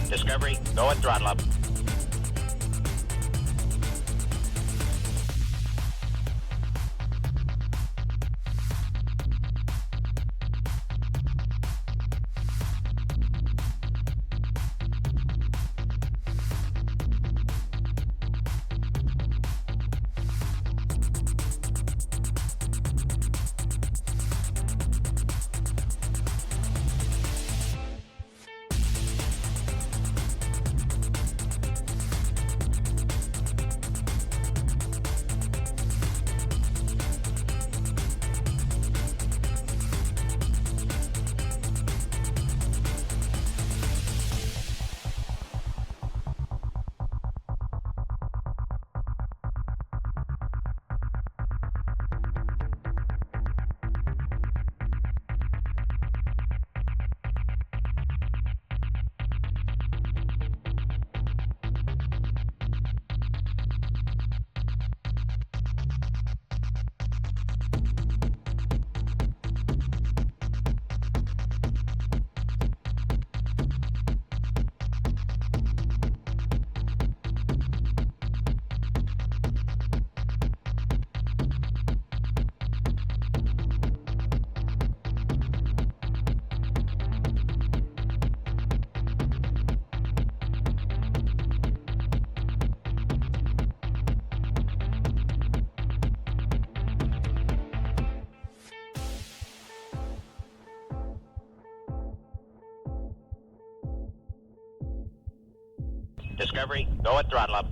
Discovery, go and throttle up. Discovery, go and throttle up.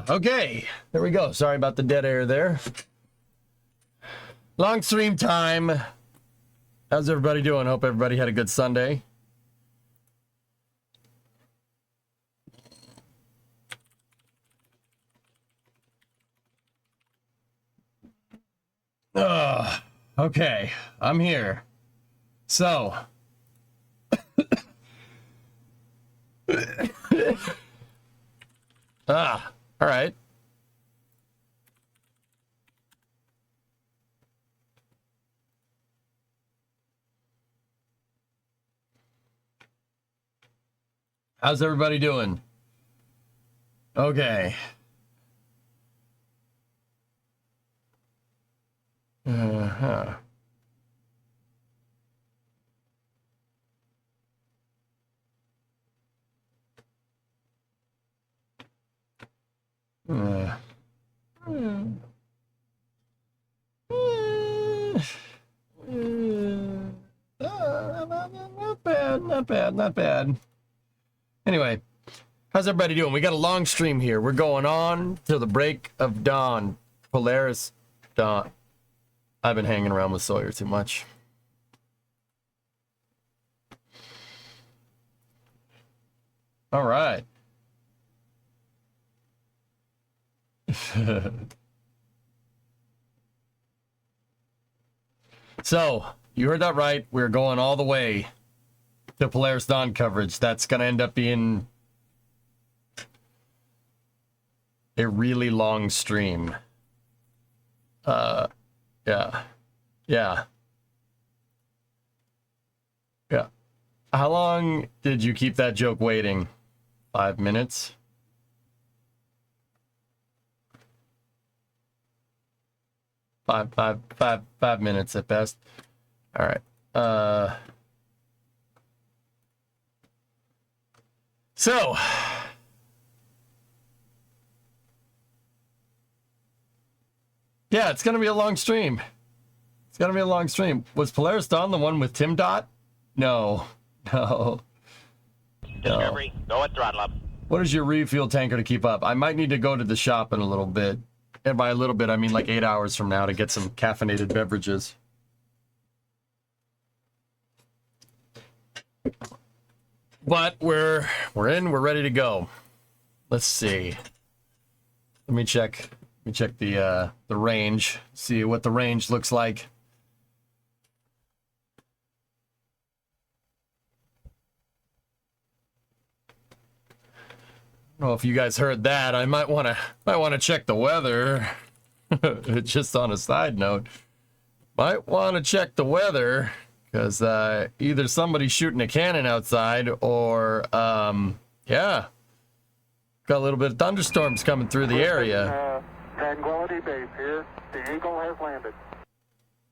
Okay, there we go. Sorry about the dead air there. Long stream time. How's everybody doing? Hope everybody had a good Sunday. Okay, I'm here. So, all right. How's everybody doing? Okay. Uh-huh. Not bad, not bad, not bad. Anyway, how's everybody doing? We got a long stream here. We're going on till the break of dawn. Polaris dawn. I've been hanging around with Sawyer too much. All right. So, you heard that right. We're going all the way to Polaris Dawn coverage. That's going to end up being a really long stream. Yeah. How long did you keep that joke waiting? 5 minutes? Five minutes at best. All right. So, yeah, it's gonna be a long stream. It's gonna be a long stream. Was Polaris Dawn the one with Tim Dot? No. Discovery, go at throttle up. What is your refuel tanker to keep up? I might need to go to the shop in a little bit. And by a little bit, I mean like 8 hours from now to get some caffeinated beverages. But we're in, we're ready to go. Let's see. Let me check the range, see what the range looks like. don't know if you guys heard that. I might want to check the weather. Just on a side note, might want to check the weather because either somebody's shooting a cannon outside or yeah, got a little bit of thunderstorms coming through the area. Tranquility Base here. The Eagle has landed.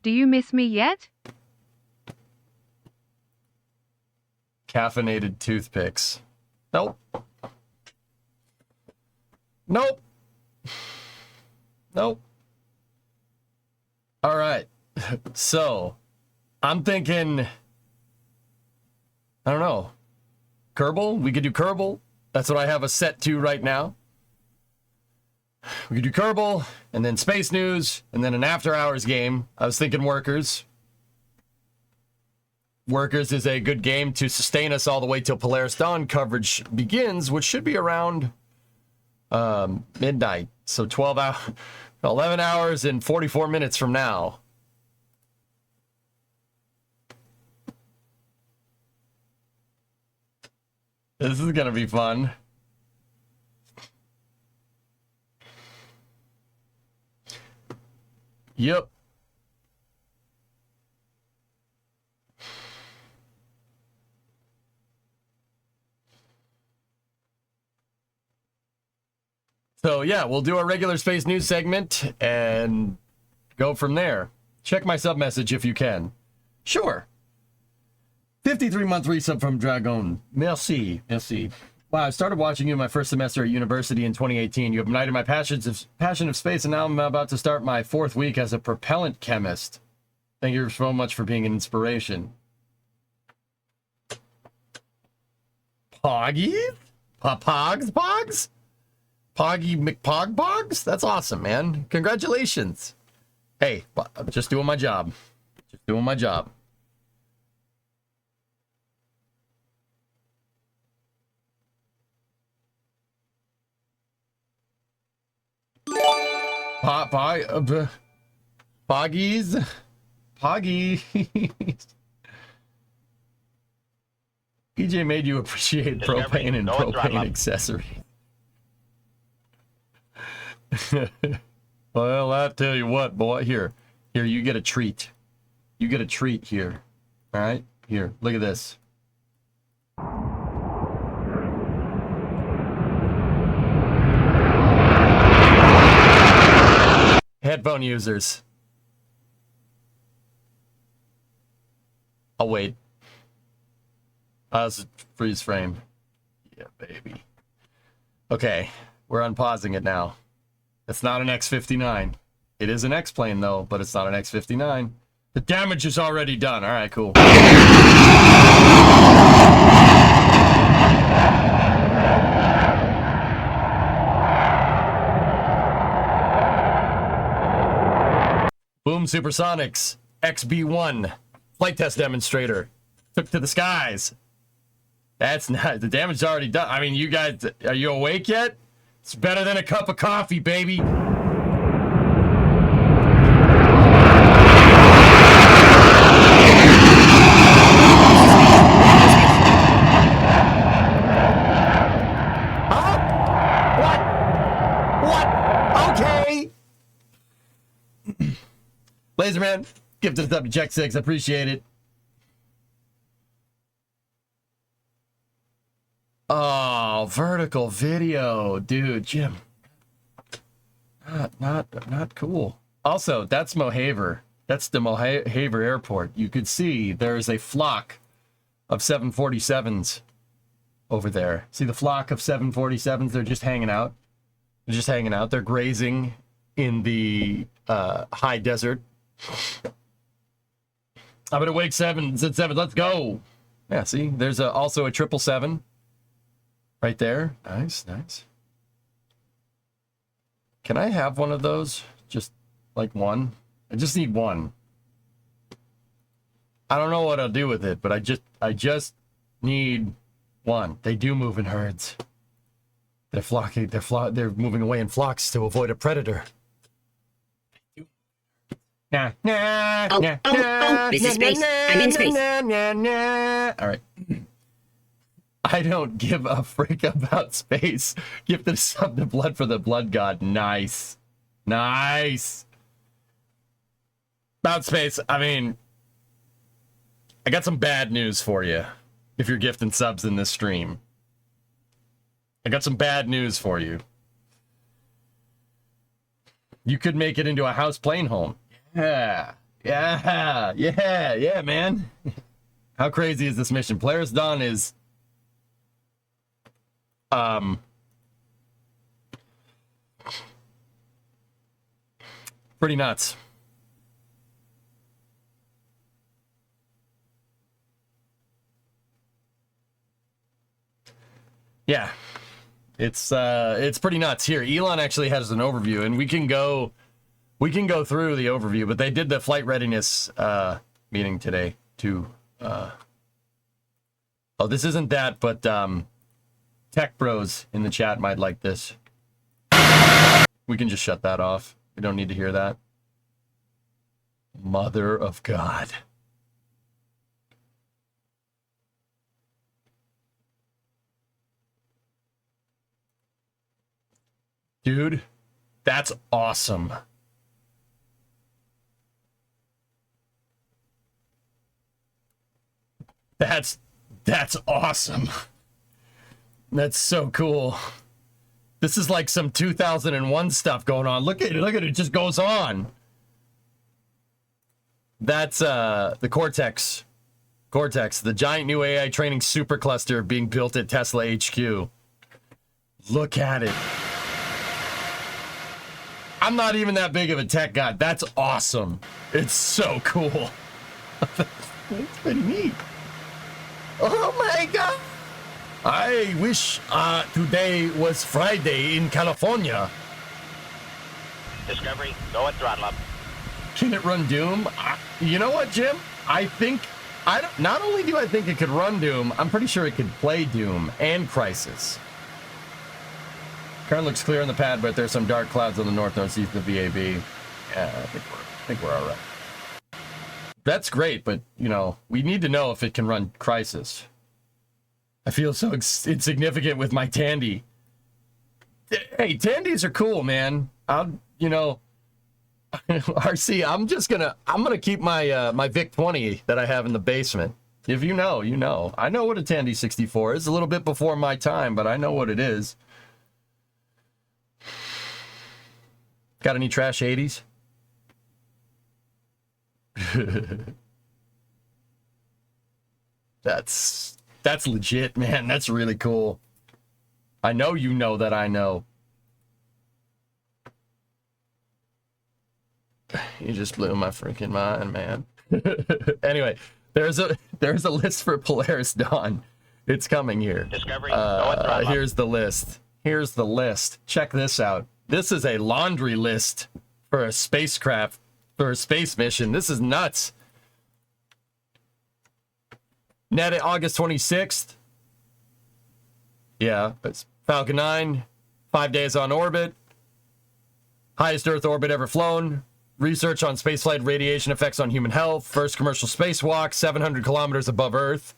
Do you miss me yet? Caffeinated toothpicks. Nope. Nope. Nope. All right. So, I'm thinking, I don't know. Kerbal? We could do Kerbal. That's what I have us set to right now. We could do Kerbal, and then Space News, and then an after-hours game. I was thinking Workers. Workers is a good game to sustain us all the way till Polaris Dawn coverage begins, which should be around midnight. So 11 hours and 44 minutes from now. This is going to be fun. Yep. So yeah, we'll do our regular Space News segment and go from there. Check my sub message if you can. Sure. 53-month resub from Dragon. Merci. Merci. Wow, I started watching you my first semester at university in 2018. You have ignited my passion of space, and now I'm about to start my 4th week as a propellant chemist. Thank you so much for being an inspiration. Poggy? Pogs? Poggy McPogbogs? That's awesome, man. Congratulations. Hey, I'm just doing my job. Just doing my job. Poggies. EJ made you appreciate propane and propane accessories. Well, I tell you what, boy. Here, you get a treat. You get a treat here. All right? Here, look at this. Headphone users. I'll wait. This is freeze frame. Yeah, baby. Okay, we're unpausing it now. It's not an X-59. It is an X-plane, though, but it's not an X-59. The damage is already done. All right, cool. Boom Supersonics, XB-1, flight test demonstrator, took to the skies. That's not, the damage is already done. I mean, you guys, are you awake yet? It's better than a cup of coffee, baby. Huh? What? Okay. Laserman, gifted us up to check 6. I appreciate it. Oh, vertical video, dude, Jim. Not cool. Also, that's Mohaver. That's the Mohaver Airport. You could see there's a flock of 747s over there. See the flock of 747s? They're just hanging out. They're grazing in the high desert. I'm gonna wake 7. Said 7. Let's go. Yeah, see, there's also a 777. Right there. Nice. Can I have one of those? Just like one? I just need one. I don't know what I'll do with it, but I just need one. They do move in herds. They're moving away in flocks to avoid a predator. Nah. This is space. I'm in space. All right. I don't give a frick about space. Gifted sub to blood for the blood god. Nice. Nice. About space, I mean, I got some bad news for you if you're gifting subs in this stream. I got some bad news for you. You could make it into a house plane home. Yeah, man. How crazy is this mission? Polaris Dawn is pretty nuts. Yeah. It's pretty nuts. Here, Elon actually has an overview, and we can go through the overview, but they did the flight readiness meeting today too. Oh, this isn't that, but Tech Bros in the chat might like this. We can just shut that off. We don't need to hear that. Mother of God. Dude, that's awesome. That's awesome. That's so cool. This is like some 2001 stuff going on. Look at it, it just goes on. That's the Cortex, the giant new AI training supercluster being built at Tesla HQ. Look at it. I'm not even that big of a tech guy. That's awesome. It's so cool. It's pretty neat. Oh my God. I wish today was Friday in California. Discovery, go and throttle up. Can it run Doom? You know what, Jim? Not only do I think it could run Doom, I'm pretty sure it could play Doom and Crysis. Current looks clear on the pad, but there's some dark clouds on the northeast of the VAB. Yeah, I think we're all right. That's great, but, you know, we need to know if it can run Crysis. I feel so insignificant with my Tandy. Hey, Tandys are cool, man. RC, I'm gonna keep my my VIC-20 that I have in the basement. If you know, you know. I know what a Tandy 64 is. A little bit before my time, but I know what it is. Got any trash 80s? That's legit, man. That's really cool. I know you know that I know. You just blew my freaking mind, man. Anyway, there's a list for Polaris Dawn. It's coming here. Discovery, go and throttle up. Here's the list. Here's the list. Check this out. This is a laundry list for a spacecraft, for a space mission. This is nuts. Net at August 26th. Yeah, it's Falcon 9. 5 days on orbit. Highest Earth orbit ever flown. Research on spaceflight radiation effects on human health. First commercial spacewalk, 700 kilometers above Earth.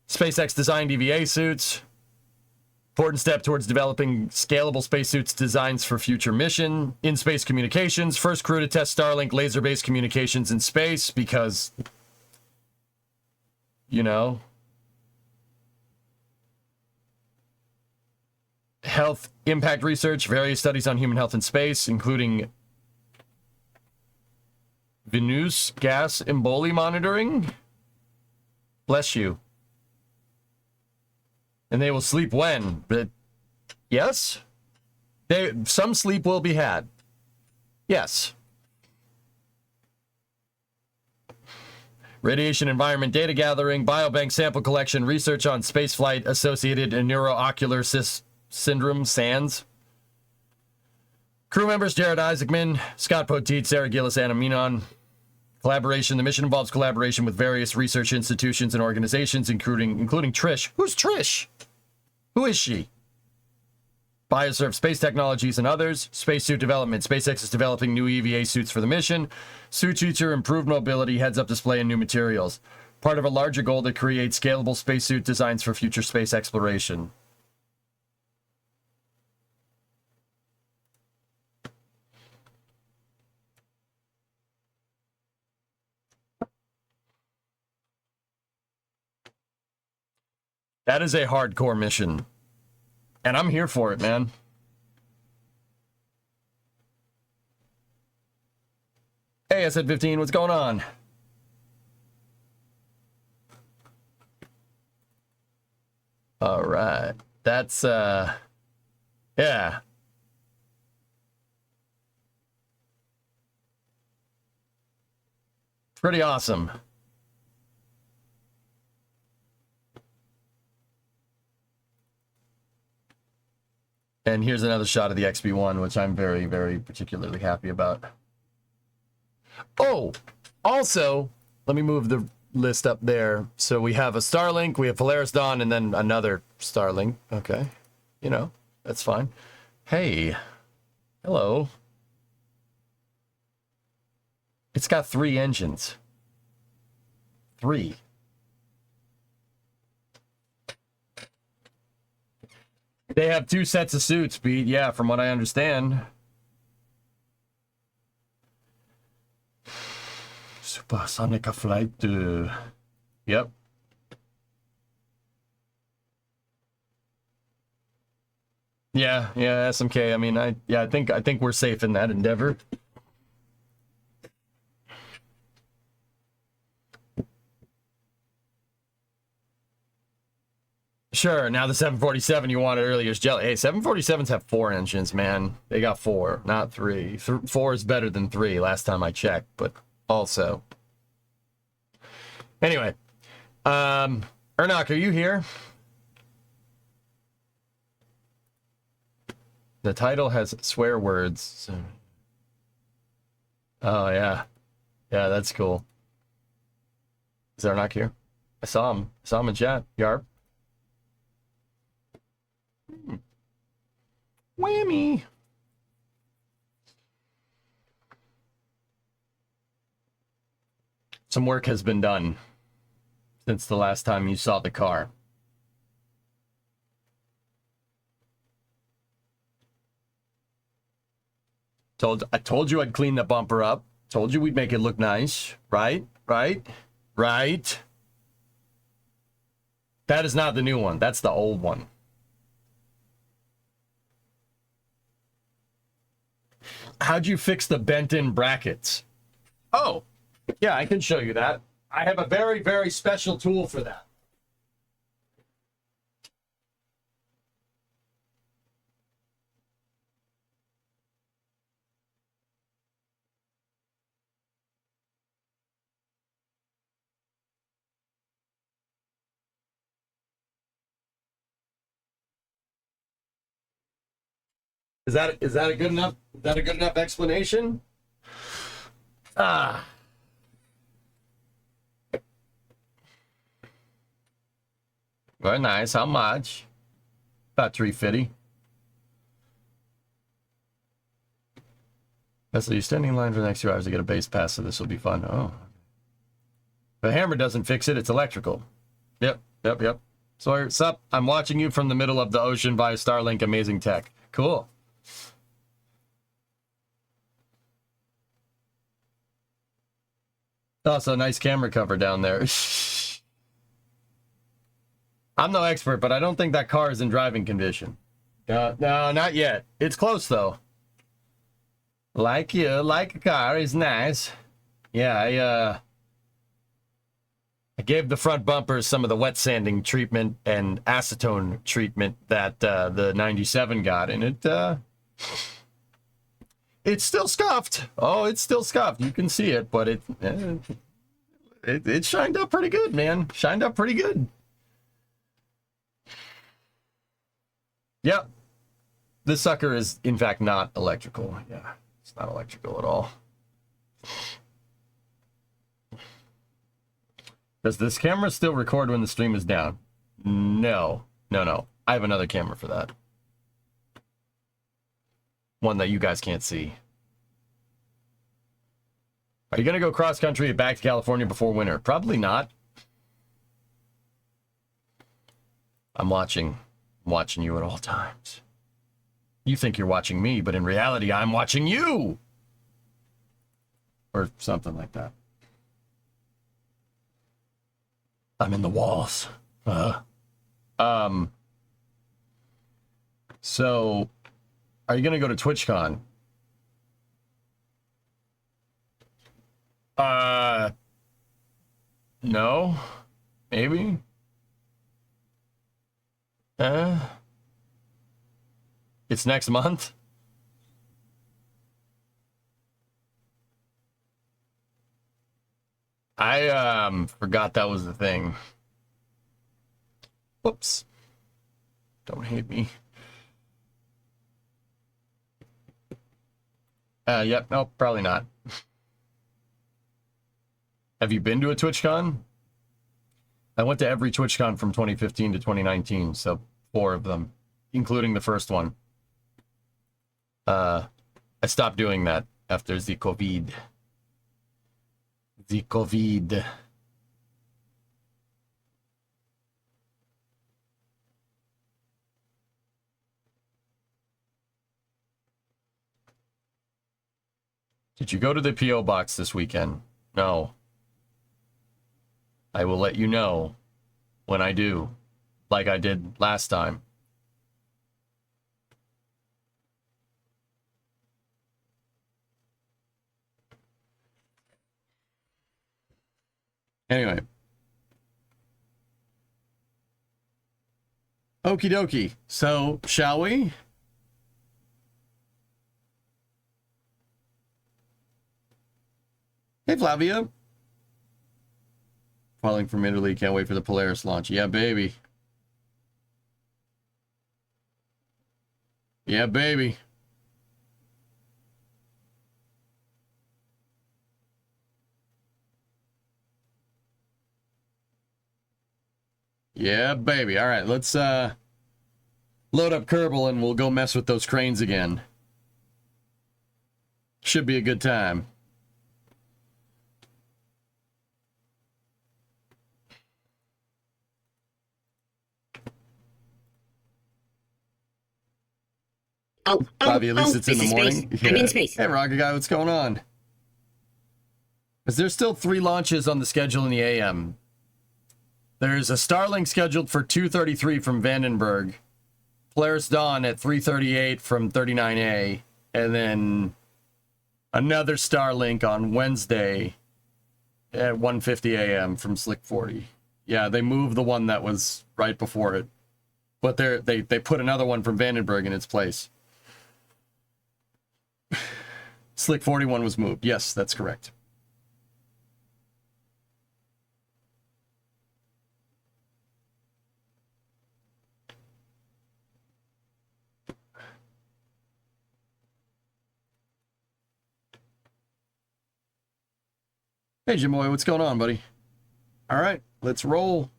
SpaceX designed EVA suits. Important step towards developing scalable spacesuits designs for future mission. In-space communications. First crew to test Starlink laser-based communications in space because, you know, health impact research. Various studies on human health in space, including venous gas emboli monitoring. Bless you. And they will sleep when? But yes, some sleep will be had. Yes. Radiation environment data gathering, biobank sample collection, research on spaceflight associated and neuroocular syndrome, SANS. Crew members Jared Isaacman, Scott Poteet, Sarah Gillis, Anna Menon. Collaboration. The mission involves collaboration with various research institutions and organizations, including Trish. Who's Trish? Who is she? Bioserve Space Technologies and others. Spacesuit development. SpaceX is developing new EVA suits for the mission. Suit feature improved mobility, heads-up display, and new materials. Part of a larger goal to create scalable spacesuit designs for future space exploration. That is a hardcore mission. And I'm here for it, man. Hey, I said 15, what's going on? All right. That's, yeah. Pretty awesome. And here's another shot of the XB1, which I'm very, very particularly happy about. Oh, also, let me move the list up there. So we have a Starlink, we have Polaris Dawn, and then another Starlink. Okay. You know, that's fine. Hey. Hello. It's got 3 engines. 3. They have 2 sets of suits, Pete. Yeah, from what I understand. Supersonic flight. Yep. Yeah, SMK. I mean, I think we're safe in that endeavor. Sure, now the 747 you wanted earlier is jelly. Hey, 747s have 4 engines, man. They got 4, not 3. 4 is better than 3 last time I checked, but also. Anyway, Ernock, are you here? The title has swear words. So. Oh, yeah. Yeah, that's cool. Is Ernock here? I saw him. I saw him in chat. Yarp. Whammy. Some work has been done since the last time you saw the car. I told you I'd clean the bumper up. Told you we'd make it look nice. Right? That is not the new one. That's the old one. How'd you fix the bent-in brackets? Oh, yeah, I can show you that. I have a very, very special tool for that. Is that a good enough? Is that a good enough explanation? Ah. Very nice. How much? About $350. Leslie, you're standing in line for the next 2 hours to get a base pass, so this will be fun. Oh. The hammer doesn't fix it. It's electrical. Yep. Sawyer, sup? I'm watching you from the middle of the ocean via Starlink. Amazing tech. Cool. Also, nice camera cover down there. I'm no expert, but I don't think that car is in driving condition. No, not yet. It's close, though. Like you, like a car is nice. Yeah, I gave the front bumpers some of the wet sanding treatment and acetone treatment that the 97 got, and it's still scuffed. Oh, it's still scuffed. You can see it, but it shined up pretty good, man. Shined up pretty good. Yep. This sucker is, in fact, not electrical. Yeah, it's not electrical at all. Does this camera still record when the stream is down? No. I have another camera for that. One that you guys can't see. Are you going to go cross-country back to California before winter? Probably not. I'm watching you at all times. You think you're watching me, but in reality, I'm watching you. Or something like that. I'm in the walls. So, are you gonna go to TwitchCon? No. Maybe. It's next month. I forgot that was the thing. Whoops. Don't hate me. Yep, nope, probably not. Have you been to a TwitchCon? I went to every TwitchCon from 2015 to 2019, so 4 of them, including the first one. I stopped doing that after the COVID. The COVID. Did you go to the P.O. box this weekend? No. I will let you know when I do, like I did last time. Anyway. Okie dokie. So, shall we? Hey, Flavia. Falling from Italy. Can't wait for the Polaris launch. Yeah, baby. Yeah, baby. Yeah, baby. All right, let's load up Kerbal and we'll go mess with those cranes again. Should be a good time. Bobby, at least it's in the morning. Yeah. I'm in space. Hey, Rocket Guy, what's going on? Is there still 3 launches on the schedule in the AM? There's a Starlink scheduled for 2:33 from Vandenberg, Polaris Dawn at 3:38 from 39A, and then another Starlink on Wednesday at 1:50 a.m. from Slick 40. Yeah, they moved the one that was right before it, but they put another one from Vandenberg in its place. Slick 41 was moved. Yes, that's correct. Hey, Jamoy, what's going on, buddy? All right, let's roll.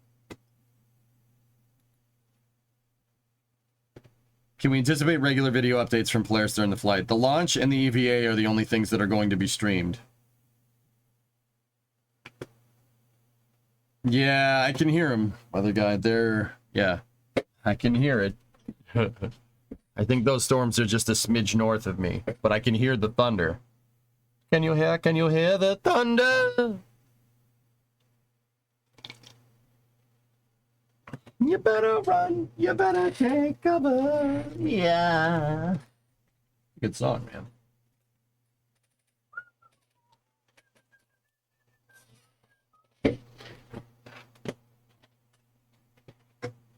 Can we anticipate regular video updates from Polaris during the flight? The launch and the EVA are the only things that are going to be streamed. Yeah, I can hear him, other guy. There, yeah, I can hear it. I think those storms are just a smidge north of me, but I can hear the thunder. Can you hear the thunder? You better run, you better take cover. Yeah. Good song, man.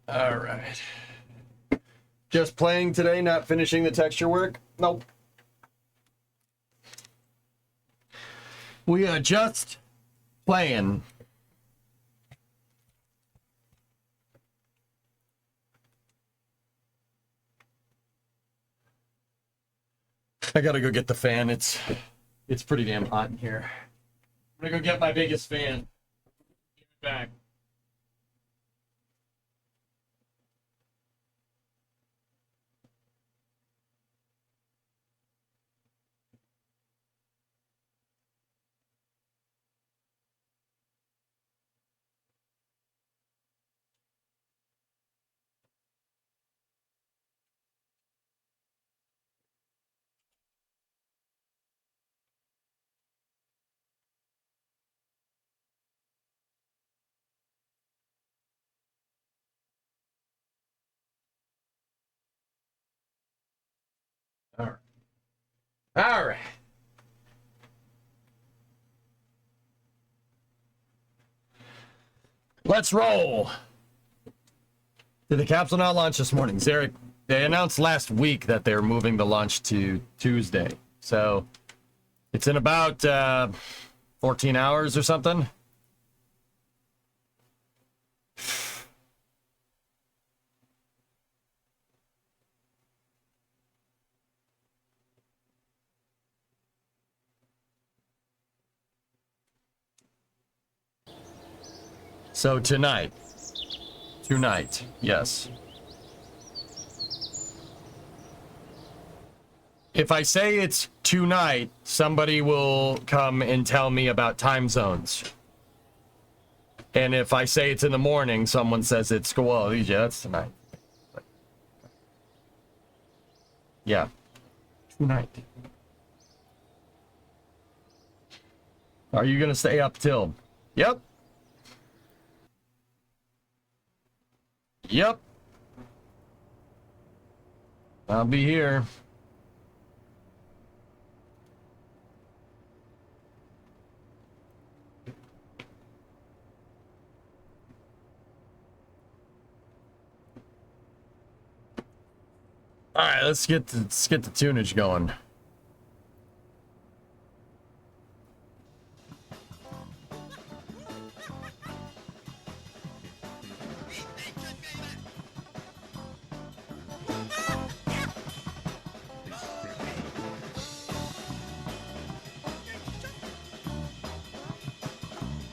All right. Just playing today, not finishing the texture work? Nope. We are just playing. I gotta go get the fan. It's pretty damn hot in here. I'm gonna go get my biggest fan. Give it back. All right. All right. Let's roll. Did the capsule not launch this morning? Zarek, they announced last week that they're moving the launch to Tuesday. So it's in about 14 hours or something. So tonight, yes. If I say it's tonight, somebody will come and tell me about time zones. And if I say it's in the morning, someone says it's, well, yeah, that's tonight. Yeah, tonight. Are you gonna stay up till? Yep. Yep. I'll be here. All right, let's get the tunage going.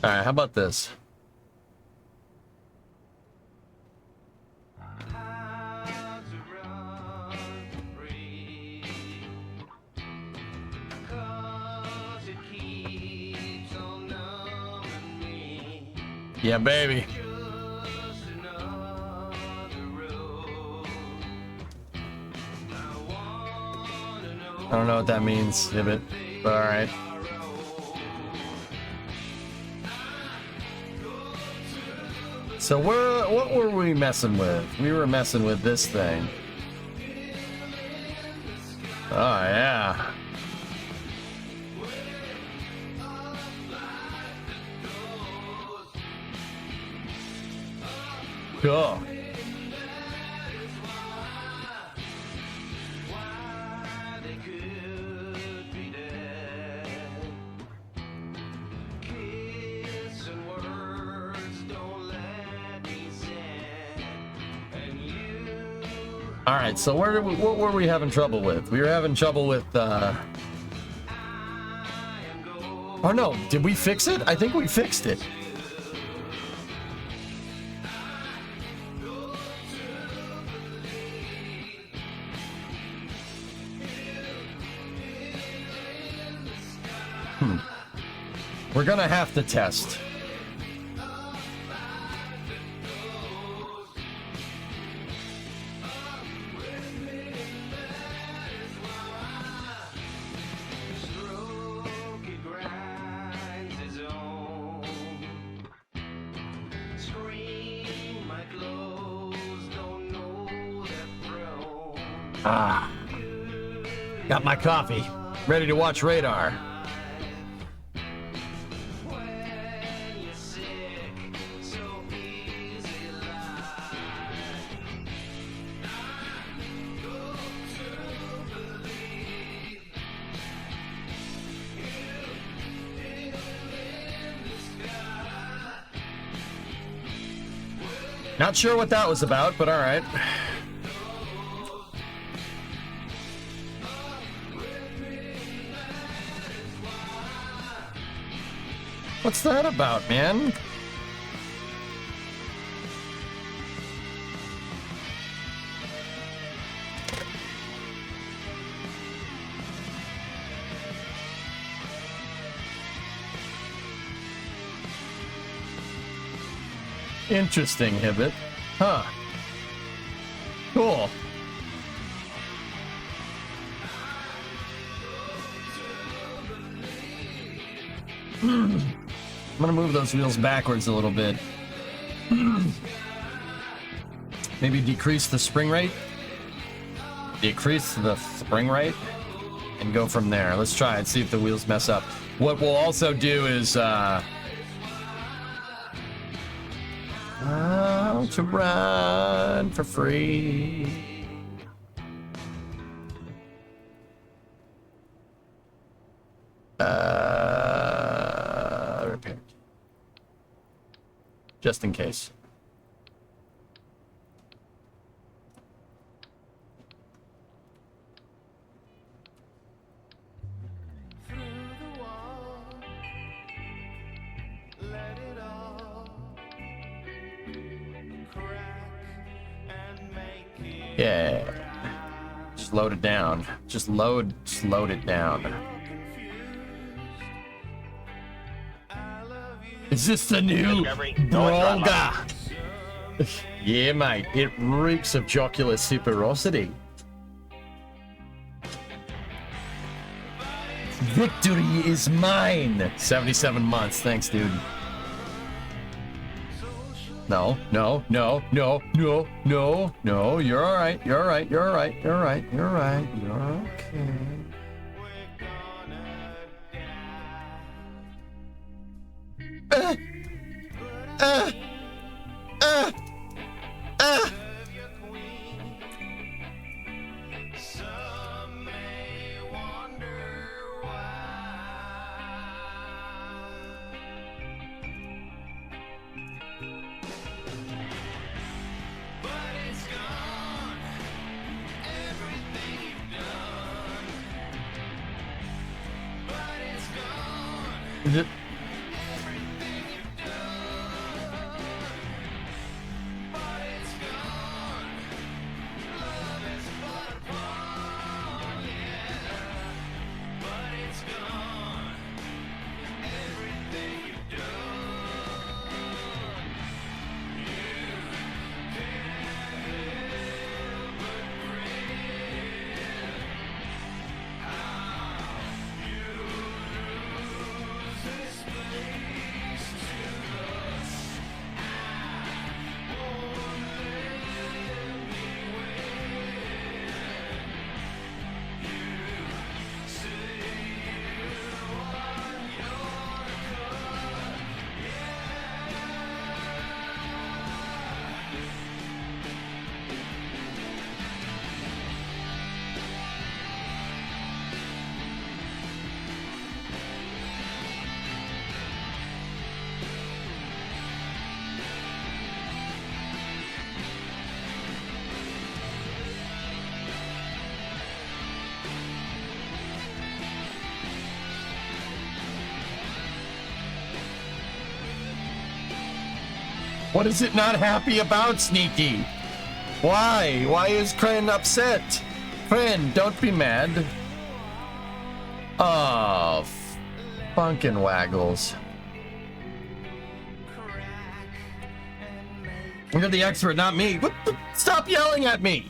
All right, how about this? Yeah, baby. I don't know what that means, Hibbit, but all right. So what were we messing with? We were messing with this thing. Oh, yeah. Cool. All right, so what were we having trouble with? We were having trouble with, oh no, did we fix it? I think we fixed it. We're gonna have to test. Got my coffee, ready to watch radar. Not sure what that was about, but all right. What's that about, man? Interesting, Hibbit. Huh. Cool. I'm gonna move those wheels backwards a little bit. Maybe decrease the spring rate. decrease the spring rate and go from there. Let's try it, see if the wheels mess up. What we'll also do is how to run for free. Repair. Just in case. Yeah. Just load it down. Just load it down. Is this the new Bronga? Yeah, mate. It reeks of jocular superosity. Victory is mine. 77 months. Thanks, dude. No. You're all right. You're okay. What is it not happy about, Sneaky? Why? Why is Kren upset? Kren, don't be mad. Oh, funkin' waggles. You're the expert, not me. Stop yelling at me.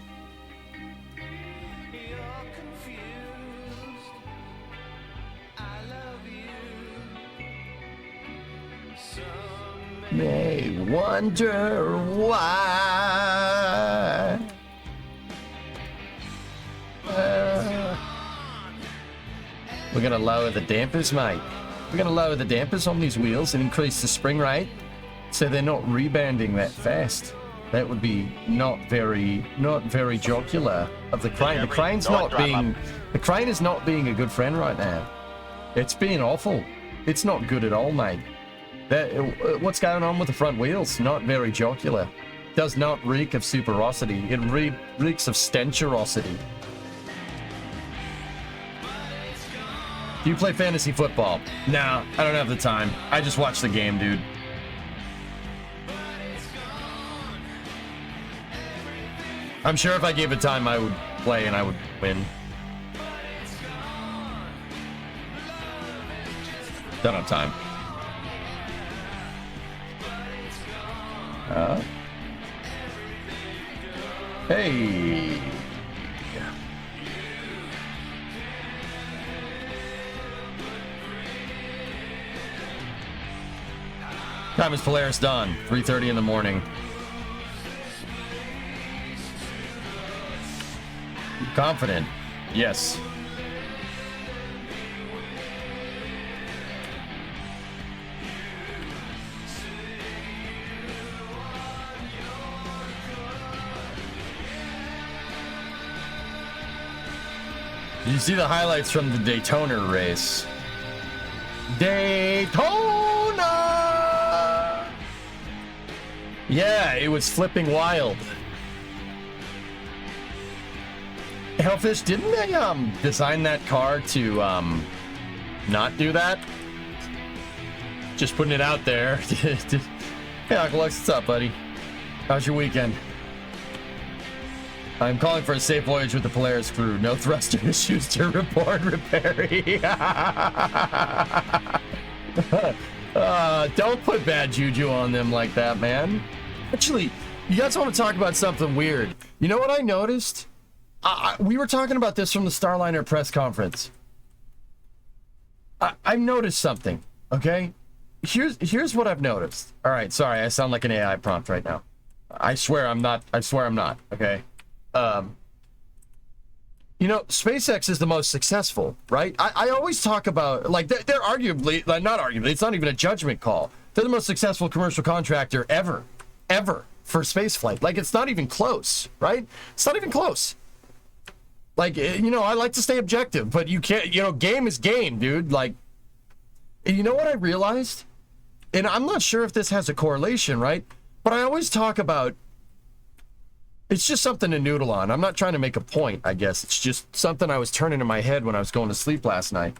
May wonder why. We're gonna lower the dampers, mate. We're gonna lower the dampers on these wheels and increase the spring rate so they're not rebounding that fast. That would be not very jocular of the crane. The crane is not being a good friend right now. It's being awful. It's not good at all, mate. What's going on with the front wheels? Not very jocular. Does not reek of superosity. It reeks of stencherosity. Do you play fantasy football? No, I don't have the time. I just watch the game, dude. I'm sure if I gave it time, I would play and I would win. Don't have time. Hey. Time is Polaris dawn, 3:30 in the morning. Confident. Yes. Did you see the highlights from the Daytona race? Daytona! Yeah, it was flipping wild. Hellfish, didn't they design that car to not do that? Just putting it out there. Hey, Uncle Lex, what's up, buddy? How's your weekend? I'm calling for a safe voyage with the Polaris crew. No thruster issues to report. Repairing. Don't put bad juju on them like that, man. Actually, you guys want to talk about something weird? You know what I noticed? We were talking about this from the Starliner press conference. I've noticed something, okay? Here's what I've noticed. All right, sorry, I sound like an AI prompt right now. I swear I'm not, okay? You know, SpaceX is the most successful, right? I always talk about, like, they're arguably, like, not arguably, it's not even a judgment call. They're the most successful commercial contractor ever for spaceflight. Like, it's not even close, right? It's not even close. Like, you know, I like to stay objective, but you can't, you know, game is game, dude. Like, you know what I realized? And I'm not sure if this has a correlation, right? But I always talk about, it's just something to noodle on. I'm not trying to make a point, I guess. It's just something I was turning in my head when I was going to sleep last night.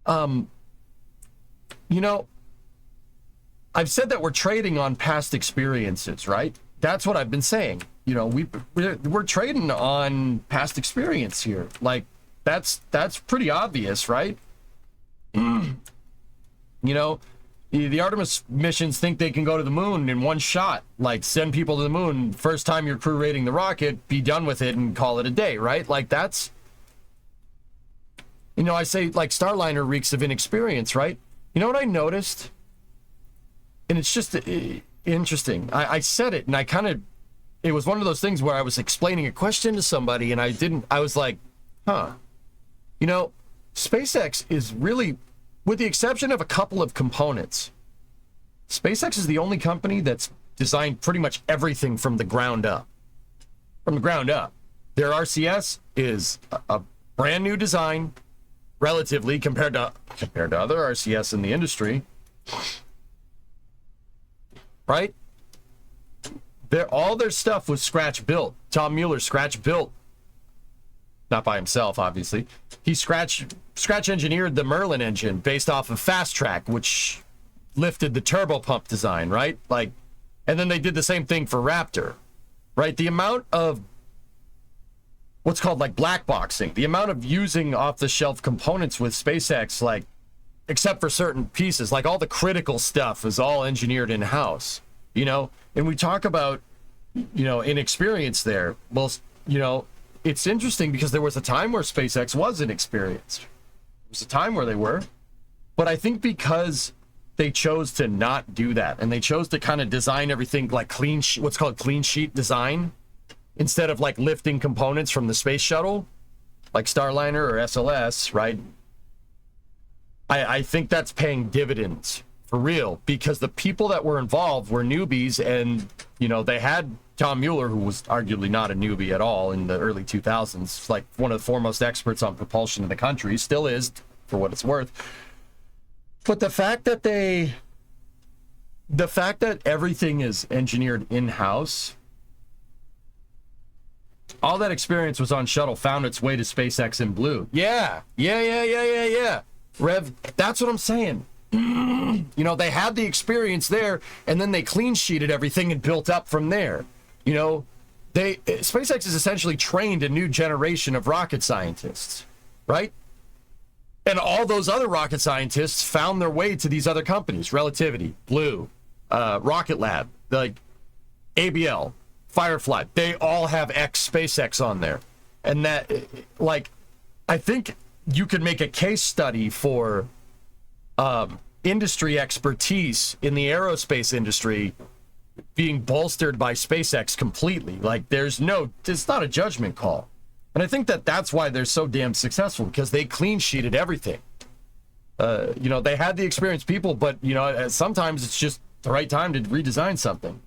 You know, I've said that we're trading on past experiences, right? That's what I've been saying. You know, we're trading on past experience here. Like, that's pretty obvious, right? You know, the Artemis missions think they can go to the moon in one shot, like send people to the moon, first time your crew rating the rocket, be done with it and call it a day, right? Like, that's, you know, I say, like, Starliner reeks of inexperience, right? You know what I noticed? And it's just interesting. I said it, and I kind of, it was one of those things where I was explaining a question to somebody, and I was like, huh. You know, SpaceX is really, with the exception of a couple of components, SpaceX is the only company that's designed pretty much everything from the ground up. From the ground up. Their RCS is a brand new design, relatively, compared to other RCS in the industry. Right? All their stuff was scratch built. Tom Mueller scratch built. Not by himself, obviously. He scratch engineered the Merlin engine based off of Fast Track, which lifted the turbopump design, right? Like, and then they did the same thing for Raptor, right? The amount of what's called like black boxing, the amount of using off-the-shelf components with SpaceX, like, except for certain pieces, like all the critical stuff is all engineered in-house, you know? And we talk about, you know, inexperience there. Well, you know, it's interesting because there was a time where SpaceX was inexperienced. There was a time where they were. But I think because they chose to not do that, and they chose to kind of design everything like what's called clean sheet design, instead of like lifting components from the space shuttle, like Starliner or SLS, right? I think that's paying dividends for real, because the people that were involved were newbies, and, you know, they had Tom Mueller, who was arguably not a newbie at all in the early 2000s, like one of the foremost experts on propulsion in the country, still is, for what it's worth. But the fact that everything is engineered in-house, all that experience was on shuttle, found its way to SpaceX in Blue. Yeah. Rev, that's what I'm saying. You know, they had the experience there, and then they clean sheeted everything and built up from there. You know, SpaceX has essentially trained a new generation of rocket scientists, right? And all those other rocket scientists found their way to these other companies: Relativity, Blue, Rocket Lab, like ABL, Firefly. They all have SpaceX on there. And that, like, I think you could make a case study for industry expertise in the aerospace industry being bolstered by SpaceX completely. Like, it's not a judgment call. And I think that that's why they're so damn successful, because they clean sheeted everything. They had the experienced people, but, sometimes it's just the right time to redesign something.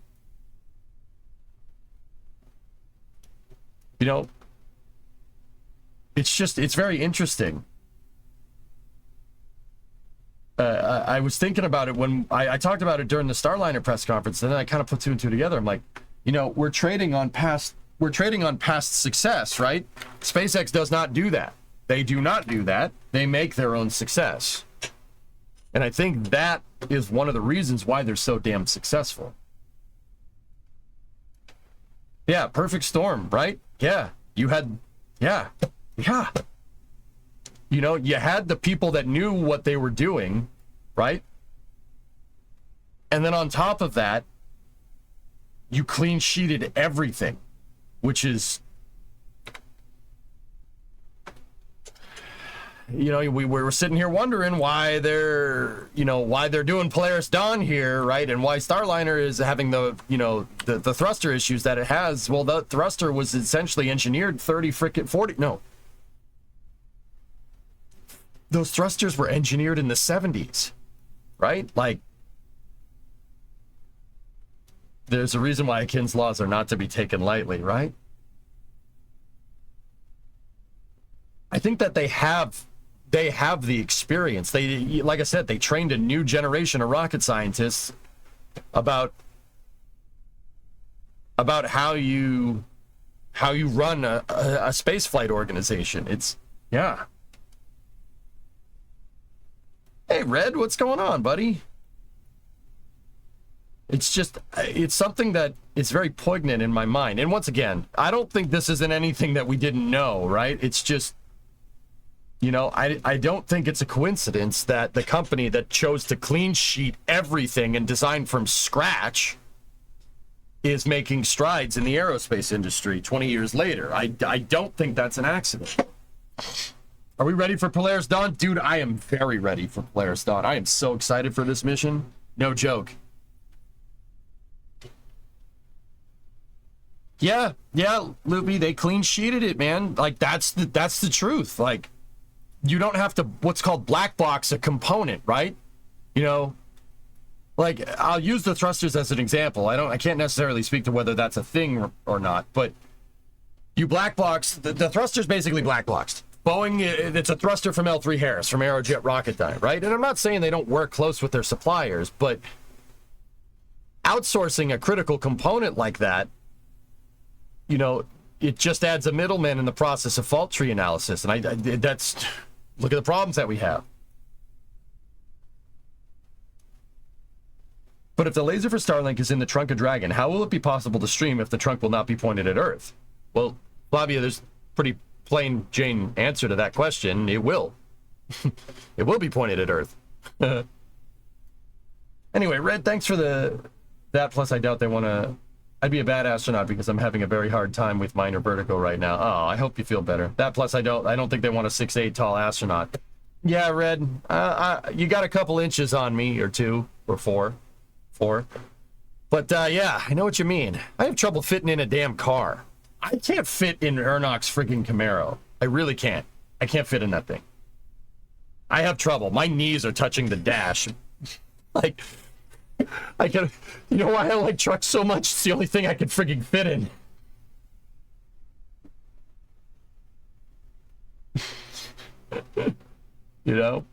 It's very interesting. I was thinking about it when I talked about it during the Starliner press conference, and then I kind of put two and two together. I'm like, we're trading on past success, right? SpaceX does not do that. They do not do that. They make their own success. And I think that is one of the reasons why they're so damn successful. Yeah, perfect storm, right? Yeah, you had you had the people that knew what they were doing, right? And then on top of that, you clean sheeted everything, which is, we were sitting here wondering why they're doing Polaris Dawn here, right? And why Starliner is having the thruster issues that it has. Well, the thruster was essentially engineered 40, no. Those thrusters were engineered in the 70s, right? Like, there's a reason why Akin's laws are not to be taken lightly, right? I think that they have the experience. They, like I said, they trained a new generation of rocket scientists about how you run a space flight organization. Yeah. Hey, Red, what's going on, buddy? It's something that is very poignant in my mind. And once again, I don't think this isn't anything that we didn't know, right? It's just, I don't think it's a coincidence that the company that chose to clean sheet everything and design from scratch is making strides in the aerospace industry 20 years later. I don't think that's an accident. Are we ready for Polaris Dawn? Dude, I am very ready for Polaris Dawn. I am so excited for this mission. No joke. Yeah, Loopy, they clean sheeted it, man. Like, that's the truth. Like, you don't have to what's called black box a component, right? Like, I'll use the thrusters as an example. I can't necessarily speak to whether that's a thing or not, but you black box the thrusters basically black boxed. Boeing, it's a thruster from L3 Harris, from Aerojet Rocketdyne, right? And I'm not saying they don't work close with their suppliers, but outsourcing a critical component like that, it just adds a middleman in the process of fault tree analysis. And look at the problems that we have. But if the laser for Starlink is in the trunk of Dragon, how will it be possible to stream if the trunk will not be pointed at Earth? Well, Flavia, there's pretty plain Jane answer to that question. It will. It will be pointed at Earth. Anyway, Red, thanks for that. Plus, I doubt they want to. I'd be a bad astronaut because I'm having a very hard time with minor vertigo right now. Oh, I hope you feel better. That plus, I don't think they want a 6'8" tall astronaut. Yeah, Red, you got a couple inches on me, or 2 or 4. But yeah, I know what you mean. I have trouble fitting in a damn car. I can't fit in Ernok's freaking Camaro. I really can't. I can't fit in that thing. I have trouble. My knees are touching the dash. Like, I can. You know why I like trucks so much? It's the only thing I can freaking fit in. You know?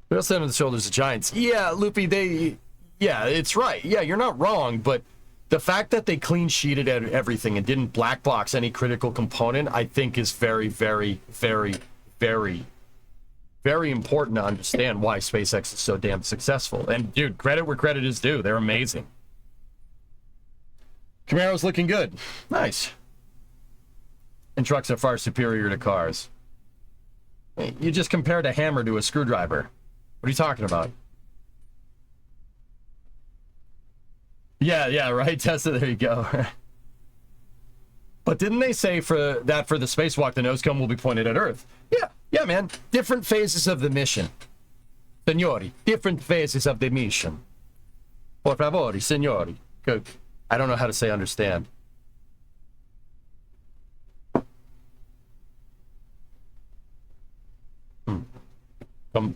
They'll stand on the shoulders of giants. Yeah, Loopy, yeah, it's right. Yeah, you're not wrong, but the fact that they clean sheeted everything and didn't black box any critical component, I think is very, very, very, very, very important to understand why SpaceX is so damn successful. And dude, credit where credit is due. They're amazing. Camaro's looking good. Nice. And trucks are far superior to cars. You just compared a hammer to a screwdriver. What are you talking about? Yeah, right, Tessa, there you go. But didn't they say for the spacewalk, the nose cone will be pointed at Earth? Yeah, man. Different phases of the mission. Signori, different phases of the mission. Por favor, signori. Good. I don't know how to say understand.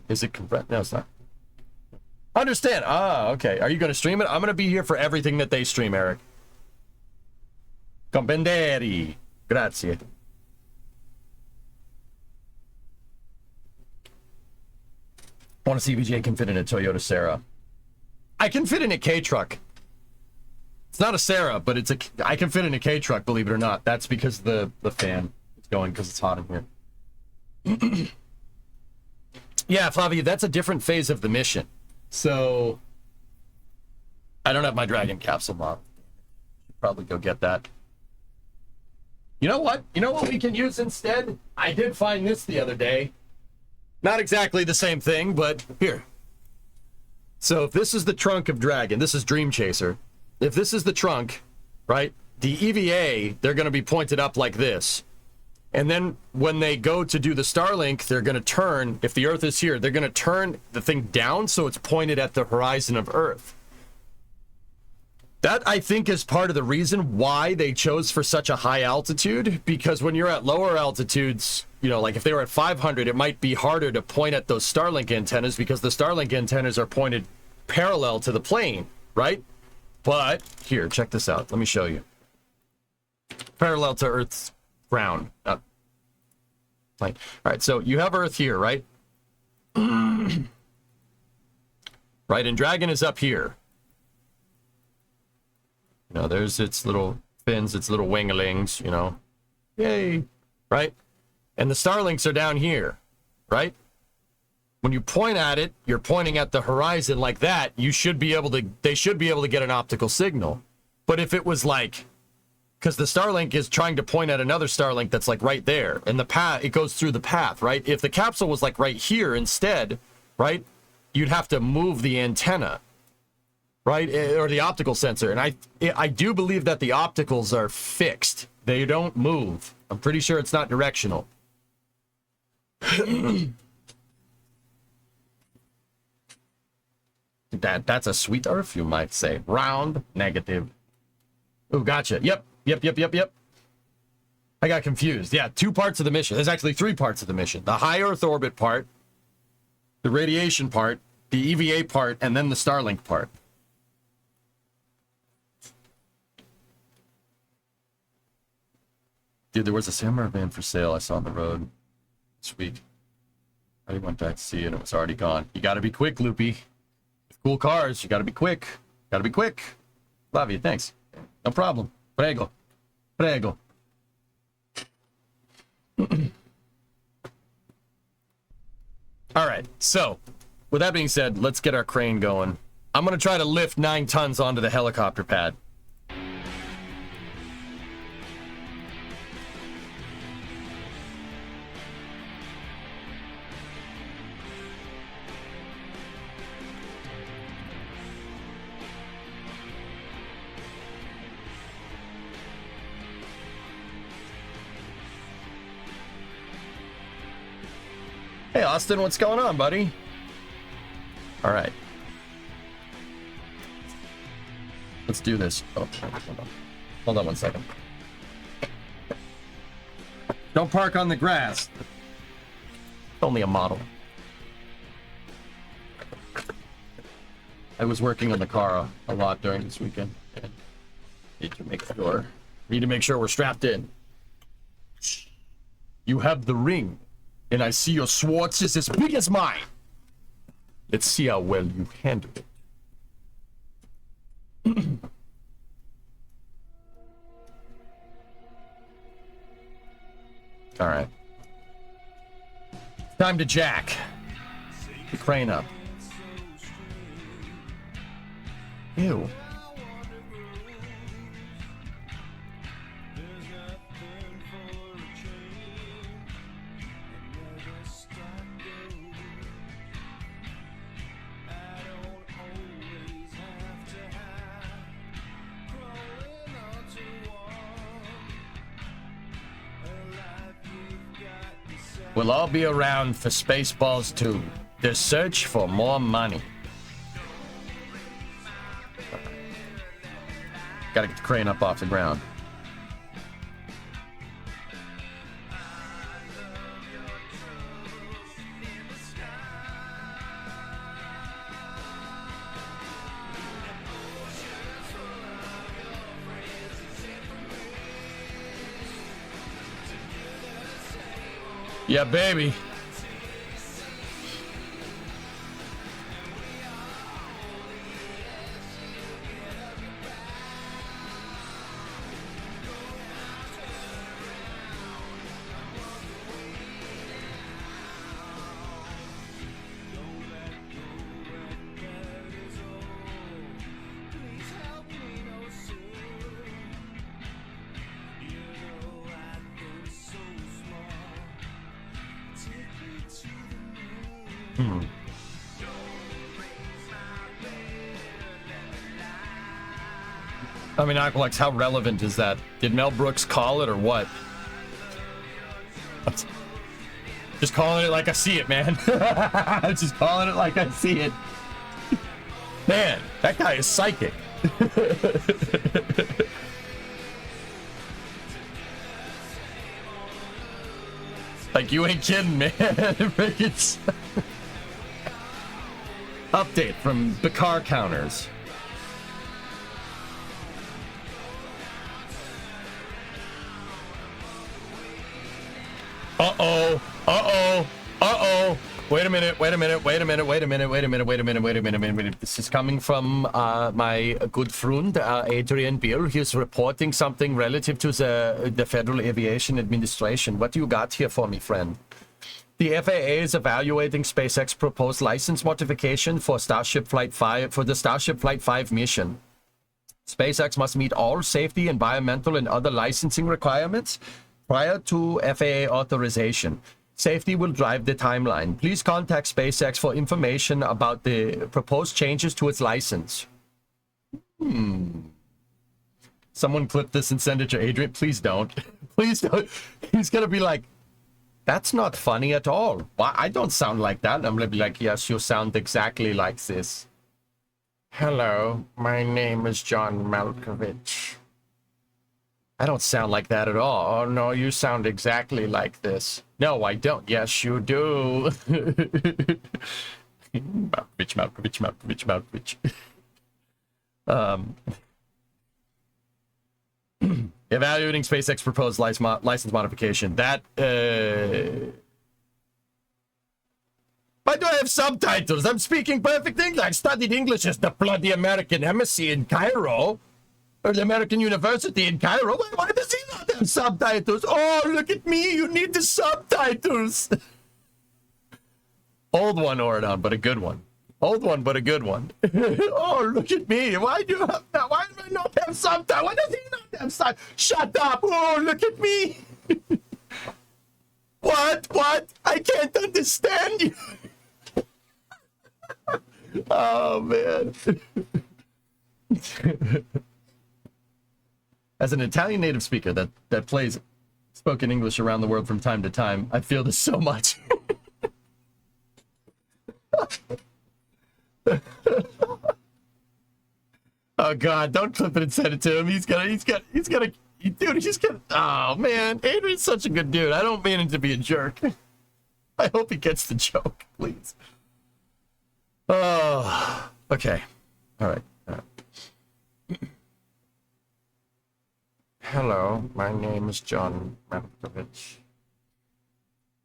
Is it correct? No, it's not. Understand. Ah, okay. Are you going to stream it? I'm going to be here for everything that they stream, Eric. Comprenderi. Grazie. I want to see if EJ can fit in a Toyota Sarah. I can fit in a K-truck. It's not a Sarah, but it's a. I can fit in a K-truck, believe it or not. That's because the fan is going because it's hot in here. Yeah, Flavia, that's a different phase of the mission. So, I don't have my Dragon capsule model. Probably go get that. You know what? You know what we can use instead? I did find this the other day. Not exactly the same thing, but here. So if this is the trunk of Dragon, this is Dream Chaser. If this is the trunk, right, the EVA, they're going to be pointed up like this. And then when they go to do the Starlink, they're going to turn, if the Earth is here, they're going to turn the thing down so it's pointed at the horizon of Earth. That, I think, is part of the reason why they chose for such a high altitude, because when you're at lower altitudes, you know, like if they were at 500, it might be harder to point at those Starlink antennas because the Starlink antennas are pointed parallel to the plane, right? But, here, check this out. Let me show you. Parallel to Earth's ground. Plane. All right, so you have Earth here, right? Right, and Dragon is up here. You know, there's its little fins, its little winglings, you know. Yay, right? And the Starlinks are down here, right? When you point at it, you're pointing at the horizon like that, you should be able to, they should be able to get an optical signal. But if it was like, because the Starlink is trying to point at another Starlink that's like right there, and the path, it goes through the path, right? If the capsule was like right here instead, right, you'd have to move the antenna, right, or the optical sensor. And I do believe that the opticals are fixed. They don't move. I'm pretty sure it's not directional. That's a sweet Earth, you might say. Round, negative. Oh, gotcha. Yep. I got confused. Yeah, 2 parts of the mission. There's actually 3 parts of the mission. The high Earth orbit part, the radiation part, the EVA part, and then the Starlink part. Dude, there was a Samurai van for sale I saw on the road this week. I went back to see it and it was already gone. You gotta be quick, Loopy. With cool cars, you gotta be quick. Gotta be quick. Love you, thanks. No problem. Prego. Prego. Alright, so, with that being said, let's get our crane going. I'm gonna try to lift 9 tons onto the helicopter pad. Hey, Austin, what's going on, buddy? All right. Let's do this. Oh, hold on. Hold on 1 second. Don't park on the grass. It's only a model. I was working on the car a lot during this weekend. And need to make sure we're strapped in. You have the ring. And I see your Schwartz is as big as mine. Let's see how well you handle it. All right. Time to jack the crane up. Ew. We'll all be around for Spaceballs 2. The search for more money. Gotta get the crane up off the ground. Yeah, baby. I mean, Aqualex, how relevant is that? Did Mel Brooks call it or what? Just calling it like I see it, man. Just calling it like I see it. Man, that guy is psychic. Like, you ain't kidding, man. It's update from the car counters. Uh-oh. Uh-oh. Uh-oh. Wait a minute. This is coming from my good friend, Adrian Beale. He's reporting something relative to the Federal Aviation Administration. What do you got here for me, friend? The FAA is evaluating SpaceX proposed license modification for Starship Flight 5 for the Starship Flight 5 mission. SpaceX must meet all safety, environmental, and other licensing requirements prior to FAA authorization. Safety will drive the timeline. Please contact SpaceX for information about the proposed changes to its license. Someone clip this and send it to Adrian. Please don't. Please don't. He's going to be like, that's not funny at all. Why? I don't sound like that. I'm going to be like, yes, you sound exactly like this. Hello, my name is John Malkovich. I don't sound like that at all. Oh, no, you sound exactly like this. No, I don't. Yes, you do. Malkovich. Evaluating SpaceX proposed license modification. That, why do I have subtitles? I'm speaking perfect English. I studied English as the bloody American embassy in Cairo. Or the American University in Cairo. Why does he not have subtitles? Oh, look at me. You need the subtitles. Old one, Oradon, but a good one. Old one, but a good one. Oh, look at me. Why do I not have subtitles? Why does he not have subtitles? Shut up. Oh, look at me. What? I can't understand you. Oh, man. As an Italian native speaker that plays spoken English around the world from time to time, I feel this so much. Oh God, don't clip it and send it to him. He's gonna, dude, he's gonna, oh man, Adrian's such a good dude. I don't mean him to be a jerk. I hope he gets the joke, please. Oh, okay. All right. Hello, my name is John Malkovich.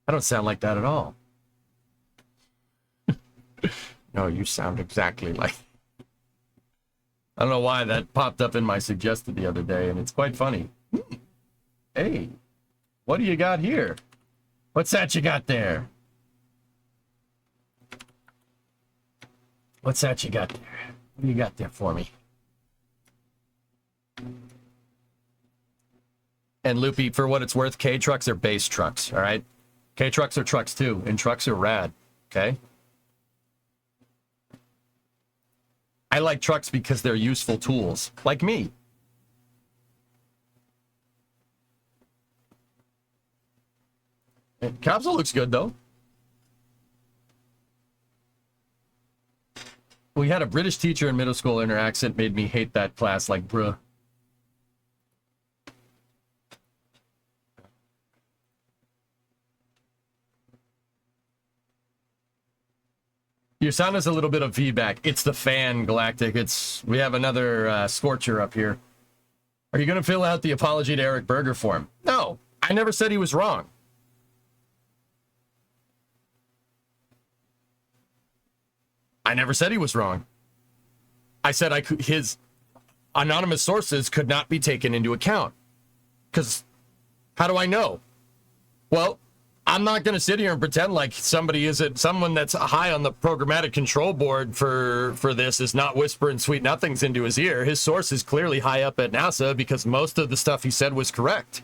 I don't sound like that at all. No, you sound exactly like... I don't know why that popped up in my suggested the other day, and it's quite funny. Hey, what do you got here? What's that you got there? What's that you got there? What do you got there for me? And Loopy, for what it's worth, K-trucks are base trucks, all right? K-trucks are trucks too, and trucks are rad, okay? I like trucks because they're useful tools, like me. Capsule looks good, though. We had a British teacher in middle school and her accent made me hate that class like bruh. Your sound is a little bit of feedback. It's the fan, Galactic. We have another Scorcher up here. Are you going to fill out the apology to Eric Berger form? No, I never said he was wrong. I never said he was wrong. I said his anonymous sources could not be taken into account. Because how do I know? Well, I'm not going to sit here and pretend like someone that's high on the programmatic control board for this is not whispering sweet nothings into his ear. His source is clearly high up at NASA because most of the stuff he said was correct.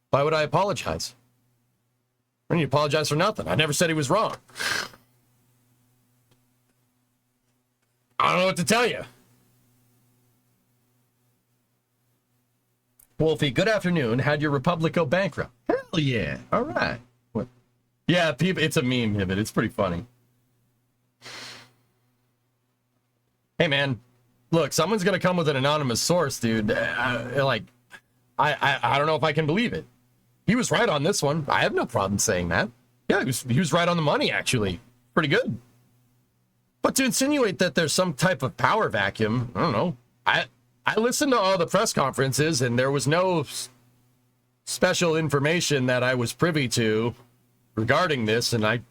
Why would I apologize? I need to apologize for nothing. I never said he was wrong. I don't know what to tell you. Wolfie, good afternoon. Had your Republic go bankrupt? Hell yeah. All right. What? Yeah, people, it's a meme, Hibbit. It's pretty funny. Hey, man. Look, someone's going to come with an anonymous source, dude. I don't know if I can believe it. He was right on this one. I have no problem saying that. Yeah, he was right on the money, actually. Pretty good. But to insinuate that there's some type of power vacuum, I don't know. I listened to all the press conferences, and there was no special information that I was privy to regarding this, and I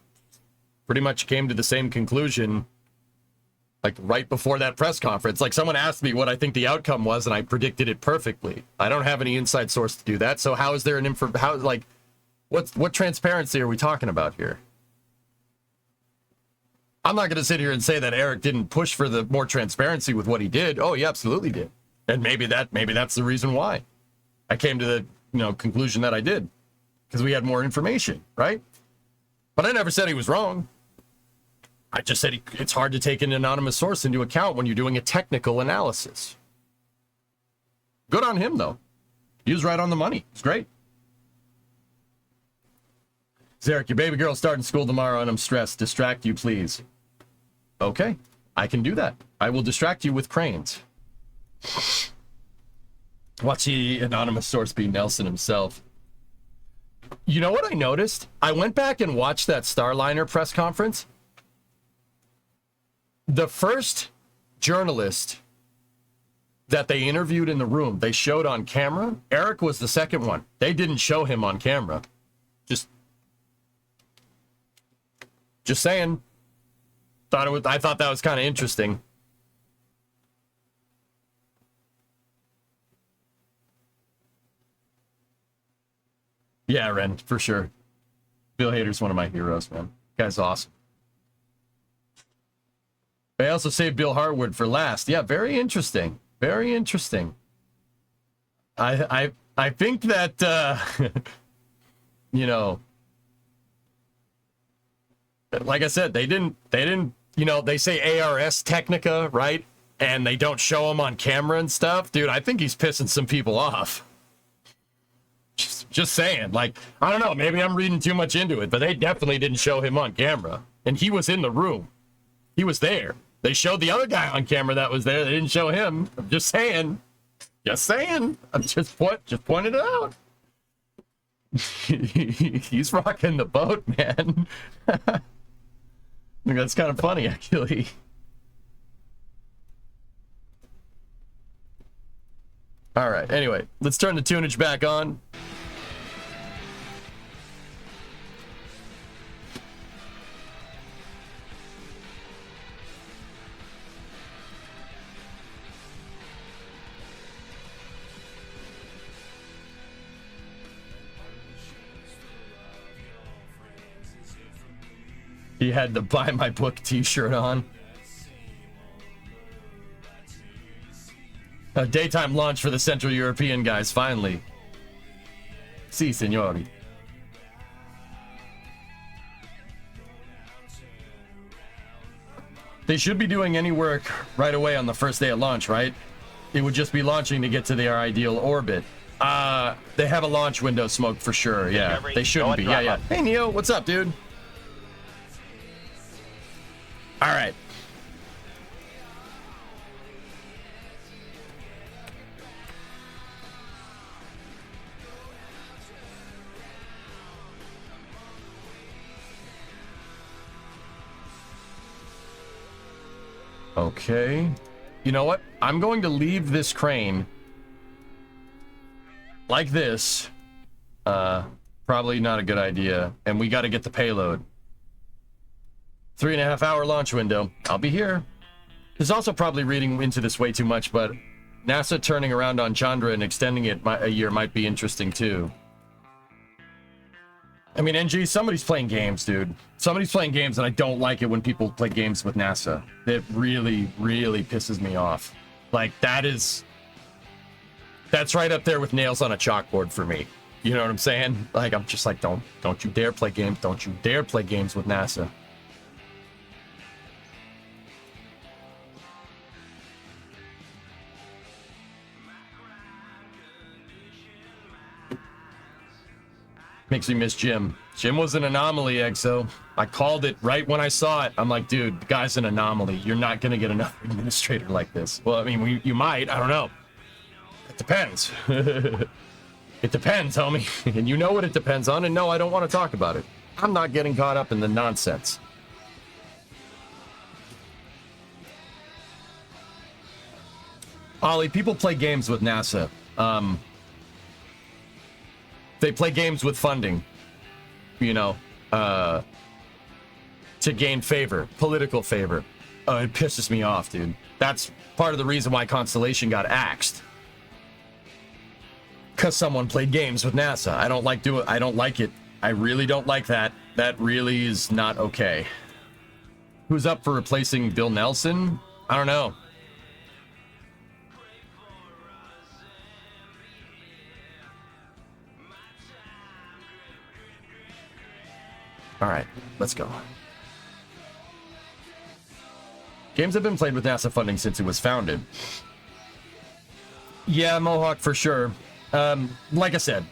pretty much came to the same conclusion, like, right before that press conference. Like, someone asked me what I think the outcome was, and I predicted it perfectly. I don't have any inside source to do that, so how is there an what transparency are we talking about here? I'm not going to sit here and say that Eric didn't push for the more transparency with what he did. Oh, he absolutely did. And maybe that's the reason why I came to the conclusion that I did, because we had more information, right? But I never said he was wrong. I just said it's hard to take an anonymous source into account when you're doing a technical analysis. Good on him, though. He was right on the money. It's great. Zarek, your baby girl's starting school tomorrow and I'm stressed. Distract you, please. Okay, I can do that. I will distract you with cranes. Watch the anonymous source be Nelson himself. You know what I noticed? I went back and watched that Starliner press conference. The first journalist that they interviewed in the room, they showed on camera. Eric was the second one. They didn't show him on camera. Just saying. I thought that was kind of interesting. Yeah, Ren, for sure. Bill Hader's one of my heroes, man. Guy's awesome. They also saved Bill Hartwood for last. Yeah, very interesting. Very interesting. I think that like I said, they didn't they say ARS Technica, right? And they don't show him on camera and stuff. Dude, I think he's pissing some people off. Just saying. Like, I don't know, maybe I'm reading too much into it, but they definitely didn't show him on camera. And he was in the room. He was there. They showed the other guy on camera that was there. They didn't show him. I'm just saying. Just saying. I'm just pointing it out. He's rocking the boat, man. I think that's kind of funny, actually. All right, anyway, let's turn the tunage back on. He had the Buy My Book t-shirt on. A daytime launch for the Central European guys, finally. Si, signori. They should be doing any work right away on the first day of launch, right? It would just be launching to get to their ideal orbit. They have a launch window smoked for sure, yeah. They shouldn't be, yeah. Hey, Neo, what's up, dude? All right. Okay. You know what? I'm going to leave this crane like this. Probably not a good idea. And we got to get the payload. 3.5 hour launch window. I'll be here. There's also probably reading into this way too much, but NASA turning around on Chandra and extending it a year might be interesting too. I mean, NG, somebody's playing games, dude. Somebody's playing games, and I don't like it when people play games with NASA. It really, really pisses me off. Like, that's right up there with nails on a chalkboard for me. You know what I'm saying? Like, I'm just like, don't you dare play games. Don't you dare play games with NASA. Makes me miss Jim. Jim was an anomaly, Exo. I called it right when I saw it. I'm like, dude, the guy's an anomaly. You're not going to get another administrator like this. Well, I mean, you might. I don't know. It depends. It depends, homie. And you know what it depends on. And no, I don't want to talk about it. I'm not getting caught up in the nonsense. Ollie, people play games with NASA. They play games with funding, you know, to gain favor, political favor. It pisses me off, dude. That's part of the reason why Constellation got axed. Because someone played games with NASA. I don't like it. I really don't like that. That really is not okay. Who's up for replacing Bill Nelson? I don't know. All right, let's go. Games have been played with NASA funding since it was founded. Yeah, Mohawk for sure. Like I said,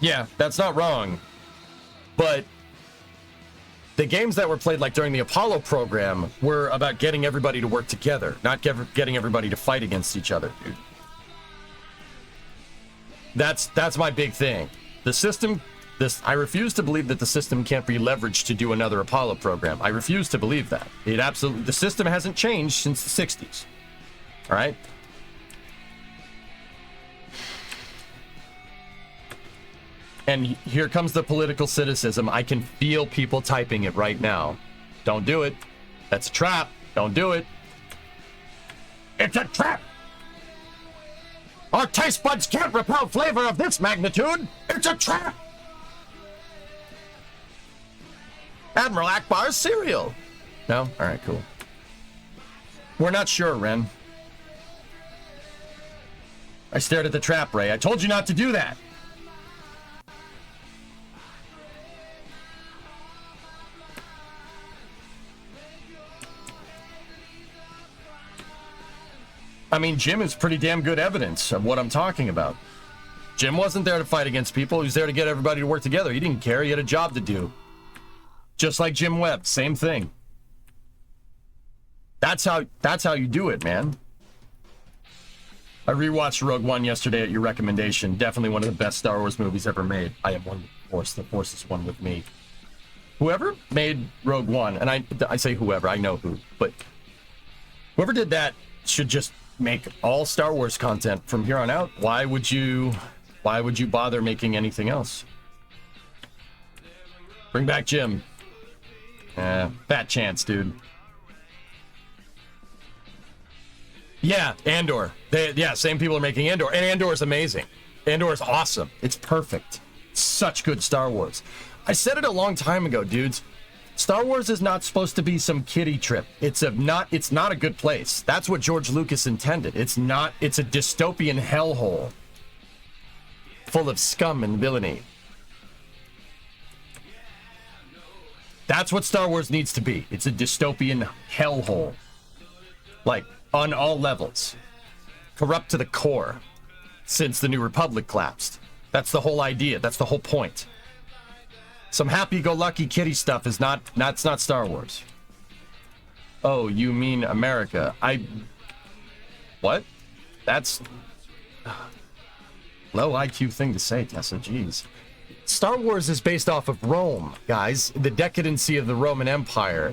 yeah, that's not wrong. But the games that were played like during the Apollo program were about getting everybody to work together, not getting everybody to fight against each other, dude. That's my big thing. The system... I refuse to believe that the system can't be leveraged to do another Apollo program. I refuse to believe that. The system hasn't changed since the 60s. All right? And here comes the political cynicism. I can feel people typing it right now. Don't do it. That's a trap. Don't do it. It's a trap. Our taste buds can't repel flavor of this magnitude. It's a trap. Admiral Akbar's cereal. No? All right, cool. We're not sure, Ren. I stared at the trap, Ray. I told you not to do that. I mean, Jim is pretty damn good evidence of what I'm talking about. Jim wasn't there to fight against people. He was there to get everybody to work together. He didn't care. He had a job to do. Just like Jim Webb, same thing. That's how you do it, man. I rewatched Rogue One yesterday at your recommendation. Definitely one of the best Star Wars movies ever made. I am one with the Force. The Force is one with me. Whoever made Rogue One, and I say whoever, I know who, but whoever did that should just make all Star Wars content from here on out. Why would you bother making anything else? Bring back Jim. Fat chance, dude. Yeah, Andor. Same people are making Andor. And Andor is amazing. Andor is awesome. It's perfect. Such good Star Wars. I said it a long time ago, dudes. Star Wars is not supposed to be some kiddie trip. It's not a good place. That's what George Lucas intended. It's a dystopian hellhole full of scum and villainy. That's what Star Wars needs to be. It's a dystopian hellhole. Like, on all levels. Corrupt to the core. Since the New Republic collapsed. That's the whole idea. That's the whole point. Some happy-go-lucky kitty stuff is that's not Star Wars. Oh, you mean America. What? That's... low IQ thing to say, Tessa. Jeez. Star Wars is based off of Rome, guys. The decadency of the Roman Empire.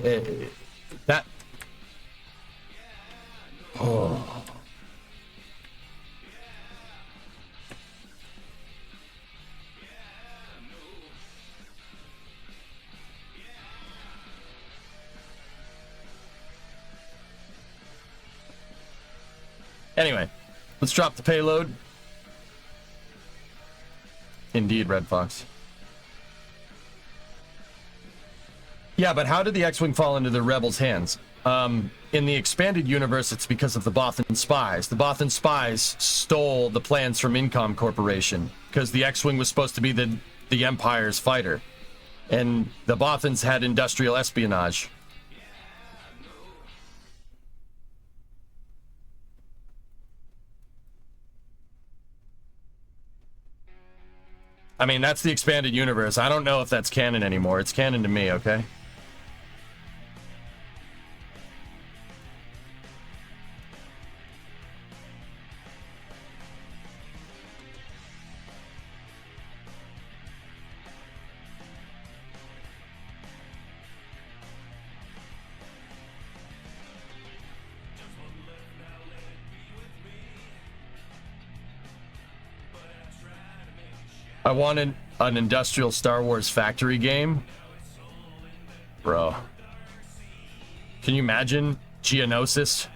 Anyway, let's drop the payload. Indeed, Red Fox. Yeah, but how did the X-Wing fall into the Rebels' hands? In the expanded universe, it's because of the Bothan spies. The Bothan spies stole the plans from Incom Corporation because the X-Wing was supposed to be the Empire's fighter. And the Bothans had industrial espionage. I mean, that's the expanded universe. I don't know if that's canon anymore. It's canon to me, okay? I wanted an industrial Star Wars factory game. Bro. Can you imagine Geonosis,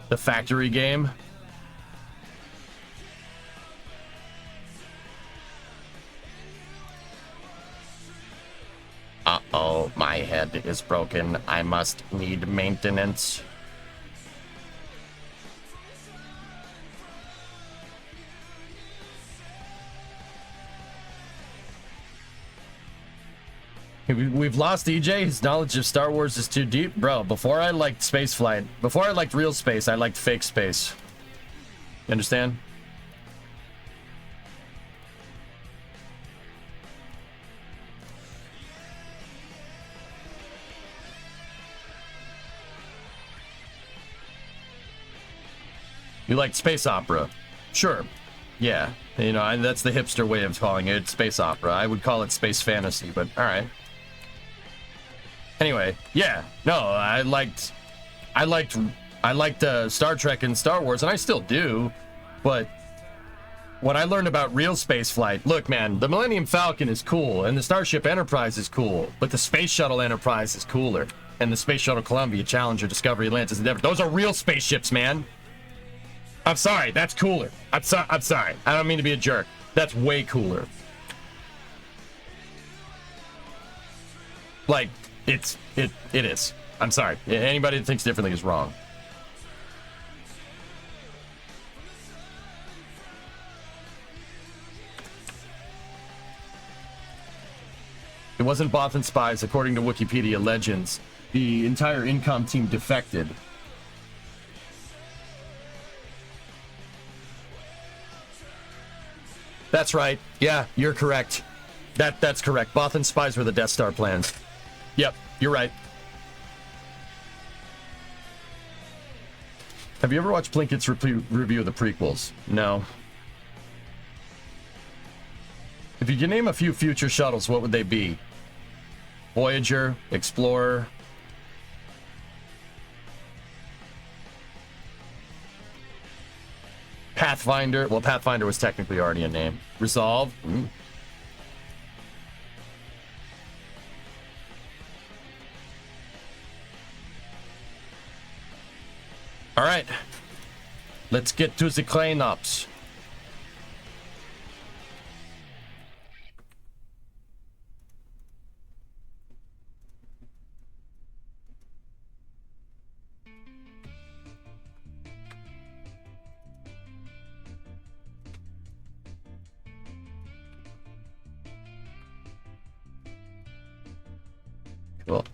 the factory game? Uh-oh, my head is broken. I must need maintenance. We've lost EJ. His knowledge of Star Wars is too deep. Bro, before I liked spaceflight, before I liked real space, I liked fake space. You understand? You like space opera? Sure. Yeah. You know, that's the hipster way of calling it, space opera. I would call it space fantasy, but all right. Anyway, yeah, no, I liked Star Trek and Star Wars, and I still do, but when I learned about real space flight, look, man, the Millennium Falcon is cool, and the Starship Enterprise is cool, but the Space Shuttle Enterprise is cooler, and the Space Shuttle Columbia, Challenger, Discovery, Atlantis, Endeavour, those are real spaceships, man. I'm sorry, that's cooler. I'm sorry, I don't mean to be a jerk. That's way cooler. Like, it is. I'm sorry. Anybody that thinks differently is wrong. It wasn't Bothan spies, according to Wikipedia legends. The entire Incom team defected. That's right. Yeah, you're correct. That's correct. Bothan spies were the Death Star plans. Yep, you're right. Have you ever watched Plinkett's review of the prequels? No. If you could name a few future shuttles, what would they be? Voyager, Explorer. Pathfinder. Well, Pathfinder was technically already a name. Resolve. All right. Let's get to the cleanups. Cool.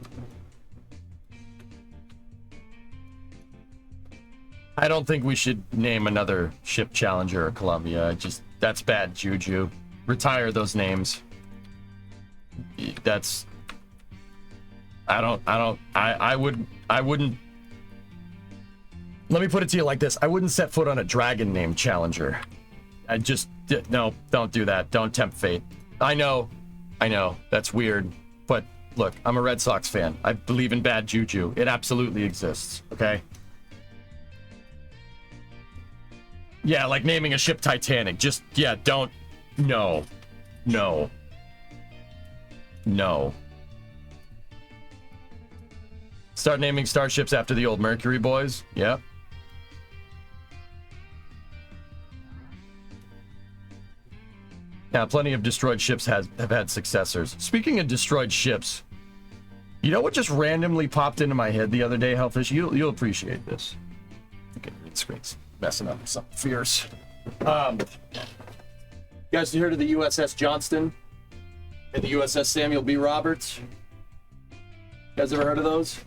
I don't think we should name another ship Challenger or Columbia. That's bad juju. Retire those names. I wouldn't. Let me put it to you like this. I wouldn't set foot on a dragon named Challenger. No, don't do that. Don't tempt fate. I know, that's weird. But look, I'm a Red Sox fan. I believe in bad juju. It absolutely exists, okay? Yeah, like naming a ship Titanic. Don't. No. Start naming starships after the old Mercury boys. Yep. Yeah, plenty of destroyed ships have had successors. Speaking of destroyed ships, you know what just randomly popped into my head the other day, Hellfish? You'll appreciate this. Okay, green screen's messing up something fierce. You guys heard of the USS Johnston and the USS Samuel B. Roberts? You guys ever heard of those?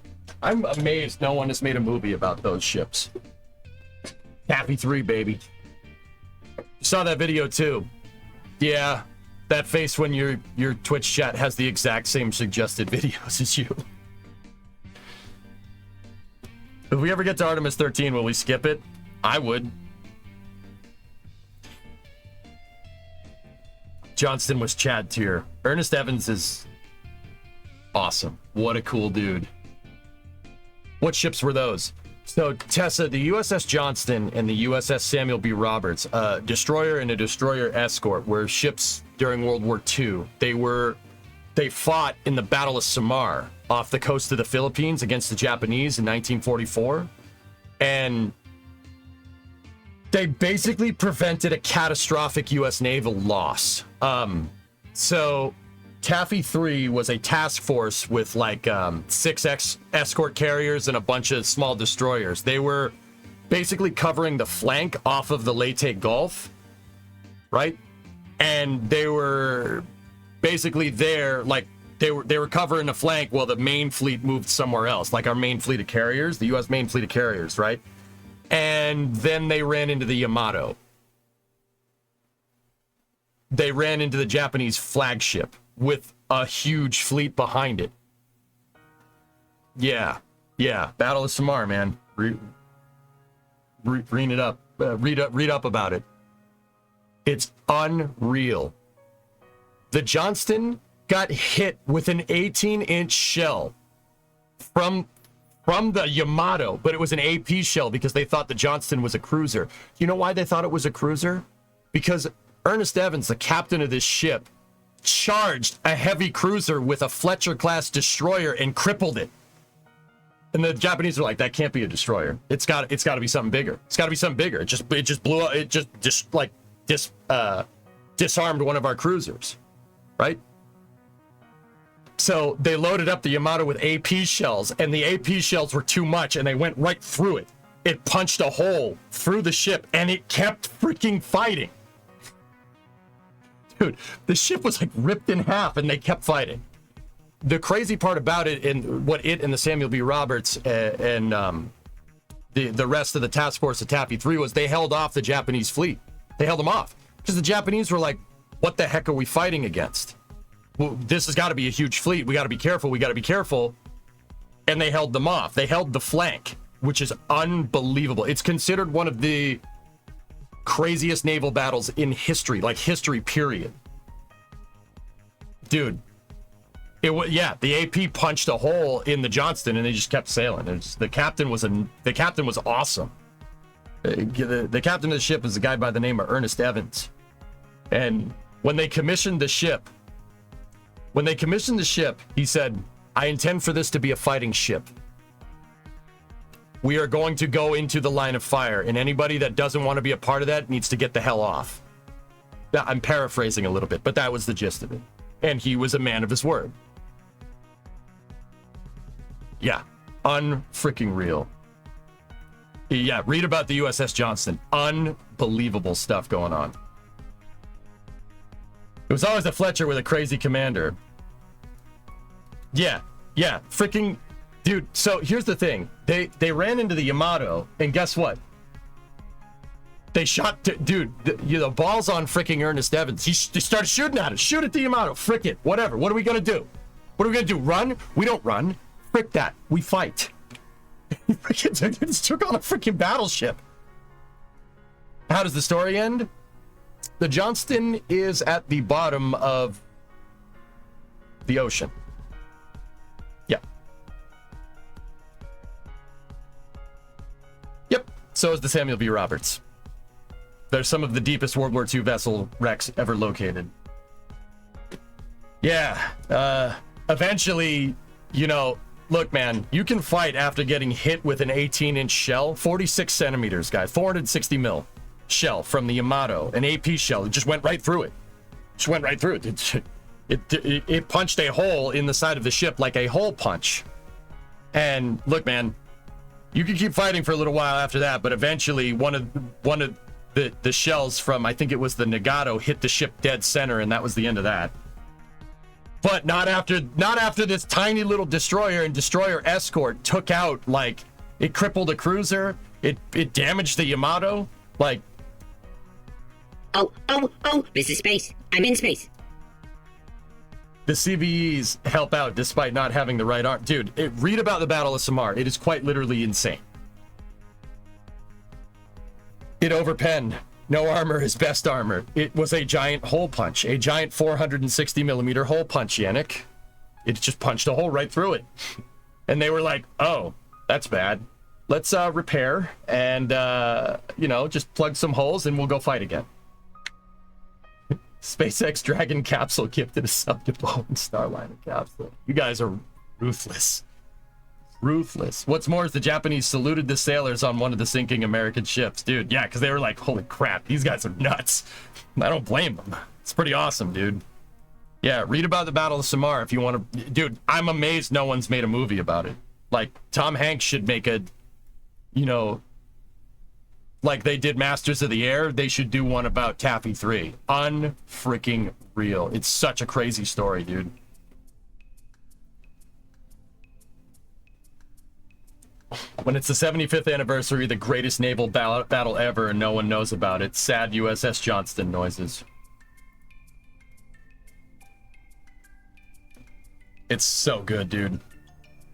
I'm amazed no one has made a movie about those ships. Happy 3, baby. You saw that video too. Yeah, that face when your Twitch chat has the exact same suggested videos as you. If we ever get to Artemis 13, will we skip it? I would. Johnston was Chad tier. Ernest Evans is awesome. What a cool dude. What ships were those? So, Tessa, the USS Johnston and the USS Samuel B. Roberts, a destroyer and a destroyer escort, were ships during World War II. They fought in the Battle of Samar off the coast of the Philippines against the Japanese in 1944. And they basically prevented a catastrophic U.S. naval loss. So Taffy 3 was a task force with like 6 escort carriers and a bunch of small destroyers. They were basically covering the flank off of the Leyte Gulf, right? And they were basically there, like they were covering the flank while the main fleet moved somewhere else, like our main fleet of carriers, the U.S. main fleet of carriers, right? And then they ran into the Yamato. They ran into the Japanese flagship with a huge fleet behind it. Yeah. Battle of Samar, man. Read it up. Read up about it. It's unreal. The Johnston got hit with an 18-inch shell from the Yamato, but it was an AP shell because they thought the Johnston was a cruiser. You know why they thought it was a cruiser? Because Ernest Evans, the captain of this ship, charged a heavy cruiser with a Fletcher-class destroyer and crippled it. And the Japanese were like, "That can't be a destroyer. It's got to be something bigger. It's got to be something bigger." It just blew up. It just disarmed one of our cruisers, right? So they loaded up the Yamato with AP shells, and the AP shells were too much, and they went right through it. It punched a hole through the ship, and it kept freaking fighting. Dude, the ship was like ripped in half, and they kept fighting. The crazy part about it, and what it and the Samuel B. Roberts and the rest of the task force of Taffy 3 was, they held off the Japanese fleet. They held them off because the Japanese were like, "What the heck are we fighting against? Well, this has got to be a huge fleet. We got to be careful. We got to be careful." And they held them off. They held the flank, which is unbelievable. It's considered one of the craziest naval battles in history, like history period. Dude, it was, yeah, the AP punched a hole in the Johnston and they just kept sailing. The captain was awesome. The captain of the ship is a guy by the name of Ernest Evans. And when they commissioned the ship, he said, "I intend for this to be a fighting ship. We are going to go into the line of fire, and anybody that doesn't want to be a part of that needs to get the hell off." I'm paraphrasing a little bit, but that was the gist of it. And he was a man of his word. Yeah, unfreaking real. Yeah, read about the USS Johnston. Unbelievable stuff going on. It was always a Fletcher with a crazy commander. Yeah, freaking... Dude, so here's the thing. They ran into the Yamato, and guess what? They shot... Dude, the ball's on freaking Ernest Evans. They started shooting at it. Shoot at the Yamato. Frick it. Whatever. What are we going to do? What are we going to do? Run? We don't run. Frick that. We fight. Freaking just took on a freaking battleship. How does the story end? The Johnston is at the bottom of the ocean. Yeah. Yep. So is the Samuel B. Roberts. They're some of the deepest World War II vessel wrecks ever located. Yeah. Eventually, you know, look, man, you can fight after getting hit with an 18-inch shell, 46 centimeters, guys, 460 mil shell from the Yamato, an AP shell. It just went right through it. Just went right through it. It punched a hole in the side of the ship like a hole punch. And look, man, you can keep fighting for a little while after that, but eventually one of the shells from, I think it was the Nagato, hit the ship dead center, and that was the end of that. But not after this tiny little destroyer and destroyer escort took out, like, it crippled a cruiser, it damaged the Yamato, like. Oh, this is space. I'm in space. The CVEs help out despite not having the right arm. Dude, read about the Battle of Samar. It is quite literally insane. It overpenned. No armor is best armor. It was a giant hole punch. A giant 460 millimeter hole punch, Yannick. It just punched a hole right through it. And they were like, oh, that's bad. Let's repair and, just plug some holes and we'll go fight again. SpaceX Dragon capsule gifted a sub to Boeing Starliner capsule. You guys are ruthless. Ruthless. What's more is the Japanese saluted the sailors on one of the sinking American ships. Dude, yeah, because they were like, holy crap, these guys are nuts. I don't blame them. It's pretty awesome, dude. Yeah, read about the Battle of Samar if you want to. Dude, I'm amazed no one's made a movie about it. Like, Tom Hanks should make a, like they did Masters of the Air, they should do one about Taffy 3. Unfreaking real. It's such a crazy story, dude. When it's the 75th anniversary, the greatest naval battle ever, and no one knows about it. Sad USS Johnston noises. It's so good, dude.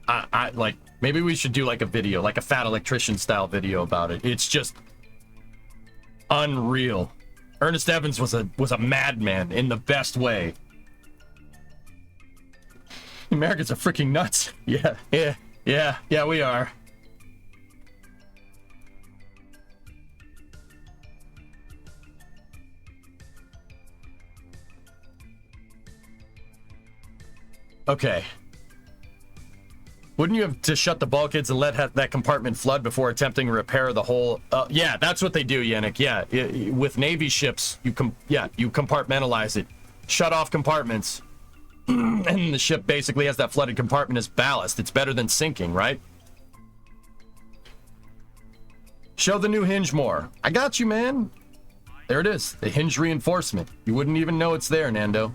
I like, maybe we should do like a video, like a Fat Electrician style video about it. It's just unreal. Ernest Evans was a madman in the best way. Americans are freaking nuts. Yeah, we are. Okay. Wouldn't you have to shut the bulkheads and let that compartment flood before attempting to repair the whole? Yeah, that's what they do, Yannick. Yeah, with Navy ships, you compartmentalize it, shut off compartments, and the ship basically has that flooded compartment as ballast. It's better than sinking, right? Show the new hinge more. I got you, man. There it is, the hinge reinforcement. You wouldn't even know it's there, Nando.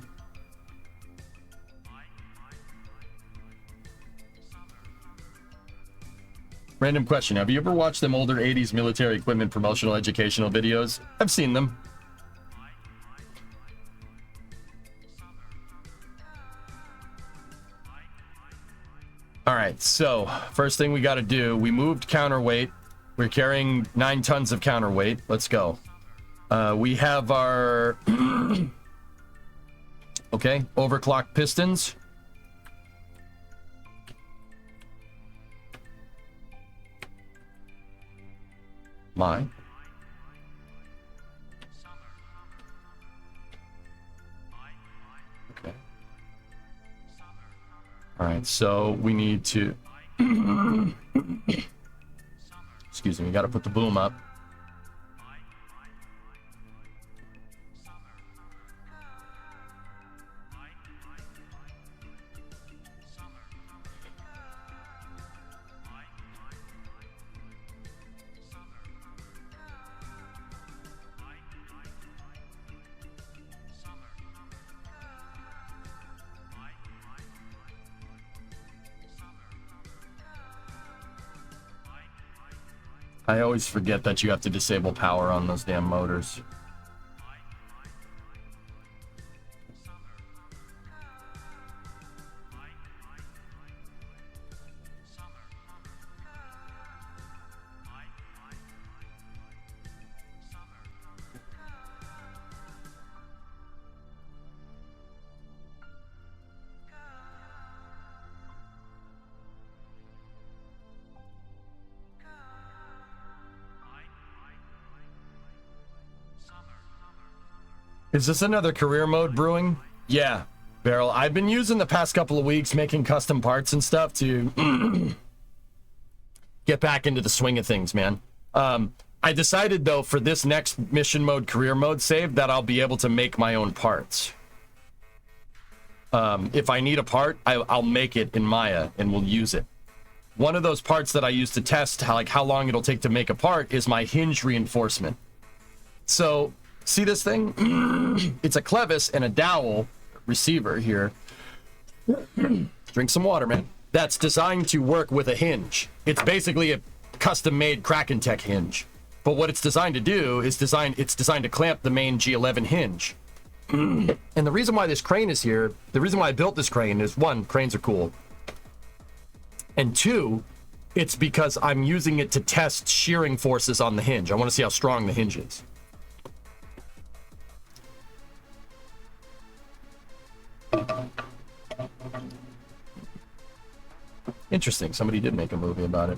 Random question. Have you ever watched them older 80s military equipment promotional educational videos? I've seen them. All right, so first thing we got to do, we moved counterweight. We're carrying 9 tons of counterweight. Let's go. We have our okay, overclock pistons. Mine. Okay. All right, so we need to excuse me, we got to put the boom up. I always forget that you have to disable power on those damn motors. Is this another career mode brewing? Yeah, Beryl. I've been using the past couple of weeks making custom parts and stuff to get back into the swing of things, man. I decided, though, for this next mission mode, career mode save, that I'll be able to make my own parts. If I need a part, I'll make it in Maya and we'll use it. One of those parts that I use to test how long it'll take to make a part is my hinge reinforcement. So, see this thing? It's a clevis and a dowel receiver here. Drink some water, man. That's designed to work with a hinge. It's basically a custom-made Kraken Tech hinge. But what it's designed to do is it's designed to clamp the main G11 hinge. And the reason why this crane is here, the reason why I built this crane is, one, cranes are cool. And two, it's because I'm using it to test shearing forces on the hinge. I want to see how strong the hinge is. Interesting. Somebody did make a movie about it.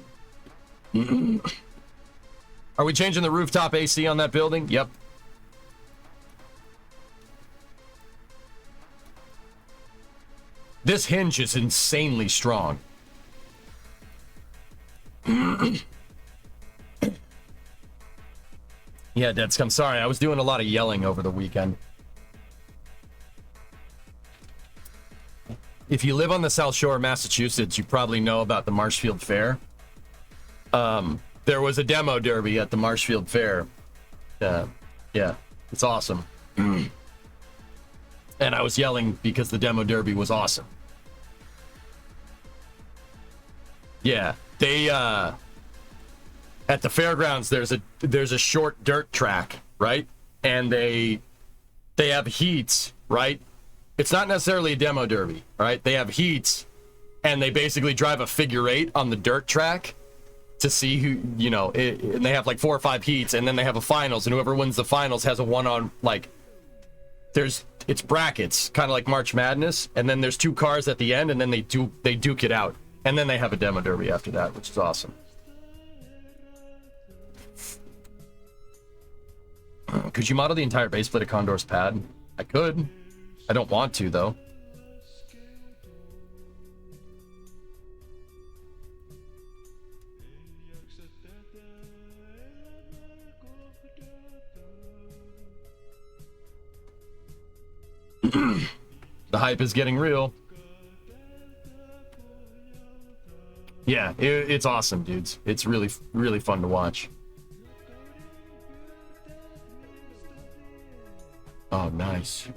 Are we changing the rooftop AC on that building? Yep. This hinge is insanely strong. Yeah, Deadscum, I'm sorry. I was doing a lot of yelling over the weekend. If you live on the South Shore of Massachusetts, you probably know about the Marshfield Fair. There was a demo derby at the Marshfield Fair. Yeah, it's awesome. And I was yelling because the demo derby was awesome. Yeah, they at the fairgrounds there's a short dirt track, right? And they have heats, right? It's not necessarily a demo derby, right? They have heats, and they basically drive a figure eight on the dirt track to see who, you know, and they have like 4 or 5 heats, and then they have a finals, and whoever wins the finals has a one-on, like, it's brackets, kind of like March Madness, and then there's 2 cars at the end, and then they duke it out, and then they have a demo derby after that, which is awesome. Could you model the entire base plate of Condor's pad? I could. I don't want to, though. The hype is getting real. Yeah, it's awesome, dudes. It's really, really fun to watch. Oh, nice.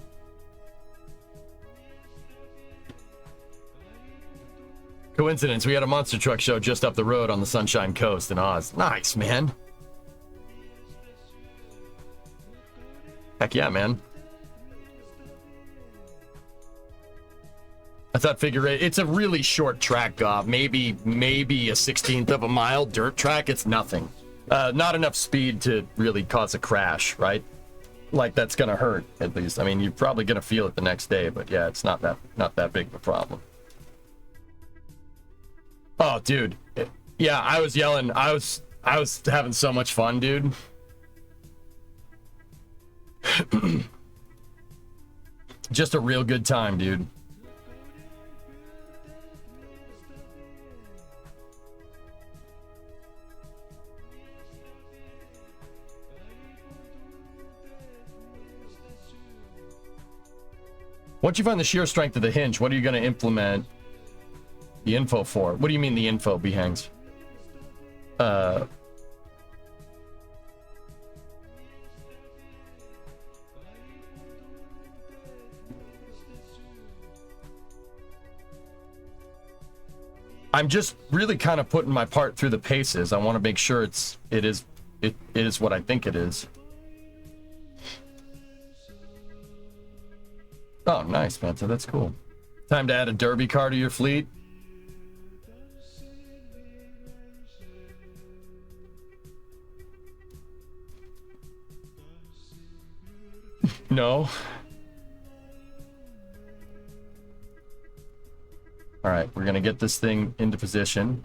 Coincidence, we had a monster truck show just up the road on the Sunshine Coast in Oz. Nice, man. Heck yeah, man. I thought figure eight, it's a really short track, Gob. Maybe a 16th of a mile dirt track. It's nothing. Not enough speed to really cause a crash, right? Like, that's gonna hurt, at least. I mean, you're probably gonna feel it the next day, but yeah, it's not that big of a problem. Oh, dude. Yeah, I was yelling. I was having so much fun, dude. Just a real good time, dude. Once you find the shear strength of the hinge, what are you going to implement the info for? What do you mean the info, Behangs? I'm just really kind of putting my part through the paces. I want to make sure it is what I think it is. Oh, nice, Fanta. That's cool. Time to add a derby car to your fleet. No. All right, we're gonna get this thing into position.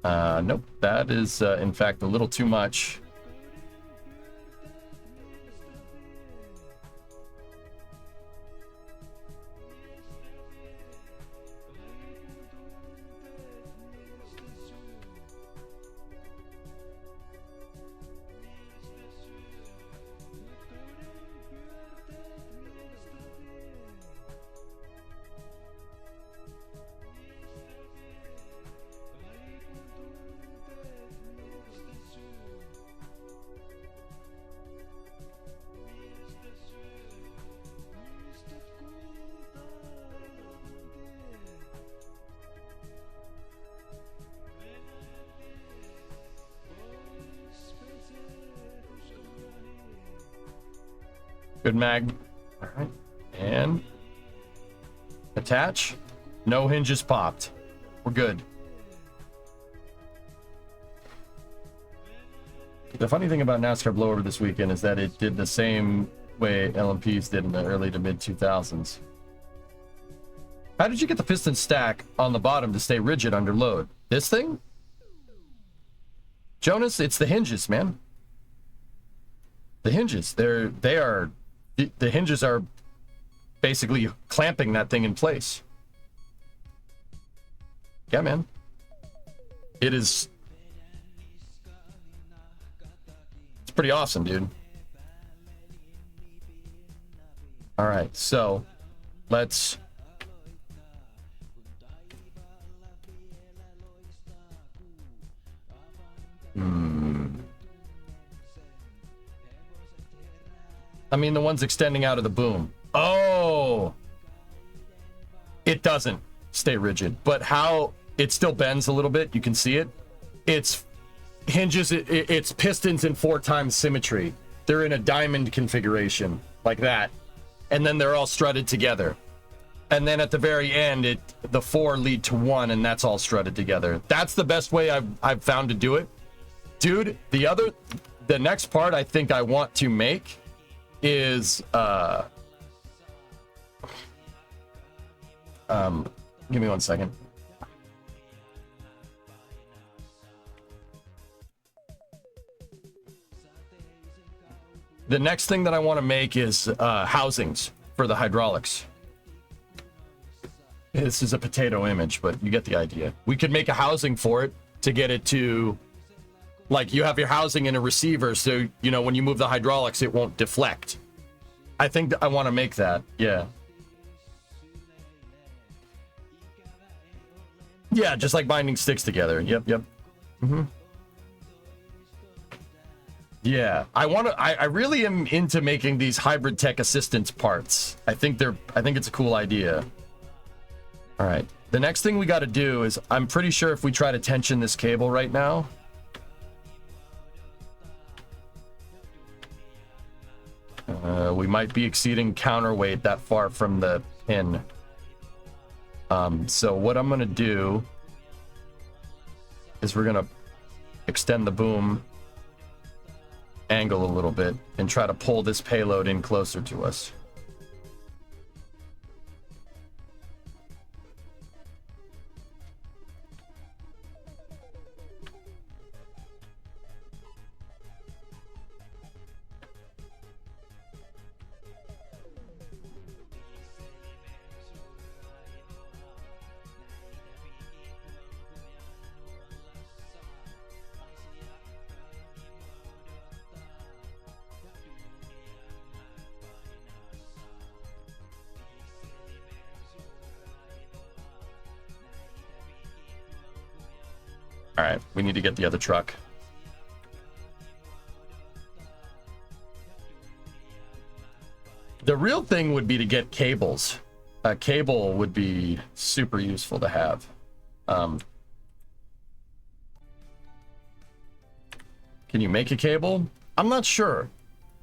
Nope, that is in fact a little too much. Good mag. All right. And attach. No hinges popped. We're good. The funny thing about NASCAR blowover this weekend is that it did the same way LMPs did in the early to mid 2000s. How did you get the piston stack on the bottom to stay rigid under load? This thing? Jonas, it's the hinges, man. The hinges. The hinges are basically clamping that thing in place. Yeah, man. It is. It's pretty awesome, dude. All right, so let's. I mean, the ones extending out of the boom. Oh! It doesn't stay rigid, but how it still bends a little bit, you can see it. It's hinges, it's pistons in 4 times symmetry. They're in a diamond configuration, like that. And then they're all strutted together. And then at the very end, the 4 lead to 1, and that's all strutted together. That's the best way I've found to do it. Dude, the next part I think I want to make is give me 1 second. The next thing that I want to make is housings for the hydraulics. This is a potato image, but you get the idea. We could make a housing for it to get it to, like, you have your housing in a receiver, so, you know, when you move the hydraulics, it won't deflect. I think I want to make that, yeah. Yeah, just like binding sticks together. Yep. Mm-hmm. Yeah, I really am into making these hybrid tech assistance parts. I think it's a cool idea. All right, the next thing we got to do is, I'm pretty sure if we try to tension this cable right now, we might be exceeding counterweight that far from the pin. So what I'm gonna do is we're gonna extend the boom angle a little bit and try to pull this payload in closer to us. All right, we need to get the other truck. The real thing would be to get cables. A cable would be super useful to have. Can you make a cable? I'm not sure.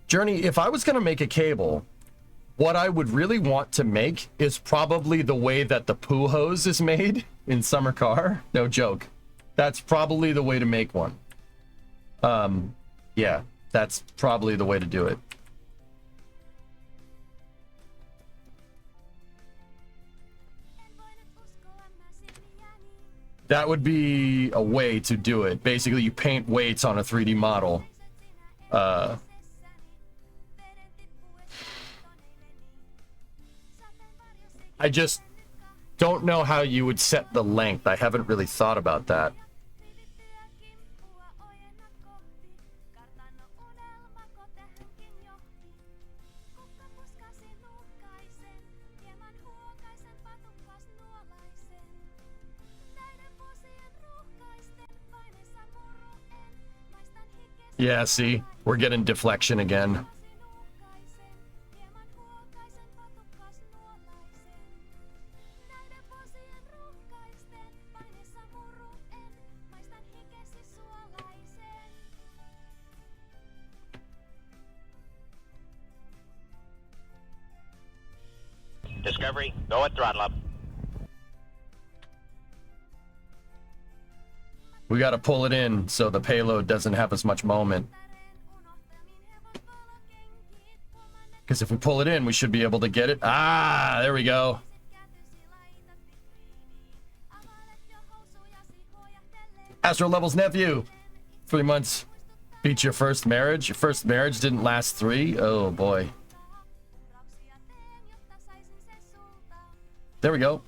Journey, if I was going to make a cable, what I would really want to make is probably the way that the poo hose is made in Summer Car. No joke. That's probably the way to make one. Yeah, that's probably the way to do it. That would be a way to do it. Basically, you paint weights on a 3D model. I just don't know how you would set the length. I haven't really thought about that. Yeah, see, we're getting deflection again. Discovery, go at throttle up. We got to pull it in so the payload doesn't have as much moment. Because if we pull it in, we should be able to get it. Ah, there we go. Astro Level's nephew. 3 months beat your first marriage. Your first marriage didn't last 3. Oh boy. There we go.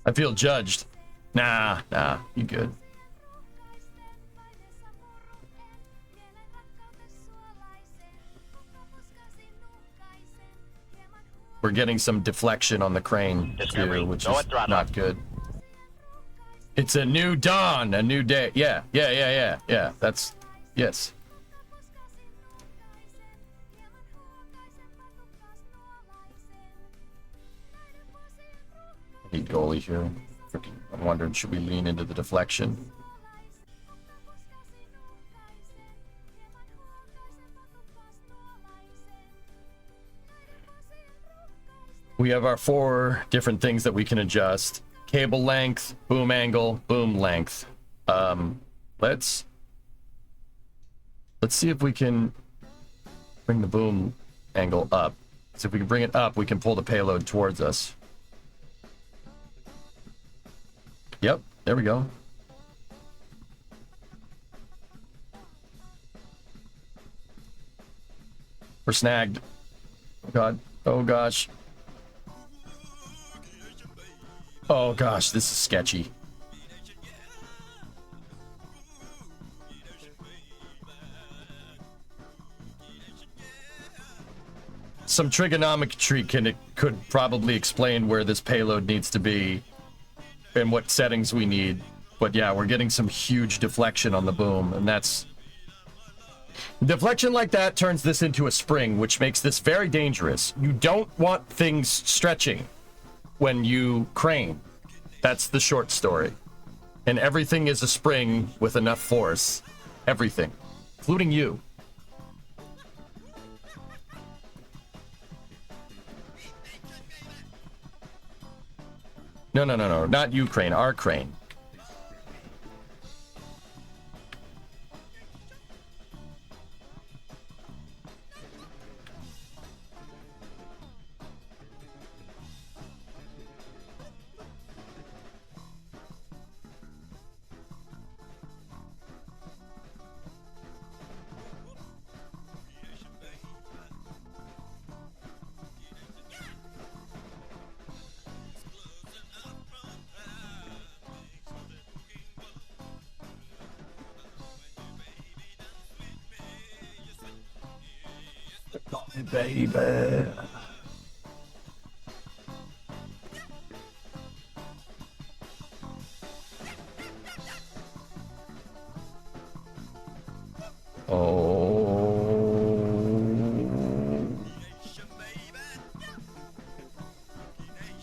I feel judged. Nah, you good. We're getting some deflection on the crane too, which is not good. It's a new dawn, a new day. Yeah. That's, yes. Need goalie here. Freaking, I'm wondering, should we lean into the deflection? We have our 4 different things that we can adjust. Cable length, boom angle, boom length. Let's see if we can bring the boom angle up. So if we can bring it up, we can pull the payload towards us. Yep, there we go. We're snagged. Oh god. Oh gosh. Oh gosh, this is sketchy. Some trigonometry could probably explain where this payload needs to be and what settings we need. But yeah, we're getting some huge deflection on the boom, and that's... Deflection like that turns this into a spring, which makes this very dangerous. You don't want things stretching when you crane. That's the short story. And everything is a spring with enough force. Everything. Including you. No. Not you, crane. Our crane. Baby.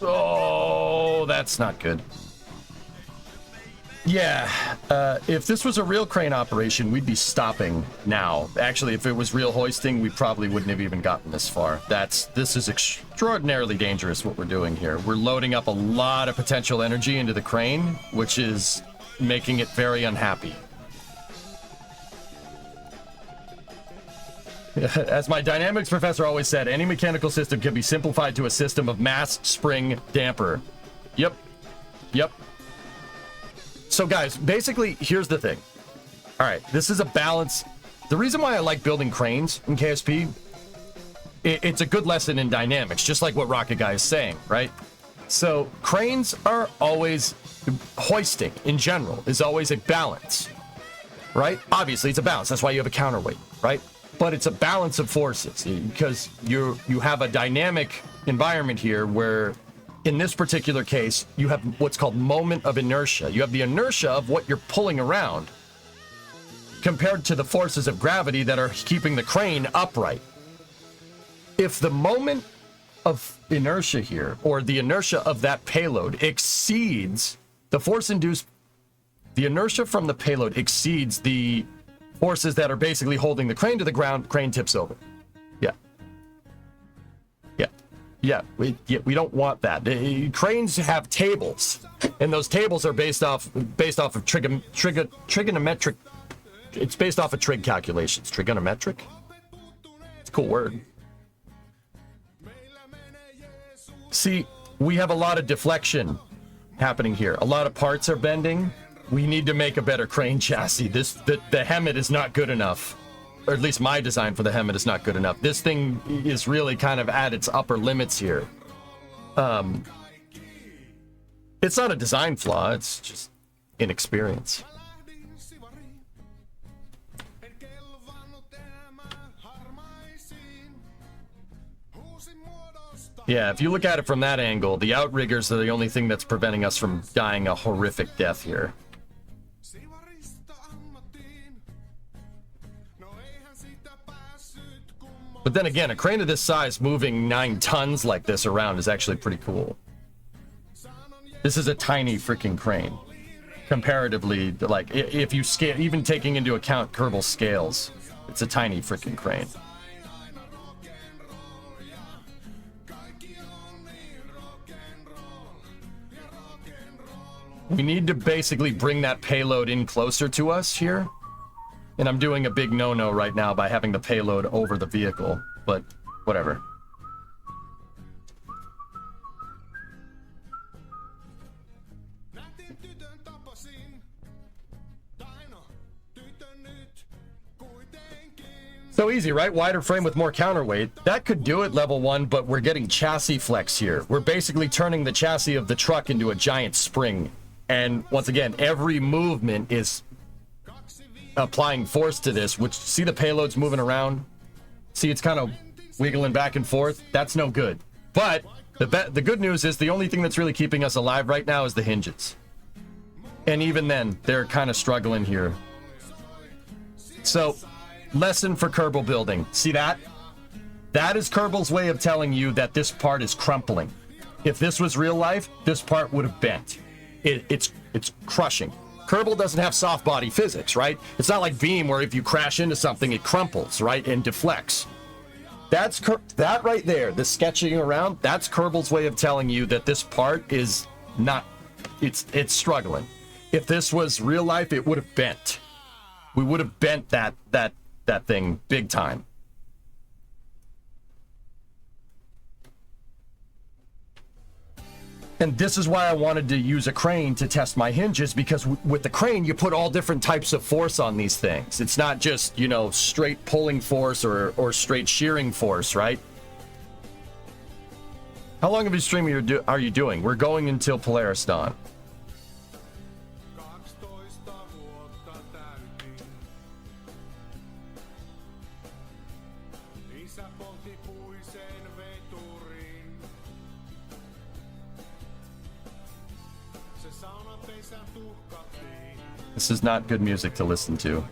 Oh, that's not good. Yeah, if this was a real crane operation, we'd be stopping now. Actually, if it was real hoisting, we probably wouldn't have even gotten this far. This is extraordinarily dangerous what we're doing here. We're loading up a lot of potential energy into the crane, which is making it very unhappy. As my dynamics professor always said, any mechanical system can be simplified to a system of mass spring damper. Yep. So guys, basically, here's the thing. All right, this is a balance. The reason why I like building cranes in KSP, it's a good lesson in dynamics, just like what Rocket Guy is saying, right? So cranes are always, hoisting in general is always a balance, right? Obviously, it's a balance. That's why you have a counterweight, right? But it's a balance of forces because you have a dynamic environment here where in this particular case, you have what's called moment of inertia. You have the inertia of what you're pulling around compared to the forces of gravity that are keeping the crane upright. If the moment of inertia here, or the inertia of that payload, exceeds the force-induced, the inertia from the payload exceeds the forces that are basically holding the crane to the ground, crane tips over. Yeah. Yeah, we don't want that. Cranes have tables, and those tables are based off of trigonometric. It's based off of trig calculations. Trigonometric. It's a cool word. See, we have a lot of deflection happening here. A lot of parts are bending. We need to make a better crane chassis. The Hemet is not good enough. Or at least my design for the Hemet is not good enough. This thing is really kind of at its upper limits here. It's not a design flaw, it's just inexperience. Yeah, if you look at it from that angle, the outriggers are the only thing that's preventing us from dying a horrific death here. But then again, a crane of this size moving 9 tons like this around is actually pretty cool. This is a tiny freaking crane. Comparatively, like, if you scale, even taking into account Kerbal scales, it's a tiny freaking crane. We need to basically bring that payload in closer to us here. And I'm doing a big no-no right now by having the payload over the vehicle, but whatever. So easy, right? Wider frame with more counterweight. That could do it, level 1, but we're getting chassis flex here. We're basically turning the chassis of the truck into a giant spring. And once again, every movement is applying force to this, which, see the payload's moving around? See, it's kind of wiggling back and forth? That's no good. But the good news is the only thing that's really keeping us alive right now is the hinges. And even then, they're kind of struggling here. So, lesson for Kerbal building. See that? That is Kerbal's way of telling you that this part is crumpling. If this was real life, this part would have bent. It's crushing. Kerbal doesn't have soft body physics, right? It's not like Beam where if you crash into something, it crumples, right? And deflects. That's that right there, the sketching around, that's Kerbal's way of telling you that this part is not, it's struggling. If this was real life, it would have bent. We would have bent that thing big time. And this is why I wanted to use a crane to test my hinges, because with the crane, you put all different types of force on these things. It's not just, you know, straight pulling force or straight shearing force, right? How long of a stream are you doing? We're going until Polaris dawn. This is not good music to listen to.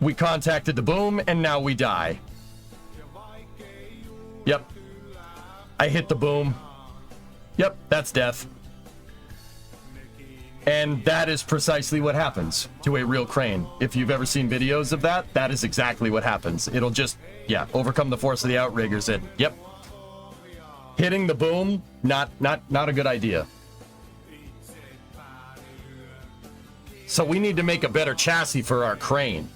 We contacted the boom, and now we die. Yep. I hit the boom. Yep, that's death. And that is precisely what happens to a real crane. If you've ever seen videos of that, that is exactly what happens. It'll just, yeah, overcome the force of the outriggers and, yep. Hitting the boom, not a good idea. So we need to make a better chassis for our crane.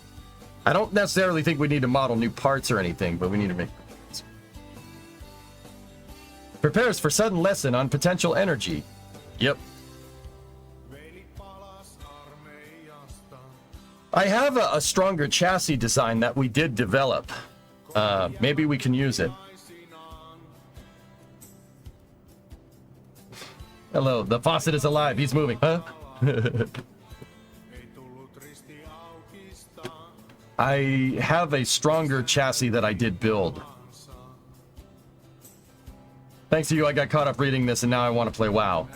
I don't necessarily think we need to model new parts or anything, but we need to make... Prepares for sudden lesson on potential energy. Yep. I have a stronger chassis design that we did develop. Maybe we can use it. Hello, the faucet is alive. He's moving. Huh? I have a stronger chassis that I did build. Thanks to you, I got caught up reading this, and now I want to play WoW.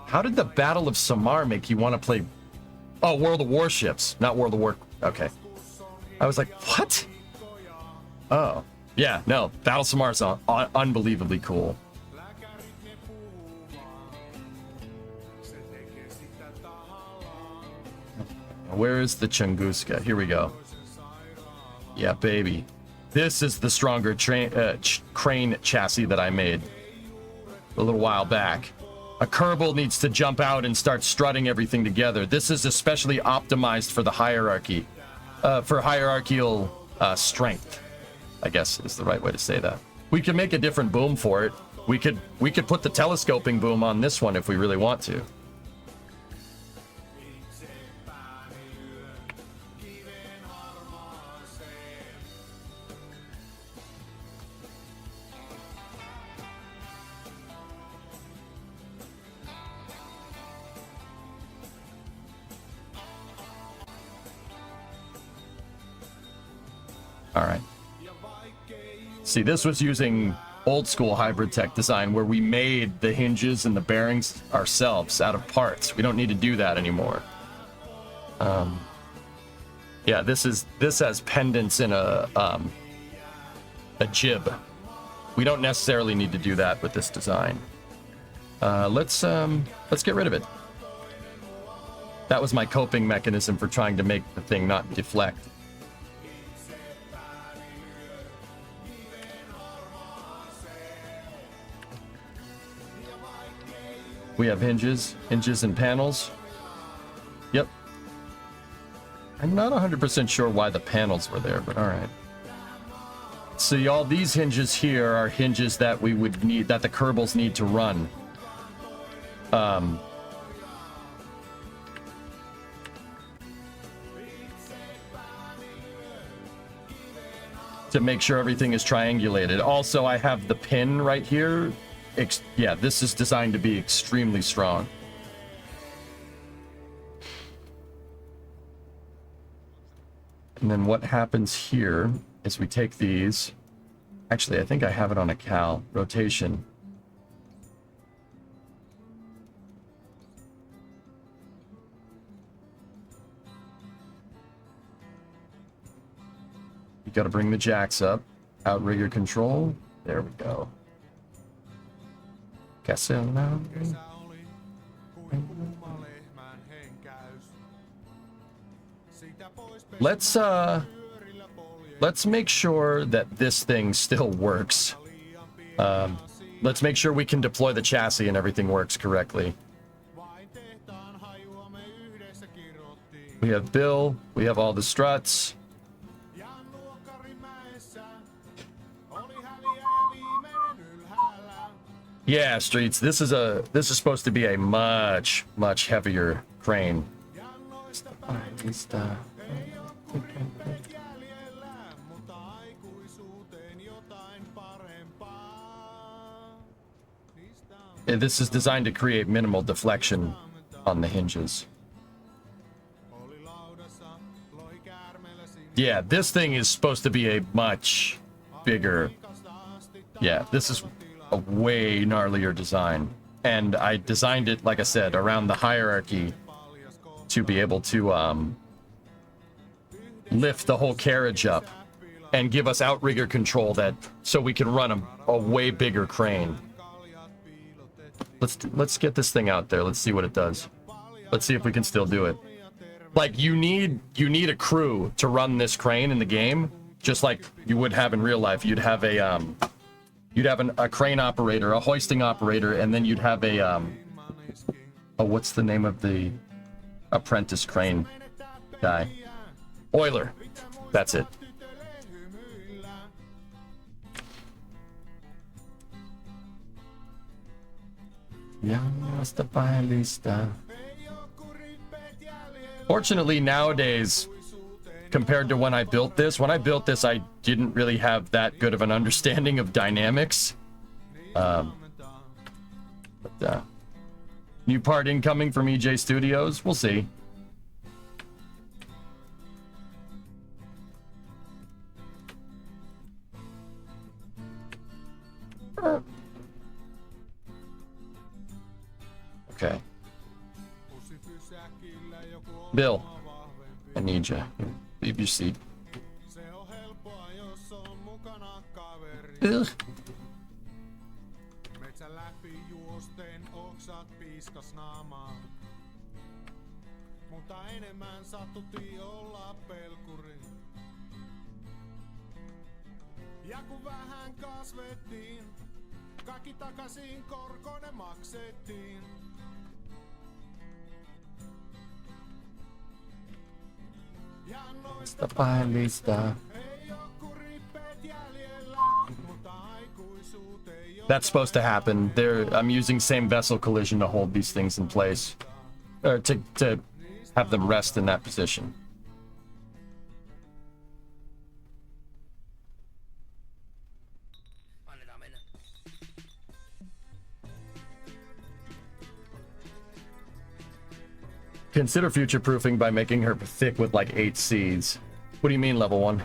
How did the Battle of Samar make you want to play... Oh, World of Warships, not World of War... Okay. I was like, what? Oh. Yeah, no, Battle of Samar is unbelievably cool. Where is the Chunguska? Here we go. Yeah, baby. This is the stronger crane chassis that I made a little while back. A Kerbal needs to jump out and start strutting everything together. This is especially optimized for the hierarchy, for hierarchical strength, I guess is the right way to say that. We can make a different boom for it. We could put the telescoping boom on this one if we really want to. All right. See, this was using old school hybrid tech design where we made the hinges and the bearings ourselves out of parts. We don't need to do that anymore. Yeah, this has pendants in a jib. We don't necessarily need to do that with this design. Let's get rid of it. That was my coping mechanism for trying to make the thing not deflect. We have hinges and panels. Yep. I'm not 100% sure why the panels were there, but all right. See, all these hinges here are hinges that we would need, that the Kerbals need to run. To make sure everything is triangulated. Also, I have the pin right here. Yeah, this is designed to be extremely strong. And then what happens here is we take these. Actually, I think I have it on a cal. Rotation. You got to bring the jacks up. Outrigger control. There we go. Let's make sure that this thing still works. Let's make sure we can deploy the chassis and everything works correctly. We have Bill, we have all the struts. Yeah, Streets, this is supposed to be a much heavier crane. This is designed to create minimal deflection on the hinges. Yeah, this thing is supposed to be a much bigger... Yeah, this is a way gnarlier design. And I designed it, like I said, around the hierarchy to be able to lift the whole carriage up and give us outrigger control so we can run a way bigger crane. Let's get this thing out there. Let's see what it does. Let's see if we can still do it. Like, you need a crew to run this crane in the game, just like you would have in real life. You'd have a crane operator, a hoisting operator, and then you'd have a what's the name of the apprentice crane guy? Oiler. That's it. Fortunately, nowadays, compared to when I built this, I didn't really have that good of an understanding of dynamics. New part incoming from EJ Studios. We'll see. Okay. Bill, I need you. Leave your seat. Bill. Ja kun vähän kasvettiin, kaikki takaisin korkoinen maksettiin. Ja noista Lista. ei oo kurippeet jäljellä, mutta aikuisuuteen jo. That's supposed to happen. I'm using same vessel collision to hold these things in place, or to have them rest in that position. Consider future-proofing by making her thick with like 8 seeds. What do you mean, level 1?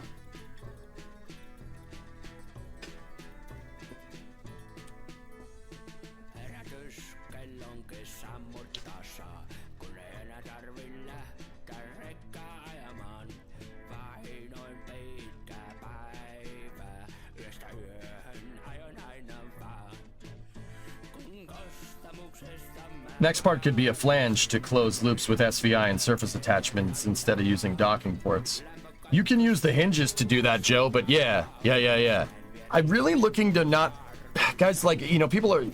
Next part could be a flange to close loops with SVI and surface attachments instead of using docking ports. You can use the hinges to do that, Joe, but yeah. I'm really looking to not... Guys, like, you know, people are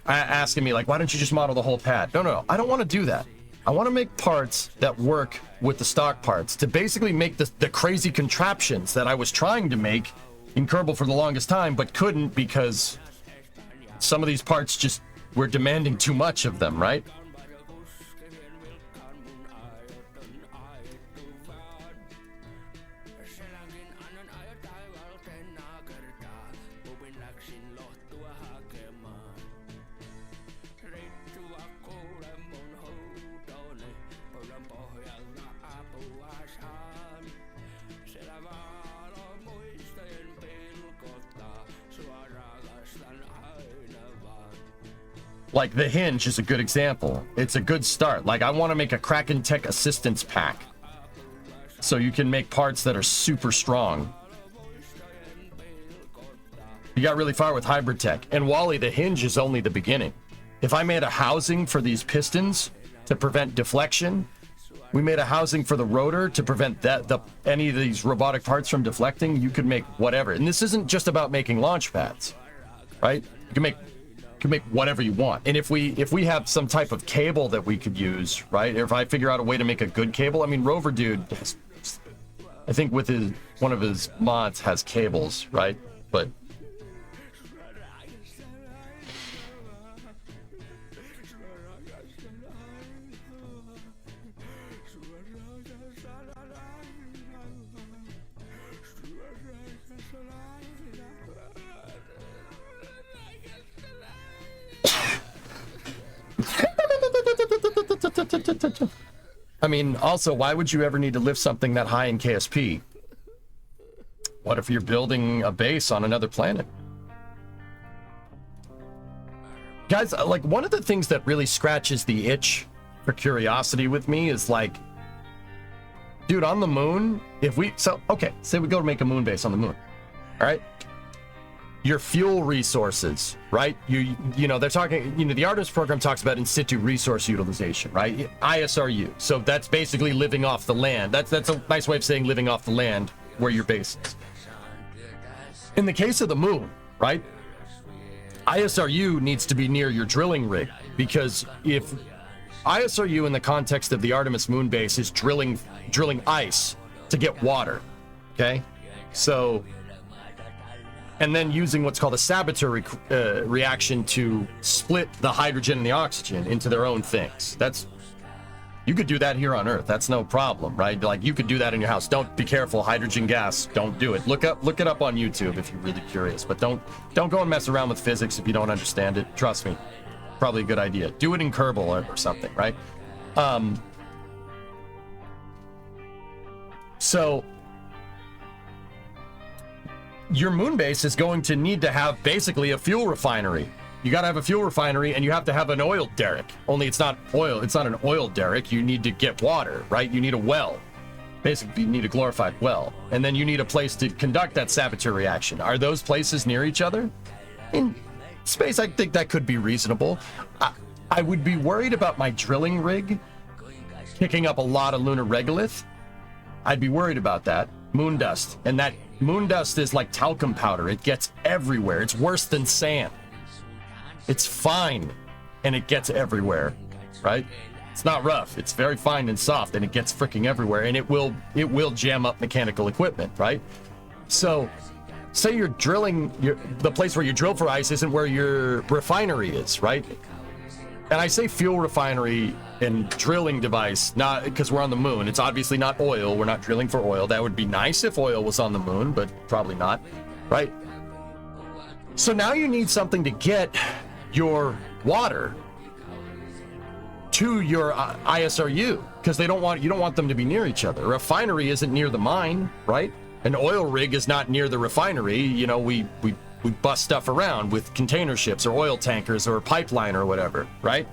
asking me, like, why don't you just model the whole pad? No. I don't want to do that. I want to make parts that work with the stock parts to basically make the crazy contraptions that I was trying to make in Kerbal for the longest time, but couldn't because some of these parts just... we're demanding too much of them, right? Like the hinge is a good example. It's a good start. Like I want to make a Kraken Tech assistance pack. So you can make parts that are super strong. You got really far with hybrid tech. And Wally, the hinge is only the beginning. If I made a housing for these pistons to prevent deflection, we made a housing for the rotor to prevent any of these robotic parts from deflecting, you could make whatever. And this isn't just about making launch pads, right? You can make whatever you want. And if we have some type of cable that we could use, right? Or if I figure out a way to make a good cable, I mean, Rover Dude has, I think with one of his mods has cables, right? But I mean, also, why would you ever need to lift something that high in KSP? What if you're building a base on another planet? Guys, like, one of the things that really scratches the itch for curiosity with me is like, dude, on the moon, say we go to make a moon base on the moon, all right? Your fuel resources, right? You know, they're talking, you know, the Artemis program talks about in situ resource utilization, right? ISRU. So that's basically living off the land. That's a nice way of saying living off the land where your base is. In the case of the moon, right? ISRU needs to be near your drilling rig, because if ISRU in the context of the Artemis moon base is drilling ice to get water, okay? So, and then using what's called a saboteur reaction to split the hydrogen and the oxygen into their own things. You could do that here on Earth. That's no problem, right? Like, you could do that in your house. Don't be careful. Hydrogen gas. Don't do it. Look it up on YouTube if you're really curious. But don't go and mess around with physics if you don't understand it. Trust me, probably a good idea. Do it in Kerbal or something, right? So your moon base is going to need to have basically a fuel refinery You got to have a fuel refinery, and you have to have an oil derrick. Only it's not oil. It's not an oil derrick. You need to get water, right? You need a well. Basically, you need a glorified well. And then you need a place to conduct that Saboteur reaction. Are those places near each other? In space, I think that could be reasonable. I would be worried about my drilling rig kicking up a lot of lunar regolith. I'd be worried about that. Moon dust. And that moon dust is like talcum powder. It gets everywhere. It's worse than sand. It's fine, and it gets everywhere, right? It's not rough. It's very fine and soft, and it gets freaking everywhere, and it will jam up mechanical equipment, right? So, say you're drilling, the place where you drill for ice isn't where your refinery is, right? And I say fuel refinery and drilling device, not because we're on the moon. It's obviously not oil. We're not drilling for oil. That would be nice if oil was on the moon, but probably not, right? So now you need something to get your water to your ISRU, because you don't want them to be near each other. A refinery isn't near the mine, right? An oil rig is not near the refinery. You know, we bust stuff around with container ships or oil tankers or a pipeline or whatever, right?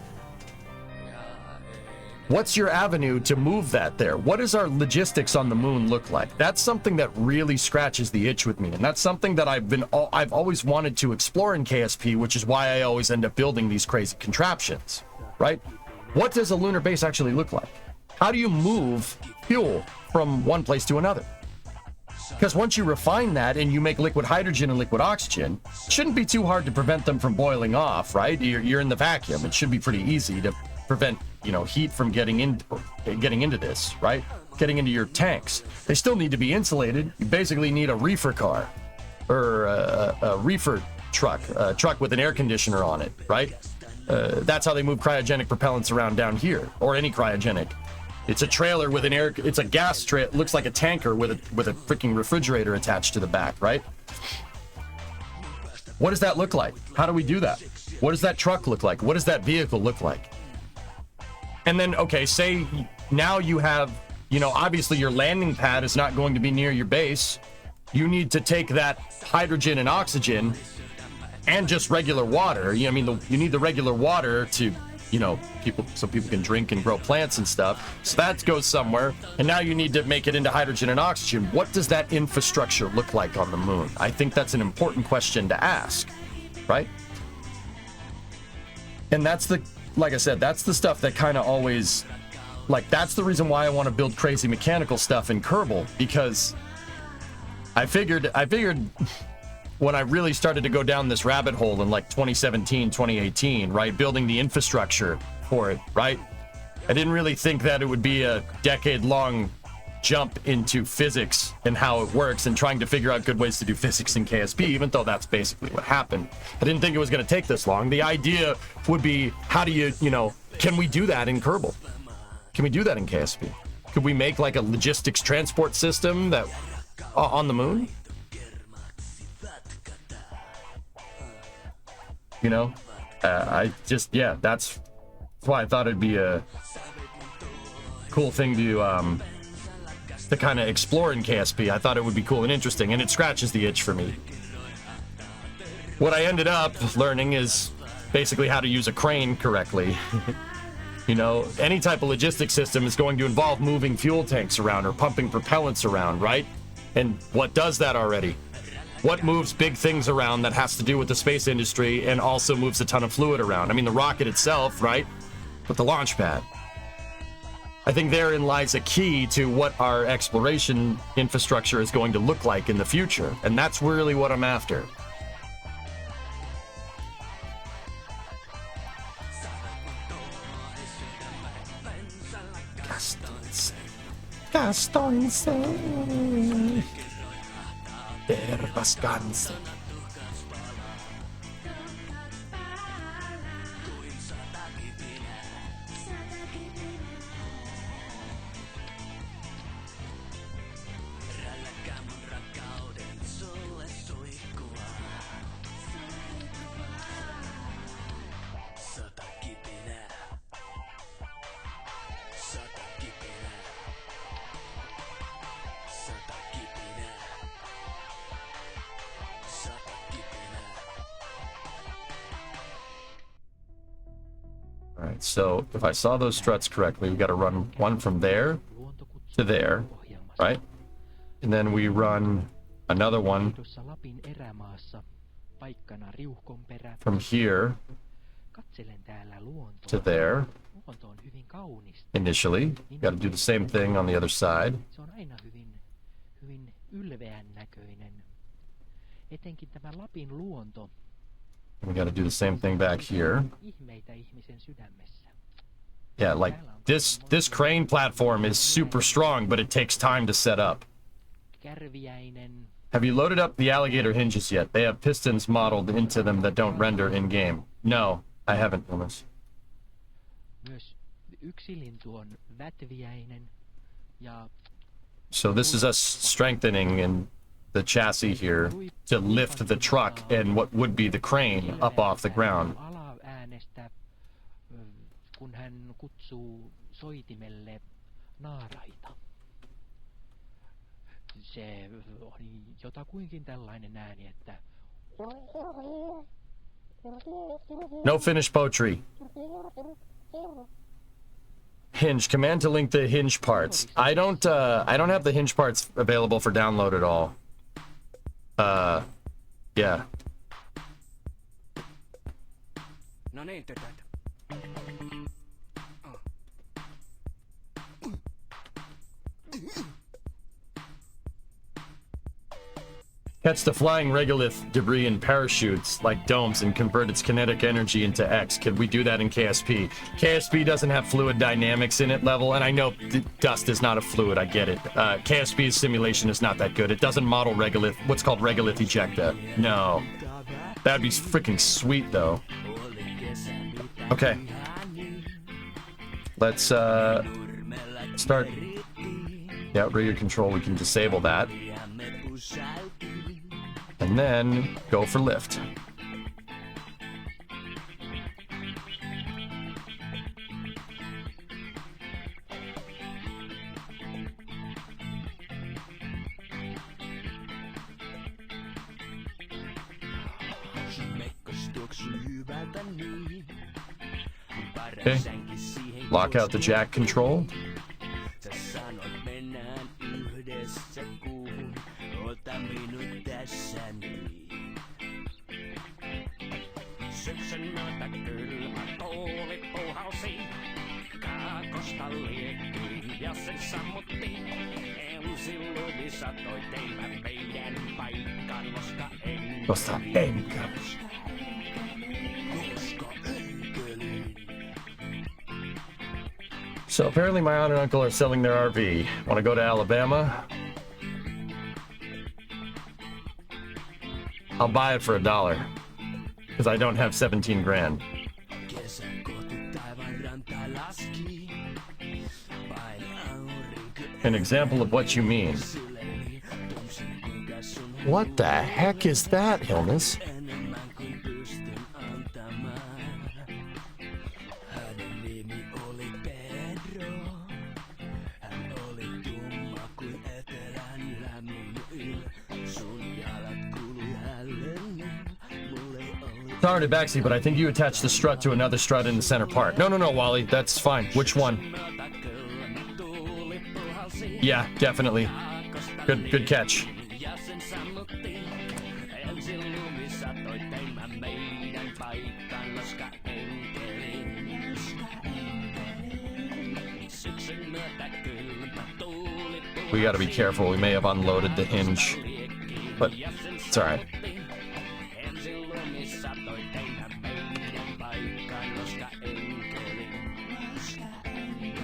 What's your avenue to move that there? What does our logistics on the moon look like? That's something that really scratches the itch with me, and that's something that I've always wanted to explore in KSP, which is why I always end up building these crazy contraptions, right? What does a lunar base actually look like? How do you move fuel from one place to another? Because once you refine that and you make liquid hydrogen and liquid oxygen, it shouldn't be too hard to prevent them from boiling off, right? You're in the vacuum. It should be pretty easy to prevent, you know, heat from getting into this, right? Getting into your tanks. They still need to be insulated. You basically need a reefer car or a reefer truck, a truck with an air conditioner on it, right? That's how they move cryogenic propellants around down here, or any cryogenic. It's a trailer with it's a gas trailer. It looks like a tanker with a freaking refrigerator attached to the back, right? What does that look like? How do we do that? What does that truck look like? What does that vehicle look like? And then, okay, say now you have, you know, obviously your landing pad is not going to be near your base. You need to take that hydrogen and oxygen and just regular water. You need the regular water to, you know, so people can drink and grow plants and stuff. So that goes somewhere. And now you need to make it into hydrogen and oxygen. What does that infrastructure look like on the moon? I think that's an important question to ask, right? And like I said, that's the stuff that kind of always, like, that's the reason why I want to build crazy mechanical stuff in Kerbal, because I figured when I really started to go down this rabbit hole in like 2017, 2018, right, building the infrastructure for it, right, I didn't really think that it would be a decade-long jump into physics and how it works and trying to figure out good ways to do physics in KSP, even though that's basically what happened. I didn't think it was going to take this long. The idea would be, how do you know, can we do that in Kerbal? Can we do that in KSP? Could we make like a logistics transport system that on the moon? You know, that's why I thought it'd be a cool thing to kind of explore in KSP. I thought it would be cool and interesting, and it scratches the itch for me. What I ended up learning is basically how to use a crane correctly. You know, any type of logistics system is going to involve moving fuel tanks around or pumping propellants around, right? And what does that already? What moves big things around that has to do with the space industry and also moves a ton of fluid around? I mean, the rocket itself, right? But the launch pad. I think therein lies a key to what our exploration infrastructure is going to look like in the future. And that's really what I'm after. Gaston Der Vascanse. So if I saw those struts correctly, we got to run one from there to there, right? And then we run another one from here to there. Initially, got to do the same thing on the other side. We got to do the same thing back here. Yeah, like this crane platform is super strong, but it takes time to set up. Have you loaded up the alligator hinges yet? They have pistons modeled into them that don't render in-game. No, I haven't, Thomas. So this is us strengthening in the chassis here to lift the truck and what would be the crane up off the ground. No finished poetry. Hinge, command to link the hinge parts. I don't have the hinge parts available for download at all. Yeah. No niin, tytöt. Catch the flying regolith debris in parachutes like domes and convert its kinetic energy into X. Could we do that in KSP? KSP doesn't have fluid dynamics in it level, and I know dust is not a fluid, I get it. KSP's simulation is not that good. It doesn't model regolith, what's called regolith ejecta. No. That'd be freaking sweet, though. Okay. Let's, start. Yeah, radio control, we can disable that. And then go for lift. Okay. Lock out the jack control. Koska enkä. So apparently my aunt and uncle are selling their RV. Want to go to Alabama? I'll buy it for $1 because I don't have 17 grand. An example of what you mean. What the heck is that, Hilnis? Sorry to backseat, but I think you attached the strut to another strut in the center part. No, Wally, that's fine. Which one? Yeah, definitely. Good catch. We gotta be careful. We may have unloaded the hinge, but it's all right.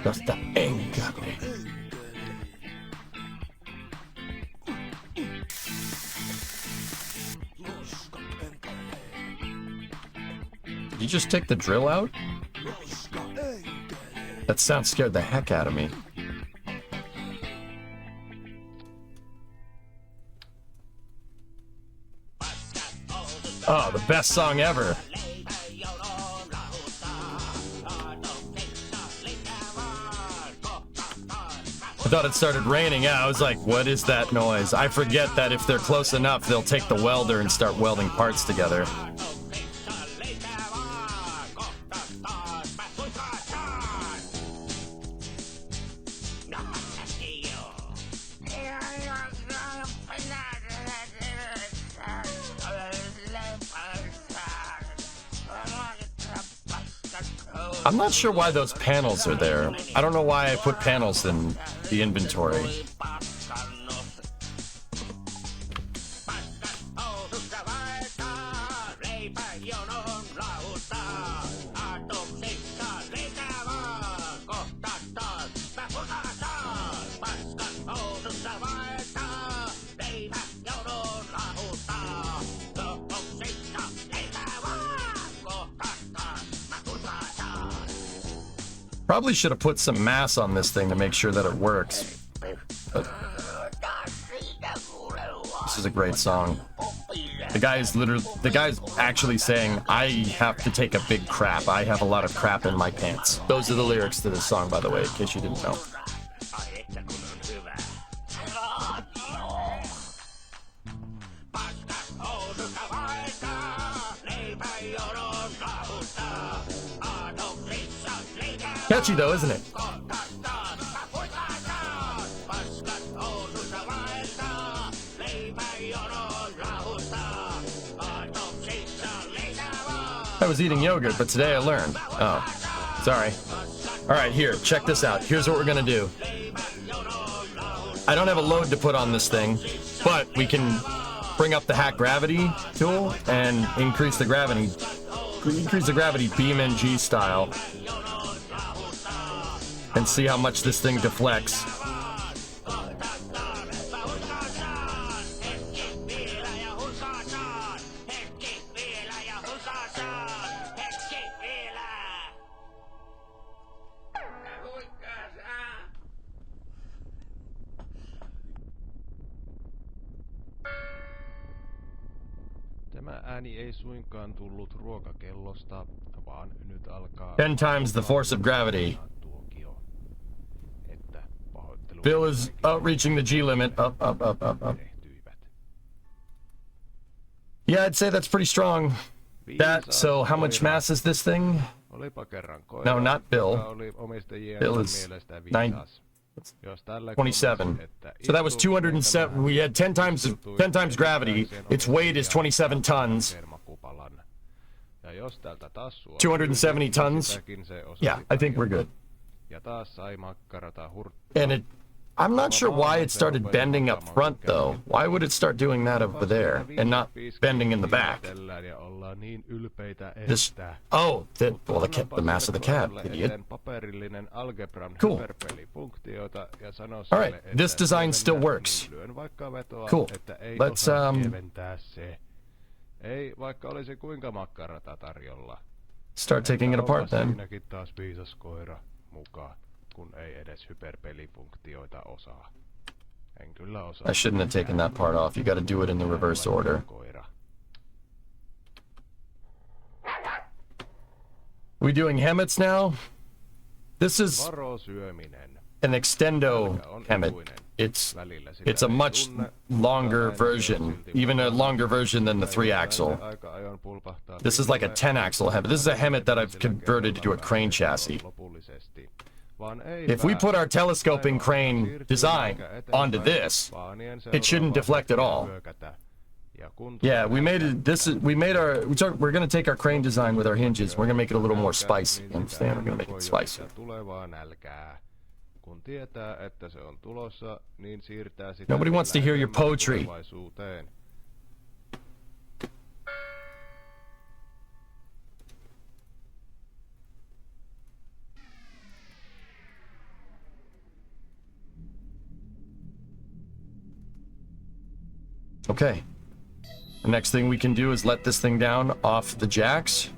Just the anger. Did you just take the drill out? That sound scared the heck out of me. Oh, the best song ever. I thought it started raining. Yeah, I was like, what is that noise? I forget that if they're close enough, they'll take the welder and start welding parts together. I'm not sure why those panels are there. I don't know why I put panels in the inventory. Probably should have put some mass on this thing to make sure that it works. But this is a great song. The guy's actually saying, I have to take a big crap. I have a lot of crap in my pants. Those are the lyrics to this song, by the way, in case you didn't know. Catchy though, isn't it? I was eating yogurt, but today I learned. Oh, sorry. All right, here, check this out. Here's what we're gonna do. I don't have a load to put on this thing, but we can bring up the hack gravity tool and increase the gravity BeamNG style and see how much this thing deflects. Tämä ääni ei suinkaan tullut ruokakellosta, vaan nyt alkaa 10 times the force of gravity. tuokio. Että pahoittelu Bill is outreaching the G limit. Up. tehtyivät. Yeah, I'd say that's pretty strong. That, so how much mass is this thing? Olipa kerran koira, No, not Bill. joka oli omistajien Bill is mielestä 9, viisas. Jos tällä 27. kombasi, että So that was istuu 207. We had 10 times gravity. Its weight is 27 tons. kermakupalan. Ja jos tältä tassua 270 tons. sitäkin se osasi Yeah, I think we're good. ja taas sai makkarata And I'm not sure why it started bending up front though. Why would it start doing that over there and not bending in the back? ja ollaan niin ylpeitä, This, että the mass of the cab, idiot. paperillinen algebran Cool. hyperpelifunktioita ja sanoo All right, sille, this että design still lievennä, works. niin lyön vaikka vetoa, Cool. että ei Let's, osaa lieventää se. Ei, vaikka olisi kuinka makkarata tarjolla. Start taking it apart then. Siinäkin taas viisas koira mukaan, kun ei edes hyperpelifunktioita osaa. En kyllä osaa. I shouldn't have taken that part off. You gotta do it in the reverse order. Koira. We doing Hemmets now? This is Varo syöminen. an extendo Hemmet. It's a much longer version, even a longer version than the 3-axle. Aika ajoin pulpahtaa This is like a 10-axle Hemmet. This is a Hemmet that I've converted to a crane chassis. lopullisesti. Vaan ei If we put our telescoping crane design onto this, it shouldn't deflect at all. Yeah, we made it. We're gonna take our crane design with our hinges. We're gonna make it a little more spicy. You understand? We're gonna make it spicy. Tulevaa nälkää. Kun tietää, että se on tulossa, niin siirtää sitä Nobody wants to hear your poetry. tulevaisuuteen. Okay. The next thing we can do is let this thing down off the jacks.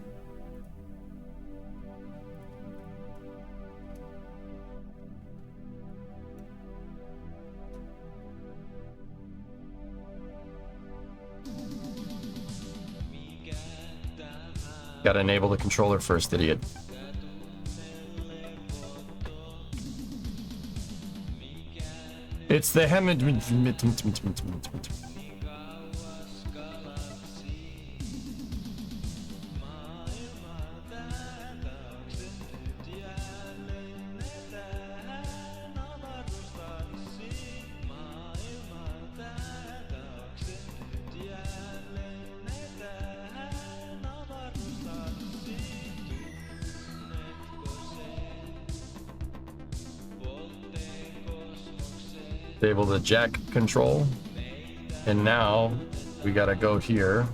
Gotta enable the controller first, idiot. It's the Disable the jack control. And now we gotta go here.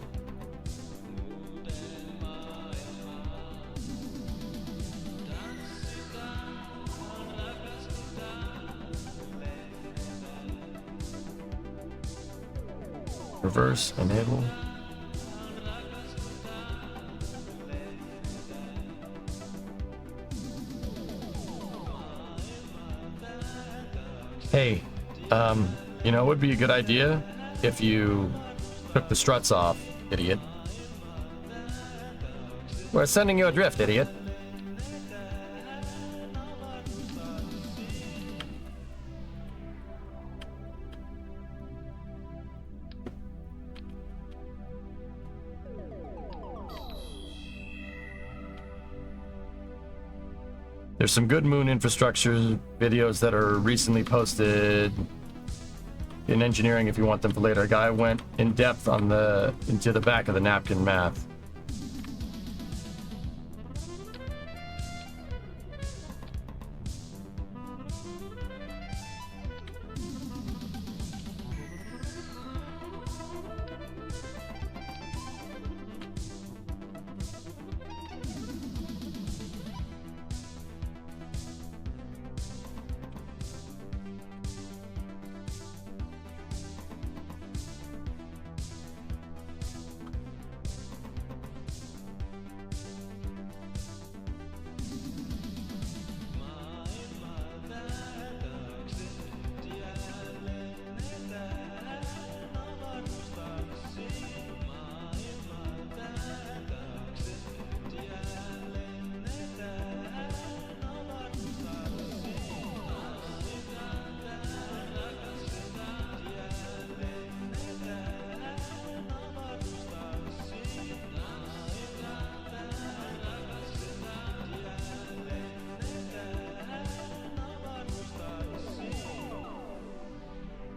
Reverse, enable. Hey, you know, it would be a good idea if you took the struts off, idiot. We're sending you adrift, idiot. There's some good moon infrastructure videos that are recently posted in engineering if you want them for later. A guy went in depth on into the back of the napkin math.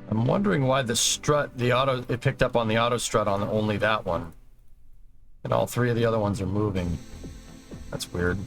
I'm wondering why the strut, it picked up on the auto strut on only that one. And all three of the other ones are moving. That's weird.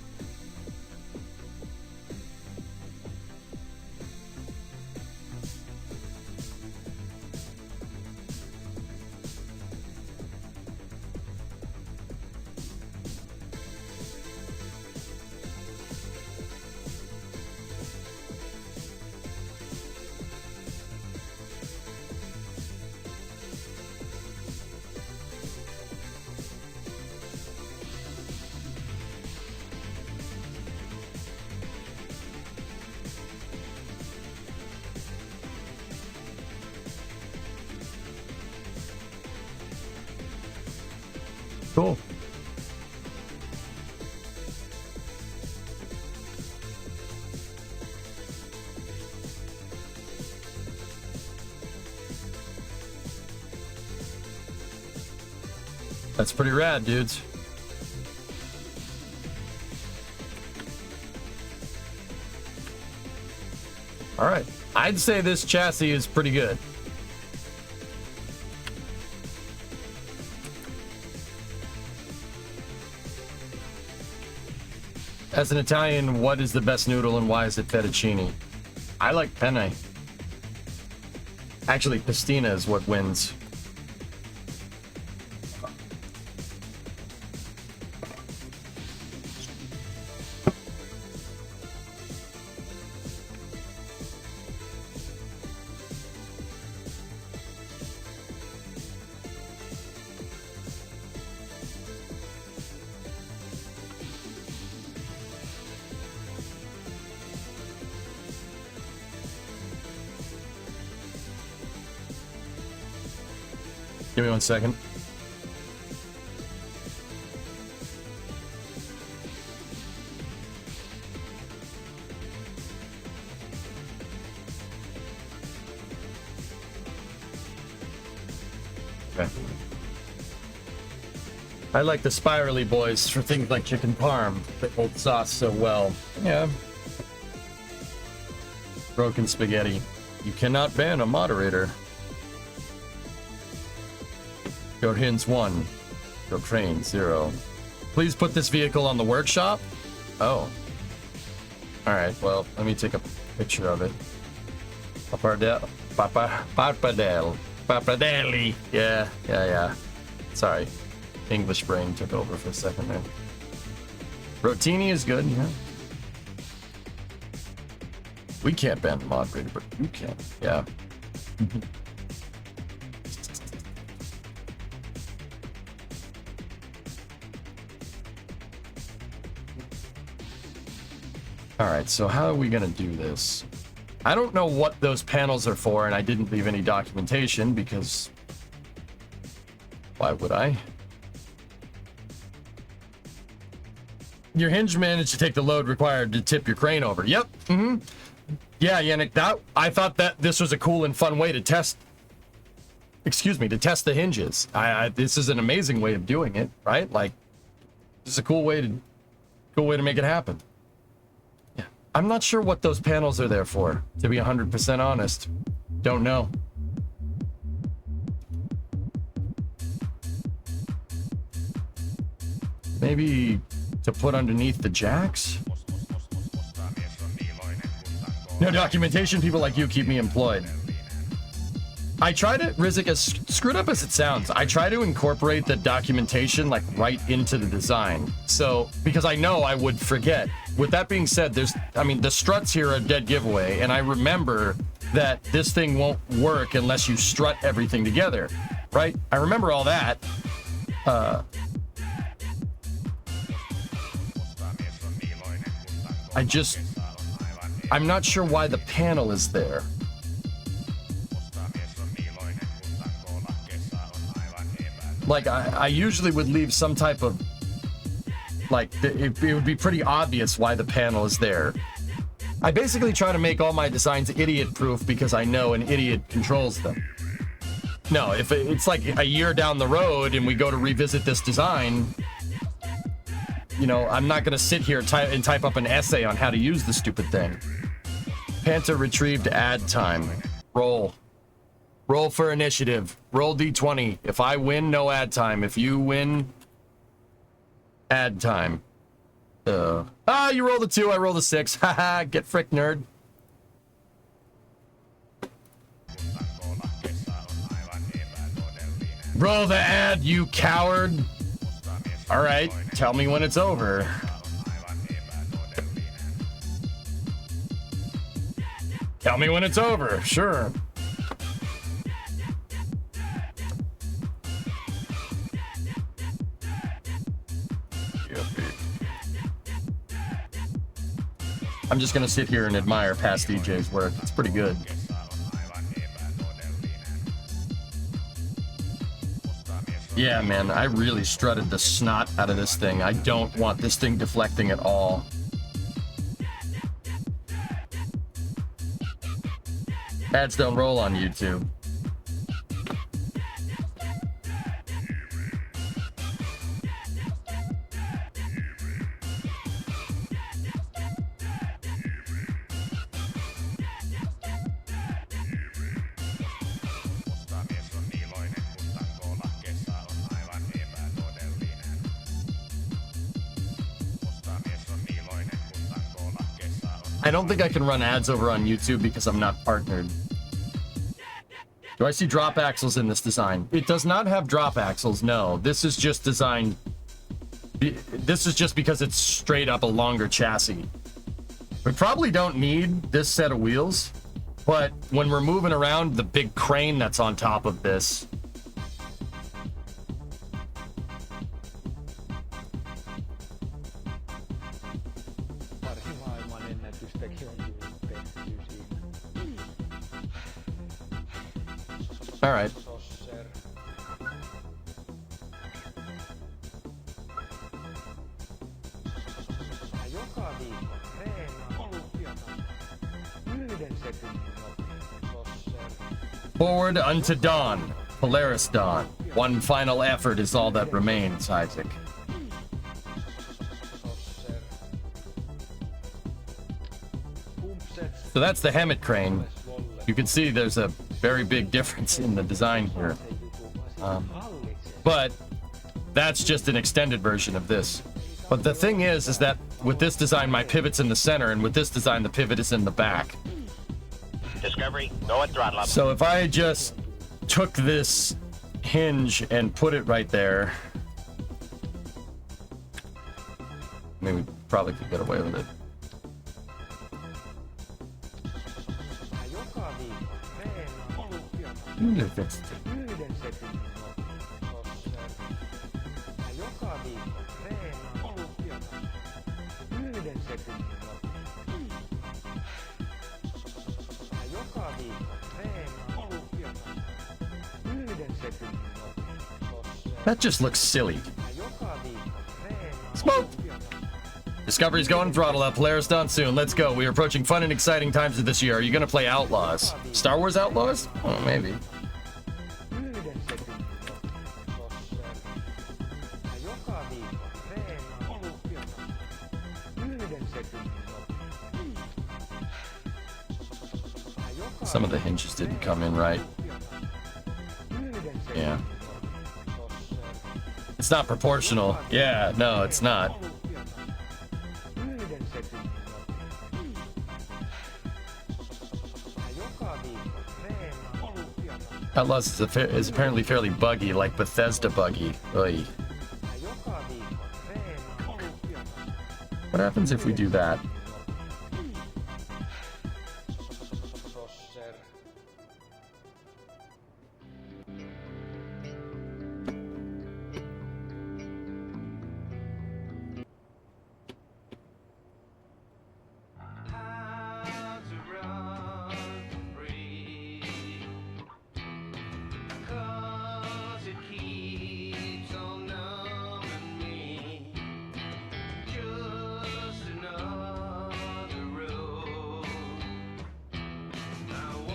Cool. That's pretty rad, dudes. All right. I'd say this chassis is pretty good. As an Italian, what is the best noodle and why is it fettuccine? I like penne. Actually, pastina is what wins. Give me 1 second. Okay. I like the spirally boys for things like chicken parm that hold sauce so well. Yeah. Broken spaghetti. You cannot ban a moderator. Your hints 1. Your train 0. Please put this vehicle on the workshop. Oh. Alright, well, let me take a picture of it. How Pappardelle. Yeah. Sorry. English brain took over for a second there. Rotini is good, yeah. We can't ban the moderator, but you can. Yeah. All right, so how are we gonna do this? I don't know what those panels are for, and I didn't leave any documentation because why would I? Your hinge managed to take the load required to tip your crane over. Yep. Yeah, Yannick, I thought that this was a cool and fun way to test. Excuse me, to test the hinges. This is an amazing way of doing it, right? Like, this is a cool way to make it happen. Yeah, I'm not sure what those panels are there for. To be 100% honest, don't know. Maybe to put underneath the jacks? No documentation, people like you keep me employed. I try to, Rizik, as screwed up as it sounds, I try to incorporate the documentation like right into the design. So, because I know I would forget. With that being said, the struts here are a dead giveaway, and I remember that this thing won't work unless you strut everything together, right? I remember all that. I'm not sure why the panel is there. Like, I usually would leave some type of, like, it would be pretty obvious why the panel is there. I basically try to make all my designs idiot-proof because I know an idiot controls them. No, if it's like a year down the road and we go to revisit this design, you know, I'm not going to sit here and type up an essay on how to use the stupid thing. Panther retrieved ad time. Roll. Roll for initiative. Roll D20. If I win, no ad time. If you win, ad time. You rolled a 2, I rolled a 6. Haha, get frick, nerd. Roll the ad, you coward. All right, tell me when it's over. Tell me when it's over, sure. I'm just gonna sit here and admire past DJ's work. It's pretty good. Yeah, man, I really strutted the snot out of this thing. I don't want this thing deflecting at all. Ads don't roll on YouTube. I don't think I can run ads over on YouTube because I'm not partnered. Do I see drop axles in this design? It does not have drop axles, no. This is just designed... This is just because it's straight up a longer chassis. We probably don't need this set of wheels, but when we're moving around the big crane that's on top of this... All right. Forward unto dawn, Polaris dawn. One final effort is all that remains, Isaac. So that's the Hemet crane. You can see there's a very big difference in the design here. But that's just an extended version of this. But the thing is that with this design, my pivot's in the center, and with this design, the pivot is in the back. Discovery, go and throttle up. So if I just took this hinge and put it right there, I mean, we probably could get away with it. If it's- That just looks silly. Smoke! Discovery's going, throttle up. Polaris done soon. Let's go. We are approaching fun and exciting times of this year. Are you going to play Outlaws? Star Wars Outlaws? Oh, maybe. Some of the hinges didn't come in right. Yeah. It's not proportional. Yeah, no, it's not. Outlaws is apparently fairly buggy, like Bethesda buggy. Oy. What happens if we do that?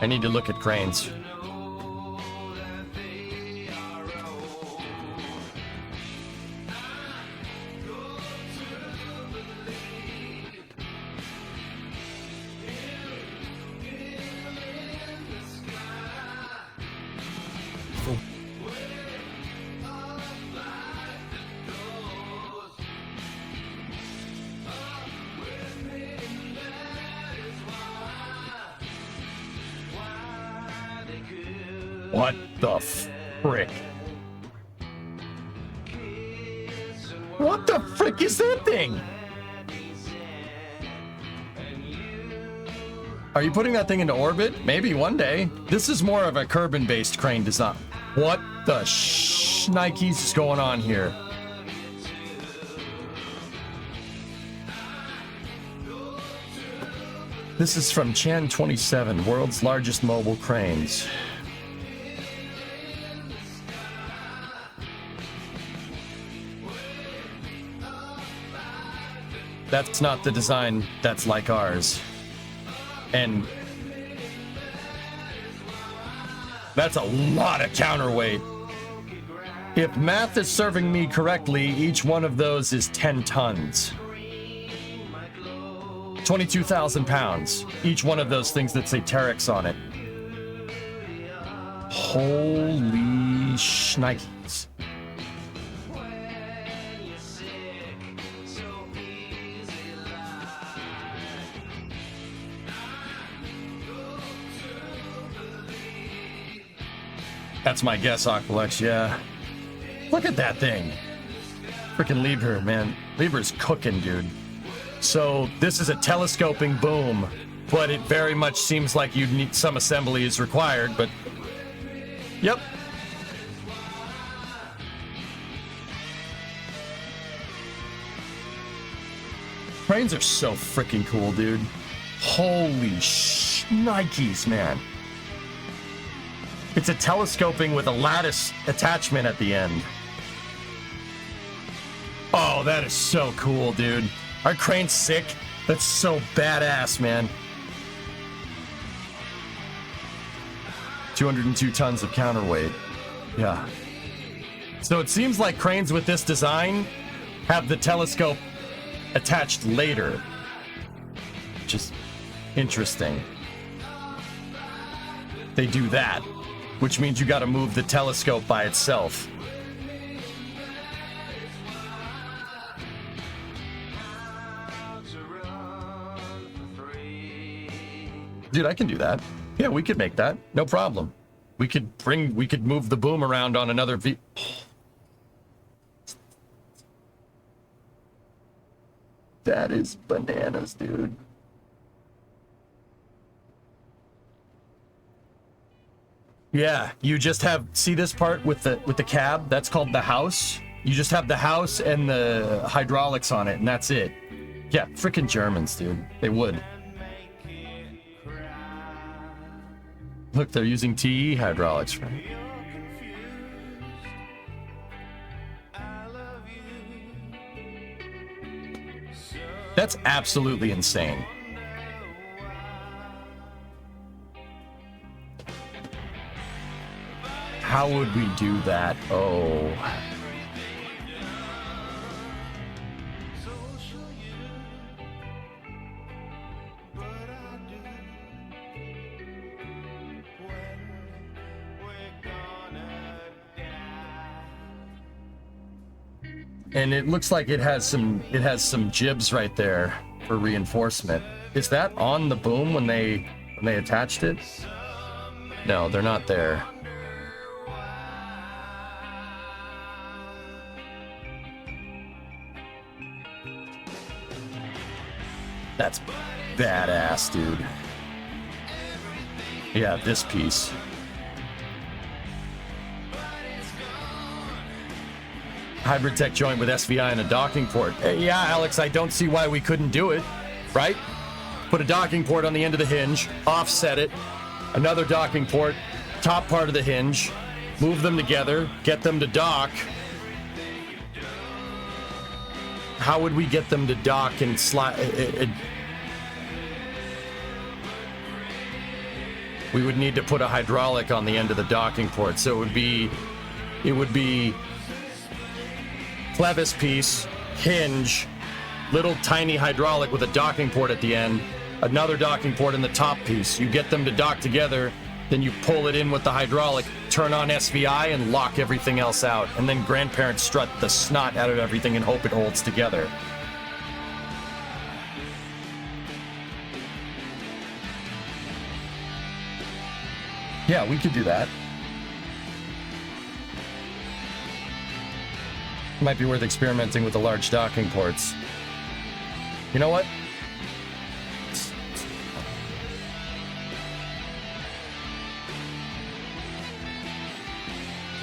I need to look at cranes. What the frick? What the frick is that thing? Are you putting that thing into orbit? Maybe one day. This is more of a Kerbin-based crane design. What the shnikes is going on here? This is from Chan 27, world's largest mobile cranes. That's not the design that's like ours. And that's a lot of counterweight. If math is serving me correctly, each one of those is 10 tons. 22,000 pounds. Each one of those things that say Terex on it. Holy shnikes. That's my guess, Aqualex, yeah. Look at that thing. Freaking Liebherr, man. Liebherr's cooking, dude. So this is a telescoping boom, but it very much seems like you need some assembly is required, but yep. Cranes are so freaking cool, dude. Holy shnikes, man. It's a telescoping with a lattice attachment at the end. Oh, that is so cool, dude. Are cranes sick? That's so badass, man. 202 tons of counterweight. Yeah. So it seems like cranes with this design have the telescope attached later. Just interesting. They do that, which means you got to move the telescope by itself. Dude, I can do that. Yeah, we could make that. No problem. We could move the boom around on another That is bananas, dude. Yeah, you just have, see this part with the cab? That's called the house. You just have the house and the hydraulics on it, and that's it. Yeah, freaking Germans, dude. They would. Look, they're using TE hydraulics, right? That's absolutely insane. How would we do that? Oh. And it looks like it has some jibs right there for reinforcement. Is that on the boom when they attached it? No, they're not there. That's badass, dude. Yeah, this piece. Hybrid tech joint with SVI and a docking port. Hey, yeah, Alex, I don't see why we couldn't do it, right? Put a docking port on the end of the hinge, offset it, another docking port, top part of the hinge, move them together, get them to dock. How would we get them to dock and slide? We would need to put a hydraulic on the end of the docking port, so it would be clevis piece, hinge, little tiny hydraulic with a docking port at the end, another docking port in the top piece. You get them to dock together, then you pull it in with the hydraulic, turn on SVI, and lock everything else out. And then grandparents strut the snot out of everything and hope it holds together. Yeah, we could do that. Might be worth experimenting with the large docking ports. You know what?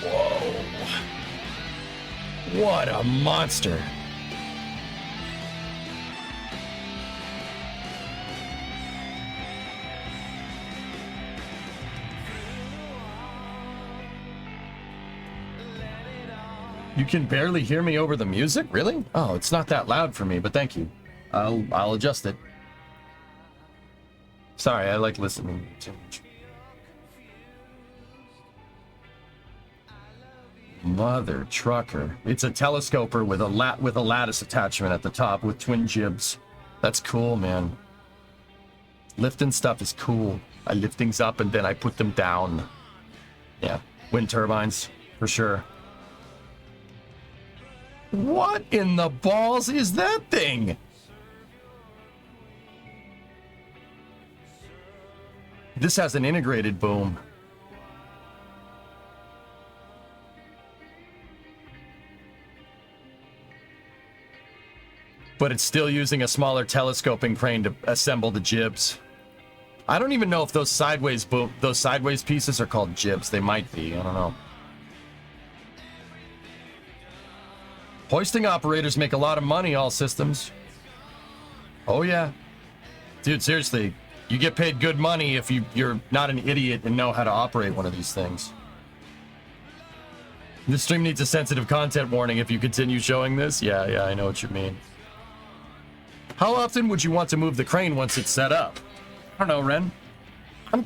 Whoa. What a monster. You can barely hear me over the music? Really? Oh, it's not that loud for me, but thank you. I'll adjust it. Sorry, I like listening too much. Mother trucker. It's a telescoper with a lattice attachment at the top with twin jibs. That's cool, man. Lifting stuff is cool. I lift things up and then I put them down. Yeah, wind turbines, for sure. What in the balls is that thing? This has an integrated boom. But it's still using a smaller telescoping crane to assemble the jibs. I don't even know if those sideways pieces are called jibs. They might be. I don't know. Hoisting operators make a lot of money, all systems. Oh, yeah. Dude, seriously, you get paid good money if you're not an idiot and know how to operate one of these things. This stream needs a sensitive content warning if you continue showing this. Yeah, I know what you mean. How often would you want to move the crane once it's set up? I don't know, Ren.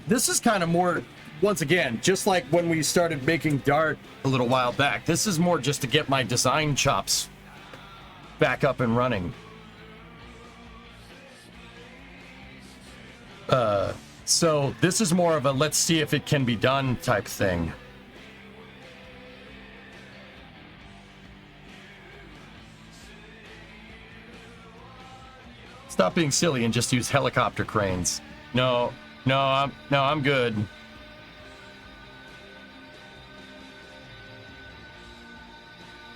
This is kind of more... Once again, just like when we started making Dart a little while back, this is more just to get my design chops back up and running. So this is more of a let's see if it can be done type thing. Stop being silly and just use helicopter cranes. No, I'm good.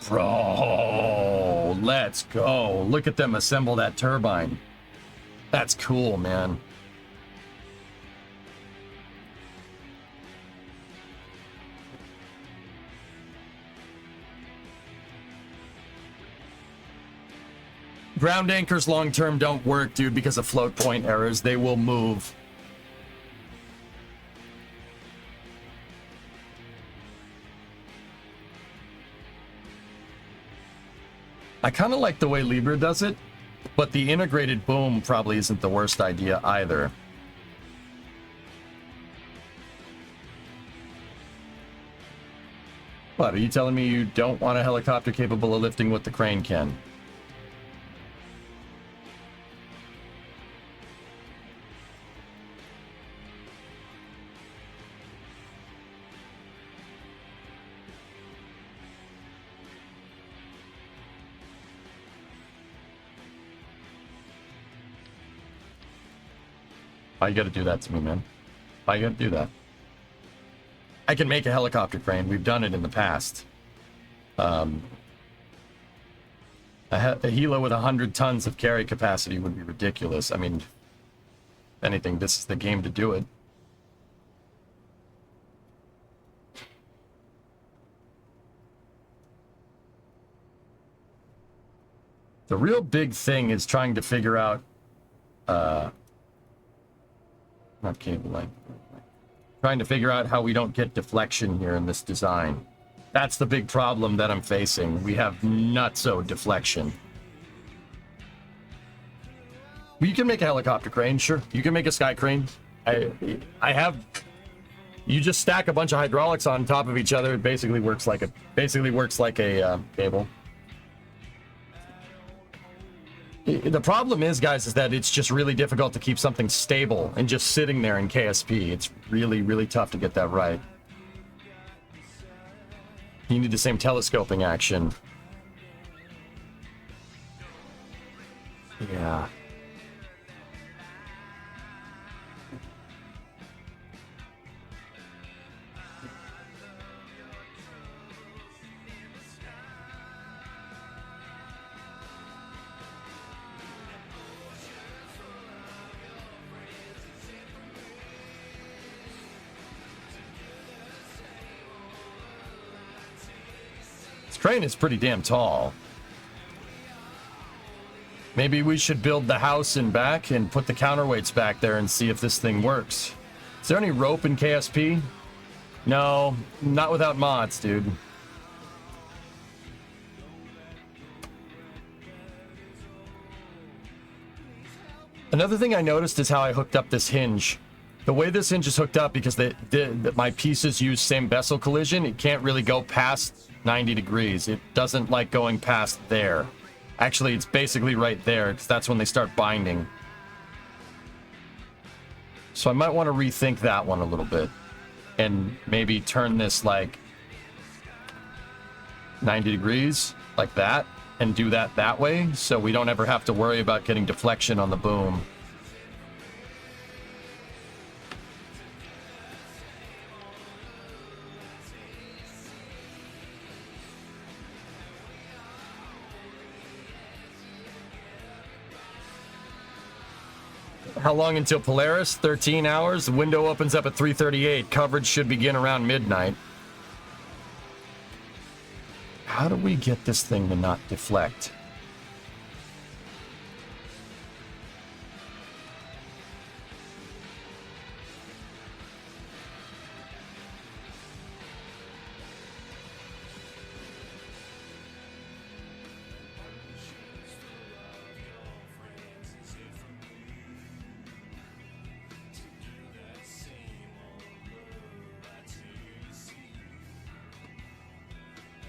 Bro, let's go. Look at them assemble that turbine. That's cool, man. Ground anchors long term don't work, dude, because of float point errors. They will move. I kind of like the way Libra does it, but the integrated boom probably isn't the worst idea either. What, are you telling me you don't want a helicopter capable of lifting what the crane can? Why you gotta do that to me, man? Why you gotta do that? I can make a helicopter crane. We've done it in the past. A helo with 100 tons of carry capacity would be ridiculous. I mean, if anything, this is the game to do it. The real big thing is trying to figure out, not cable length. Trying to figure out how we don't get deflection here in this design. That's the big problem that I'm facing. We have nutso deflection. Well, you can make a helicopter crane, sure. You can make a sky crane. I have. You just stack a bunch of hydraulics on top of each other. It basically works like a cable. The problem is, guys, is that it's just really difficult to keep something stable and just sitting there in KSP. It's really, really tough to get that right. You need the same telescoping action. Yeah. Crane is pretty damn tall. Maybe we should build the house in back and put the counterweights back there and see if this thing works. Is there any rope in KSP? No, not without mods, dude. Another thing I noticed is how I hooked up this hinge. The way this hinge is hooked up, because my pieces use same vessel collision, it can't really go past 90 degrees. It doesn't like going past there. Actually, it's basically right there, because that's when they start binding. So I might want to rethink that one a little bit. And maybe turn this like 90 degrees, like that, and do that way, so we don't ever have to worry about getting deflection on the boom. How long until Polaris? 13 hours. The window opens up at 3:38. Coverage should begin around midnight. How do we get this thing to not deflect?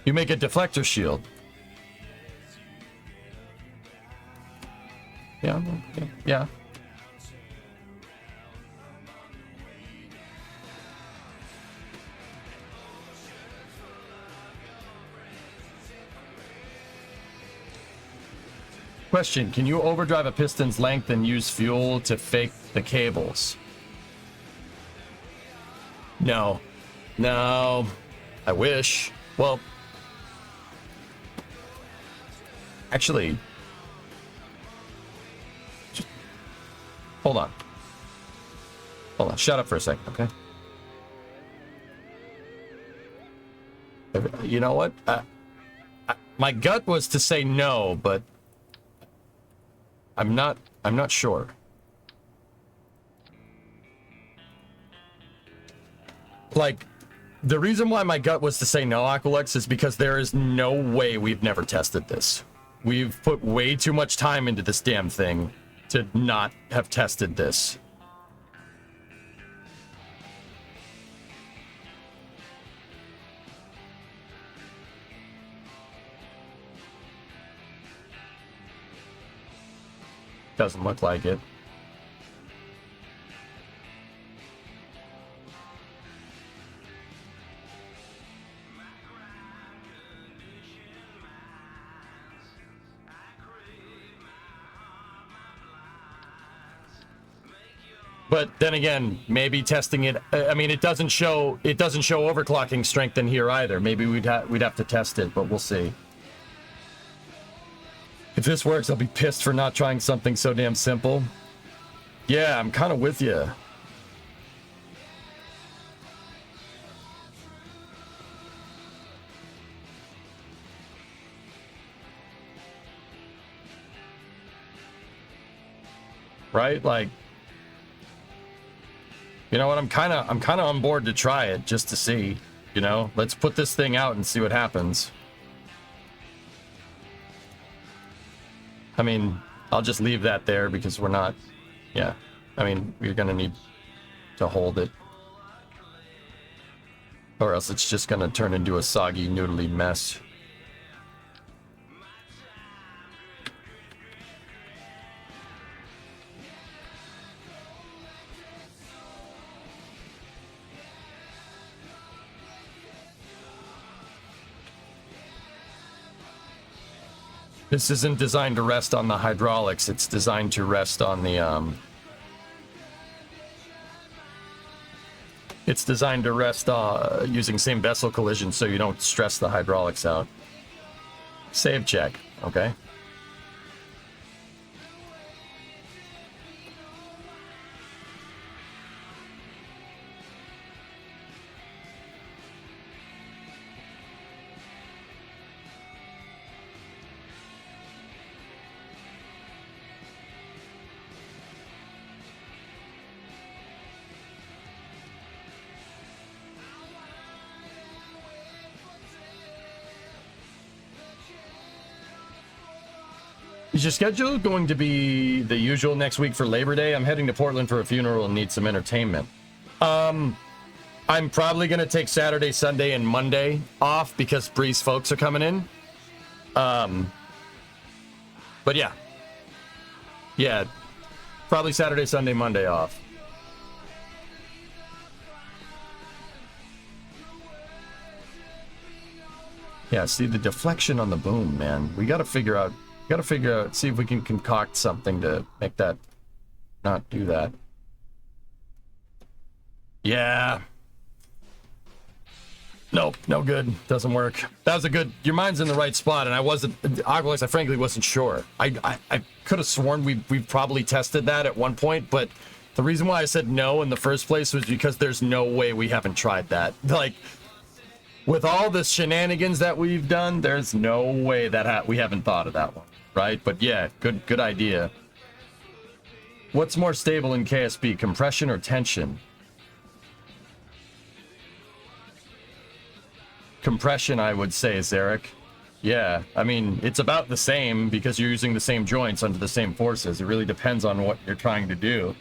You make a deflector shield. Yeah, yeah. Question, can you overdrive a piston's length and use fuel to fake the cables? No. No. I wish. Well, actually, just hold on. Hold on. Shut up for a second, okay? You know what? My gut was to say no, but I'm not sure. Like, the reason why my gut was to say no, Aqualex, is because there is no way we've never tested this. We've put way too much time into this damn thing to not have tested this. Doesn't look like it. But then again, maybe testing it. I mean, it doesn't show overclocking strength in here either. Maybe we'd have to test it, but we'll see. If this works, I'll be pissed for not trying something so damn simple. Yeah, I'm kind of with you. Right? Like, you know what? I'm kind of on board to try it just to see, you know? Let's put this thing out and see what happens. I mean, I'll just leave that there because we're not, yeah. I mean, we're going to need to hold it. Or else it's just going to turn into a soggy, noodly mess. This isn't designed to rest on the hydraulics. It's designed to rest on the, it's designed to rest using same vessel collision so you don't stress the hydraulics out. Save check, okay? Is your schedule going to be the usual next week for Labor Day? I'm heading to Portland for a funeral and need some entertainment. I'm probably going to take Saturday, Sunday, and Monday off because Bree's folks are coming in. But yeah. Yeah, probably Saturday, Sunday, Monday off. Yeah, see the deflection on the boom, man. We got to figure out, see if we can concoct something to make that not do that. Yeah. Nope, no good. Doesn't work. That was a good, your mind's in the right spot, and I frankly wasn't sure. I could have sworn we've probably tested that at one point, but the reason why I said no in the first place was because there's no way we haven't tried that. Like, with all the shenanigans that we've done, there's no way that we haven't thought of that one, right? But yeah, good idea. What's more stable in KSP, compression or tension? Compression, I would say, Zarek. Yeah, I mean, it's about the same because you're using the same joints under the same forces. It really depends on what you're trying to do.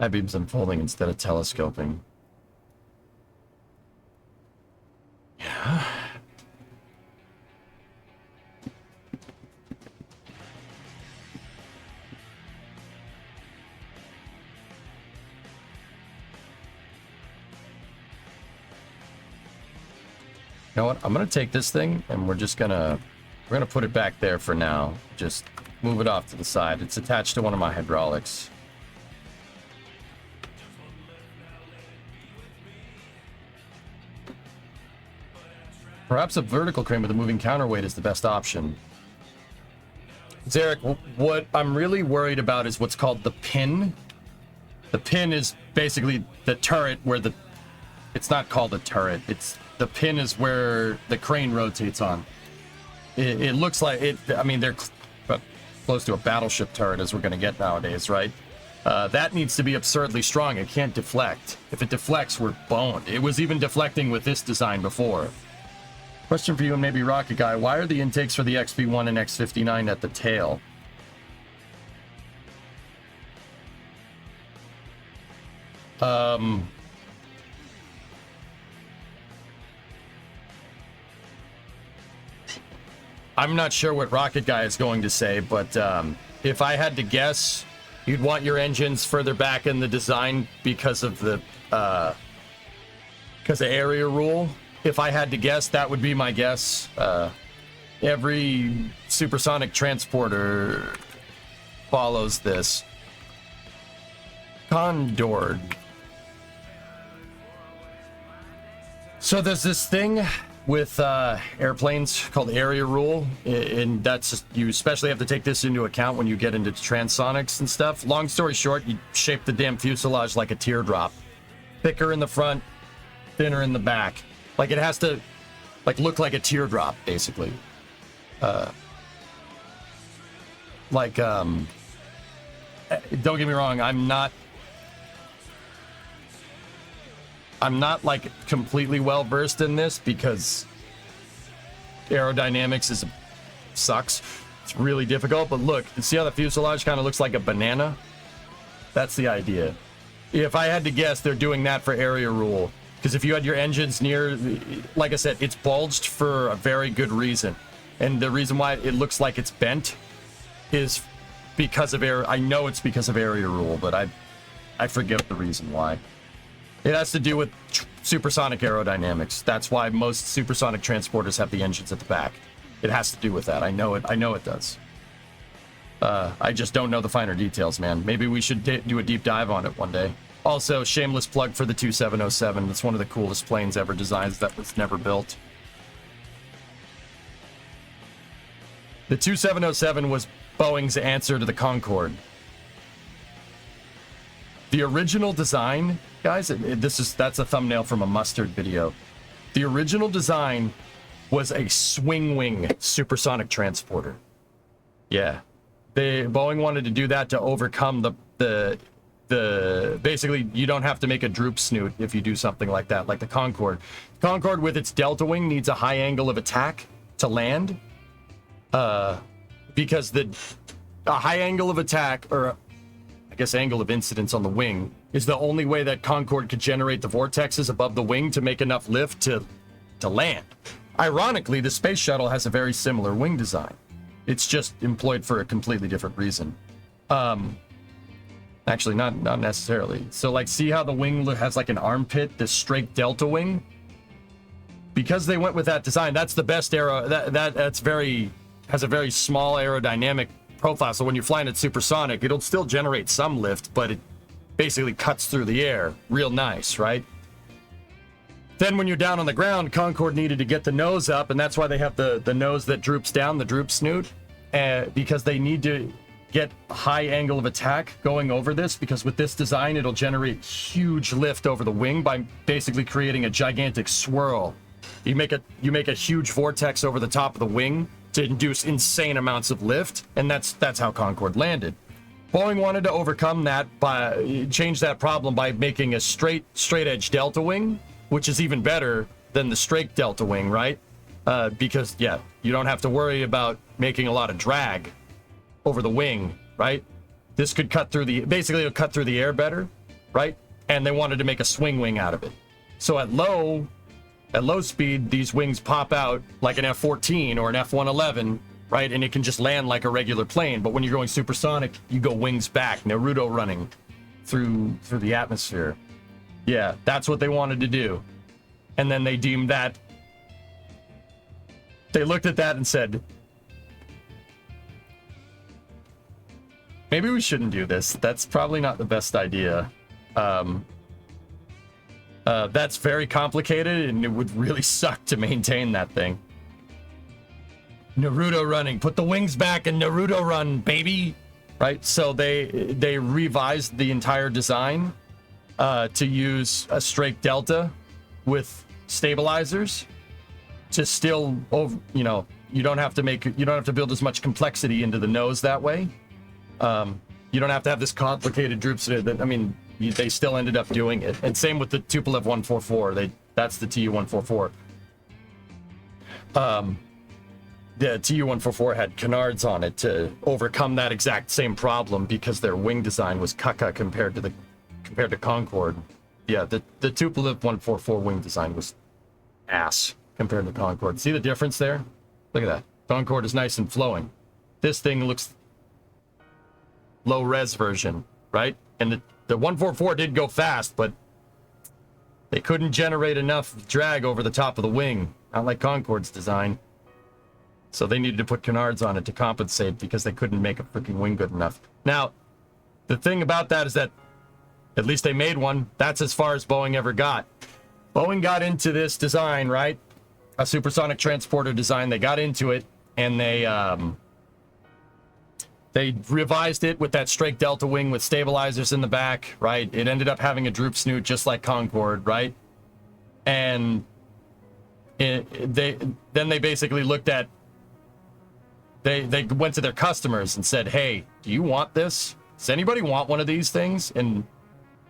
I beams unfolding instead of telescoping. Yeah. You know what? I'm gonna take this thing and we're gonna put it back there for now. Just move it off to the side. It's attached to one of my hydraulics. Perhaps a vertical crane with a moving counterweight is the best option. Zarek, what I'm really worried about is what's called the pin. The pin is basically the turret where the... It's not called a turret. The pin is where the crane rotates on. It looks like it... I mean, they're close to a battleship turret as we're going to get nowadays, right? That needs to be absurdly strong. It can't deflect. If it deflects, we're boned. It was even deflecting with this design before. Question for you and maybe Rocket Guy. Why are the intakes for the XP1 and X59 at the tail? I'm not sure what Rocket Guy is going to say, but if I had to guess, you'd want your engines further back in the design because of the area rule. If I had to guess, that would be my guess. Every supersonic transporter follows this. Condor. So there's this thing with airplanes called area rule, and that's just, you especially have to take this into account when you get into transonics and stuff. Long story short, you shape the damn fuselage like a teardrop. Thicker in the front, thinner in the back. Like it has to look like a teardrop, basically. Don't get me wrong, I'm not like completely well versed in this because aerodynamics sucks. It's really difficult, but look, see how the fuselage kind of looks like a banana? That's the idea. If I had to guess, they're doing that for area rule. Because if you had your engines near, like I said, it's bulged for a very good reason. And the reason why it looks like it's bent is because of air. I know it's because of area rule, but I forget the reason why. It has to do with supersonic aerodynamics. That's why most supersonic transporters have the engines at the back. It has to do with that. I know it does. I just don't know the finer details, man. Maybe we should do a deep dive on it one day. Also, shameless plug for the 2707. It's one of the coolest planes ever designed that was never built. The 2707 was Boeing's answer to the Concorde. The original design, guys, that's a thumbnail from a Mustard video. The original design was a swing wing supersonic transporter. Yeah. Boeing wanted to do that to overcome the basically, you don't have to make a droop snoot if you do something like that, like the Concorde. Concorde with its delta wing needs a high angle of attack to land. Because a high angle of attack, or I guess angle of incidence on the wing, is the only way that Concorde could generate the vortexes above the wing to make enough lift to land. Ironically, the space shuttle has a very similar wing design. It's just employed for a completely different reason. Actually, not necessarily. So, like, see how the wing has like an armpit, this straight delta wing? Because they went with that design, that's the best that's has a very small aerodynamic profile. So when you're flying at supersonic, it'll still generate some lift, but it basically cuts through the air. Real nice, right? Then when you're down on the ground, Concorde needed to get the nose up, and that's why they have the nose that droops down, the droop snoot, because they need to get a high angle of attack going over this, because with this design, it'll generate huge lift over the wing by basically creating a gigantic swirl. You make a huge vortex over the top of the wing to induce insane amounts of lift, and that's how Concorde landed. Boeing wanted to overcome that change that problem by making a straight edge delta wing, which is even better than the straight delta wing, right? because yeah, you don't have to worry about making a lot of drag over the wing, right? This could cut through the, basically it'll cut through the air better, right? And they wanted to make a swing wing out of it. So at low speed, these wings pop out like an F-14 or an F-111, right? And it can just land like a regular plane. But when you're going supersonic, you go wings back, Naruto running through the atmosphere. Yeah, that's what they wanted to do. And then they deemed that, they looked at that and said, maybe we shouldn't do this. That's probably not the best idea. That's very complicated, and it would really suck to maintain that thing. Naruto running. Put the wings back and Naruto run, baby. Right? So they revised the entire design to use a straight delta with stabilizers to still, you know, you don't have to build as much complexity into the nose that way. You don't have to have this complicated droop. I mean, they still ended up doing it. And same with the Tupolev 144. That's the Tu-144. The Tu-144 had canards on it to overcome that exact same problem because their wing design was caca compared to Concorde. Yeah, the Tupolev 144 wing design was ass compared to Concorde. See the difference there? Look at that. Concorde is nice and flowing. This thing looks low res version, right? And the 144 did go fast, but they couldn't generate enough drag over the top of the wing, not like Concorde's design. So they needed to put canards on it to compensate because they couldn't make a freaking wing good enough. Now, the thing about that is that at least they made one. That's as far as Boeing ever got. Boeing got into this design, right? A supersonic transporter design. They got into it, and they revised it with that straight delta wing with stabilizers in the back, right? It ended up having a droop snoot just like Concorde, right? And they basically looked at, they went to their customers and said, hey, do you want this? Does anybody want one of these things? And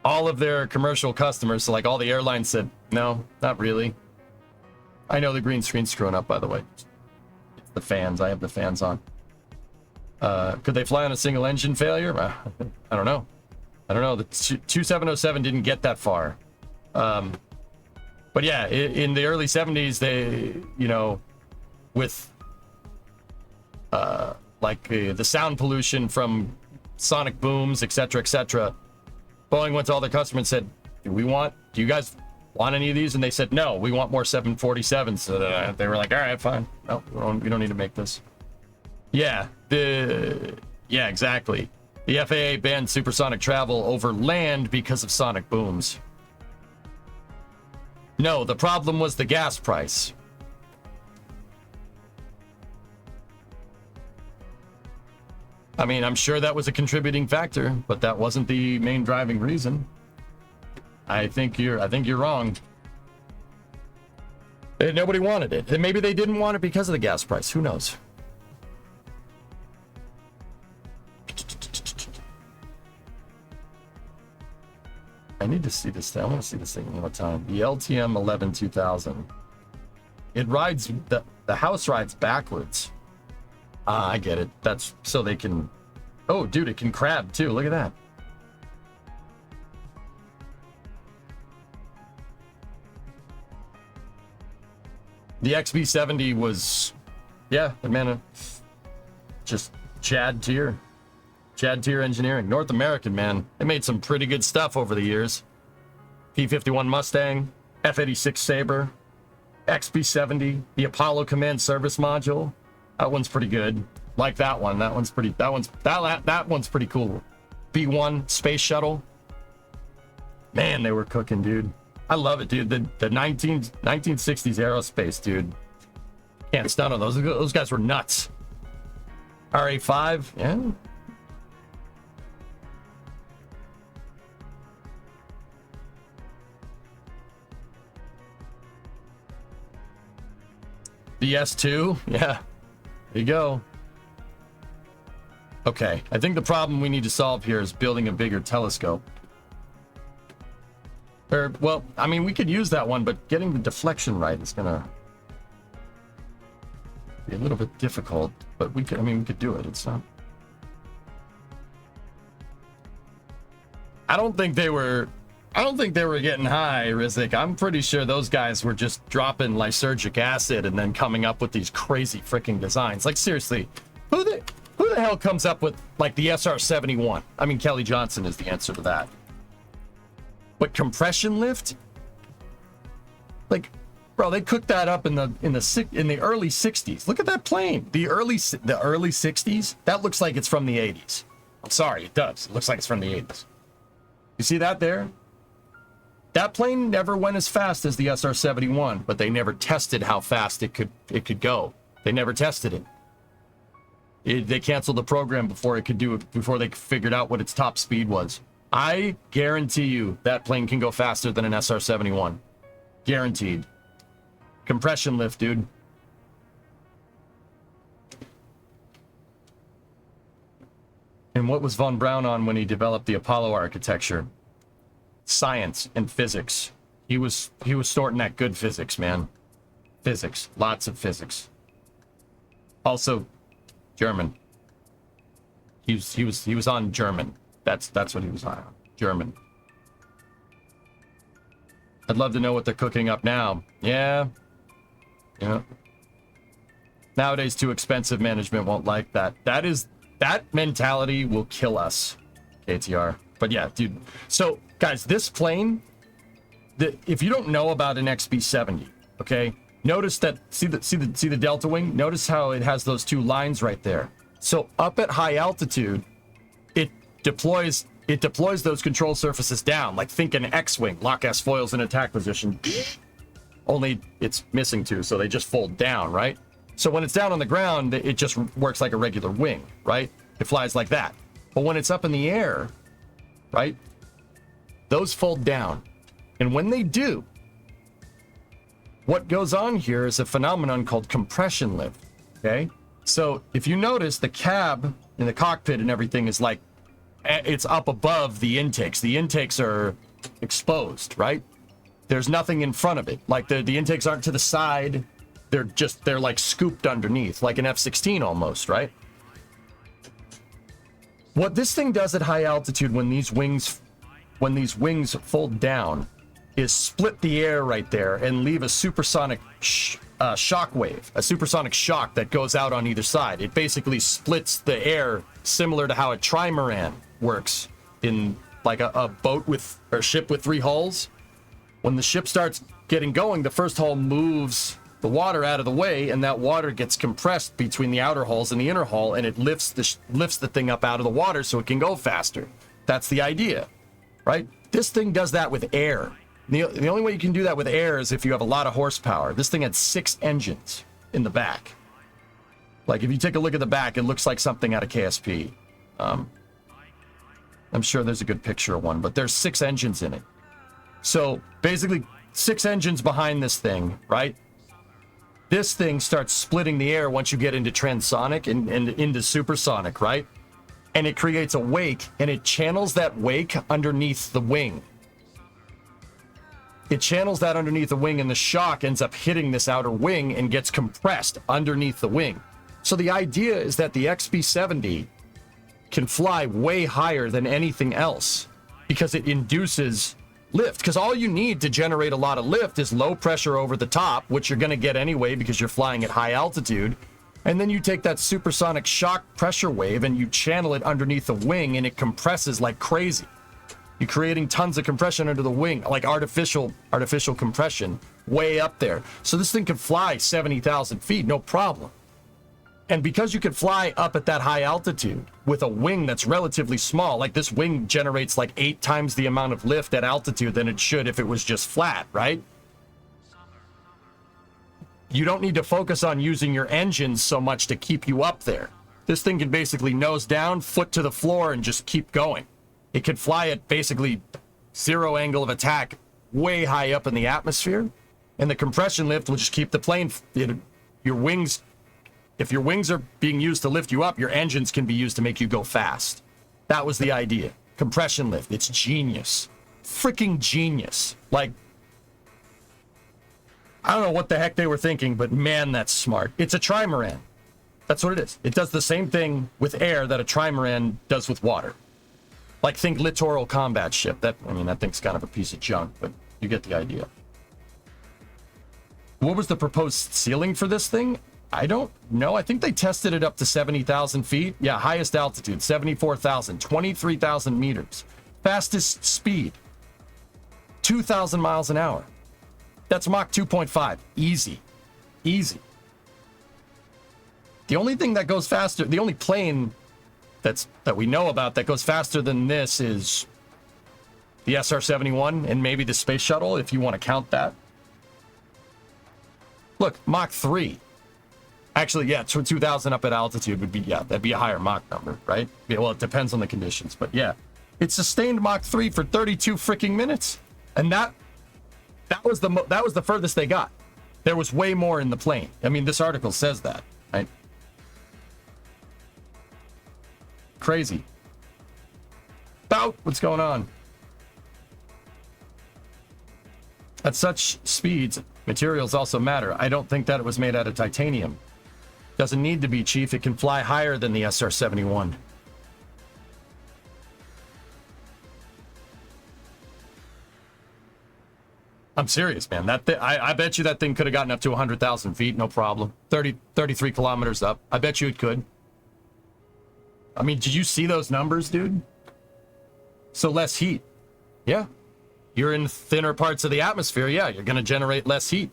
all of their commercial customers, so like all the airlines, said, no, not really. I know the green screen's screwing up, by the way. It's the fans. I have the fans on. Could they fly on a single engine failure? I don't know. The 2707 didn't get that far. But yeah, in the early 70s, they, you know, with the sound pollution from sonic booms, etc., Boeing went to all their customers and said, do you guys want any of these? And they said, no, we want more 747s. So they were like, all right, fine. No, we don't need to make this. Yeah, exactly. The FAA banned supersonic travel over land because of sonic booms. No, the problem was the gas price. I mean, I'm sure that was a contributing factor, but that wasn't the main driving reason. I think you're wrong. Nobody wanted it. And maybe they didn't want it because of the gas price. Who knows? I need to see this thing. I want to see this thing one more time. The LTM 11 2000. It rides, the house rides backwards. Ah, I get it. That's so they can... Oh, dude, it can crab too. Look at that. The XB70 was... Yeah, man, just Chad tier engineering. North American, man. They made some pretty good stuff over the years. P-51 Mustang, F-86 Sabre, XB-70, the Apollo Command Service Module. That one's pretty good. Like that one. That one's pretty cool. B-1 Space Shuttle. Man, they were cooking, dude. I love it, dude. The 1960s aerospace, dude. Can't stun on those. Those guys were nuts. RA-5, yeah. The S2, yeah. There you go. Okay, I think the problem we need to solve here is building a bigger telescope. Or, well, I mean, we could use that one, but getting the deflection right is gonna... Be a little bit difficult, but we could, I mean, we could do it. It's not. I don't think they were getting high, Rizik. I'm pretty sure those guys were just dropping lysergic acid and then coming up with these crazy freaking designs. Like, seriously, who the hell comes up with, like, the SR-71? I mean, Kelly Johnson is the answer to that. But compression lift? Like, bro, they cooked that up in the early 60s. Look at that plane. The early 60s? That looks like it's from the 80s. I'm sorry, it does. It looks like it's from the 80s. You see that there? That plane never went as fast as the SR-71, but they never tested how fast it could go. They never tested it. They canceled the program before it could do it, before they figured out what its top speed was. I guarantee you that plane can go faster than an SR-71. Guaranteed. Compression lift, dude. And what was von Braun on when he developed the Apollo architecture? Science and physics. He was snorting that good physics, man. Physics. Lots of physics. Also, German. He was on German. That's what he was on. German. I'd love to know what they're cooking up now. Yeah. Yeah. Nowadays, too expensive. Management won't like that. That mentality will kill us, KTR. But yeah, dude. So, guys, this plane, if you don't know about an XB-70, okay, notice that, see the delta wing? Notice how it has those two lines right there. So up at high altitude, it deploys those control surfaces down, like think an X-wing, lock S foils in attack position. Only it's missing two, so they just fold down, right? So when it's down on the ground, it just works like a regular wing, right? It flies like that. But when it's up in the air, right, those fold down. And when they do, what goes on here is a phenomenon called compression lift, okay? So if you notice, the cab in the cockpit and everything is like, it's up above the intakes. The intakes are exposed, right? There's nothing in front of it. Like the intakes aren't to the side. They're like scooped underneath, like an F-16 almost, right? What this thing does at high altitude when these wings fold down is split the air right there and leave a supersonic shock wave, a supersonic shock that goes out on either side. It basically splits the air similar to how a trimaran works in like a boat with, or ship with 3 hulls. When the ship starts getting going, the first hull moves the water out of the way, and that water gets compressed between the outer hulls and the inner hull, and it lifts the thing up out of the water so it can go faster. That's the idea, right? This thing does that with air. The only way you can do that with air is if you have a lot of horsepower. This thing had 6 engines in the back. Like, if you take a look at the back, it looks like something out of KSP. I'm sure there's a good picture of one, but there's 6 engines in it. So, basically, 6 engines behind this thing, right? This thing starts splitting the air once you get into transonic and into supersonic, right? And it creates a wake, and it channels that wake underneath the wing. It channels that underneath the wing, and the shock ends up hitting this outer wing and gets compressed underneath the wing. So the idea is that the XB-70 can fly way higher than anything else because it induces lift. Because all you need to generate a lot of lift is low pressure over the top, which you're going to get anyway because you're flying at high altitude. And then you take that supersonic shock pressure wave and you channel it underneath the wing, and it compresses like crazy. You're creating tons of compression under the wing, like artificial compression way up there. So this thing could fly 70,000 feet, no problem. And because you could fly up at that high altitude with a wing that's relatively small, like this wing generates like 8 times the amount of lift at altitude than it should if it was just flat, right? You don't need to focus on using your engines so much to keep you up there. This thing can basically nose down, foot to the floor, and just keep going. It could fly at basically 0 angle of attack way high up in the atmosphere, and the compression lift will just keep the plane, your wings, if your wings are being used to lift you up, your engines can be used to make you go fast. That was the idea. Compression lift. It's genius. Freaking genius. Like, I don't know what the heck they were thinking, but man, that's smart. It's a trimaran. That's what it is. It does the same thing with air that a trimaran does with water. Like, think littoral combat ship. That thing's kind of a piece of junk, but you get the idea. What was the proposed ceiling for this thing? I don't know. I think they tested it up to 70,000 feet. Yeah, highest altitude, 74,000, 23,000 meters. Fastest speed, 2,000 miles an hour. That's Mach 2.5. Easy. Easy. The only thing that goes faster, the only plane that we know about that goes faster than this is the SR-71 and maybe the space shuttle, if you want to count that. Look, Mach 3. Actually, yeah, 2,000 up at altitude would be, yeah, that'd be a higher Mach number, right? Yeah, well, it depends on the conditions, but yeah. It sustained Mach 3 for 32 freaking minutes. And that was the furthest they got. There was way more in the plane. I mean, this article says that, right? Crazy. Bout, what's going on? At such speeds, materials also matter. I don't think that it was made out of titanium. Doesn't need to be, Chief. It can fly higher than the SR-71. I'm serious, man. That I bet you that thing could have gotten up to 100,000 feet, no problem. 33 kilometers up. I bet you it could. I mean, did you see those numbers, dude? So less heat. Yeah. You're in thinner parts of the atmosphere. Yeah, you're going to generate less heat.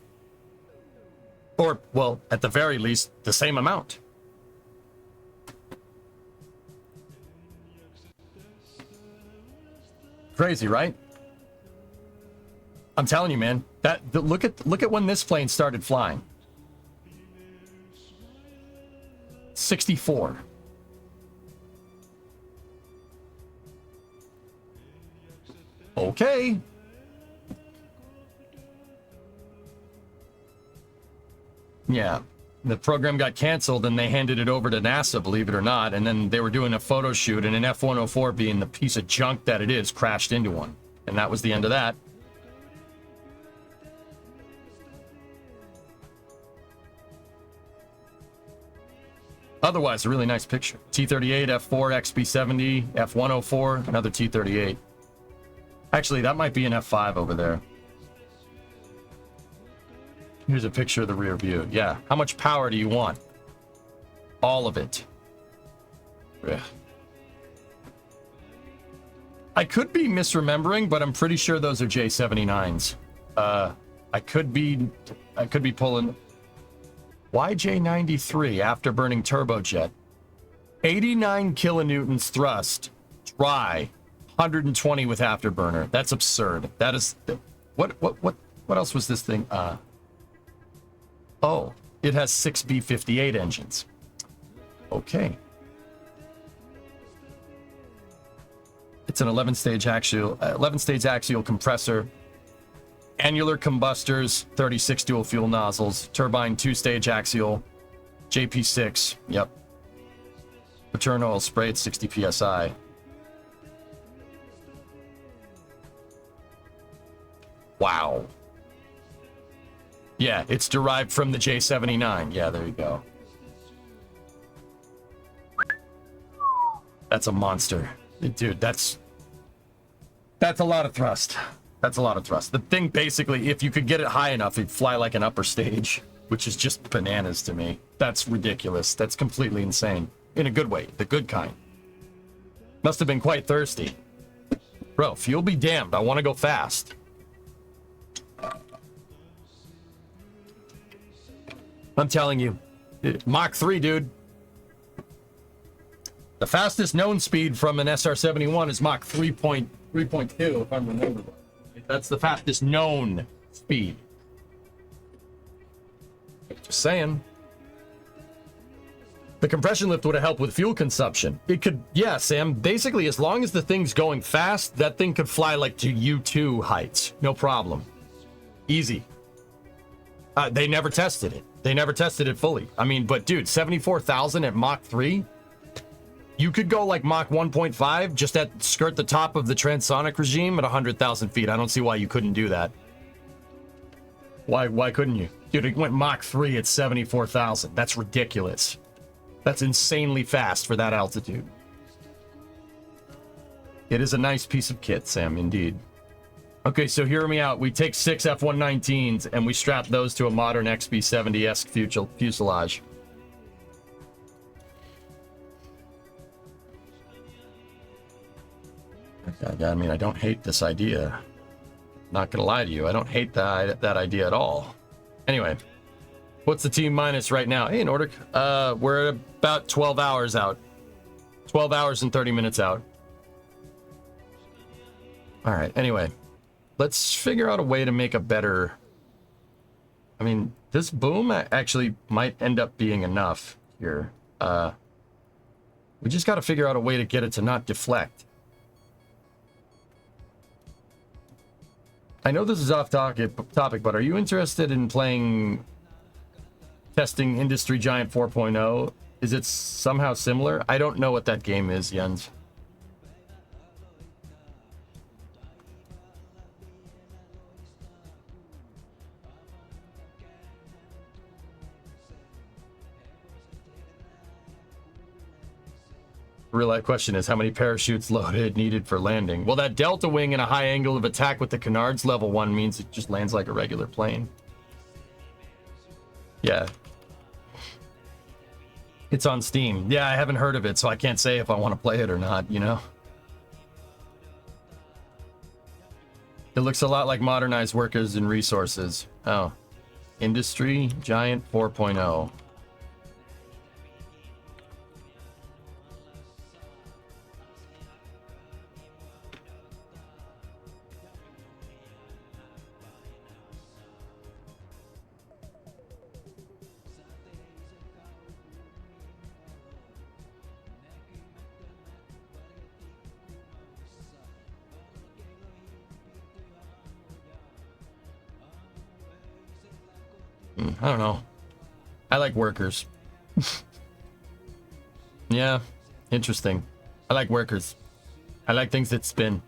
Or, well, at the very least, the same amount. Crazy, right? I'm telling you, man. Look at when this plane started flying. 64. Okay. Yeah. The program got canceled and they handed it over to NASA, believe it or not. And then they were doing a photo shoot and an F-104, being the piece of junk that it is, crashed into one. And that was the end of that. Otherwise, a really nice picture. T-38, F-4, XB-70, F-104, another T-38. Actually, that might be an F-5 over there. Here's a picture of the rear view. Yeah. How much power do you want? All of it. Ugh. I could be misremembering, but I'm pretty sure those are J79s. I could be pulling YJ93 afterburning turbojet. 89 kilonewtons thrust. Dry. 120 with afterburner. That's absurd. That is what else was this thing? Oh, it has 6 B-58 engines. Okay. It's an 11-stage axial compressor, annular combustors, 36 dual fuel nozzles, turbine 2-stage axial, JP6. Yep. Return oil spray at 60 psi. Wow. Yeah, it's derived from the J79. Yeah, there you go. That's a monster. Dude, that's a lot of thrust. That's a lot of thrust. The thing, basically, if you could get it high enough, it'd fly like an upper stage, which is just bananas to me. That's ridiculous. That's completely insane. In a good way. The good kind. Must have been quite thirsty. Bro, fuel be damned. I want to go fast. I'm telling you. Mach 3, dude. The fastest known speed from an SR-71 is Mach 3.2, if I remember. That's the fastest known speed. Just saying. The compression lift would have helped with fuel consumption. It could, yeah, Sam. Basically, as long as the thing's going fast, that thing could fly like to U2 heights. No problem. Easy. They never tested it. They never tested it fully. I mean, but dude, 74,000 at Mach 3? You could go like Mach 1.5, just skirt the top of the transonic regime at 100,000 feet. I don't see why you couldn't do that. Why couldn't you? Dude, it went Mach 3 at 74,000. That's ridiculous. That's insanely fast for that altitude. It is a nice piece of kit, Sam, indeed. Okay, so hear me out. We take 6 F-119s and we strap those to a modern XB-70-esque fuselage. I mean, I don't hate this idea. Not gonna lie to you, I don't hate that idea at all. Anyway, what's the T minus right now? Hey, Nordic, we're at about 12 hours out. 12 hours and 30 minutes out. All right, anyway, let's figure out a way to make a better... I mean, this boom actually might end up being enough here. We just got to figure out a way to get it to not deflect. I know this is off topic, but are you interested in testing Industry Giant 4.0? Is it somehow similar? I don't know what that game is, Jens. Real life question is, how many parachutes loaded needed for landing? Well, that delta wing and a high angle of attack with the canards level 1 means it just lands like a regular plane. Yeah. It's on Steam. Yeah, I haven't heard of it, so I can't say if I want to play it or not, you know? It looks a lot like modernized workers and resources. Oh. Industry Giant 4.0. I don't know. I like workers. Yeah, interesting. I like workers. I like things that spin.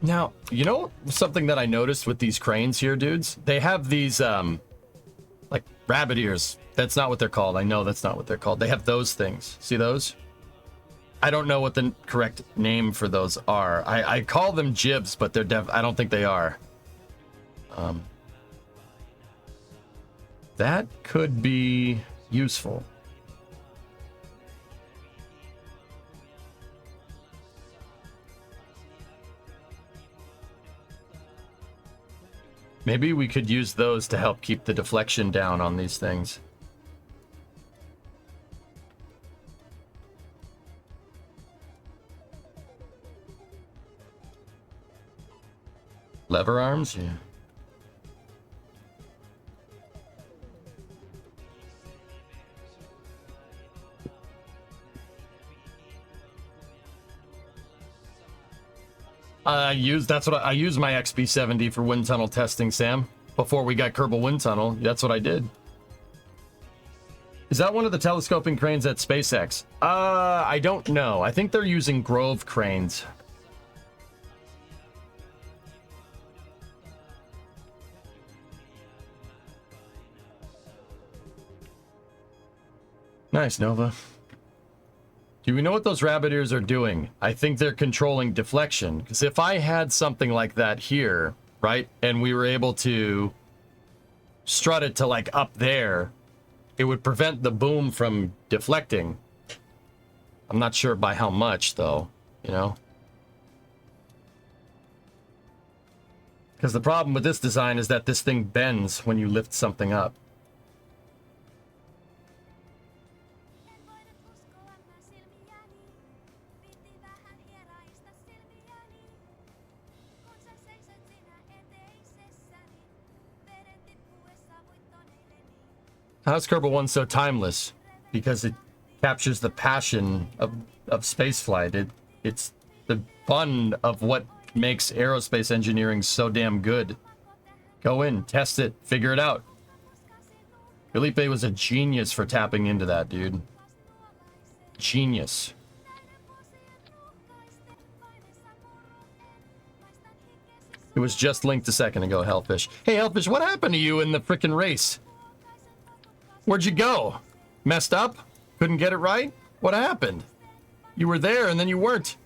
Now, you know something that I noticed with these cranes here, dudes? They have these, like, rabbit ears. That's not what they're called. I know that's not what they're called. They have those things. See those? I don't know what the correct name for those are. I call them jibs, but they're I don't think they are. That could be useful. Maybe we could use those to help keep the deflection down on these things. Lever arms? Yeah. I use my XB70 for wind tunnel testing, Sam. Before we got Kerbal Wind Tunnel, that's what I did. Is that one of the telescoping cranes at SpaceX? I don't know. I think they're using Grove cranes. Nice, Nova. Do we know what those rabbit ears are doing? I think they're controlling deflection. Because if I had something like that here, right, and we were able to strut it to, like, up there, it would prevent the boom from deflecting. I'm not sure by how much, though, you know? Because the problem with this design is that this thing bends when you lift something up. How's Kerbal 1 so timeless? Because it captures the passion of spaceflight. It's the fun of what makes aerospace engineering so damn good. Go in, test it, figure it out. Felipe was a genius for tapping into that, dude. Genius. It was just linked a second ago, Hellfish. Hey, Hellfish, what happened to you in the frickin' race? Where'd you go? Messed up? Couldn't get it right? What happened? You were there and then you weren't.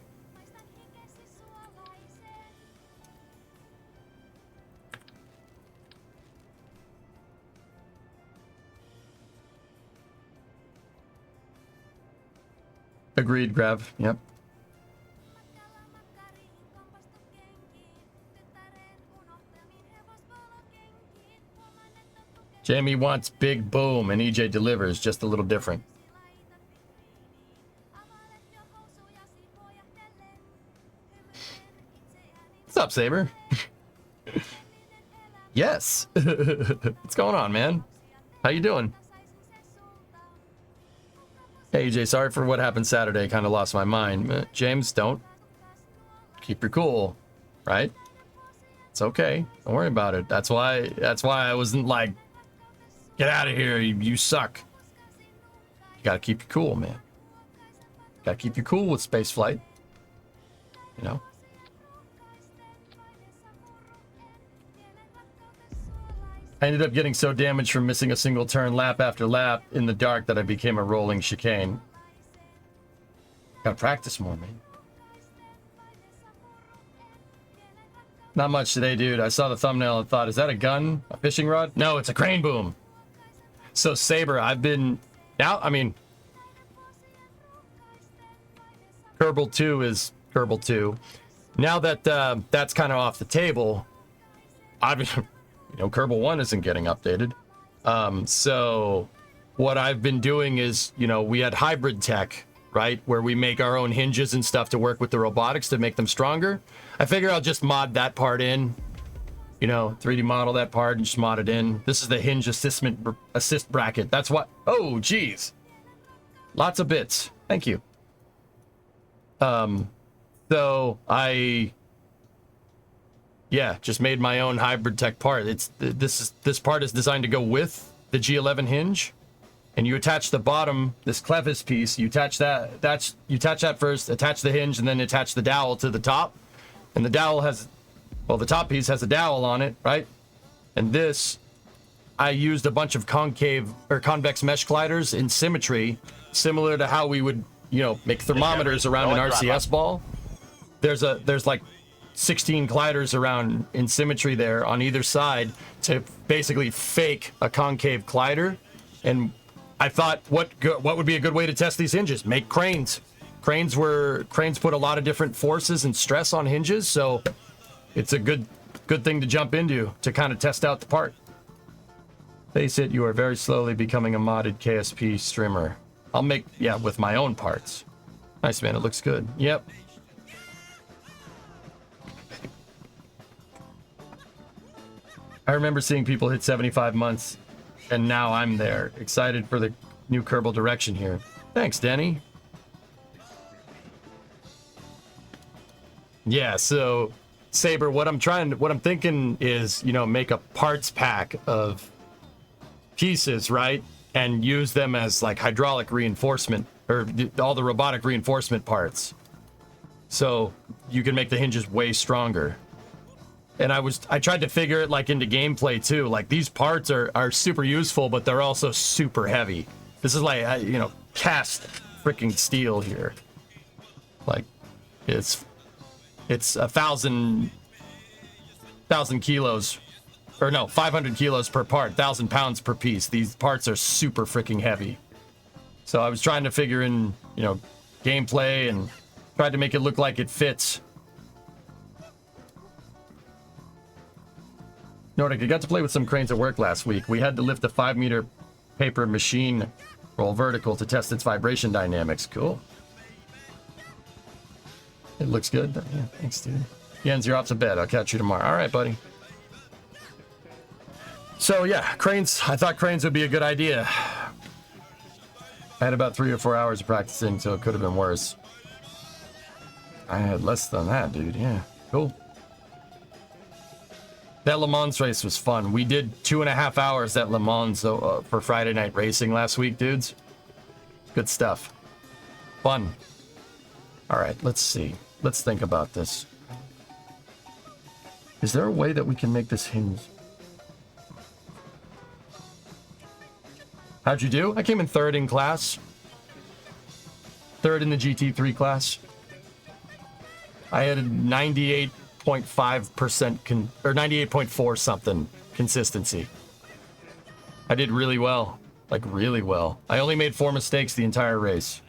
Agreed, Grav. Yep. Jamie wants big boom and EJ delivers, just a little different. What's up, Saber? Yes. What's going on, man? How you doing? Hey, EJ, sorry for what happened Saturday. Kind of lost my mind. James, don't. Keep your cool, right? It's okay. Don't worry about it. That's why I wasn't like, get out of here, you suck. You gotta keep your cool, man. Gotta keep your cool with space flight. You know? I ended up getting so damaged from missing a single turn lap after lap in the dark that I became a rolling chicane. Gotta practice more, man. Not much today, dude. I saw the thumbnail and thought, is that a gun? A fishing rod? No, it's a crane boom. So, Saber, I've been... Now, I mean... Kerbal 2 is Kerbal 2. Now that that's kind of off the table, I've been... You know, Kerbal 1 isn't getting updated. So what I've been doing is, you know, we had hybrid tech, right? Where we make our own hinges and stuff to work with the robotics to make them stronger. I figure I'll just mod that part in. You know, 3D model that part and just mod it in. This is the hinge assist bracket. That's what... Oh, geez. Lots of bits. Thank you. So I... Yeah, just made my own hybrid tech part. This part is designed to go with the G11 hinge, and you attach the bottom, this clevis piece. You attach that. You attach that first. Attach the hinge, and then attach the dowel to the top. And the dowel has, well, the top piece has a dowel on it, right? And this, I used a bunch of concave or convex mesh gliders in symmetry, similar to how we would, you know, make thermometers around an RCS ball. There's like 16 gliders around in symmetry there on either side to basically fake a concave glider. And I thought, what would be a good way to test these hinges? Make cranes. Cranes put a lot of different forces and stress on hinges, so it's a good thing to jump into to kind of test out the part. Face it, you are very slowly becoming a modded KSP streamer. I'll make, yeah, with my own parts. Nice, man, it looks good. Yep. I remember seeing people hit 75 months, and now I'm there. Excited for the new Kerbal direction here. Thanks, Denny. Yeah, so Saber, what I'm thinking is, you know, make a parts pack of pieces, right? And use them as like hydraulic reinforcement, or all the robotic reinforcement parts. So you can make the hinges way stronger. And I tried to figure it like into gameplay too. Like these parts are super useful, but they're also super heavy. This is like, you know, cast freaking steel here. Like it's 1,000 kilos, or no, 500 kilos per part, 1,000 pounds per piece. These parts are super freaking heavy. So I was trying to figure in, you know, gameplay and tried to make it look like it fits. Nordic, I got to play with some cranes at work last week. We had to lift a 5-meter paper machine roll vertical to test its vibration dynamics. Cool. It looks good. Yeah, thanks, dude. Jens, you're off to bed. I'll catch you tomorrow. All right, buddy. So, yeah, cranes. I thought cranes would be a good idea. I had about 3 or 4 hours of practicing, so it could have been worse. I had less than that, dude. Yeah, cool. That Le Mans race was fun. We did 2.5 hours at Le Mans for Friday night racing last week, dudes. Good stuff. Fun. All right, let's see. Let's think about this. Is there a way that we can make this hinge? How'd you do? I came in third in class. Third in the GT3 class. I had a 98.5% or 98.4 something consistency. I did really well. Like really well. I only made 4 mistakes the entire race.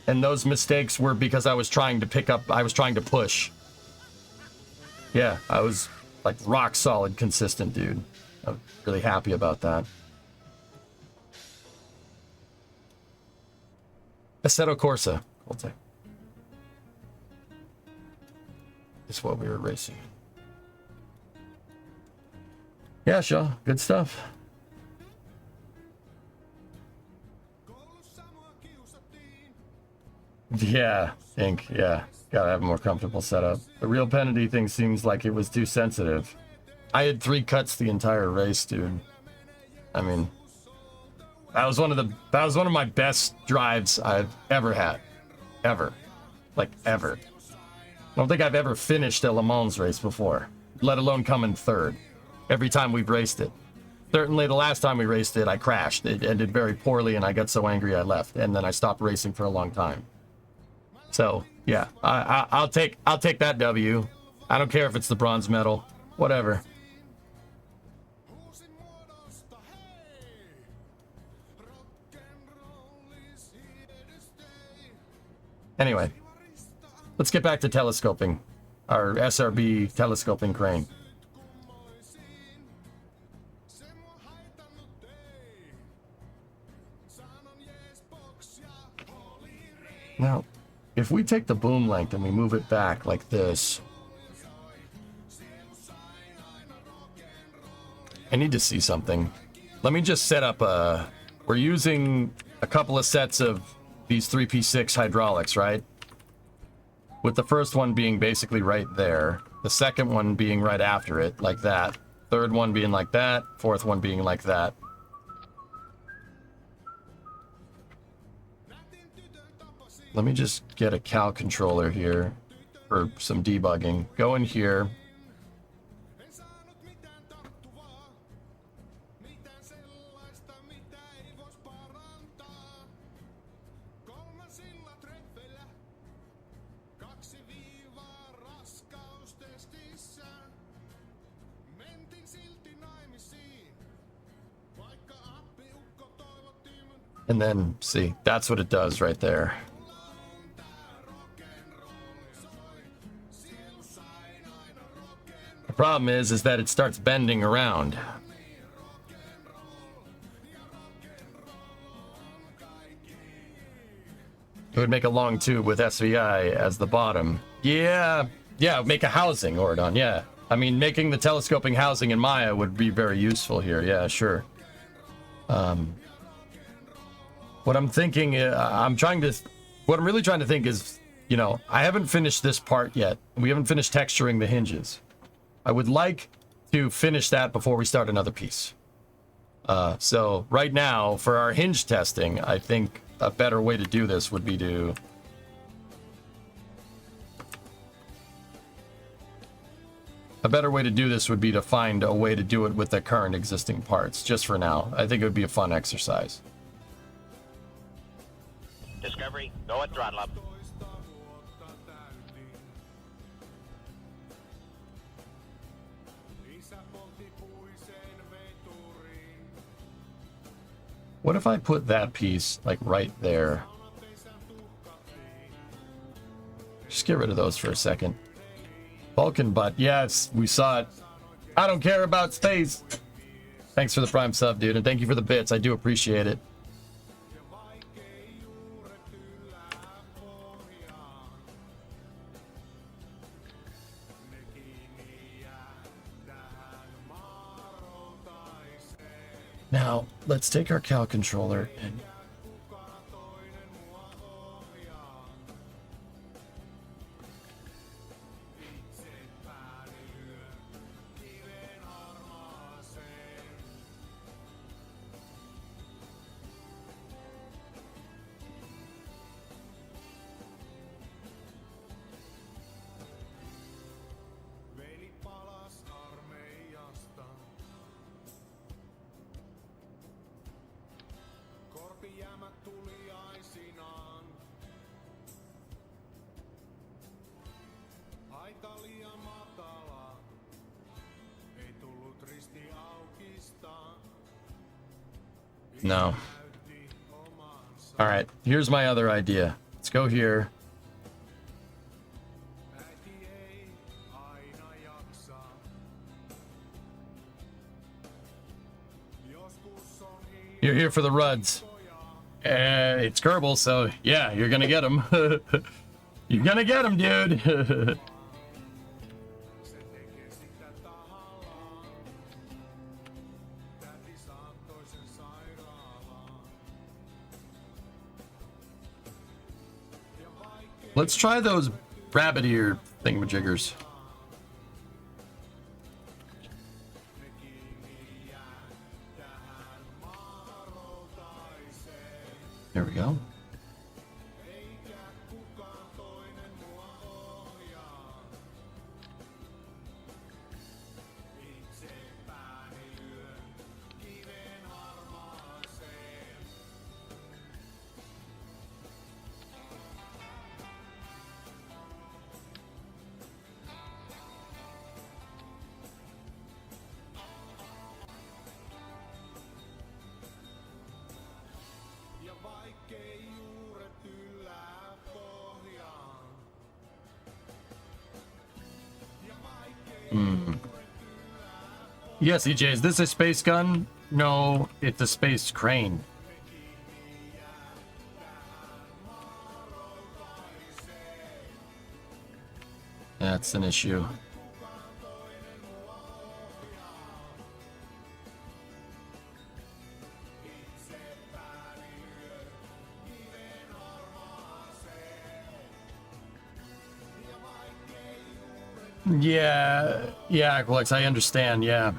And those mistakes were because I was trying to push. Yeah, I was like rock solid consistent, dude. I'm really happy about that. Assetto Corsa. We'll take. Is what we were racing. Yeah, sure. Good stuff. Yeah, Ink. Yeah. Gotta have a more comfortable setup. The real penalty thing seems like it was too sensitive. I had 3 cuts the entire race, dude. I mean, that was one of my best drives I've ever had. Ever. Like, ever. I don't think I've ever finished a Le Mans race before, let alone come in third. Every time we've raced it. Certainly the last time we raced it, I crashed. It ended very poorly and I got so angry I left. And then I stopped racing for a long time. So, yeah, I'll take that W. I don't care if it's the bronze medal. Whatever. Anyway, let's get back to telescoping. Our SRB telescoping crane. Now, if we take the boom length and we move it back like this, I need to see something. Let me just set up we're using a couple of sets of these 3P6 hydraulics, right? With the first one being basically right there, the second one being right after it, like that, third one being like that, fourth one being like that. Let me just get a cal controller here for some debugging. Go in here. And then, see, that's what it does right there. The problem is that it starts bending around. It would make a long tube with SVI as the bottom. Yeah, make a housing, Oridon, yeah. I mean, making the telescoping housing in Maya would be very useful here, yeah, sure. What I'm thinking, what I'm really trying to think is, you know, I haven't finished this part yet. We haven't finished texturing the hinges. I would like to finish that before we start another piece. So right now, for our hinge testing, I think a better way to do this would be to... A better way to do this would be to find a way to do it with the current existing parts, just for now. I think it would be a fun exercise. Discovery, go at throttle up. What if I put that piece, like, right there? Just get rid of those for a second. Vulcan butt, yes, we saw it. I don't care about space. Thanks for the prime sub, dude, and thank you for the bits. I do appreciate it. Now, let's take our cal controller and... Alijäämät tuliaisinaan. Aika liian matala. Ei tullut risti aukistaa. No. Näytti omansa. All right, here's my other idea. Let's go here. Äiti ei aina jaksa. Joskus on You're here for the Ruds. It's Kerbal, so yeah, you're gonna get him. You're gonna get him, dude. se tekee sitä tahallaan. Täti saattoi sen sairaalaan. Ja vaikea Let's try those rabbit ear thingamajiggers. There we go. ja vaikkei juuret yllää pohjaan. Ja vaikkei Yes, EJ, is this a space gun? No, it's a space crane. That's an issue. Yeah, Alex, I understand, yeah.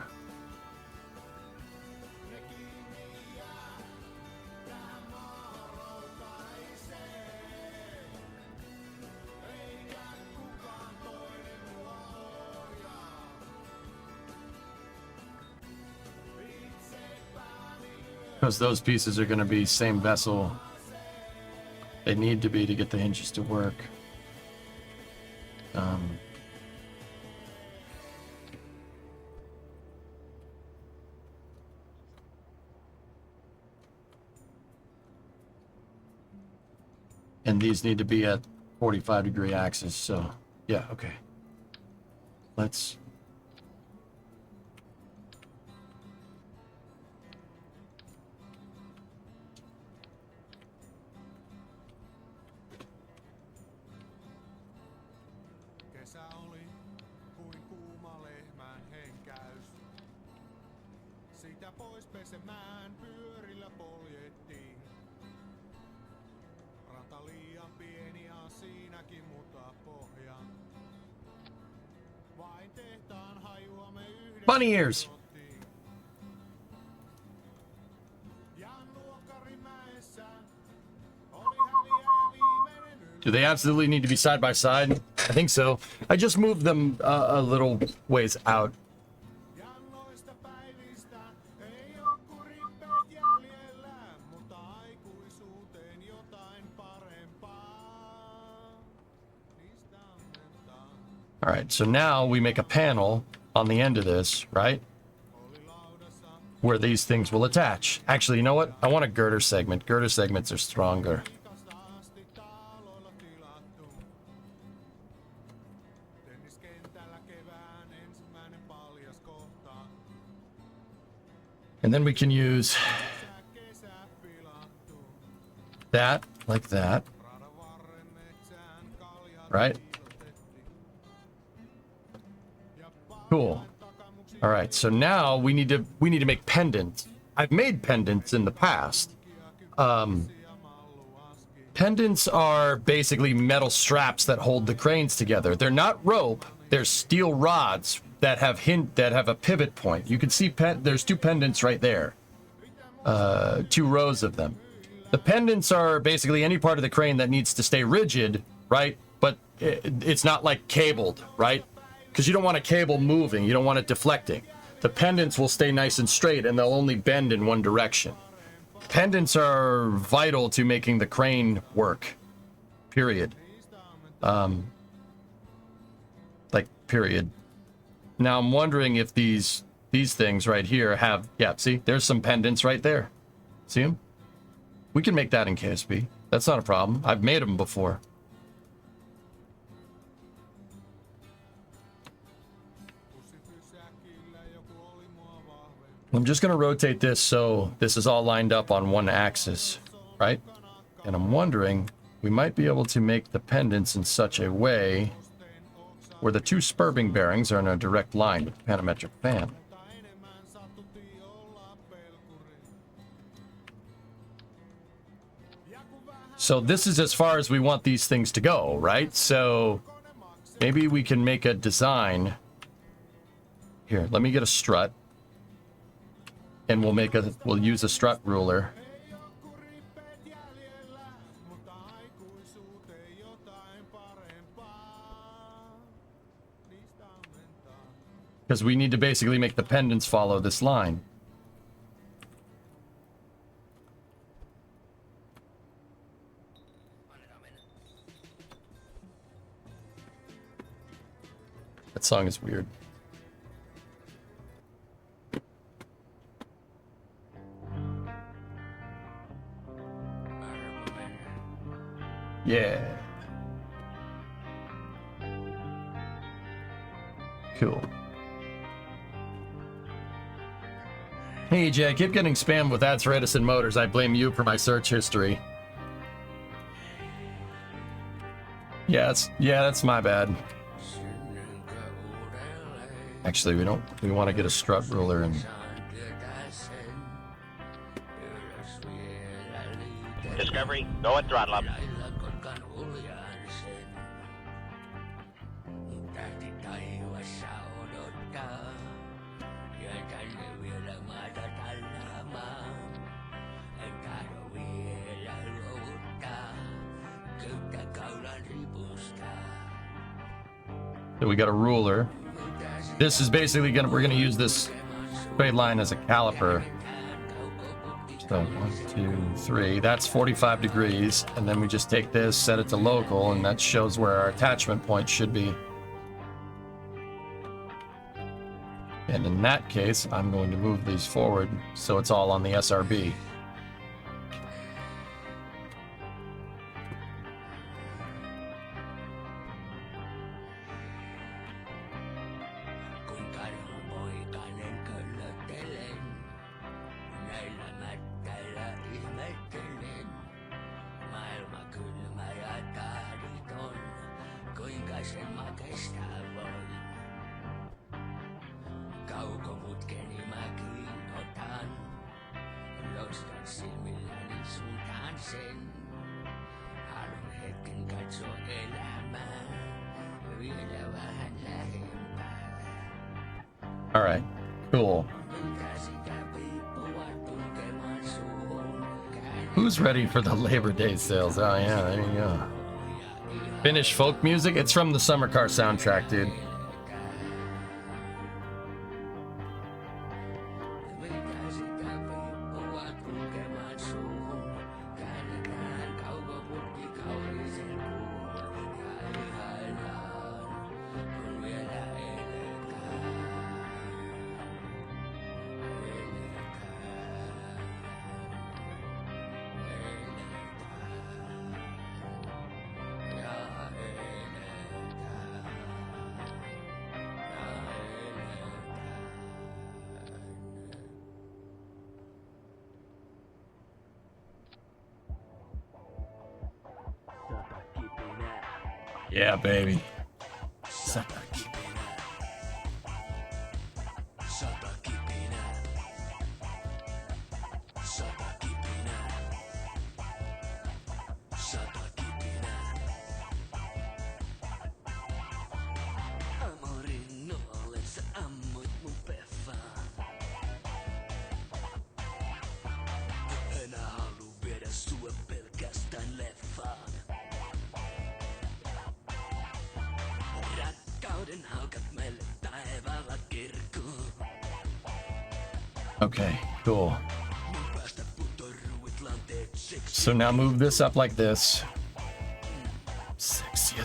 Because those pieces are going to be same vessel. They need to be to get the hinges to work. And these need to be at 45-degree axis, so yeah, okay. Let's... kesä oli kuin kuuma lehmän henkäys. Sitä pois pesemään pyörillä poljettiin. Rata liian pieni ja siinäkin muta pohja. Vain tehtaan hajua me yhdessä Bunny ears! kotiin. Ja Nuokkarimäessä oli häviäjä viimeinen yli. Do they absolutely need to be side by side? I think so. I just moved them a little ways out. Ja noista päivistä ei oo kuin rippeet jäljellä, mutta aikuisuuteen jotain parempaa. Niistä ammentaa. All right, so now we make a panel on the end of this, right? Oli laudassa Where these things will attach. Actually, you know what? I want a girder segment. Girder segments are stronger. ikasta asti taaloilla tilattu. Tenniskentällä kevään ensimmäinen paljas kohta. And then we can use Kesä pilattu. that, like that, Radan varren metsään kaljat right? piilotettiin. Ja Cool. takamuksi All right, so now we need to make pendants. I've made pendants in the past. ja mallu aski. Pendants are basically metal straps that hold the cranes together. They're not rope; they're steel rods that have a pivot point. You can see there's two pendants right there, 2 rows of them. The pendants are basically any part of the crane that needs to stay rigid, right? But it's not like cabled, right? Because you don't want a cable moving, you don't want it deflecting. The pendants will stay nice and straight, and they'll only bend in one direction. pendants are vital to making the crane work. Period. Like, period. Now I'm wondering if these things right here have, yeah, see, there's some pendants right there. See them? We can make that in KSP. That's not a problem. I've made them before. I'm just going to rotate this so this is all lined up on one axis, right? And I'm wondering, we might be able to make the pendants in such a way where the two spurring bearings are in a direct line with the panometric fan. So this is as far as we want these things to go, right? So maybe we can make a design. Here, let me get a strut. And we'll use a strut ruler. Because we need to basically make the pendants follow this line. That song is weird. Yeah. Cool. Hey, Jay, I keep getting spammed with ads for Edison Motors. I blame you for my search history. Yeah, that's my bad. Actually, we want to get a strut ruler and Discovery, go at throttle up. So we got a ruler. This is basically we're gonna use this straight line as a caliper. So 1, 2, 3. That's 45 degrees, and then we just take this, set it to local, and that shows where our attachment point should be. And in that case, I'm going to move these forward so it's all on the SRB. All right, cool. Who's ready for the Labor Day sales? Oh yeah, there you go. Finnish folk music? It's from the Summer Car soundtrack, dude. Yeah, baby. Okay, cool. So now move this up like this. Sexy.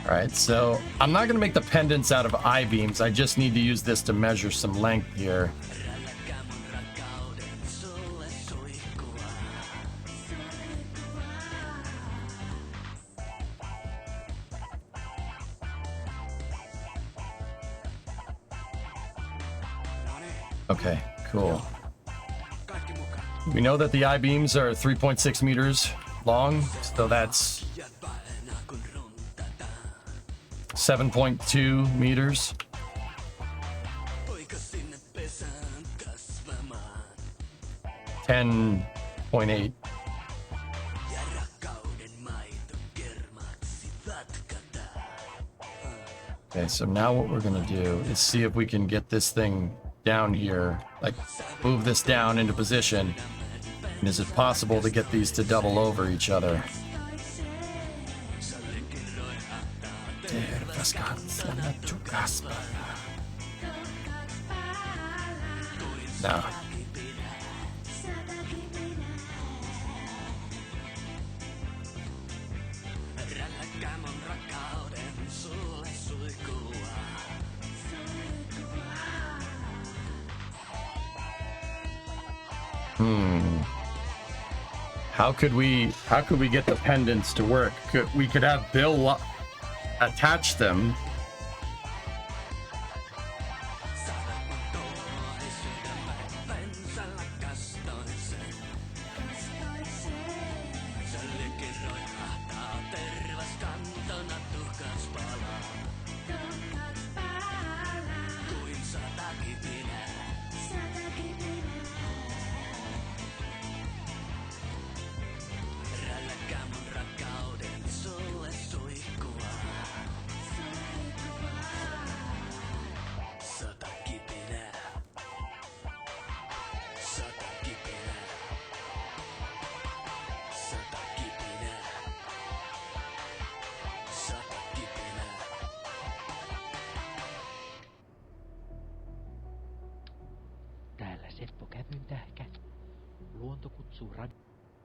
Alright, so I'm not going to make the pendants out of I-beams. I just need to use this to measure some length here. Okay, cool. We know that the I-beams are 3.6 meters long, so that's 7.2 meters. $10.8. Okay, so now what we're gonna do is see if we can get this thing down here, like move this down into position. And is it possible to get these to double over each other? No. How could we get the pendants to work? We could have Bill attach them.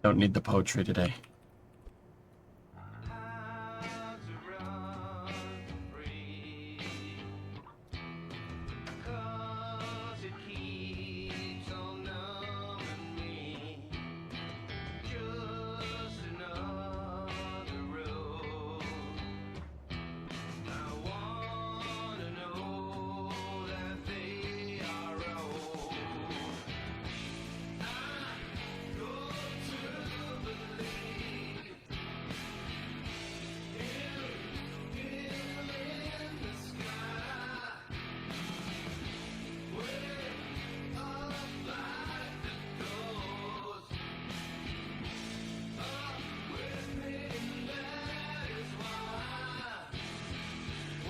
Don't need the poetry today.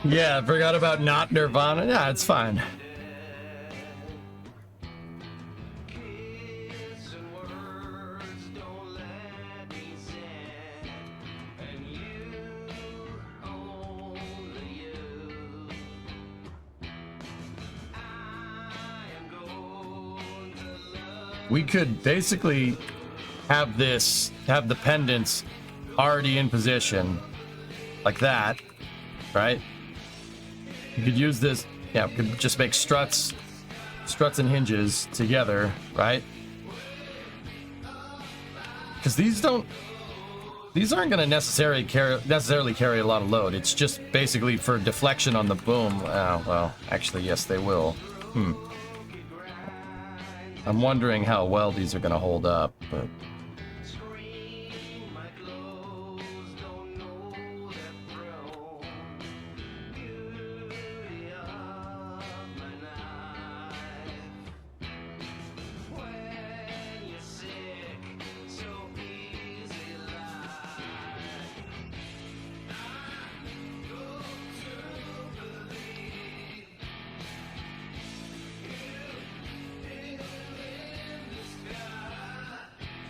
Yeah, I forgot about not Nirvana. Yeah, it's fine. We could basically have the pendants already in position like that, right? You could use this, yeah, we could just make struts and hinges together, right? Because these aren't going to necessarily carry a lot of load. It's just basically for deflection on the boom. Oh, well, actually, yes, they will. I'm wondering how well these are going to hold up, but...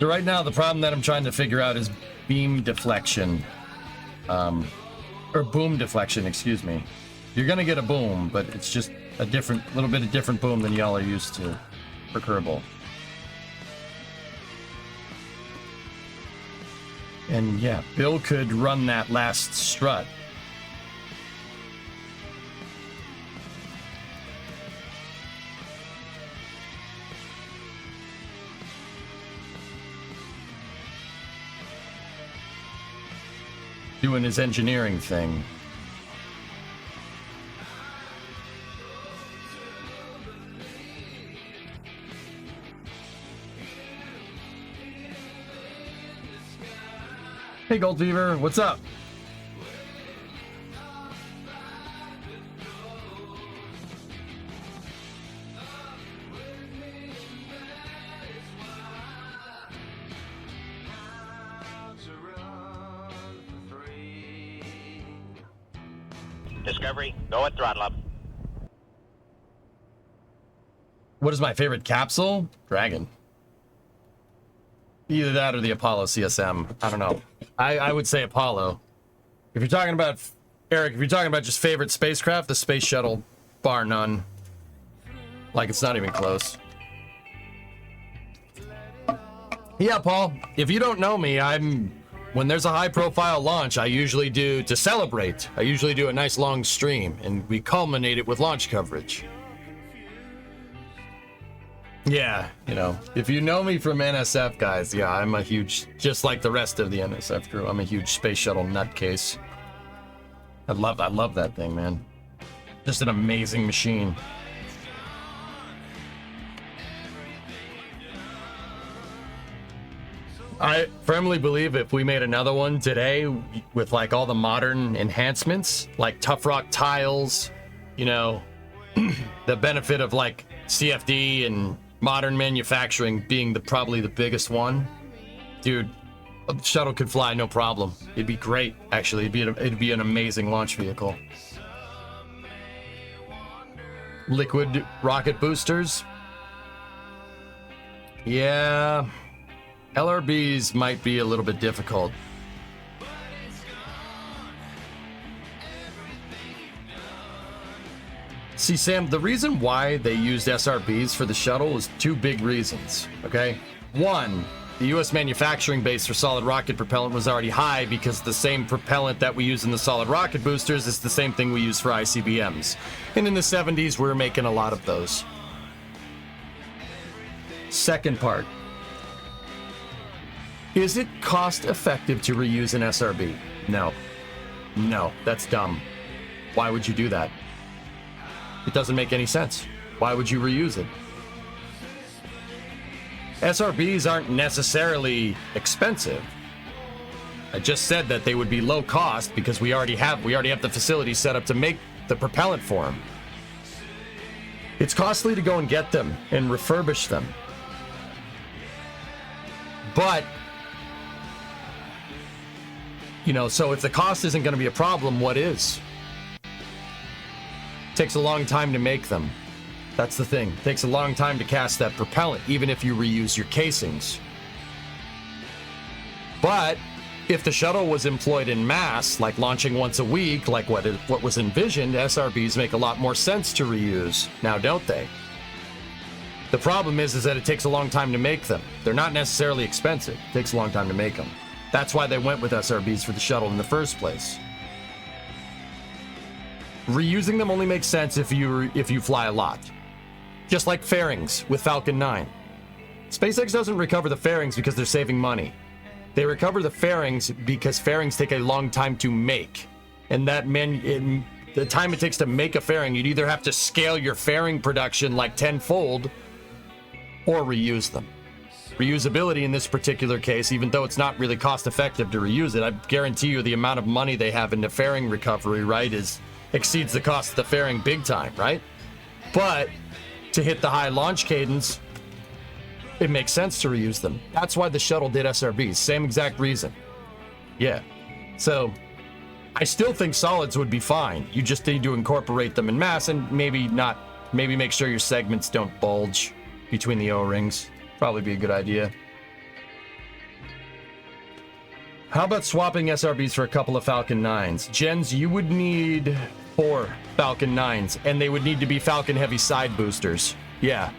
So right now, the problem that I'm trying to figure out is beam deflection. Or boom deflection, excuse me. You're gonna get a boom, but it's just a little bit of different boom than y'all are used to for Kerbal. And yeah, Bill could run that last strut. Doing his engineering thing. Hey Gold Fever, what's up? Discovery, go at throttle up. What is my favorite capsule? Dragon. Either that or the Apollo CSM. I don't know. I would say Apollo. If you're talking about, Eric, if you're talking about just favorite spacecraft, the Space Shuttle, bar none. Like, it's not even close. Yeah, Paul, if you don't know me, when there's a high-profile launch, I usually do, to celebrate, I usually do a nice long stream, and we culminate it with launch coverage. Yeah, you know, if you know me from NSF, guys, yeah, I'm a huge, just like the rest of the NSF crew, I'm a huge space shuttle nutcase. I love that thing, man. Just an amazing machine. I firmly believe if we made another one today with like all the modern enhancements, like tough rock tiles, you know, the benefit of like CFD and modern manufacturing being probably the biggest one, dude, a shuttle could fly no problem. It'd be great, actually. It'd be an amazing launch vehicle. Liquid rocket boosters. Yeah, LRBs might be a little bit difficult. See, Sam, the reason why they used SRBs for the shuttle was two big reasons, okay? One, the US manufacturing base for solid rocket propellant was already high because the same propellant that we use in the solid rocket boosters is the same thing we use for ICBMs. And in the 70s, we were making a lot of those. Second part. Is it cost effective to reuse an SRB? No. No, that's dumb. Why would you do that? It doesn't make any sense. Why would you reuse it? SRBs aren't necessarily expensive. I just said that they would be low cost because we already have the facility set up to make the propellant for them. It's costly to go and get them and refurbish them. But, you know, so if the cost isn't going to be a problem, what is? Takes a long time to make them. That's the thing. Takes a long time to cast that propellant, even if you reuse your casings. But if the shuttle was employed in mass, like launching once a week, like what was envisioned, SRBs make a lot more sense to reuse now, don't they? The problem is that it takes a long time to make them. They're not necessarily expensive. It takes a long time to make them. That's why they went with SRBs for the shuttle in the first place. Reusing them only makes sense if you fly a lot. Just like fairings with Falcon 9. SpaceX doesn't recover the fairings because they're saving money. They recover the fairings because fairings take a long time to make. And the time it takes to make a fairing, you'd either have to scale your fairing production like tenfold or reuse them. Reusability in this particular case, even though it's not really cost effective to reuse it, I guarantee you the amount of money they have into fairing recovery, right, exceeds the cost of the fairing big time, right? But to hit the high launch cadence, it makes sense to reuse them. That's why the shuttle did SRBs. Same exact reason. Yeah. So I still think solids would be fine. You just need to incorporate them in mass and maybe make sure your segments don't bulge between the O-rings. Probably be a good idea. How about swapping SRBs for a couple of Falcon 9s? Gens, you would need 4 Falcon 9s, and they would need to be Falcon Heavy side boosters. Yeah.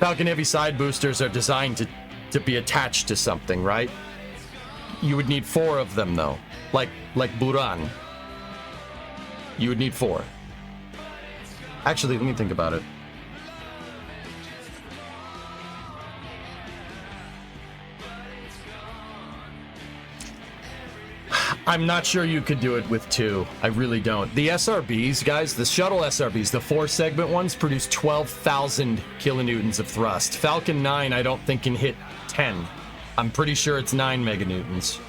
Falcon Heavy side boosters are designed to be attached to something, right? You would need 4 of them, though. Like Buran. You would need 4. Actually, let me think about it. I'm not sure you could do it with 2. I really don't. The SRBs, guys, the shuttle SRBs, the 4-segment ones, produce 12,000 kilonewtons of thrust. Falcon 9, I don't think can hit 10. I'm pretty sure it's 9 meganewtons.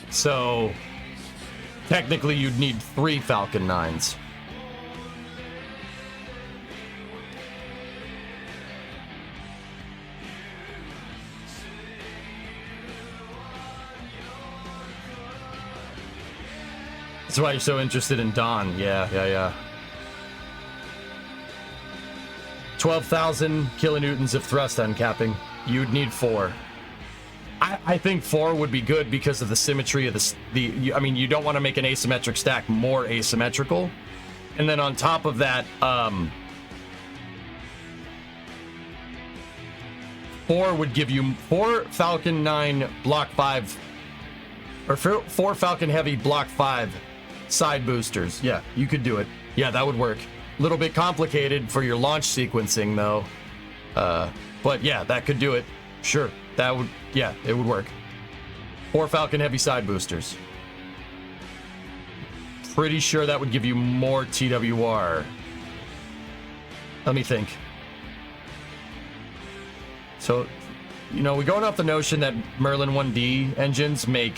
So, technically, you'd need 3 Falcon 9s. That's why you're so interested in Dawn. Yeah. 12,000 kilonewtons of thrust uncapping. You'd need 4. I think 4 would be good because of the symmetry of I mean, you don't want to make an asymmetric stack more asymmetrical. And then on top of that, 4 would give you 4 Falcon 9 Block 5, or 4 Falcon Heavy Block 5 side boosters. Yeah, you could do it. Yeah, that would work. A little bit complicated for your launch sequencing, though. But yeah, that could do it. Sure, that would, yeah, it would work. 4 Falcon Heavy side boosters. Pretty sure that would give you more TWR. Let me think. So, you know, we're going off the notion that Merlin 1D engines make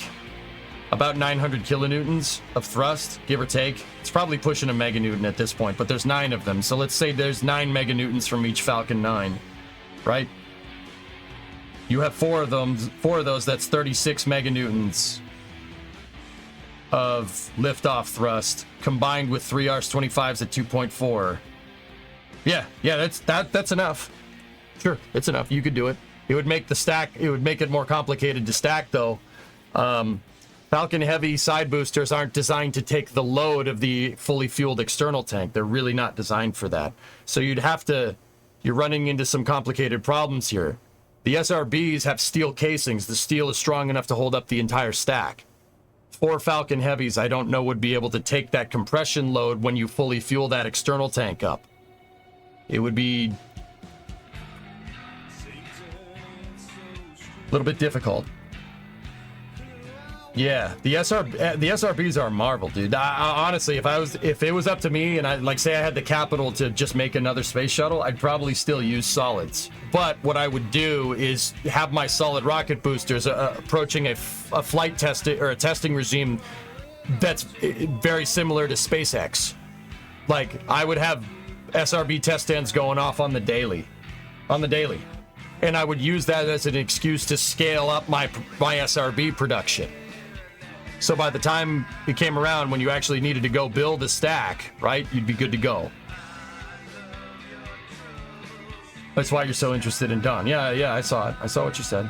about 900 kilonewtons of thrust, give or take. It's probably pushing a meganewton at this point, but there's 9 of them. So let's say there's 9 meganewtons from each Falcon 9, right? You have 4 of them. 4 of those, that's 36 meganewtons of liftoff thrust, combined with 3 RS-25s at 2.4. Yeah, that's enough. Sure, it's enough. You could do it. It would make the stack, it would make it more complicated to stack, though. Falcon Heavy side boosters aren't designed to take the load of the fully fueled external tank. They're really not designed for that. So you're running into some complicated problems here. The SRBs have steel casings. The steel is strong enough to hold up the entire stack. 4 Falcon Heavies, I don't know, would be able to take that compression load when you fully fuel that external tank up. It would be a little bit difficult. Yeah, the SRBs are a marvel, dude. Honestly, if it was up to me, and I say I had the capital to just make another space shuttle, I'd probably still use solids. But what I would do is have my solid rocket boosters approaching a flight testing or a testing regime that's very similar to SpaceX. Like, I would have SRB test stands going off on the daily. And I would use that as an excuse to scale up my SRB production. So by the time it came around when you actually needed to go build a stack, right, you'd be good to go. That's why you're so interested in Dawn. Yeah, I saw it. I saw what you said.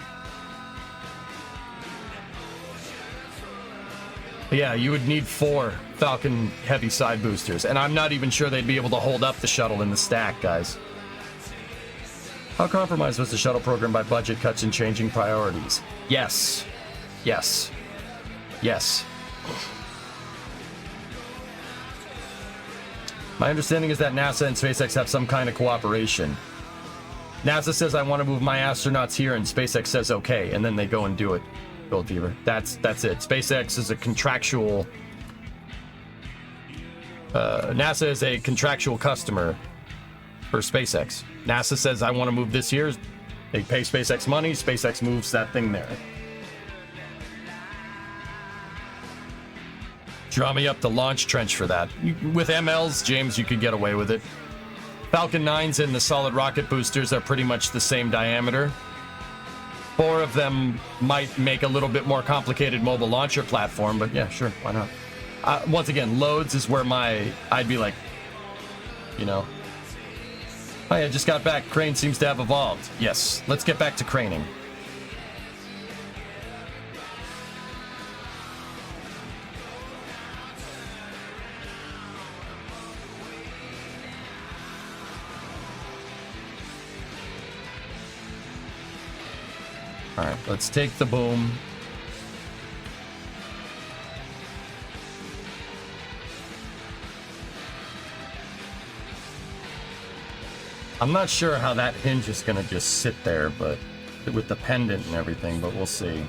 Yeah, you would need 4 Falcon Heavy side boosters, and I'm not even sure they'd be able to hold up the shuttle in the stack, guys. How compromised was the shuttle program by budget cuts and changing priorities? Yes. My understanding is that NASA and SpaceX have some kind of cooperation. NASA says, I want to move my astronauts here, and SpaceX says, okay, and then they go and do it. Gold Fever. That's it. SpaceX is a contractual... NASA is a contractual customer for SpaceX. NASA says, I want to move this here. They pay SpaceX money. SpaceX moves that thing there. Draw me up the launch trench for that. With MLs, James, you could get away with it. Falcon 9s and the solid rocket boosters are pretty much the same diameter. 4 of them might make a little bit more complicated mobile launcher platform, but yeah, sure, why not? Once again, loads is where I'd be like, you know. Oh yeah, just got back. Crane seems to have evolved. Yes, let's get back to craning. All right, let's take the boom. I'm not sure how that hinge is going to just sit there, but with the pendant and everything, but we'll see.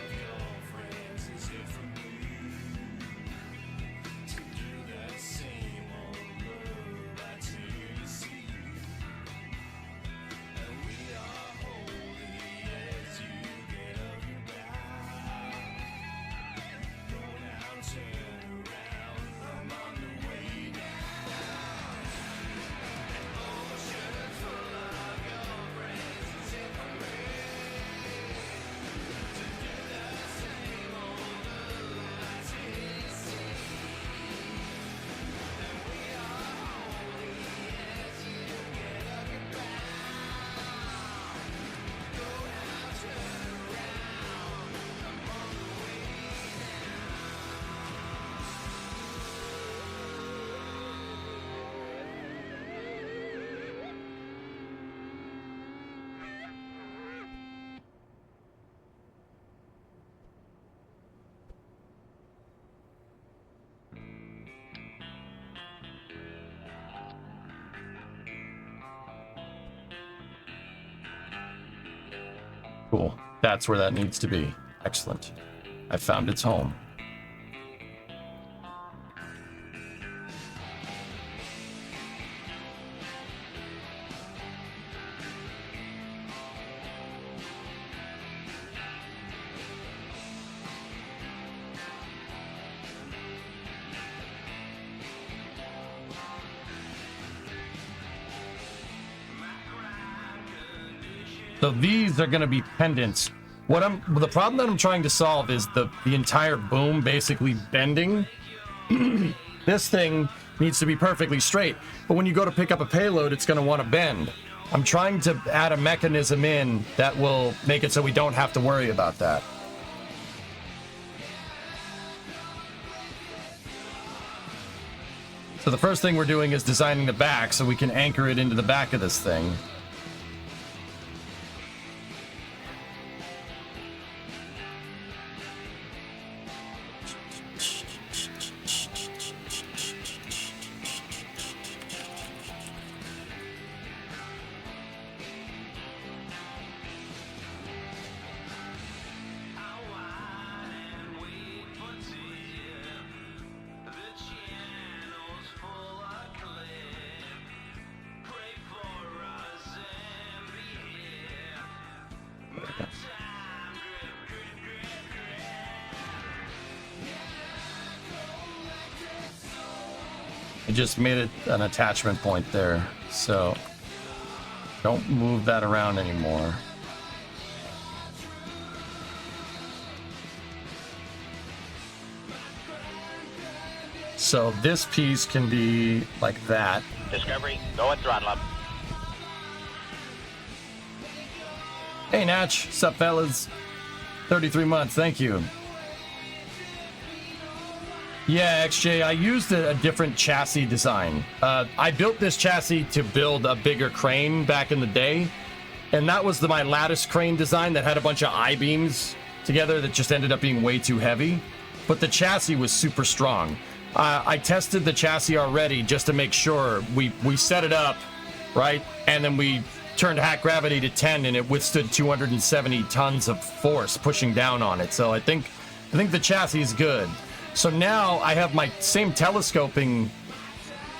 Cool. That's where that needs to be. Excellent. I found its home. So these are going to be pendants. The problem that I'm trying to solve is the entire boom basically bending. This thing needs to be perfectly straight, but when you go to pick up a payload, it's going to want to bend. I'm trying to add a mechanism in that will make it so we don't have to worry about that. So the first thing we're doing is designing the back so we can anchor it into the back of this thing. I just made it an attachment point there, so don't move that around anymore. So this piece can be like that. Discovery, go at throttle up. Hey Natch, sup fellas? 33 months, thank you. Yeah, XJ, I used a different chassis design. I built this chassis to build a bigger crane back in the day, and that was my lattice crane design that had a bunch of I-beams together that just ended up being way too heavy, but the chassis was super strong. I tested the chassis already just to make sure. We set it up, right, and then we turned hack gravity to 10, and it withstood 270 tons of force pushing down on it, so I think the chassis is good. So now I have my same telescoping.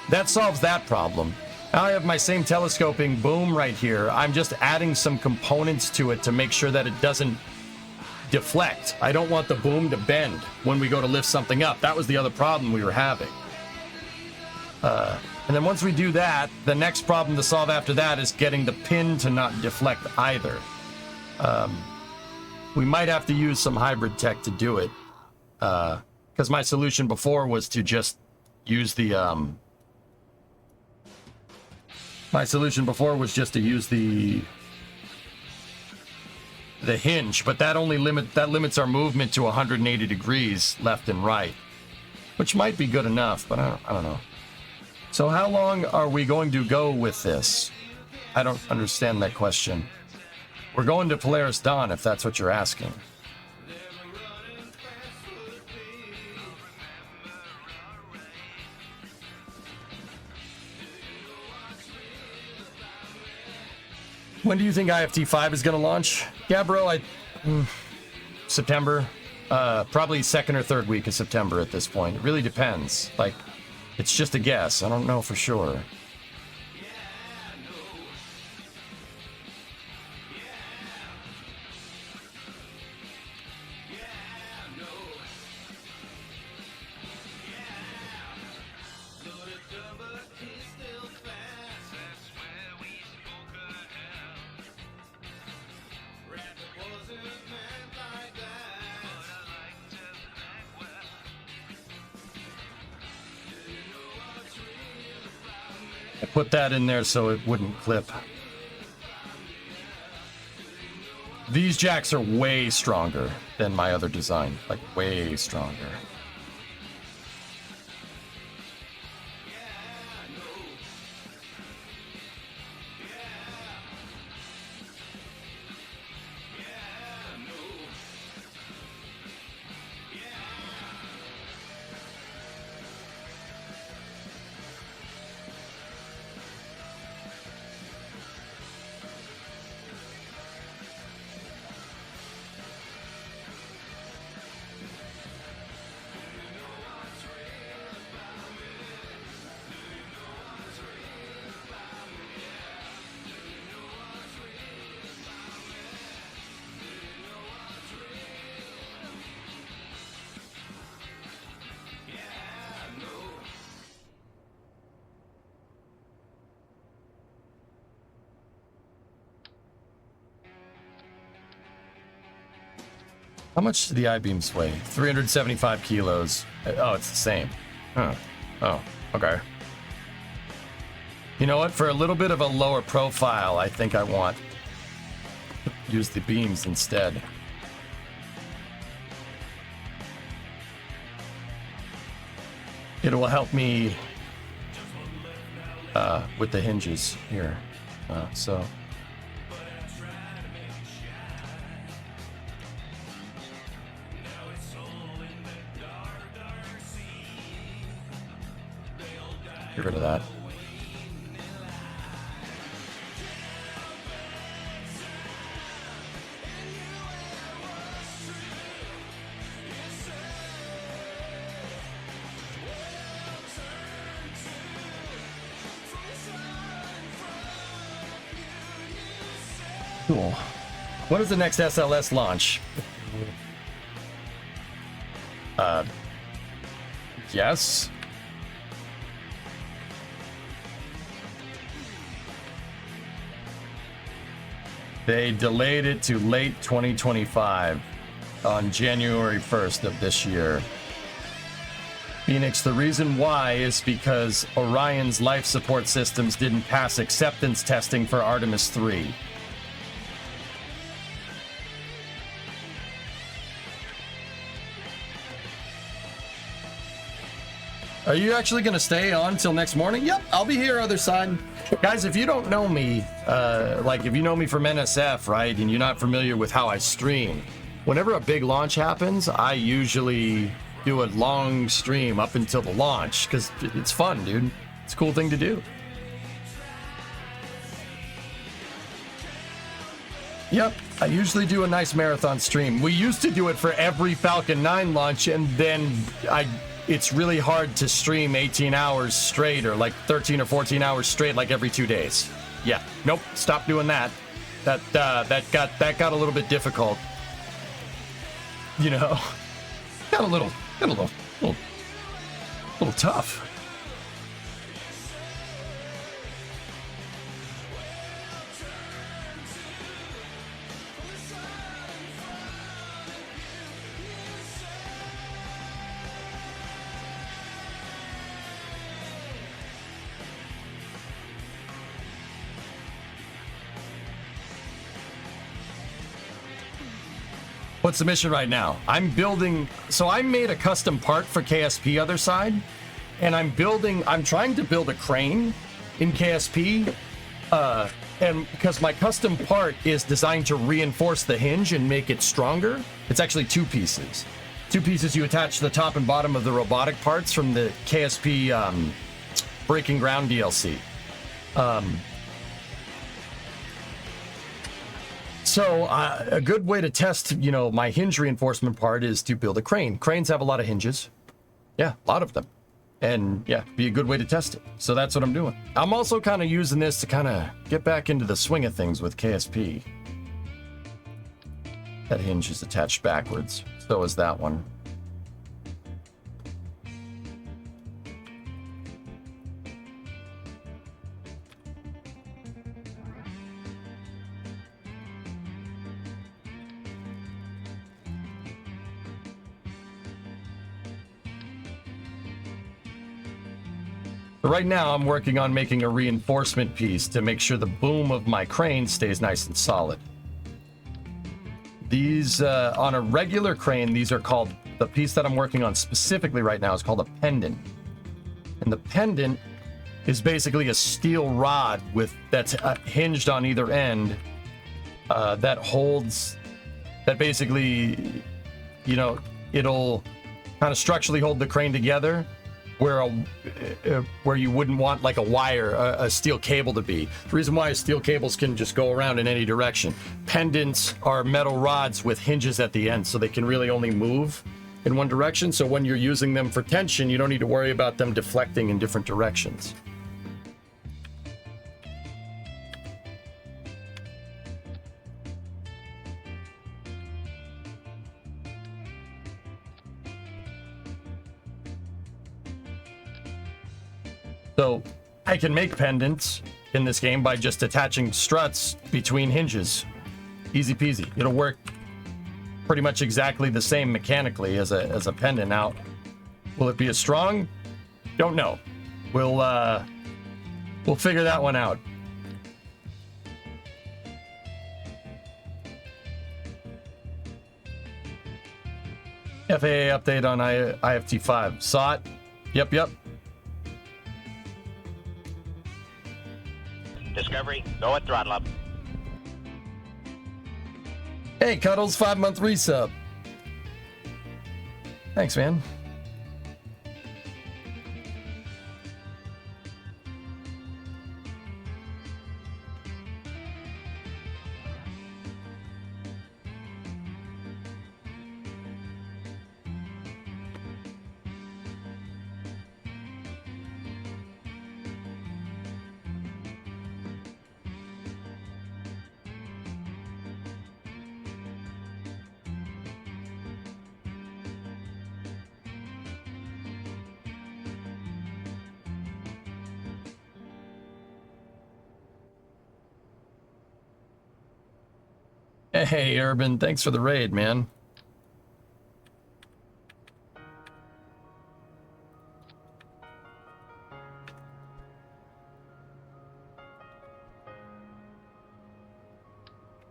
That solves that problem. Now I have my same telescoping boom right here. I'm just adding some components to it to make sure that it doesn't deflect. I don't want the boom to bend when we go to lift something up. That was the other problem we were having. And then once we do that, the next problem to solve after that is getting the pin to not deflect either. We might have to use some hybrid tech to do it. Because my solution before was to just use the hinge, but that limits our movement to 180 degrees left and right, which might be good enough, but I don't know. So how long are we going to go with this? I don't understand that question. We're going to Polaris Dawn, if that's what you're asking. When do you think IFT5 is going to launch? Yeah, bro, September. Probably second or third week of September at this point. It really depends. Like, it's just a guess. I don't know for sure. I put that in there so it wouldn't clip. These jacks are way stronger than my other design, like way stronger. How much do the I-beams weigh? 375 kilos. Oh, it's the same. Huh. Oh, okay. You know what? For a little bit of a lower profile, I think I want to use the beams instead. It will help me with the hinges here. So... Get rid of that. Cool. When is the next SLS launch? Yes. They delayed it to late 2025 on January 1st of this year. Phoenix, the reason why is because Orion's life support systems didn't pass acceptance testing for Artemis 3. Are you actually going to stay on till next morning? Yep, I'll be here other side. Guys, if you don't know me, like if you know me from NSF, right, and you're not familiar with how I stream, whenever a big launch happens, I usually do a long stream up until the launch, because it's fun, dude. It's a cool thing to do. Yep, I usually do a nice marathon stream. We used to do it for every Falcon 9 launch, and then it's really hard to stream 18 hours straight, or like 13 or 14 hours straight, like every 2 days. Yeah, nope, stop doing that. That got a little bit difficult. You know, got a little tough. What's the mission right now? I'm building, so I made a custom part for KSP other side, and I'm trying to build a crane in KSP and because my custom part is designed to reinforce the hinge and make it stronger, it's actually two pieces. Two pieces you attach to the top and bottom of the robotic parts from the KSP Breaking Ground DLC. So a good way to test, you know, my hinge reinforcement part is to build a crane. Cranes have a lot of hinges. Yeah, a lot of them. And yeah, be a good way to test it. So that's what I'm doing. I'm also kind of using this to kind of get back into the swing of things with KSP. That hinge is attached backwards. So is that one. Right now, I'm working on making a reinforcement piece to make sure the boom of my crane stays nice and solid. These, on a regular crane, these are called, the piece that I'm working on specifically right now is called a pendant. And the pendant is basically a steel rod with that's hinged on either end that holds, that basically, you know, it'll kind of structurally hold the crane together. Where you wouldn't want like a wire, a steel cable to be. The reason why steel cables can just go around in any direction. Pendants are metal rods with hinges at the end, so they can really only move in one direction. So when you're using them for tension, you don't need to worry about them deflecting in different directions. So I can make pendants in this game by just attaching struts between hinges. Easy peasy. It'll work pretty much exactly the same mechanically as a pendant. Now, will it be as strong? Don't know. We'll figure that one out. FAA update on IFT5. Saw it? Yep. Discovery, go at throttle up. Hey, Cuddles, 5-month resub. Thanks, man. Hey, Urban, thanks for the raid, man.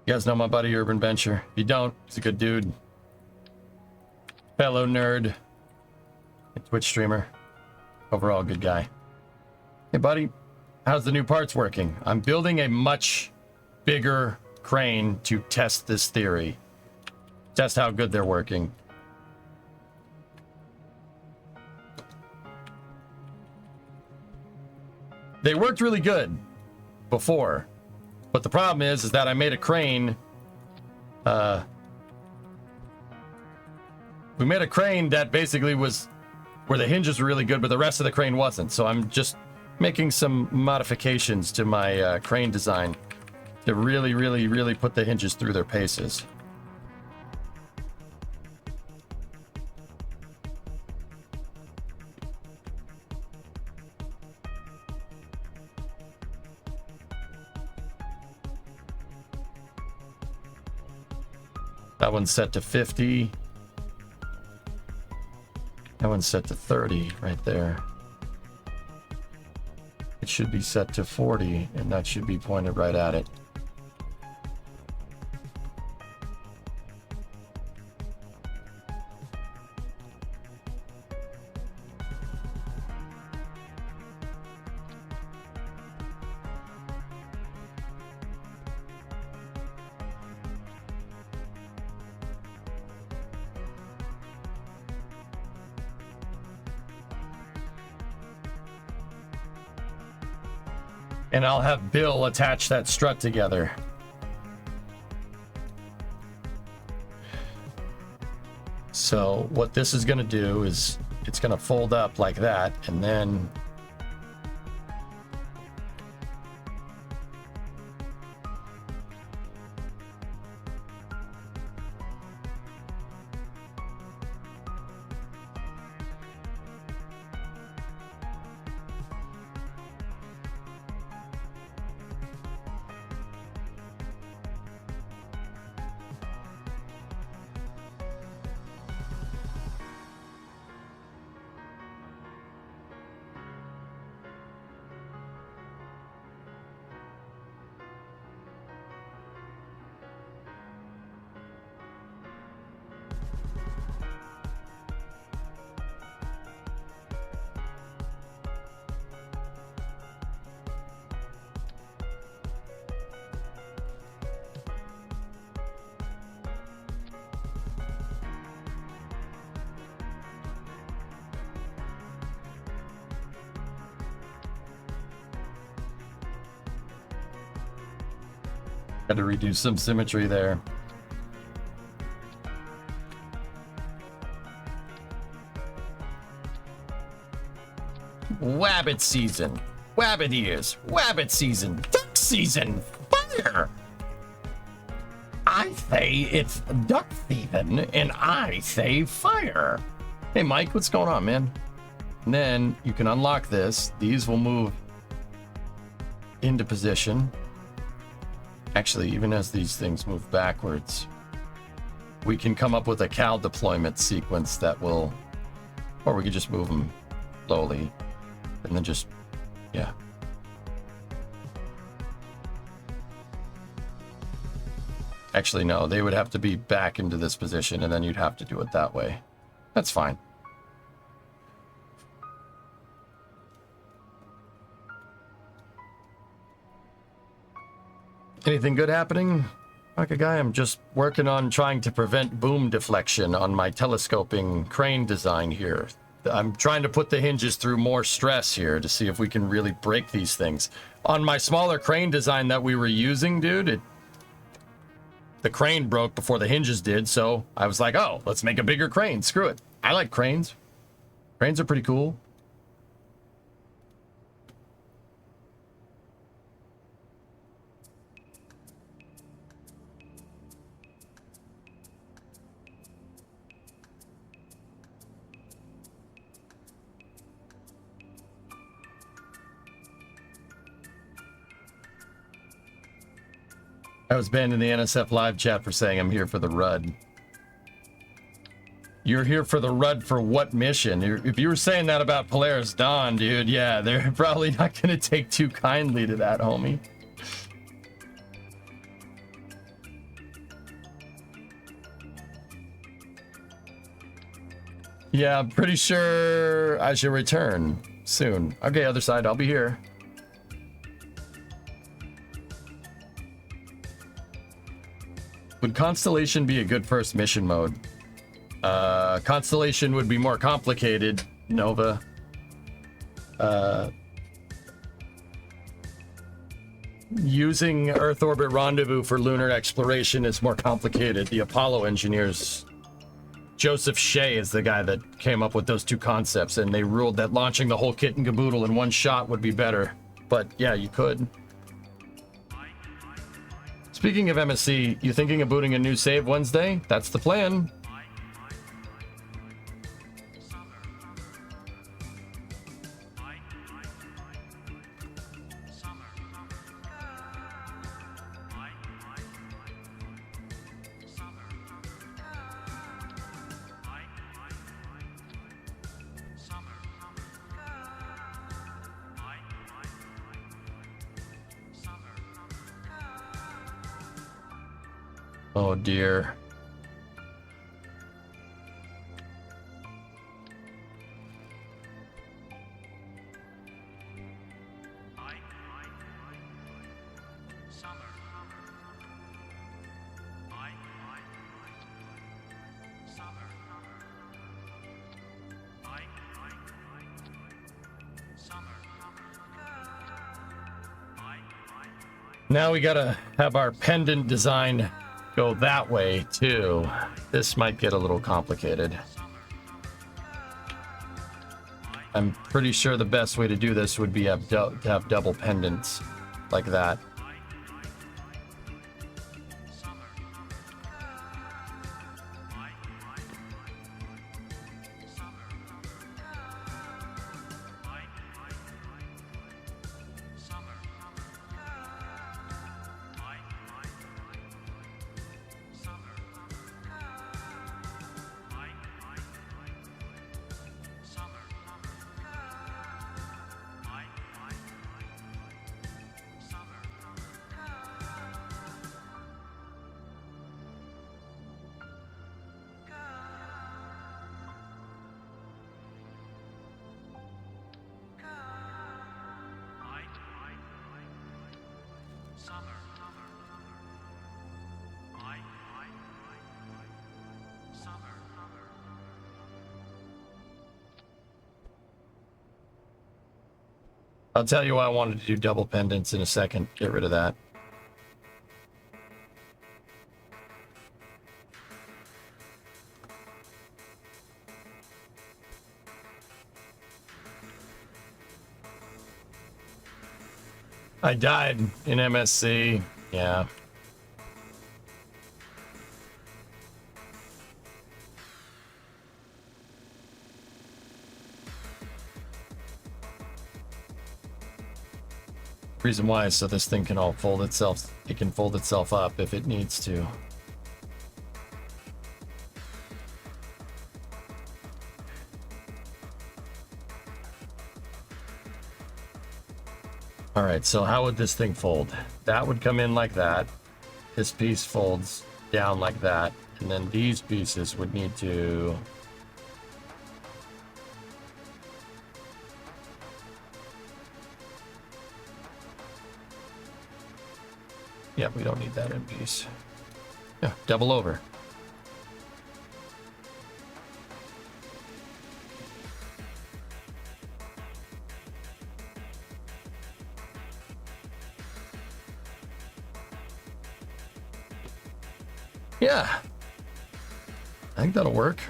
You guys know my buddy Urban Venture. If you don't, he's a good dude. Fellow nerd. A Twitch streamer. Overall good guy. Hey, buddy. How's the new parts working? I'm building a much bigger crane to test this theory. Test how good they're working. They worked really good before, but the problem is that I made a crane. We made a crane that basically was where the hinges were really good, but the rest of the crane wasn't. So I'm just making some modifications to my crane design to really put the hinges through their paces. That one's set to 50. That one's set to 30 right there. It should be set to 40, and that should be pointed right at it. And I'll have Bill attach that strut together. So what this is going to do is it's going to fold up like that, and then got to reduce some symmetry there. Wabbit season. Wabbit ears. Wabbit season. Duck season. Fire! I say it's duck season, and I say fire. Hey, Mike, what's going on, man? And then you can unlock this. These will move into position. Actually, even as these things move backwards, we can come up with a cal deployment sequence that will, or we could just move them slowly and then just, yeah. Actually, no, they would have to be back into this position and then you'd have to do it that way. That's fine. Anything good happening? Like a guy, I'm just working on trying to prevent boom deflection on my telescoping crane design here. I'm trying to put the hinges through more stress here to see if we can really break these things. On my smaller crane design that we were using, dude, the crane broke before the hinges did, so I was like, oh, let's make a bigger crane. Screw it. I like cranes. Cranes are pretty cool. I was banned in the NSF live chat for saying I'm here for the RUD. You're here for the RUD for what mission? If you were saying that about Polaris Dawn, dude, yeah, they're probably not going to take too kindly to that, homie. Yeah, I'm pretty sure I should return soon. Okay, other side, I'll be here. Would Constellation be a good first mission mode? Constellation would be more complicated, Nova. Using Earth Orbit Rendezvous for lunar exploration is more complicated. The Apollo engineers, Joseph Shea is the guy that came up with those two concepts, and they ruled that launching the whole kit and caboodle in one shot would be better. But yeah, you could. Speaking of MSC, you thinking of booting a new save Wednesday? That's the plan. Oh dear. Now we gotta have our pendant design go that way too. This might get a little complicated. I'm pretty sure the best way to do this would be to have double pendants like that. I'll tell you why I wanted to do double pendants in a second. Get rid of that. I died in MSC. Yeah. Reason why is so this thing can all fold itself. It can fold itself up if it needs to. All right, so how would this thing fold? That would come in like that. This piece folds down like that. And then these pieces would need to... Yeah, we don't need that end piece. Yeah, double over. Yeah, I think that'll work.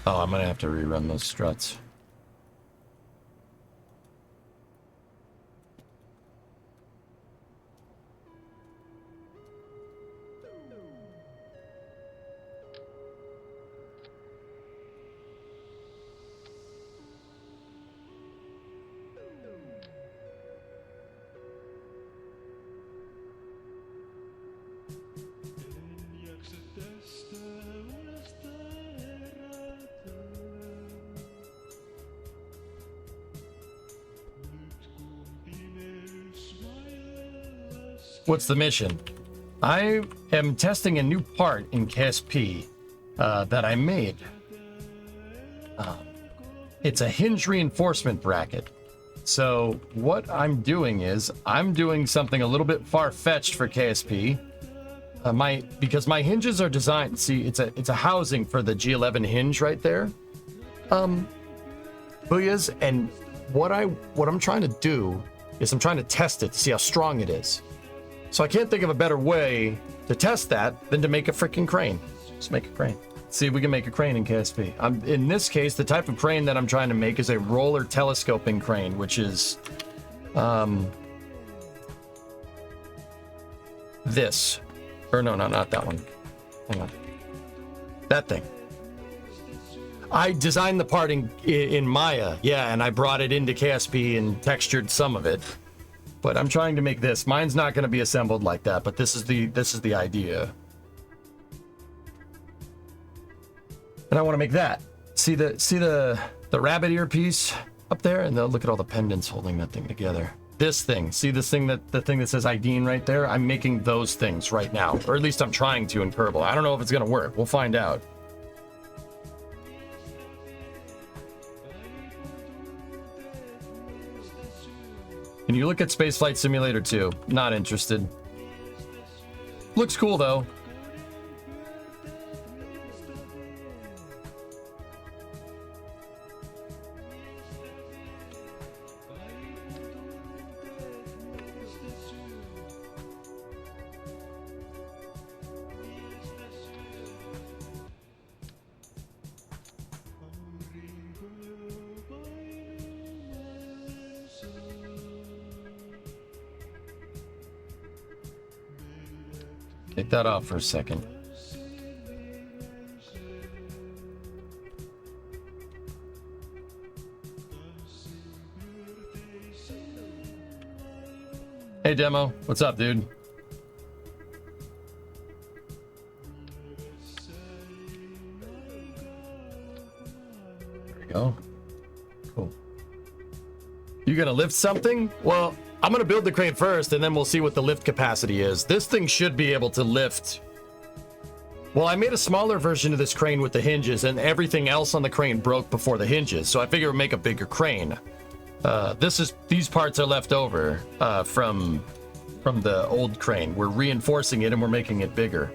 Oh, I'm gonna have to rerun those struts. What's the mission? I am testing a new part in KSP that I made. It's a hinge reinforcement bracket. So what I'm doing is I'm doing something a little bit far-fetched for KSP. Because my hinges are designed. See, it's a housing for the G11 hinge right there. Booyahs, and what I'm trying to do is I'm trying to test it to see how strong it is. So I can't think of a better way to test that than to make a freaking crane. Just make a crane. See if we can make a crane in KSP. In this case, the type of crane that I'm trying to make is a roller telescoping crane, which is this. Or no, not that one. Hang on. That thing. I designed the part in Maya, yeah, and I brought it into KSP and textured some of it. But I'm trying to make this. Mine's not going to be assembled like that, but this is the idea. And I want to make that. See the rabbit ear piece up there, and look at all the pendants holding that thing together. This thing, see this thing the thing that says Ideen right there? I'm making those things right now, or at least I'm trying to in Kerbal. I don't know if it's going to work. We'll find out. Can you look at Spaceflight Simulator 2? Not interested. Looks cool though. Take that off for a second. Hey, Demo. What's up, dude? There we go. Cool. You gonna lift something? Well, I'm gonna build the crane first, and then we'll see what the lift capacity is. This thing should be able to lift. Well, I made a smaller version of this crane with the hinges, and everything else on the crane broke before the hinges, so I figure we'll make a bigger crane. These parts are left over from the old crane. We're reinforcing it and we're making it bigger.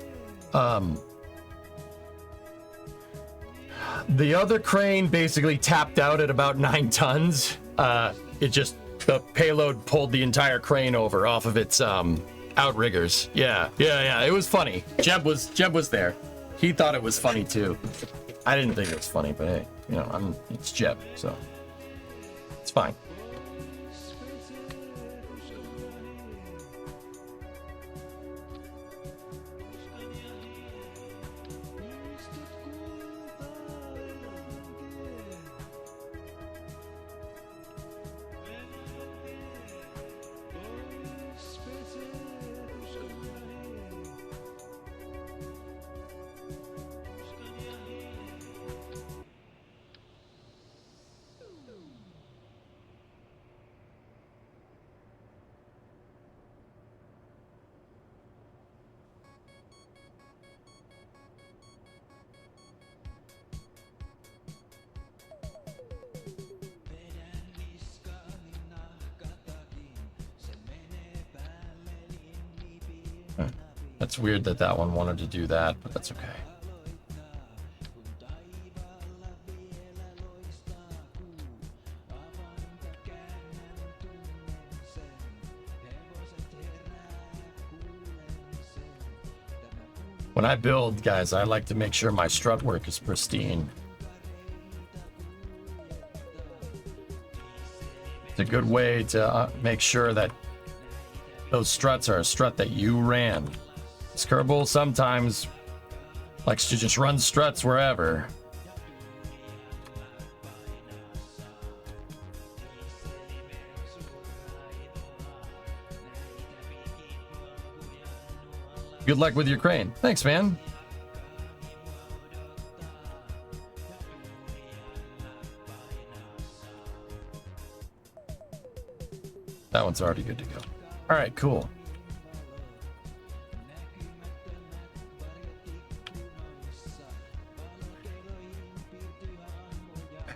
The other crane basically tapped out at about 9 tons. The payload pulled the entire crane over off of its outriggers. Yeah. It was funny. Jeb was there. He thought it was funny too. I didn't think it was funny, but hey, you know, it's Jeb, so it's fine. That's weird that that one wanted to do that, but that's okay. When I build, guys, I like to make sure my strut work is pristine. It's a good way to make sure that those struts are a strut that you ran. Kerbal sometimes likes to just run struts wherever. Good luck with your crane. Thanks, man. That one's already good to go. All right, cool.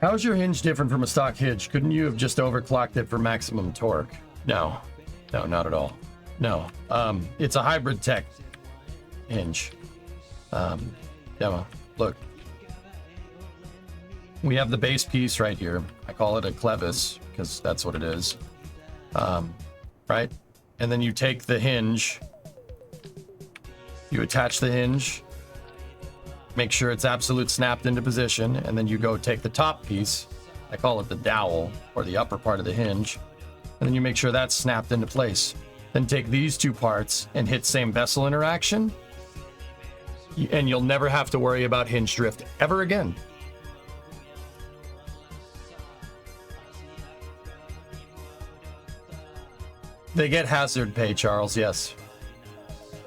How's your hinge different from a stock hinge? Couldn't you have just overclocked it for maximum torque? No, not at all. No, it's a hybrid tech hinge. Demo, look. We have the base piece right here. I call it a clevis because that's what it is. Right? And then you take the hinge, you attach the hinge, make sure it's absolute snapped into position, and then you go take the top piece, I call it the dowel, or the upper part of the hinge, and then you make sure that's snapped into place. Then take these two parts and hit same vessel interaction, and you'll never have to worry about hinge drift ever again. They get hazard pay, Charles, yes.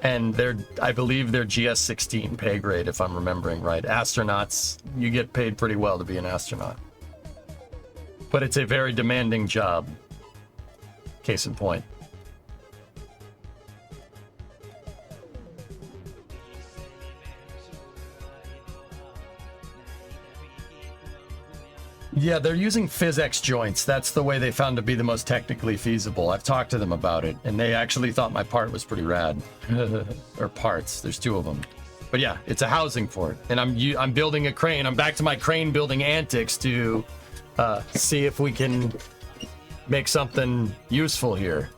And I believe they're GS-16 pay grade, if I'm remembering right. Astronauts, you get paid pretty well to be an astronaut. But it's a very demanding job. Case in point. Yeah, they're using PhysX joints. That's the way they found to be the most technically feasible. I've talked to them about it, and they actually thought my part was pretty rad. Or parts. There's two of them. But yeah, it's a housing for it. And I'm building a crane. I'm back to my crane building antics to see if we can make something useful here.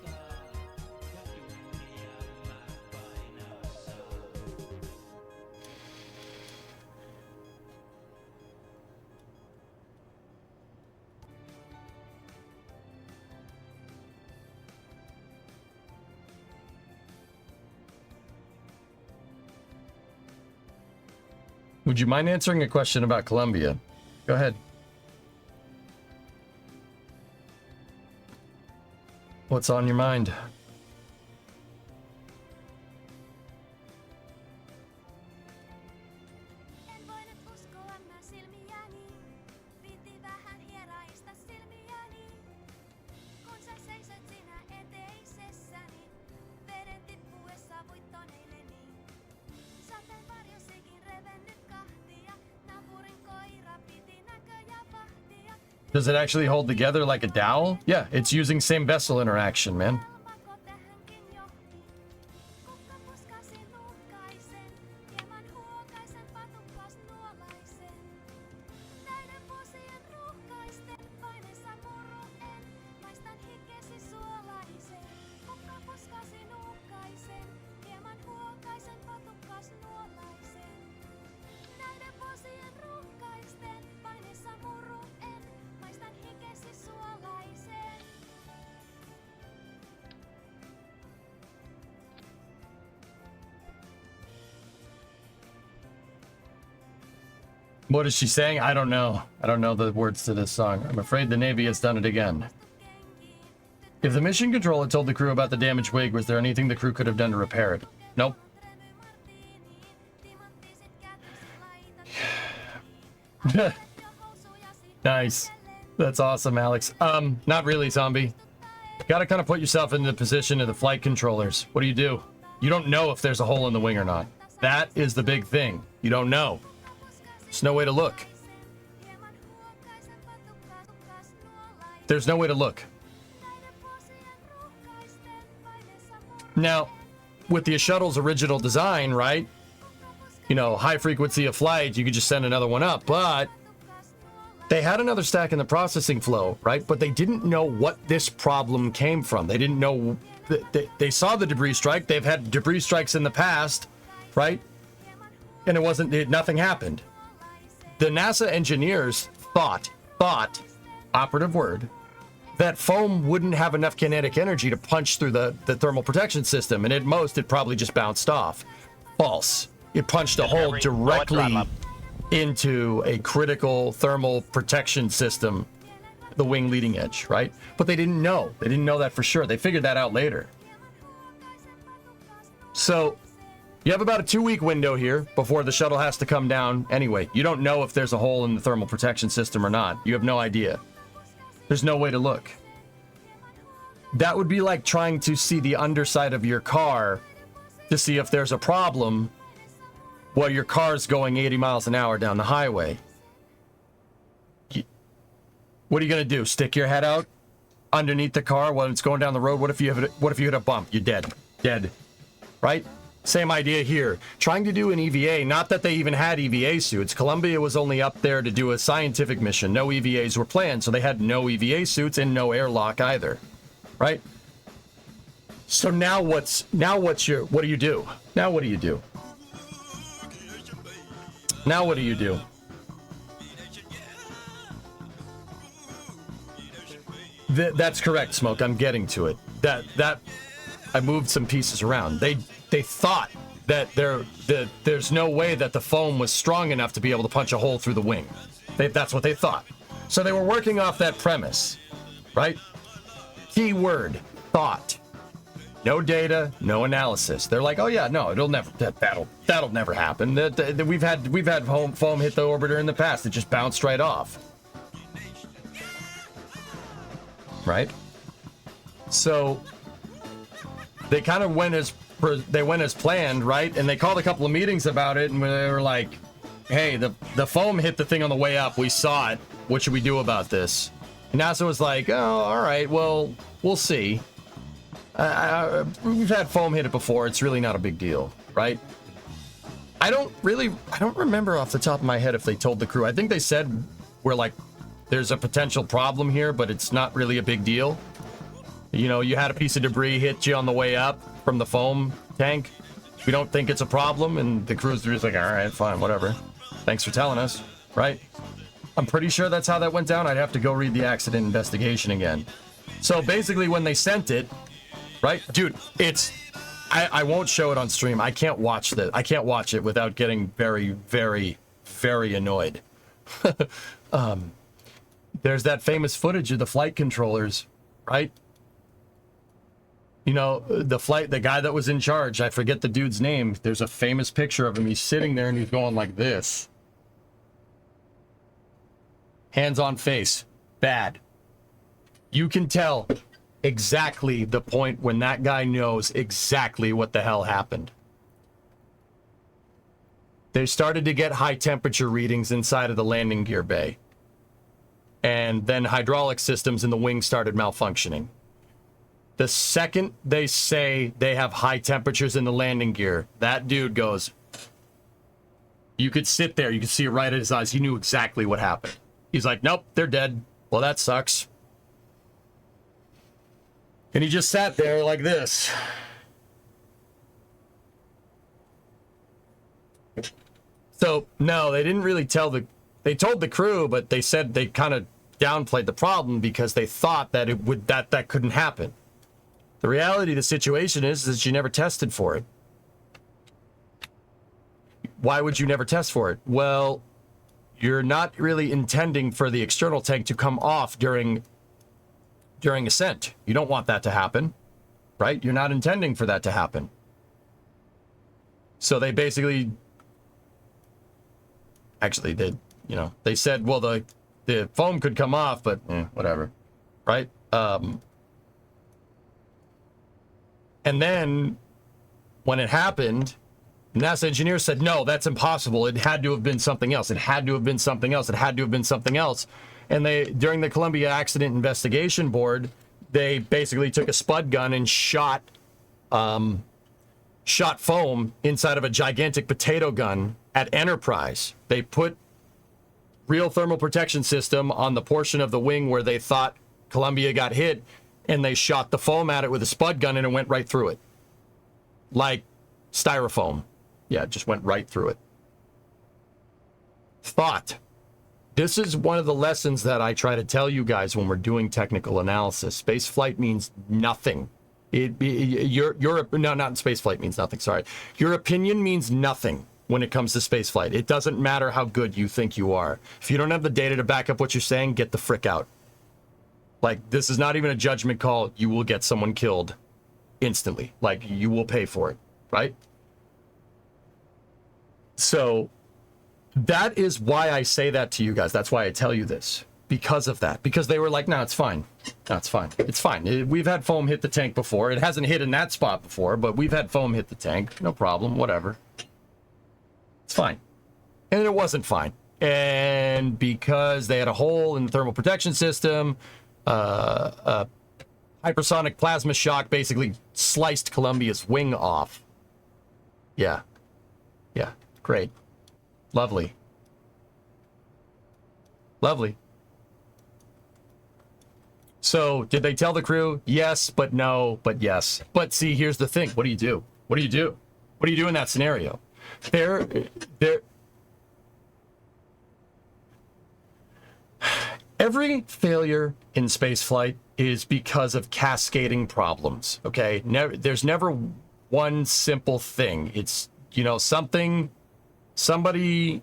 Would you mind answering a question about Colombia? Go ahead. What's on your mind? Does it actually hold together like a dowel? Yeah, it's using same vessel interaction, man. What is she saying? I don't know. I don't know the words to this song. I'm afraid the Navy has done it again. If the mission control had told the crew about the damaged wig, was there anything the crew could have done to repair it? Nope. Nice. That's awesome, Alex. Not really, zombie. Gotta kind of put yourself in the position of the flight controllers. What do? You don't know if there's a hole in the wing or not. That is the big thing. You don't know. There's no way to look. There's no way to look. Now, with the shuttle's original design, right? You know, high frequency of flight, you could just send another one up, but they had another stack in the processing flow, right? But they didn't know what this problem came from. They didn't know. They saw the debris strike. They've had debris strikes in the past, right? And nothing happened. The NASA engineers thought, operative word, that foam wouldn't have enough kinetic energy to punch through the thermal protection system, and at most it probably just bounced off. False. It punched a hole directly into a critical thermal protection system, the wing leading edge, right? But they didn't know. They didn't know that for sure. They figured that out later. So you have about a 2-week window here before the shuttle has to come down. Anyway, you don't know if there's a hole in the thermal protection system or not. You have no idea. There's no way to look. That would be like trying to see the underside of your car to see if there's a problem while your car's going 80 miles an hour down the highway. What are you going to do? Stick your head out underneath the car while it's going down the road? What if you hit a bump? You're dead. Dead. Right? Same idea here. Trying to do an EVA, not that they even had EVA suits. Columbia was only up there to do a scientific mission. No EVAs were planned, so they had no EVA suits and no airlock either. Right? So now what do you do? Now what do you do? Now what do you do? That's correct, Smoke. I'm getting to it. That I moved some pieces around. They thought that there's no way that the foam was strong enough to be able to punch a hole through the wing. That's what they thought. So they were working off that premise, right? Key word, thought. No data, no analysis. They're like, oh yeah, no, it'll never. That'll never happen. We've had foam hit the orbiter in the past. It just bounced right off. Right? So they kind of went as planned, right? And they called a couple of meetings about it, and they were like, hey, the foam hit the thing on the way up. We saw it. what should we do about this? And NASA was like, oh, all right, well, we'll see. We've had foam hit it before. It's really not a big deal, right? I don't remember off the top of my head if they told the crew. I think they said we're like, there's a potential problem here, but it's not really a big deal. You know, you had a piece of debris hit you on the way up from the foam tank. We don't think it's a problem, and the crew's just like, all right, fine, whatever. Thanks for telling us, right? I'm pretty sure that's how that went down. I'd have to go read the accident investigation again. So basically when they sent it, right? Dude, it's... I won't show it on stream. I can't watch that. I can't watch it without getting very, very, very annoyed. There's that famous footage of the flight controllers, right? You know, the guy that was in charge, I forget the dude's name. There's a famous picture of him. He's sitting there and he's going like this. Hands on face. Bad. You can tell exactly the point when that guy knows exactly what the hell happened. They started to get high temperature readings inside of the landing gear bay. And then hydraulic systems in the wing started malfunctioning. The second they say they have high temperatures in the landing gear, that dude goes... You could sit there, you could see it right at his eyes. He knew exactly what happened. He's like, nope, they're dead. Well, that sucks. And he just sat there like this. So, no, they didn't really tell the... They told the crew, but they said they kind of downplayed the problem because they thought that it would that couldn't happen. The reality of the situation is that you never tested for it. Why would you never test for it? Well, you're not really intending for the external tank to come off during ascent. You don't want that to happen, right? You're not intending for that to happen. So they basically... Actually, they said, well, the foam could come off, but whatever, right? And then when it happened, NASA engineers said, no, that's impossible. It had to have been something else. It had to have been something else. It had to have been something else. And they, during the Columbia Accident Investigation Board, they basically took a spud gun and shot foam inside of a gigantic potato gun at Enterprise. They put real thermal protection system on the portion of the wing where they thought Columbia got hit, and they shot the foam at it with a spud gun, and it went right through it. Like styrofoam. Yeah, it just went right through it. Thought. This is one of the lessons that I try to tell you guys when we're doing technical analysis. Space flight means nothing. Not space flight means nothing, sorry. Your opinion means nothing when it comes to space flight. It doesn't matter how good you think you are. If you don't have the data to back up what you're saying, get the frick out. Like, this is not even a judgment call. You will get someone killed instantly. Like, you will pay for it, right? So... that is why I say that to you guys. That's why I tell you this. Because of that. Because they were like, no, it's fine. No, it's fine. It's fine. We've had foam hit the tank before. It hasn't hit in that spot before, but we've had foam hit the tank. No problem. Whatever. It's fine. And it wasn't fine. And because they had a hole in the thermal protection system, hypersonic plasma shock basically sliced Columbia's wing off. Yeah. Yeah. Great. Lovely. Lovely. So, did they tell the crew? Yes, but no, but yes. But see, here's the thing. What do you do? What do you do? What do you do in that scenario? Every failure in spaceflight is because of cascading problems, okay? There's never one simple thing. It's, somebody,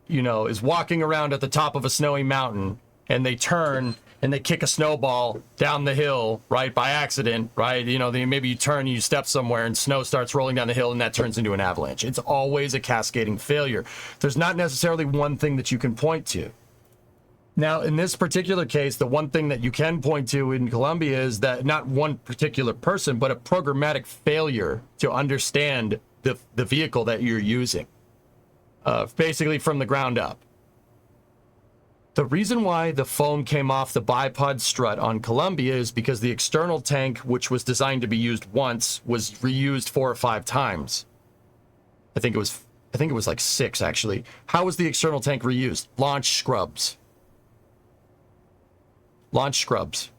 is walking around at the top of a snowy mountain, and they turn and they kick a snowball down the hill, right, by accident, right? Maybe you turn and you step somewhere and snow starts rolling down the hill and that turns into an avalanche. It's always a cascading failure. There's not necessarily one thing that you can point to. Now, in this particular case, the one thing that you can point to in Columbia is that not one particular person, but a programmatic failure to understand the vehicle that you're using, basically from the ground up. The reason why the foam came off the bipod strut on Columbia is because the external tank, which was designed to be used once, was reused 4 or 5 times. I think it was like 6 actually. How was the external tank reused? Launch scrubs. Launch scrubs.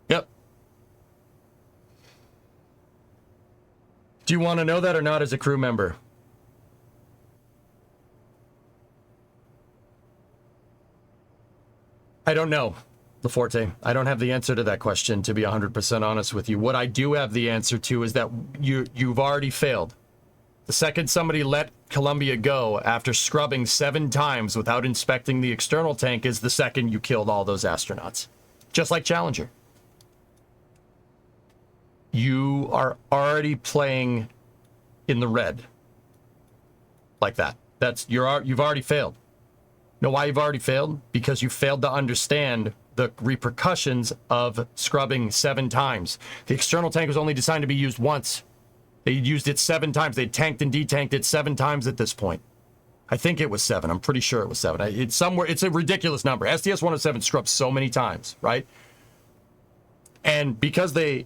Yep. Do you want to know that or not as a crew member? I don't know, LaForte. I don't have the answer to that question, to be 100% honest with you. What I do have the answer to is that you've already failed. The second somebody let Columbia go after scrubbing 7 times without inspecting the external tank is the second you killed all those astronauts. Just like Challenger. You are already playing in the red. Like that. You've already failed. Know why you've already failed? Because you failed to understand the repercussions of scrubbing 7 times. The external tank was only designed to be used once. They used it 7 times. They tanked and detanked it 7 times at this point. I think it was 7. I'm pretty sure it was 7. It's somewhere. It's a ridiculous number. STS-107 scrubbed so many times, right? And because they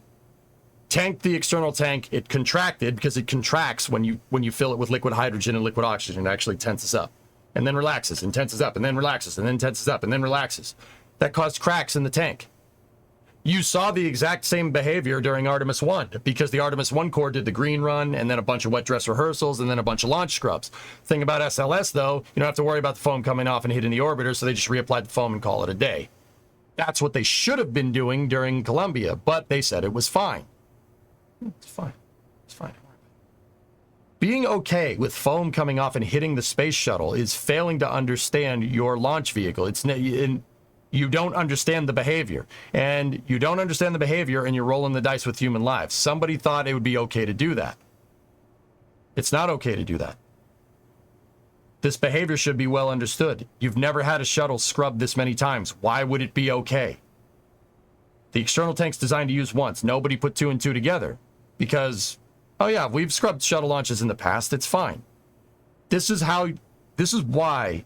tanked the external tank, it contracted because it contracts when you fill it with liquid hydrogen and liquid oxygen. It actually tenses up. And then relaxes and tenses up and then relaxes and then tenses up and then relaxes. That caused cracks in the tank. You saw the exact same behavior during Artemis 1 because the Artemis 1 core did the green run and then a bunch of wet dress rehearsals and then a bunch of launch scrubs. Thing about SLS though, you don't have to worry about the foam coming off and hitting the orbiter, so they just reapplied the foam and call it a day. That's what they should have been doing during Columbia, but they said it was fine. It's fine. It's fine. Being okay with foam coming off and hitting the space shuttle is failing to understand your launch vehicle. You don't understand the behavior. And you don't understand the behavior and you're rolling the dice with human lives. Somebody thought it would be okay to do that. It's not okay to do that. This behavior should be well understood. You've never had a shuttle scrubbed this many times. Why would it be okay? The external tank's designed to use once. Nobody put 2 and 2 together because, oh yeah, we've scrubbed shuttle launches in the past. It's fine. This is why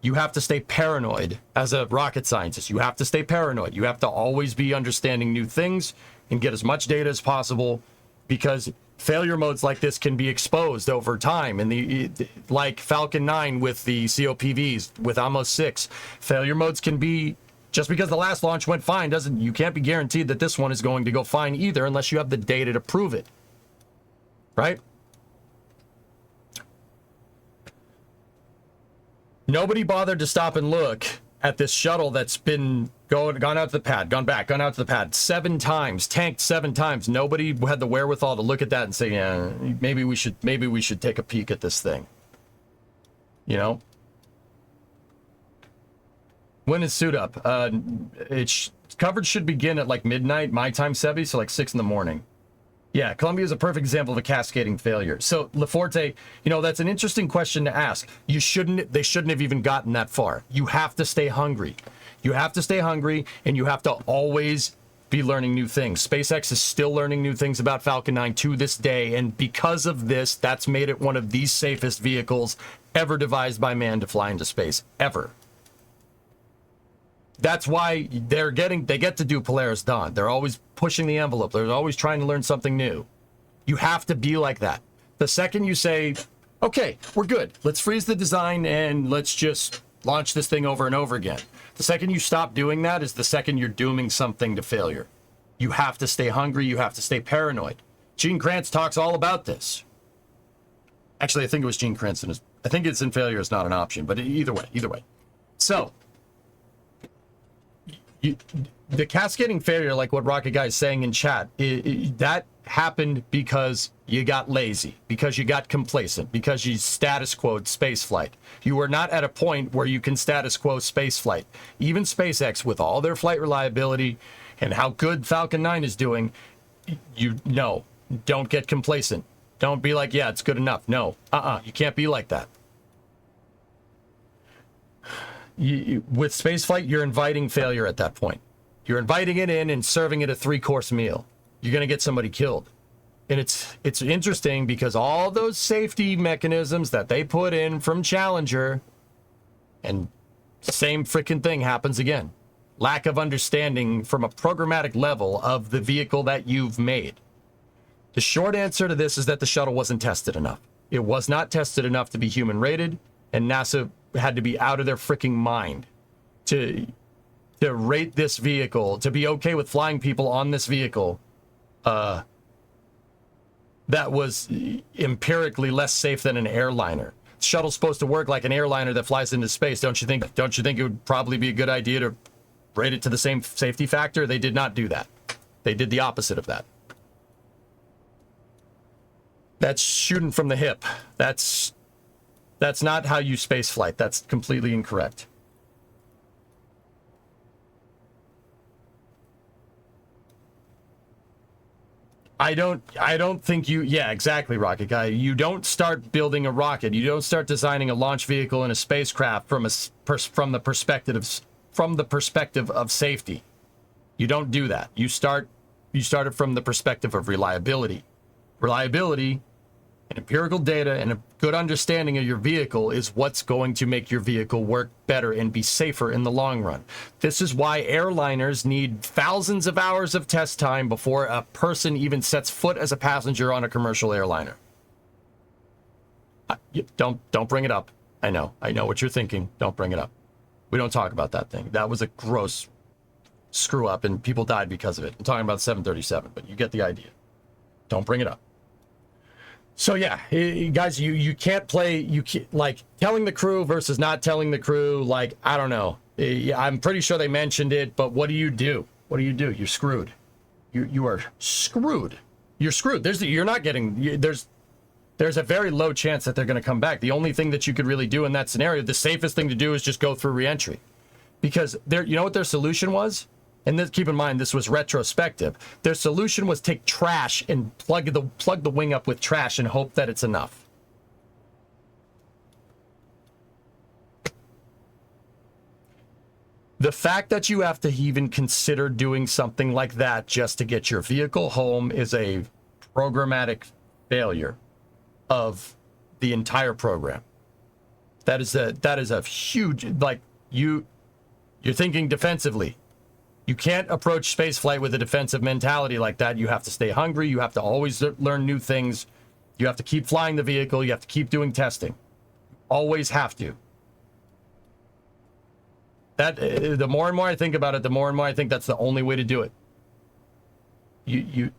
you have to stay paranoid as a rocket scientist. You have to stay paranoid. You have to always be understanding new things and get as much data as possible because failure modes like this can be exposed over time. And like Falcon 9 with the COPVs, with Amos 6, failure modes can be, just because the last launch went fine you can't be guaranteed that this one is going to go fine either unless you have the data to prove it. Right? Nobody bothered to stop and look at this shuttle that's been gone out to the pad, gone back, gone out to the pad 7 times, tanked 7 times. Nobody had the wherewithal to look at that and say, yeah, maybe we should take a peek at this thing. You know? When is suit up? Coverage should begin at like midnight, my time, Sebi, so like 6 in the morning. Yeah, Columbia is a perfect example of a cascading failure. So, LaForte, that's an interesting question to ask. They shouldn't have even gotten that far. You have to stay hungry. You have to stay hungry, and you have to always be learning new things. SpaceX is still learning new things about Falcon 9 to this day, and because of this, that's made it one of the safest vehicles ever devised by man to fly into space, ever. That's why they get to do Polaris Dawn. They're always pushing the envelope. They're always trying to learn something new. You have to be like that. The second you say, okay, we're good. Let's freeze the design and let's just launch this thing over and over again. The second you stop doing that is the second you're dooming something to failure. You have to stay hungry. You have to stay paranoid. Gene Kranz talks all about this. Actually, I think it was Gene Kranz. I think it's in Failure is Not an Option, but either way. So, the cascading failure, like what Rocket Guy is saying in chat, that happened because you got lazy, because you got complacent, because you status quo'd space flight. You were not at a point where you can status quo space flight. Even SpaceX, with all their flight reliability and how good Falcon 9 is doing, don't get complacent. Don't be like, yeah, it's good enough. No, you can't be like that. With spaceflight, you're inviting failure at that point. You're inviting it in and serving it a 3-course meal. You're going to get somebody killed. And it's interesting because all those safety mechanisms that they put in from Challenger And same freaking thing happens again. Lack of understanding from a programmatic level of the vehicle that you've made. The short answer to this is that the shuttle wasn't tested enough. It was not tested enough to be human rated, and NASA had to be out of their freaking mind to rate this vehicle, to be okay with flying people on this vehicle that was empirically less safe than an airliner. The shuttle's supposed to work like an airliner that flies into space. Don't you think it would probably be a good idea to rate it to the same safety factor? They did not do that. They did the opposite of that. That's shooting from the hip. That's not how you space flight. That's completely incorrect. I don't think you, yeah, exactly, Rocket Guy. You don't start building a rocket. You don't start designing a launch vehicle and a spacecraft from the perspective of safety. You don't do that. You start it from the perspective of reliability. Reliability and empirical data and a good understanding of your vehicle is what's going to make your vehicle work better and be safer in the long run. This is why airliners need thousands of hours of test time before a person even sets foot as a passenger on a commercial airliner. Don't bring it up. I know what you're thinking. Don't bring it up. We don't talk about that thing. That was a gross screw up and people died because of it. I'm talking about 737, but you get the idea. Don't bring it up. So yeah, guys, you can't play, like telling the crew versus not telling the crew. Like, I don't know. I'm pretty sure they mentioned it, but what do you do? What do you do? You're screwed. You are screwed. You're screwed. There's a very low chance that they're going to come back. The only thing that you could really do in that scenario, the safest thing to do is just go through reentry, because you know what their solution was? And this, keep in mind, this was retrospective. Their solution was take trash and plug the wing up with trash and hope that it's enough. The fact that you have to even consider doing something like that just to get your vehicle home is a programmatic failure of the entire program. That is a huge, like, you're thinking defensively. You can't approach spaceflight with a defensive mentality like that. You have to stay hungry. You have to always learn new things. You have to keep flying the vehicle. You have to keep doing testing. Always have to. The more and more I think about it, the more and more I think that's the only way to do it. You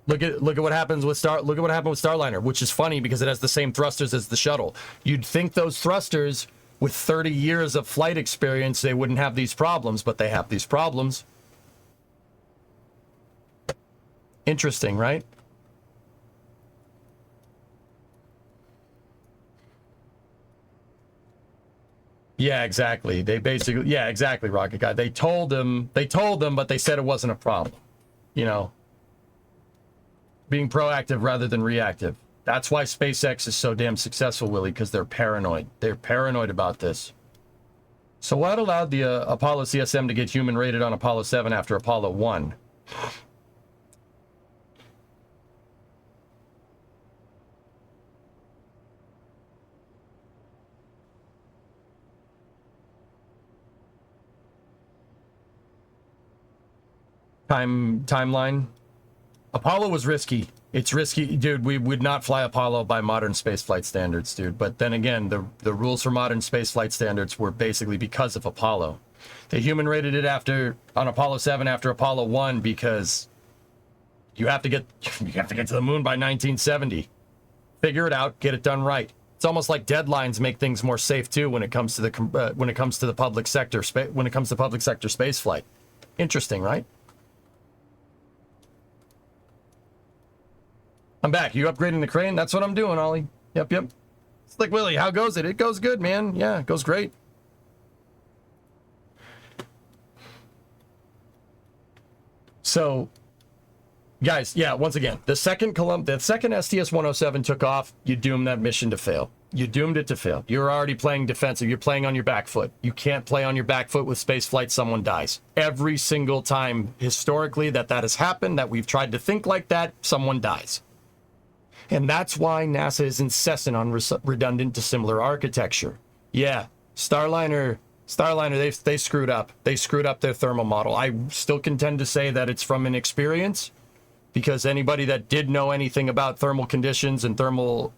look at what happens with look at what happened with Starliner, which is funny because it has the same thrusters as the shuttle. You'd think those thrusters, with 30 years of flight experience, they wouldn't have these problems, but they have these problems. Interesting, right? Yeah, exactly. Yeah, exactly, Rocket Guy. They told them, but they said it wasn't a problem. You know, being proactive rather than reactive. That's why SpaceX is so damn successful, Willie, because they're paranoid. They're paranoid about this. So what allowed the Apollo CSM to get human rated on Apollo 7 after Apollo 1? Timeline. Apollo was risky. It's risky, dude. We would not fly Apollo by modern spaceflight standards, dude. But then again, the rules for modern spaceflight standards were basically because of Apollo. They human rated it on Apollo 7 after Apollo 1 because you have to get to the moon by 1970. Figure it out, get it done right. It's almost like deadlines make things more safe too when it comes to the public sector space flight. Interesting, right? I'm back. You upgrading the crane? That's what I'm doing, Ollie. Yep. Slick Willie, how goes it? It goes good, man. Yeah, it goes great. So, guys, yeah, once again, the second STS-107 took off, you doomed that mission to fail. You doomed it to fail. You're already playing defensive. You're playing on your back foot. You can't play on your back foot with space flight. Someone dies. Every single time historically that has happened, that we've tried to think like that, someone dies. And that's why NASA is incessant on redundant dissimilar architecture. Yeah, Starliner, they screwed up. They screwed up their thermal model. I still contend to say that it's from inexperience, because anybody that did know anything about thermal conditions and thermal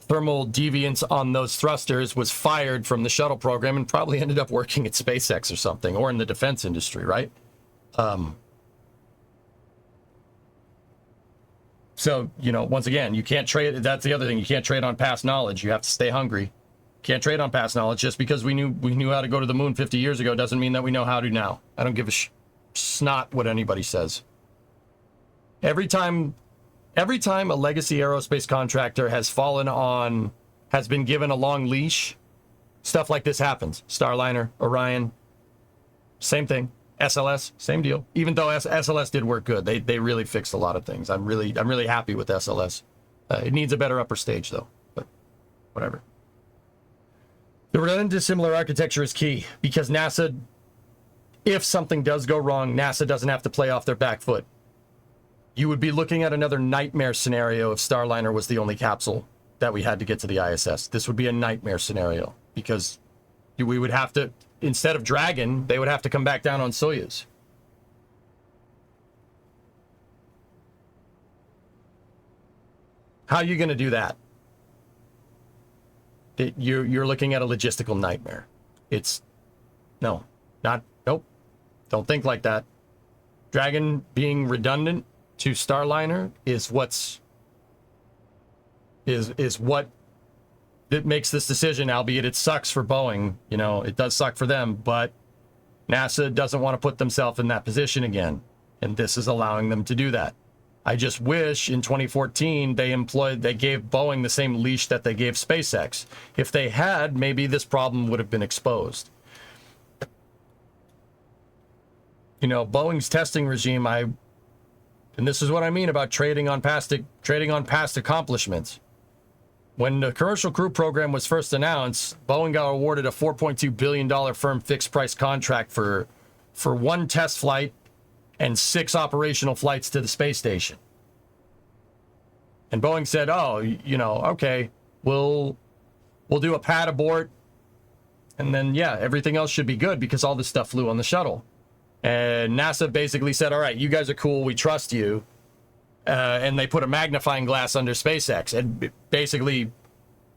deviance on those thrusters was fired from the shuttle program and probably ended up working at SpaceX or something, or in the defense industry, right? So, you know, once again, you can't trade. That's the other thing. You can't trade on past knowledge. You have to stay hungry. Can't trade on past knowledge. Just because we knew how to go to the moon 50 years ago doesn't mean that we know how to now. I don't give a snot what anybody says. Every time a legacy aerospace contractor has been given a long leash, stuff like this happens. Starliner, Orion, same thing. SLS, same deal. Even though SLS did work good, they really fixed a lot of things. I'm really happy with SLS. It needs a better upper stage though, but whatever. The redundant dissimilar architecture is key because NASA, if something does go wrong, NASA doesn't have to play off their back foot. You would be looking at another nightmare scenario if Starliner was the only capsule that we had to get to the ISS. This would be a nightmare scenario because we would have to, instead of Dragon, they would have to come back down on Soyuz. How are you going to do that? You're looking at a logistical nightmare. Nope. Don't think like that. Dragon being redundant to Starliner is what that makes this decision, albeit it sucks for Boeing. You know, it does suck for them, but NASA doesn't want to put themselves in that position again. And this is allowing them to do that. I just wish in 2014 they gave Boeing the same leash that they gave SpaceX. If they had, maybe this problem would have been exposed. You know, Boeing's testing regime, and this is what I mean about trading on past accomplishments. When the Commercial Crew Program was first announced, Boeing got awarded a $4.2 billion firm fixed price contract for one test flight and 6 operational flights to the space station. And Boeing said, oh, you know, okay, we'll do a pad abort. And then, yeah, everything else should be good because all this stuff flew on the shuttle. And NASA basically said, all right, you guys are cool. We trust you. And they put a magnifying glass under SpaceX. And basically,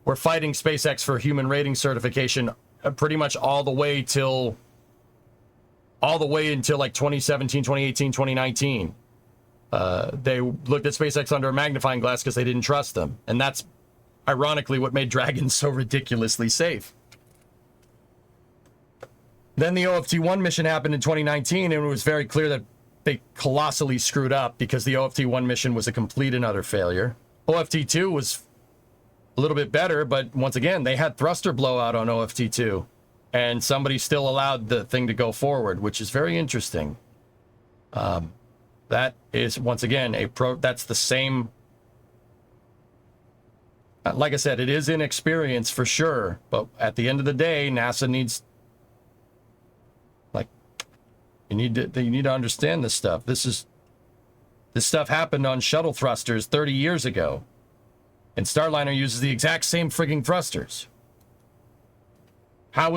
we're fighting SpaceX for human rating certification pretty much all the way until like 2017, 2018, 2019. They looked at SpaceX under a magnifying glass because they didn't trust them. And that's ironically what made Dragon so ridiculously safe. Then the OFT-1 mission happened in 2019, and it was very clear that they colossally screwed up because the OFT-1 mission was a complete and utter failure. OFT-2 was a little bit better, but once again, they had thruster blowout on OFT-2, and somebody still allowed the thing to go forward, which is very interesting. That is, once again, that's the same. Like I said, it is inexperience for sure, but at the end of the day, NASA needs. You need to understand this stuff. This stuff happened on shuttle thrusters 30 years ago. And Starliner uses the exact same frigging thrusters. How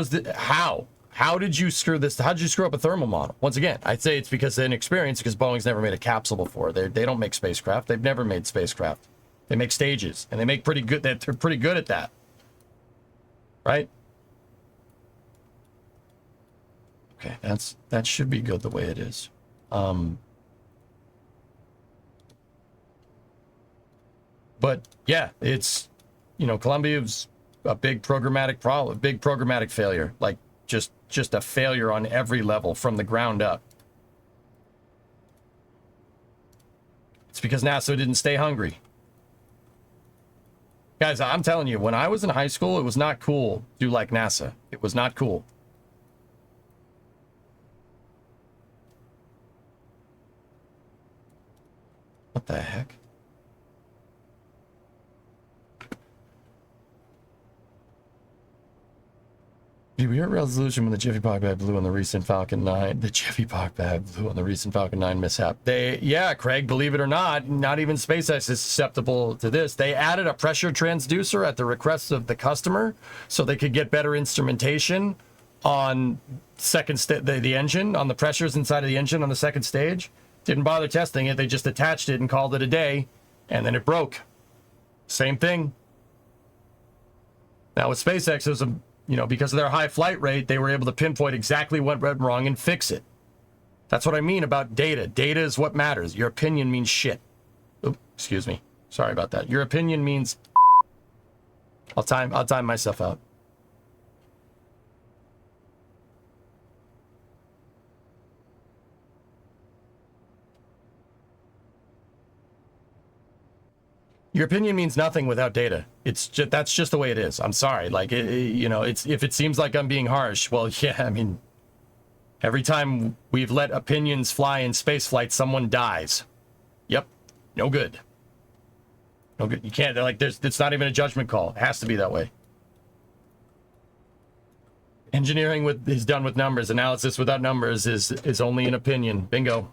did you screw this? How did you screw up a thermal model? Once again, I'd say it's because of inexperience, because Boeing's never made a capsule before. They don't make spacecraft. They've never made spacecraft. They make stages, and they make pretty good. They're pretty good at that. Right? Okay, that should be good the way it is. But yeah, it's, you know, Columbia's a big programmatic problem, a big programmatic failure, like just a failure on every level from the ground up. It's because NASA didn't stay hungry. Guys, I'm telling you, when I was in high school, it was not cool to do like NASA. It was not cool. What the heck? Did we hear resolution when the Jiffy Pog bag blew on the recent Falcon 9? The Jiffy Pog bag blew on the recent Falcon 9 mishap. Yeah, Craig, believe it or not even SpaceX is susceptible to this. They added a pressure transducer at the request of the customer so they could get better instrumentation on the engine, on the pressures inside of the engine on the second stage. Didn't bother testing it. They just attached it and called it a day, and then it broke. Same thing. Now with SpaceX, it was because of their high flight rate, they were able to pinpoint exactly what went wrong and fix it. That's what I mean about data. Data is what matters. Your opinion means shit. Oops, excuse me. Sorry about that. Your opinion means... I'll time myself out. Your opinion means nothing without data. That's just the way it is. I'm sorry. Like, it's if it seems like I'm being harsh, well, yeah, I mean, every time we've let opinions fly in space flight, someone dies. Yep. No good. No good. You can't, it's not even a judgment call. It has to be that way. Engineering is done with numbers. Analysis without numbers is only an opinion. Bingo.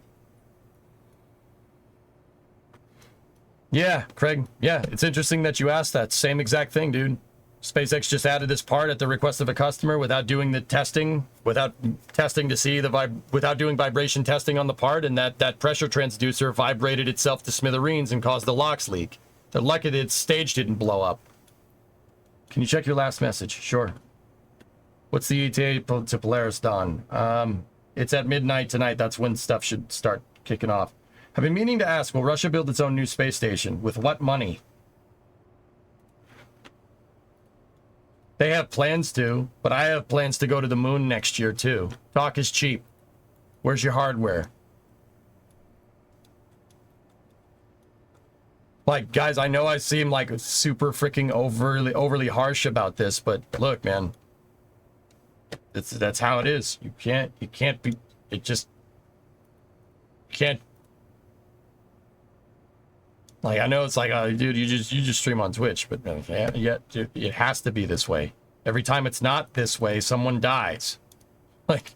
Yeah, Craig. Yeah, it's interesting that you asked that. Same exact thing, dude. SpaceX just added this part at the request of a customer without doing the testing, without testing to see without doing vibration testing on the part, and that pressure transducer vibrated itself to smithereens and caused the locks leak. They're lucky that its stage didn't blow up. Can you check your last message? Sure. What's the ETA to Polaris, Don? It's at midnight tonight. That's when stuff should start kicking off. I've been meaning to ask, will Russia build its own new space station? With what money? They have plans to, but I have plans to go to the moon next year too. Talk is cheap. Where's your hardware? Like, guys, I know I seem like super freaking overly harsh about this, but look, man. That's how it is. You can't be, it just, you can't. Like, I know it's like, dude, you just stream on Twitch, but yet it has to be this way. Every time it's not this way, someone dies. Like,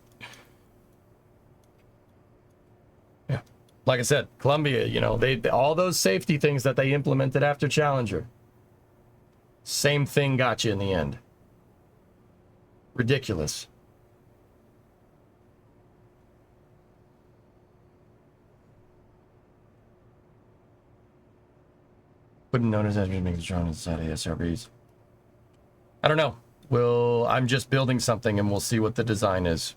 yeah, like I said, Columbia, they all those safety things that they implemented after Challenger, same thing got you in the end. Ridiculous. Wouldn't notice that you're making the drone inside ASRBs. I don't know. I'm just building something and we'll see what the design is.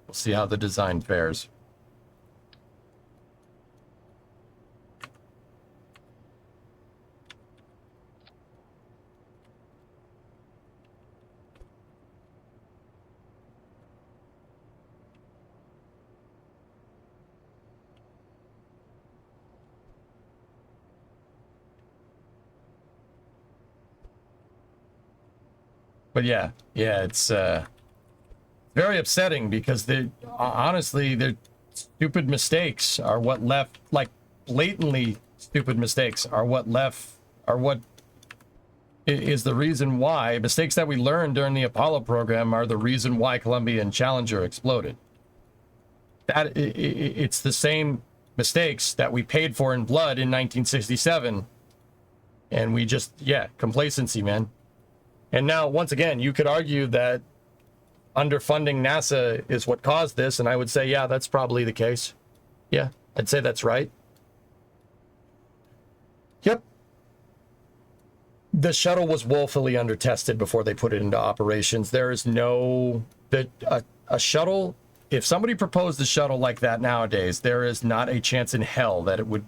We'll see how the design fares. But yeah, it's very upsetting because honestly, their stupid mistakes are what left, like blatantly stupid mistakes are what is the reason why mistakes that we learned during the Apollo program are the reason why Columbia and Challenger exploded. It's the same mistakes that we paid for in blood in 1967. And we just, complacency, man. And now, once again, you could argue that underfunding NASA is what caused this, and I would say, yeah, that's probably the case. Yeah, I'd say that's right. Yep. The shuttle was woefully undertested before they put it into operations. There is a shuttle, if somebody proposed a shuttle like that nowadays, there is not a chance in hell that it would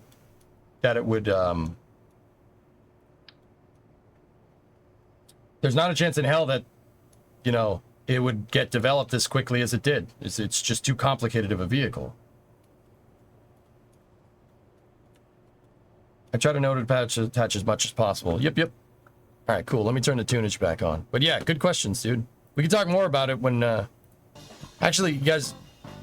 there's not a chance in hell that, it would get developed as quickly as it did. It's just too complicated of a vehicle. I try to note attach as much as possible. Yep. All right, cool. Let me turn the tunage back on. But yeah, good questions, dude. We can talk more about it when, actually, you guys,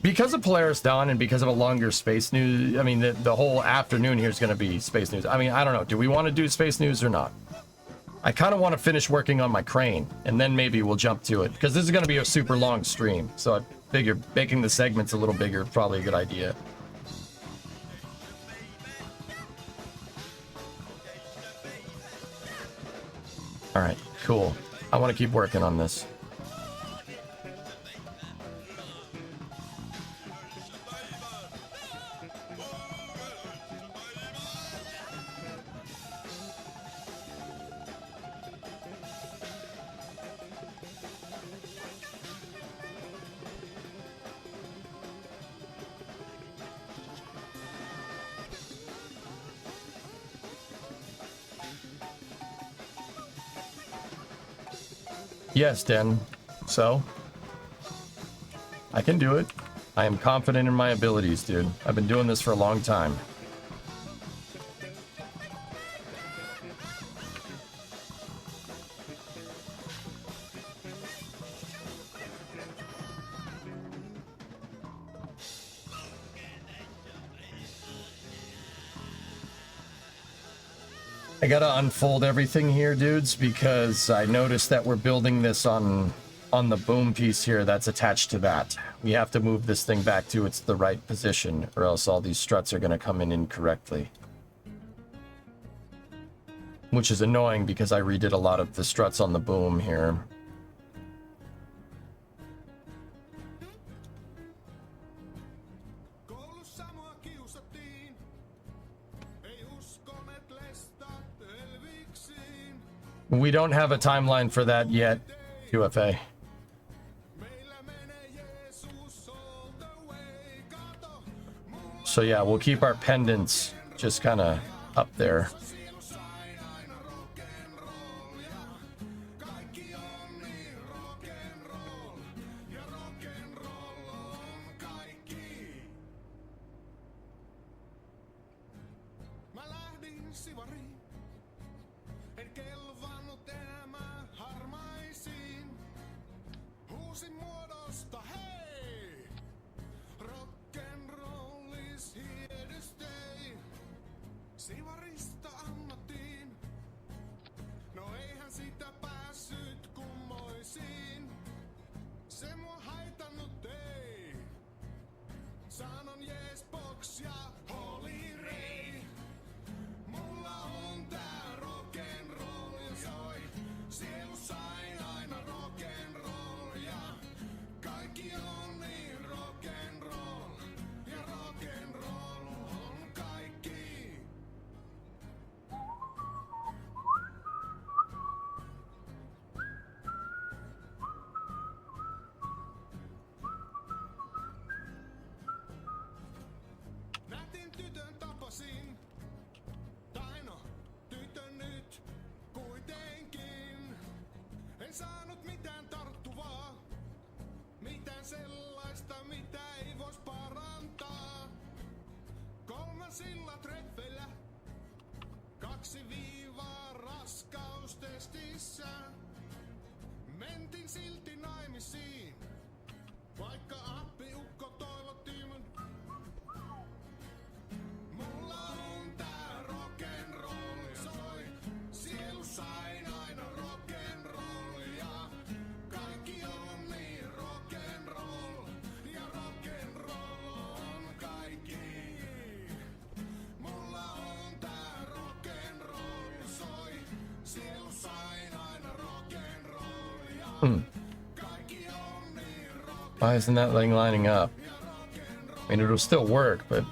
because of Polaris Dawn and because of a longer space news, I mean, the whole afternoon here is going to be space news. I mean, I don't know. Do we want to do space news or not? I kind of want to finish working on my crane, and then maybe we'll jump to it, because this is going to be a super long stream, so I figure making the segments a little bigger is probably a good idea. All right, cool. I want to keep working on this. Yes, Den. So? I can do it. I am confident in my abilities, dude. I've been doing this for a long time. I gotta unfold everything here, dudes, because I noticed that we're building this on the boom piece here that's attached to that. We have to move this thing back to its the right position, or else all these struts are gonna come in incorrectly. Which is annoying because I redid a lot of the struts on the boom here. We don't have a timeline for that yet, QFA. So yeah, we'll keep our pendants just kind of up there. Why isn't that thing lining up? I mean, it'll still work, but...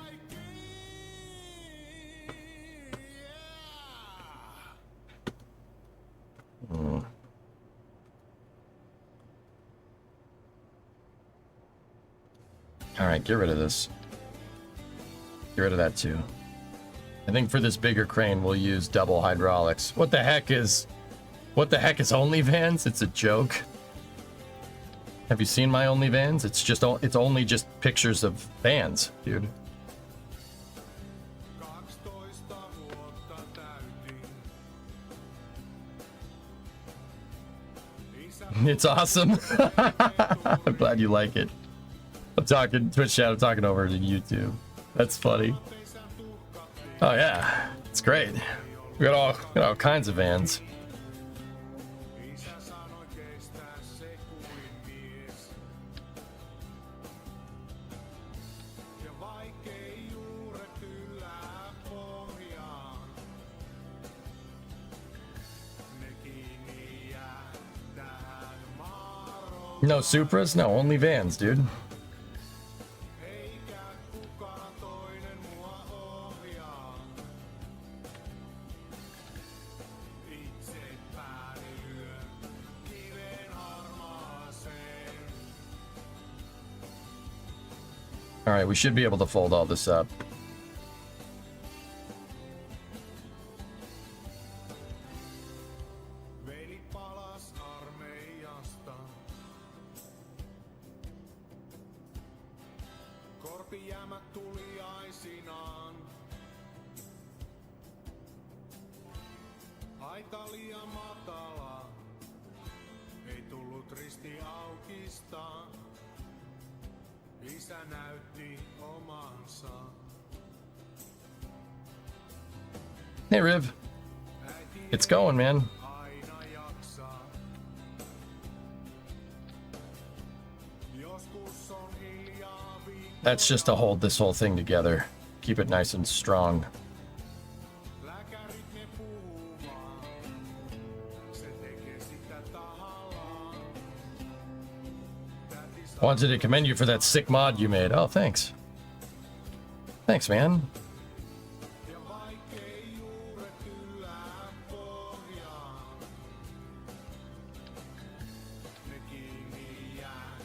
Alright, get rid of this. Get rid of that too. I think for this bigger crane, we'll use double hydraulics. What the heck is OnlyFans? It's a joke. Have you seen my OnlyFans? It's only just pictures of vans, dude. It's awesome. I'm glad you like it. I'm talking Twitch chat, I'm talking over to YouTube. That's funny. Oh yeah, it's great. We got all kinds of vans. No Supras? No, only vans, dude. Eikä kukaan toinen mua ohjaa. Itse pääni lyön kiven harmaaseen. All right, we should be able to fold all this up. Veli palas armeijasta. Korpijäämät tuliaisinaan. Aita liian matala. Ei tullut risti aukista. Isä näytti omansa. Hey, Riv. It's going, man. Aina jaksaa. Joskus on hiljaa That's just to hold this whole thing together. Keep it nice and strong. lääkärit ne puhuu vaan. Se tekee sitä tahallaan. Tätis Wanted to commend you for that sick mod you made. Oh, thanks. Thanks, man. ja vaikkei juuret yllää pohjaan. Ne kiinni jää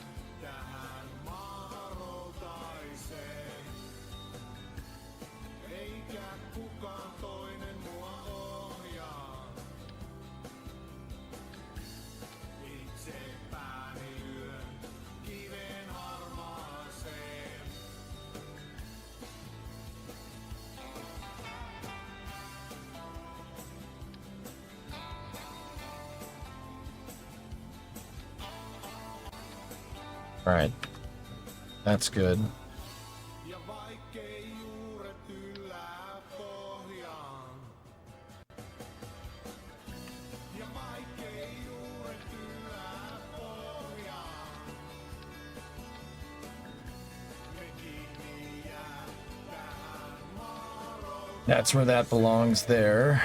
tähän maahan routaiseen. Eikä kukaan toinen mua ohjaa. Itse pääni lyön kiven harmaaseen. All right. That's good. Ja vaikkei juuret yllää pohjaan. Ja vaikkei juuret yllää pohjaan. Ne kiinni jää tähän maahan That's where that belongs there.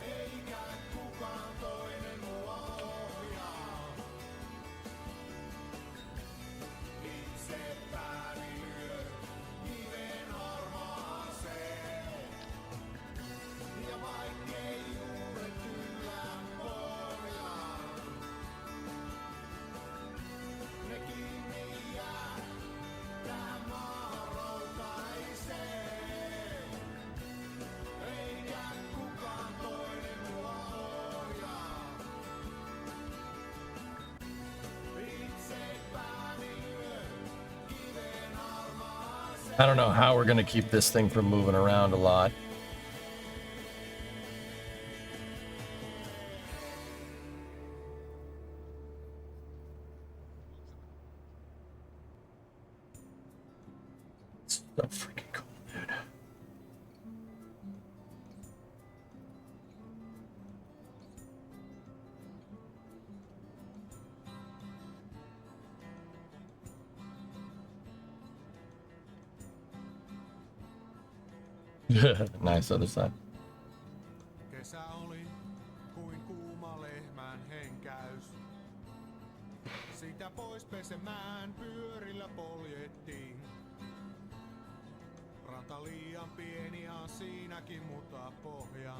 eikä kukaan toinen mua ohjaa. Itse pääni lyön kiven harmaaseen. Ja vaikkei juuret yllää pohjaan. Ne kiinni jää tähän maahan routaiseen. Eikä kukaan toinen mua ohjaa. Itse pääni lyön kiven harmaaseen. I don't know how we're going to keep this thing from moving around a lot. It's so freaking cool, dude. Nice other side. Kesä oli kuin kuuma lehmän henkäys. Sitä pois pesemään pyörillä poljettiin. Ranta liian pieni on siinäkin, mutta pohja.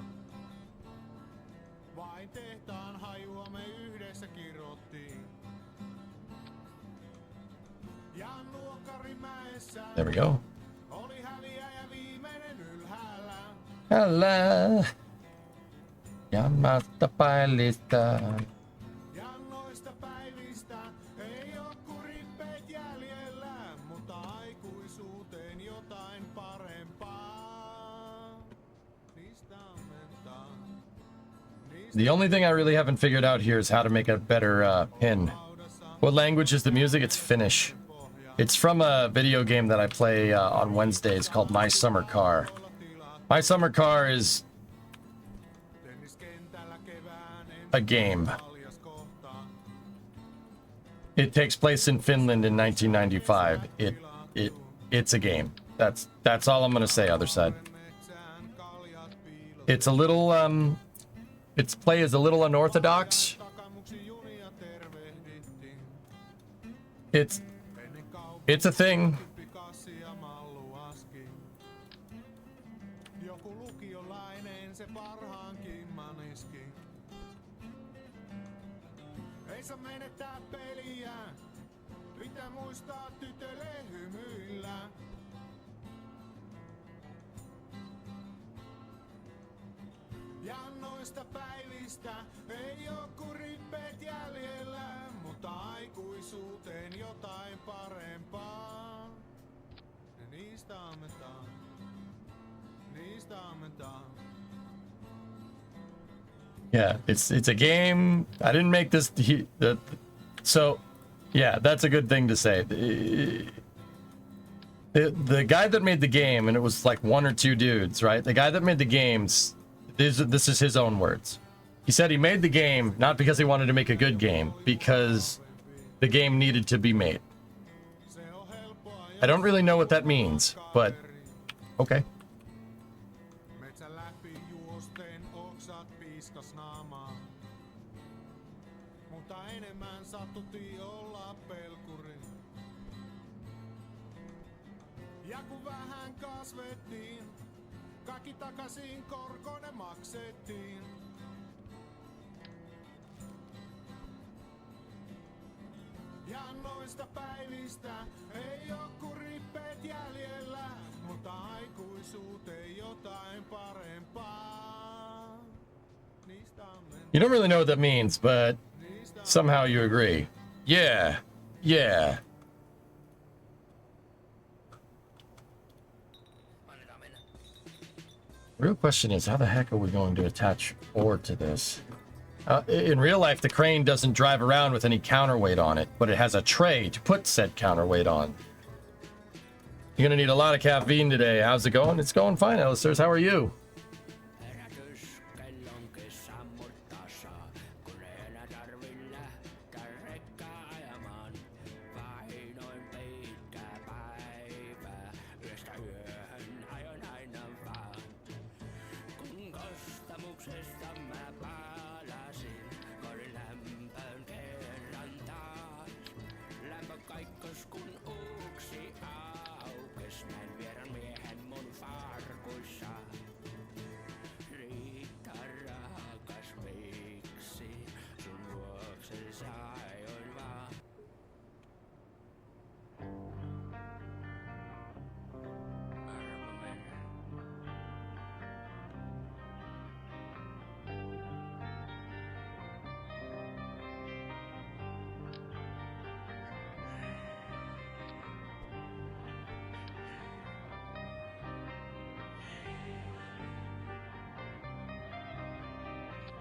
Vain tehtaan hajua me yhdessä kirottiin. Ja Nuokkarimäessä There we go. oli häviäjä viimeinen ylhäällä. Hello. Ja mastapailista. Ja noista päivistä ei oo kuin rippeet jäljellä, mutta aikuisuuteen jotain parempaa. Niistä ammentaa. The only thing I really haven't figured out here is how to make a better pin. What language is the music? It's Finnish. It's from a video game that I play on Wednesdays called My Summer Car. My Summer Car is a game. It takes place in Finland in 1995. It's a game. That's all I'm gonna say. Other side. It's a little its play is a little unorthodox. It's a thing. Joku lukiolainen se parhaankin maniski. Ei saa menettää peliä, pitää muistaa tytölle hymyillä. Ja noista päivistä ei oo kuin rippeet jäljellä, mutta aikuisuuteen jotain parempaa. Ja niistä ammentaan, niistä ammentaan. Yeah, it's a game. I didn't make this. So, yeah, that's a good thing to say. The guy that made the game, and it was like one or two dudes, right? The guy that made the games, this is his own words. He said he made the game not because he wanted to make a good game, because the game needed to be made. I don't really know what that means, but okay. Metsän läpi juosten oksat piiskas naamaa. Mutta enemmän sattuti olla pelkuri. Ja kun vähän kasvettiin, kaikki takaisin korkoinen maksettiin. Ja noista päivistä ei oo kuin rippeet jäljellä, mutta aikuisuuteen jotain parempaa. Niistä ammentaan. You don't really know what that means, but somehow you agree. Yeah, yeah. Real question is, how the heck are we going to attach ore to this? In real life, the crane doesn't drive around with any counterweight on it, but it has a tray to put said counterweight on. You're gonna need a lot of caffeine today. How's it going? It's going fine, Alistairs. How are you?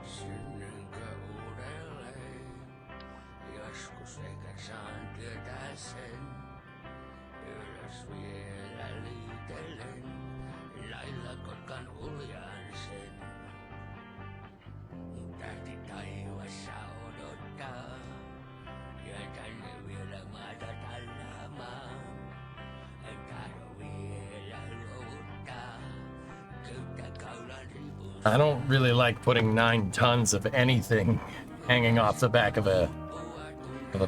Synnynkö uudelleen? Joskus eikä saan tietää sen. Ylös vielä liitellen, lailla kotkan uljan sen. Tähti taivassa odottaa, ja tänne vielä maata tallaamaan. En tahdo vielä luovuttaa, köyttä kaulan ripun. I don't really like putting 9 tons of anything hanging off the back of a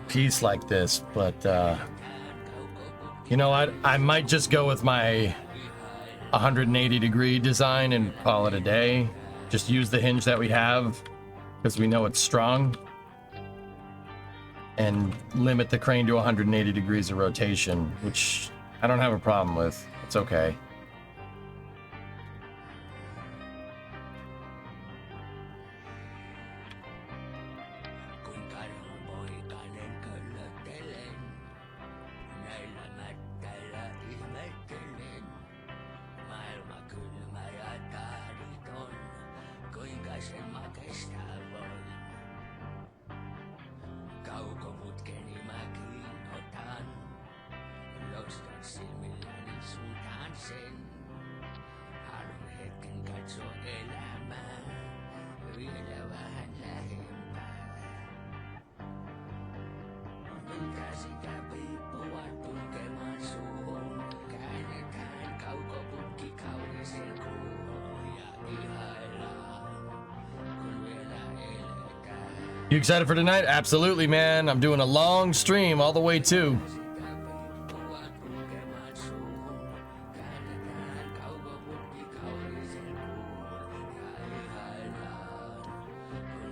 piece like this, but you know, I might just go with my 180-degree design and call it a day. Just use the hinge that we have because we know it's strong, and limit the crane to 180 degrees of rotation, which I don't have a problem with. It's okay. You excited for tonight? Absolutely, man. I'm doing a long stream all the way too.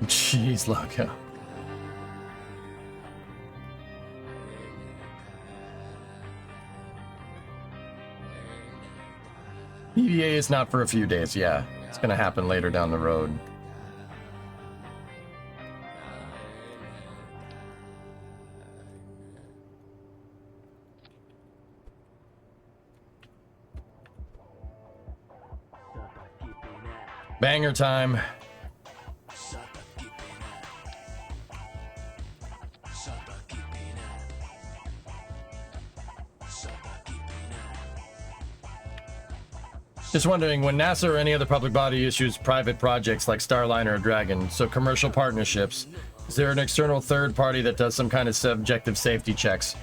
Jeez, loco. EVA is not for a few days, yeah. It's gonna happen later down the road. Banger time. Just wondering, when NASA or any other public body issues private projects like Starliner or Dragon, so commercial partnerships, is there an external third party that does some kind of subjective safety checks?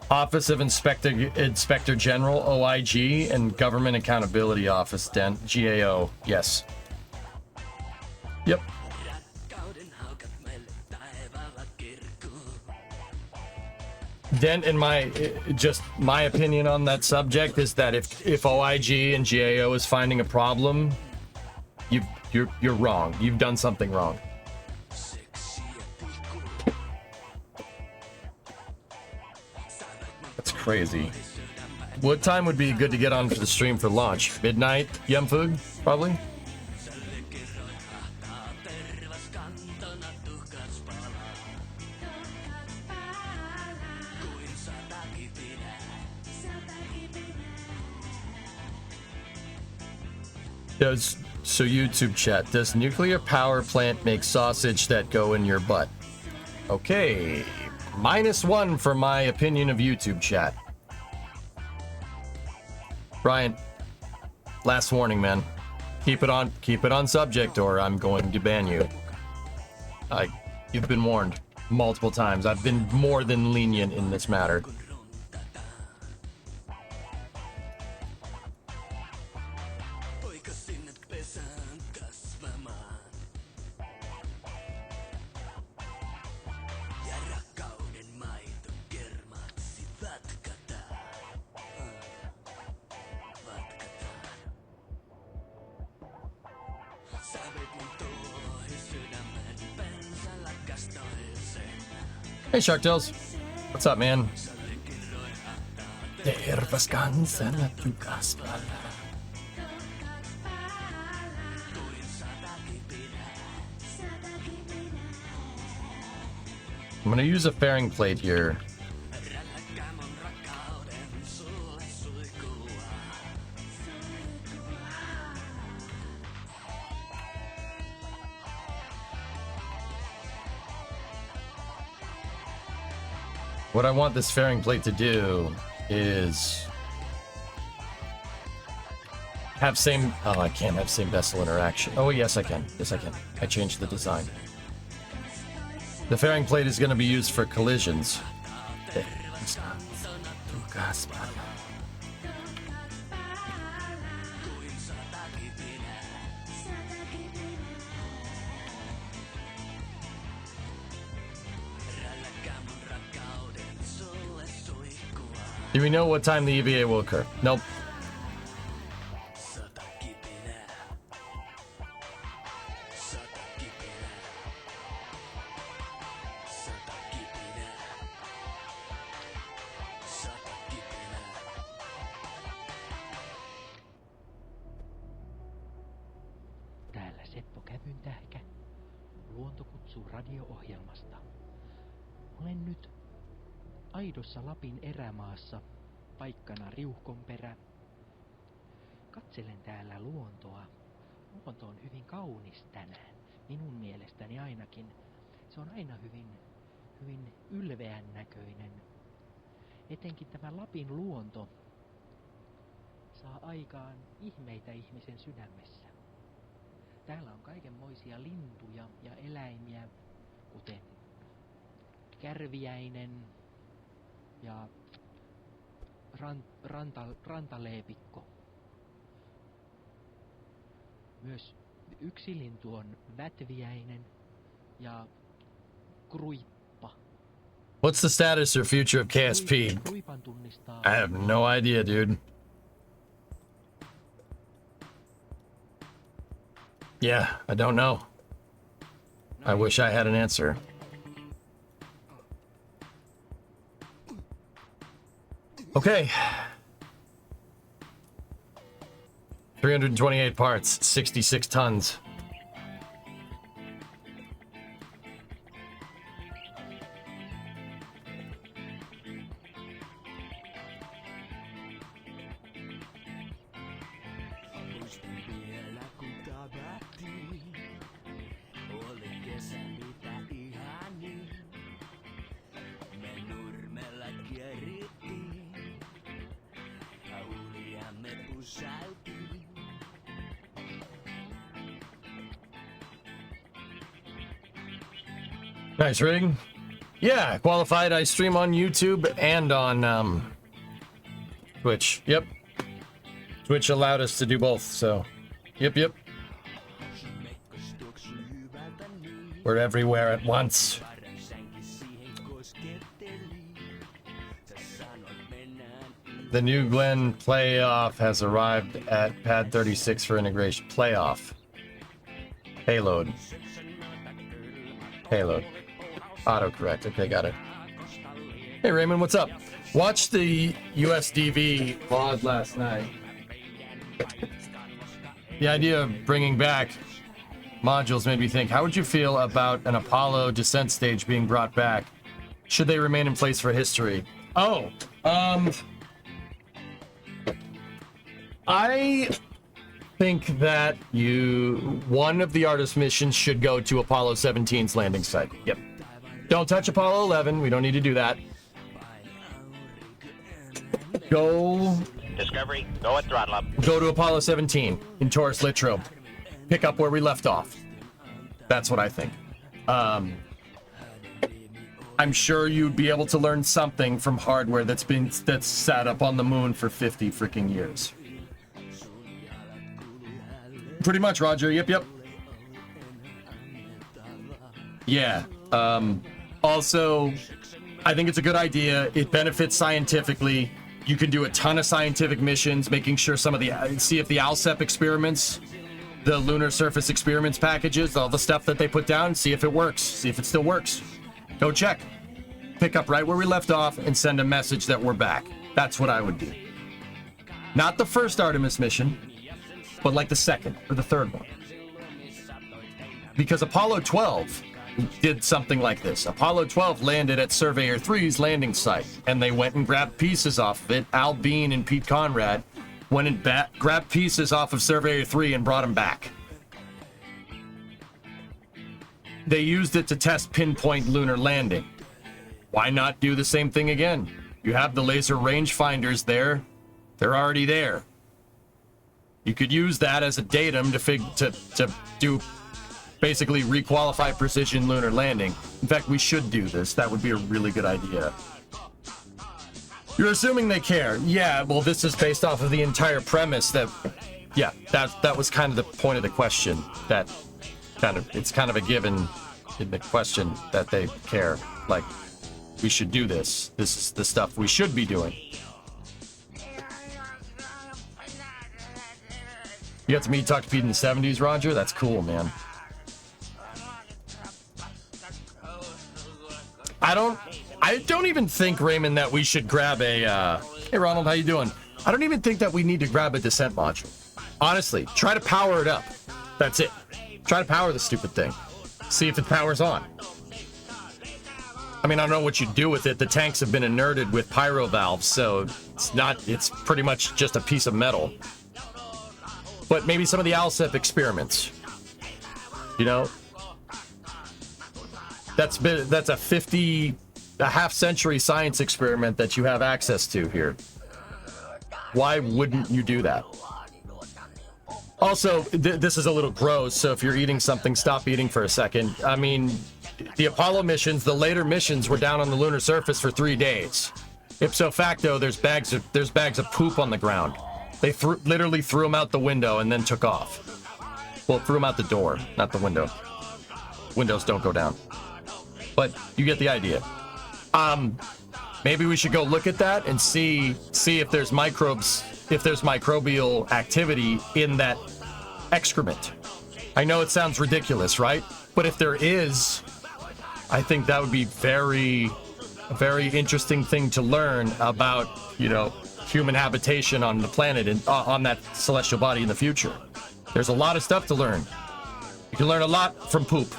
Office of Inspector General, OIG, and Government Accountability Office, GAO, yes. Yep. Then, in my opinion on that subject is that if OIG and GAO is finding a problem, you're wrong. You've done something wrong. That's crazy. What time would be good to get on for the stream for launch? Midnight? Yum food? Probably. So YouTube chat, does nuclear power plant make sausage that go in your butt? Okay, -1 for my opinion of YouTube chat. Brian, last warning, man. Keep it on subject or I'm going to ban you. You've been warned multiple times. I've been more than lenient in this matter. Hey Sharktails, what's up, man? I'm gonna use a fairing plate here. What I want this fairing plate to do is have same... Oh, I can't have same vessel interaction. Oh, yes, I can. Yes, I can. I changed the design. The fairing plate is going to be used for collisions. Do we know what time the EVA will occur? Nope. Täällä Seppo Kävyntähkä. Luonto kutsuu radio-ohjelmasta. Olen nyt aidossa Lapin erämaassa, paikkana Riuhkonperä. Katselen täällä luontoa. Luonto on hyvin kaunis tänään, minun mielestäni ainakin. Se on aina hyvin ylveän näköinen. Etenkin tämä Lapin luonto saa aikaan ihmeitä ihmisen sydämessä. Täällä on kaikenmoisia lintuja ja eläimiä, kuten kärviäinen ja rantaleepikko. Myös yksi lintu on vätviäinen ja Kruippa. What's the status or future of KSP? Kruipan tunnistaa. I have no idea, dude. Yeah, I don't know. I wish I had an answer. Okay. 328 parts, 66 tons. Nice rig. Yeah, qualified. I stream on YouTube and on Twitch. Yep. Twitch allowed us to do both, so yep. We're everywhere at once. The new Glen playoff has arrived at pad 36 for integration. Playoff. Payload. Autocorrect. Okay, got it. Hey, Raymond, what's up? Watched the USDV VOD last night. The idea of bringing back modules made me think, how would you feel about an Apollo descent stage being brought back? Should they remain in place for history? Oh, I think that one of the artist missions should go to Apollo 17's landing site. Yep. Don't touch Apollo 11. We don't need to do that. Go Discovery, go at throttle up. to Apollo 17 in Taurus Littrow. Pick up where we left off. That's what I think. I'm sure you'd be able to learn something from hardware that's sat up on the moon for 50 freaking years. Pretty much, Roger. Yep. Yeah. Also, I think it's a good idea. It benefits scientifically. You can do a ton of scientific missions, making sure see if the ALSEP experiments, the lunar surface experiments packages, all the stuff that they put down, see if it works, see if it still works. Go check. Pick up right where we left off and send a message that we're back. That's what I would do. Not the first Artemis mission, but like the second or the third one. Because Apollo 12 did something like this. Apollo 12 landed at Surveyor 3's landing site, and they went and grabbed pieces off of it. Al Bean and Pete Conrad went and grabbed pieces off of Surveyor 3 and brought them back. They used it to test pinpoint lunar landing. Why not do the same thing again? You have the laser rangefinders there. They're already there. You could use that as a datum to do basically requalify precision lunar landing. In fact, we should do this. That would be a really good idea. You're assuming they care. Yeah, well, this is based off of the entire premise that was kind of the point of the question. That it's kind of a given in the question that they care. Like, we should do this. This is the stuff we should be doing. You got to meet Talk to Pete in the 70s, Roger? That's cool, man. I don't even think, Raymond, that we should grab a, hey, Ronald, how you doing? I don't even think that we need to grab a descent module. Honestly, try to power it up. That's it. Try to power the stupid thing. See if it powers on. I mean, I don't know what you do with it. The tanks have been inerted with pyro valves, so it's pretty much just a piece of metal. But maybe some of the ALSEP experiments, you know, that's a half-century science experiment that you have access to here. Why wouldn't you do that? Also, this is a little gross, so if you're eating something, stop eating for a second. I mean, the Apollo missions, the later missions, were down on the lunar surface for 3 days. Ipso facto, there's bags of poop on the ground. They literally threw them out the window and then took off. Well, threw them out the door, not the window. Windows don't go down. but you get the idea. Maybe we should go look at that and see if there's microbes, if there's microbial activity in that excrement. I know it sounds ridiculous, right? But if there is, I think that would be a very interesting thing to learn about, you know, human habitation on the planet and on that celestial body in the future. There's a lot of stuff to learn. You can learn a lot from poop.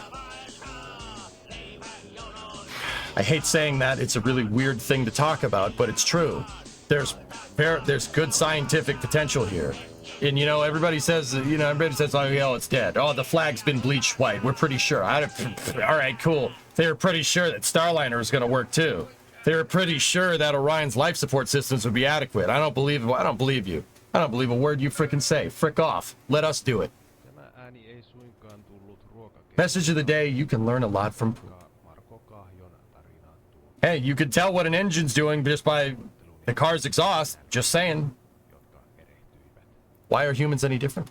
I hate saying that. It's a really weird thing to talk about, but it's true. There's good scientific potential here. And, you know, everybody says, oh, yeah, it's dead. Oh, the flag's been bleached white. We're pretty sure. All right, cool. They were pretty sure that Starliner was going to work, too. They were pretty sure that Orion's life support systems would be adequate. I don't believe you. I don't believe a word you frickin' say. Frick off. Let us do it. Message of the day, you can learn a lot from poop. Hey, you could tell what an engine's doing just by the car's exhaust. Just saying. Why are humans any different?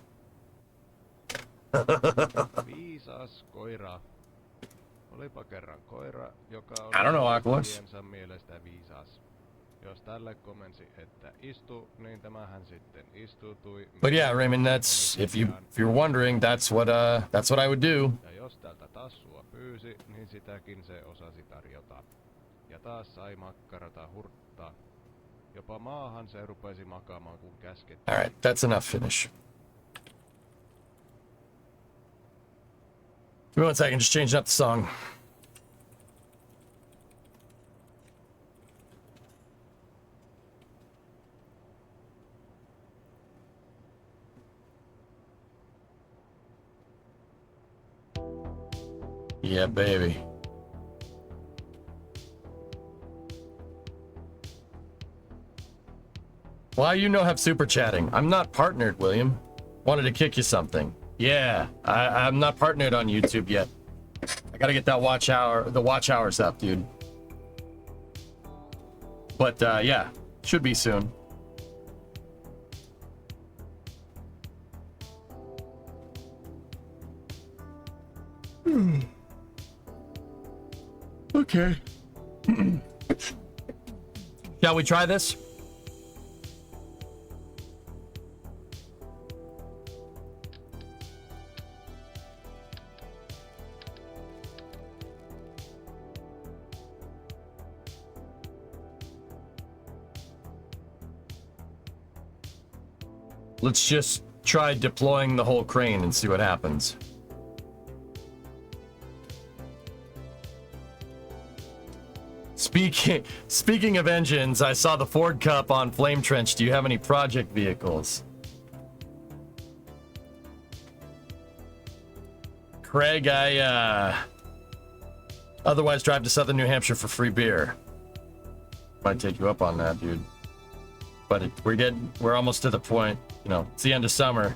Viisas koira. Olipa kerran koira, joka I don't know, Aquas. mielestä viisas. Jos tälle komensi, että istu, niin tämähän sitten istutui. But yeah, Raymond, that's if you're wondering, that's what I would do. Ja jos tältä tassua pyysi, niin sitäkin se osasi tarjota. Ja taas sai makkarata hurttaa. Jopa maahan se rupesi makaamaan kun käskettiin. All right, that's enough finish. Give me 1 second, just changing up the song. Yeah, baby. Why you no have super chatting? I'm not partnered, William. Wanted to kick you something. Yeah, I'm not partnered on YouTube yet. I gotta get that the watch hours up, dude. But yeah, should be soon. Okay. Shall we try this? Let's just try deploying the whole crane and see what happens. Speaking of engines, I saw the Ford Cup on Flame Trench. Do you have any project vehicles? Craig, I otherwise drive to Southern New Hampshire for free beer. Might take you up on that, dude. But we're almost to the point, you know, it's the end of summer.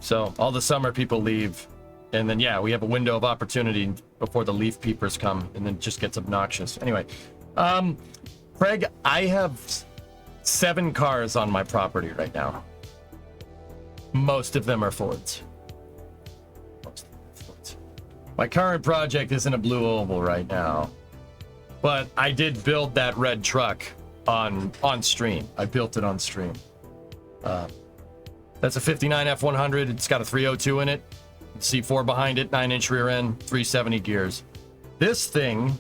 So all the summer people leave. And then, yeah, we have a window of opportunity before the leaf peepers come, and then it just gets obnoxious. Anyway, Craig, I have 7 cars on my property right now. Most of them are Fords. My current project isn't a blue oval right now, but I did build that red truck on stream. I built it on stream. That's a 59 F100. It's got a 302 in it. C4 behind it, 9-inch rear end, 370 gears. This thing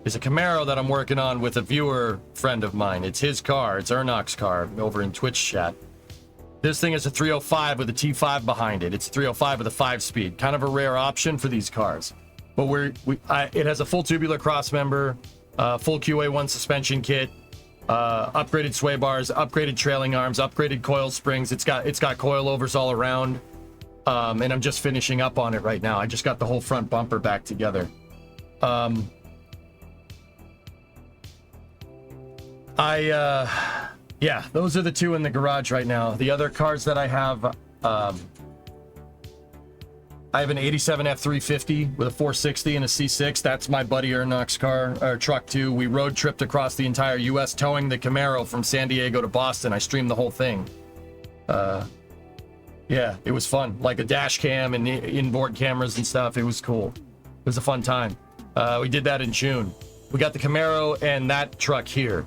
is a Camaro that I'm working on with a viewer friend of mine. It's his car. It's Ernok's car over in Twitch chat. This thing is a 305 with a T5 behind it. It's a 305 with a 5-speed. Kind of a rare option for these cars. But it has a full tubular crossmember, full QA1 suspension kit, upgraded sway bars, upgraded trailing arms, upgraded coil springs. It's got coilovers all around. And I'm just finishing up on it right now. I just got the whole front bumper back together. Yeah, those are the 2 in the garage right now. The other cars that I have, I have an 87 F350 with a 460 and a C6. That's my buddy Ernok's car, or truck too. We road tripped across the entire U.S. towing the Camaro from San Diego to Boston. I streamed the whole thing. Yeah, it was fun. Like a dash cam and inboard cameras and stuff. It was cool. It was a fun time. We did that in June. We got the Camaro and that truck here.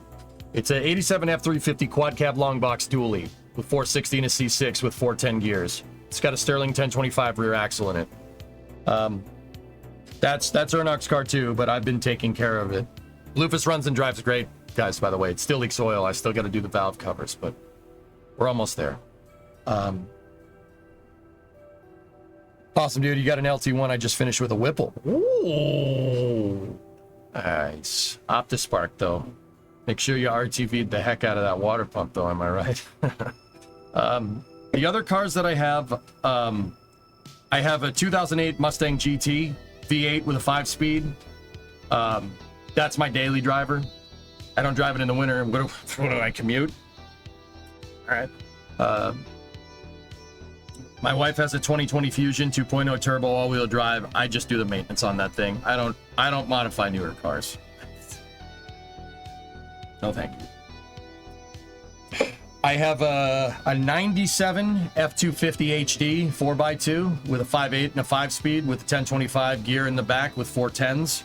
It's a 87 F350 quad cab long box dually with 460 and a C6 with 410 gears. It's got a Sterling 1025 rear axle in it. That's Ernok's car too, but I've been taking care of it. Lufus runs and drives great, guys, by the way. It still leaks oil. I still got to do the valve covers, but we're almost there. Awesome, dude. You got an LT1. I just finished with a Whipple. Ooh. Nice. Optispark, though. Make sure you RTV'd the heck out of that water pump, though. Am I right? The other cars that I have a 2008 Mustang GT V8 with a 5-speed. That's my daily driver. I don't drive it in the winter. What do I commute? All right. My wife has a 2020 Fusion 2.0 turbo all-wheel drive. I just do the maintenance on that thing. I don't modify newer cars. No, thank you. I have a 97 F250 HD 4x2 with a 5.8 and a 5-speed with a 1025 gear in the back with 410s.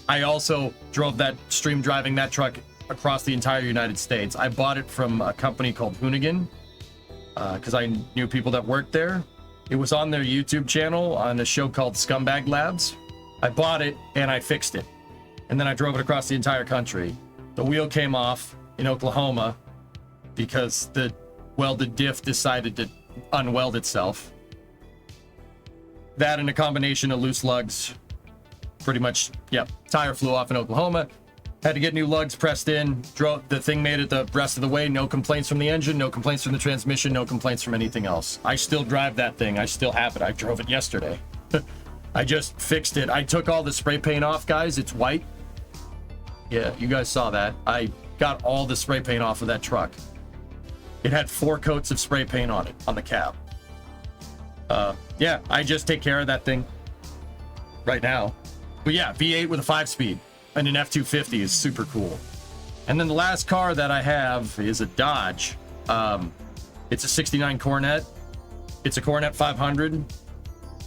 I also drove that, stream driving that truck across the entire United States. I bought it from a company called Hoonigan because I knew people that worked there. It was on their YouTube channel on a show called Scumbag Labs. I bought it and I fixed it. And then I drove it across the entire country. The wheel came off in Oklahoma because the welded diff decided to unweld itself. That and a combination of loose lugs. Pretty much, yep. Tire flew off in Oklahoma. Had to get new lugs pressed in. Drove the thing, made it the rest of the way. No complaints from the engine, no complaints from the transmission, no complaints from anything else. I still drive that thing. I still have it. I drove it yesterday. I just fixed it. I took all the spray paint off, guys. It's white. Yeah, you guys saw that. I got all the spray paint off of that truck. It had 4 coats of spray paint on it, on the cab. Yeah, I just take care of that thing right now. But yeah, V8 with a 5-speed and an F250 is super cool. And then the last car that I have is a Dodge. It's a 69 Coronet. It's a Coronet 500.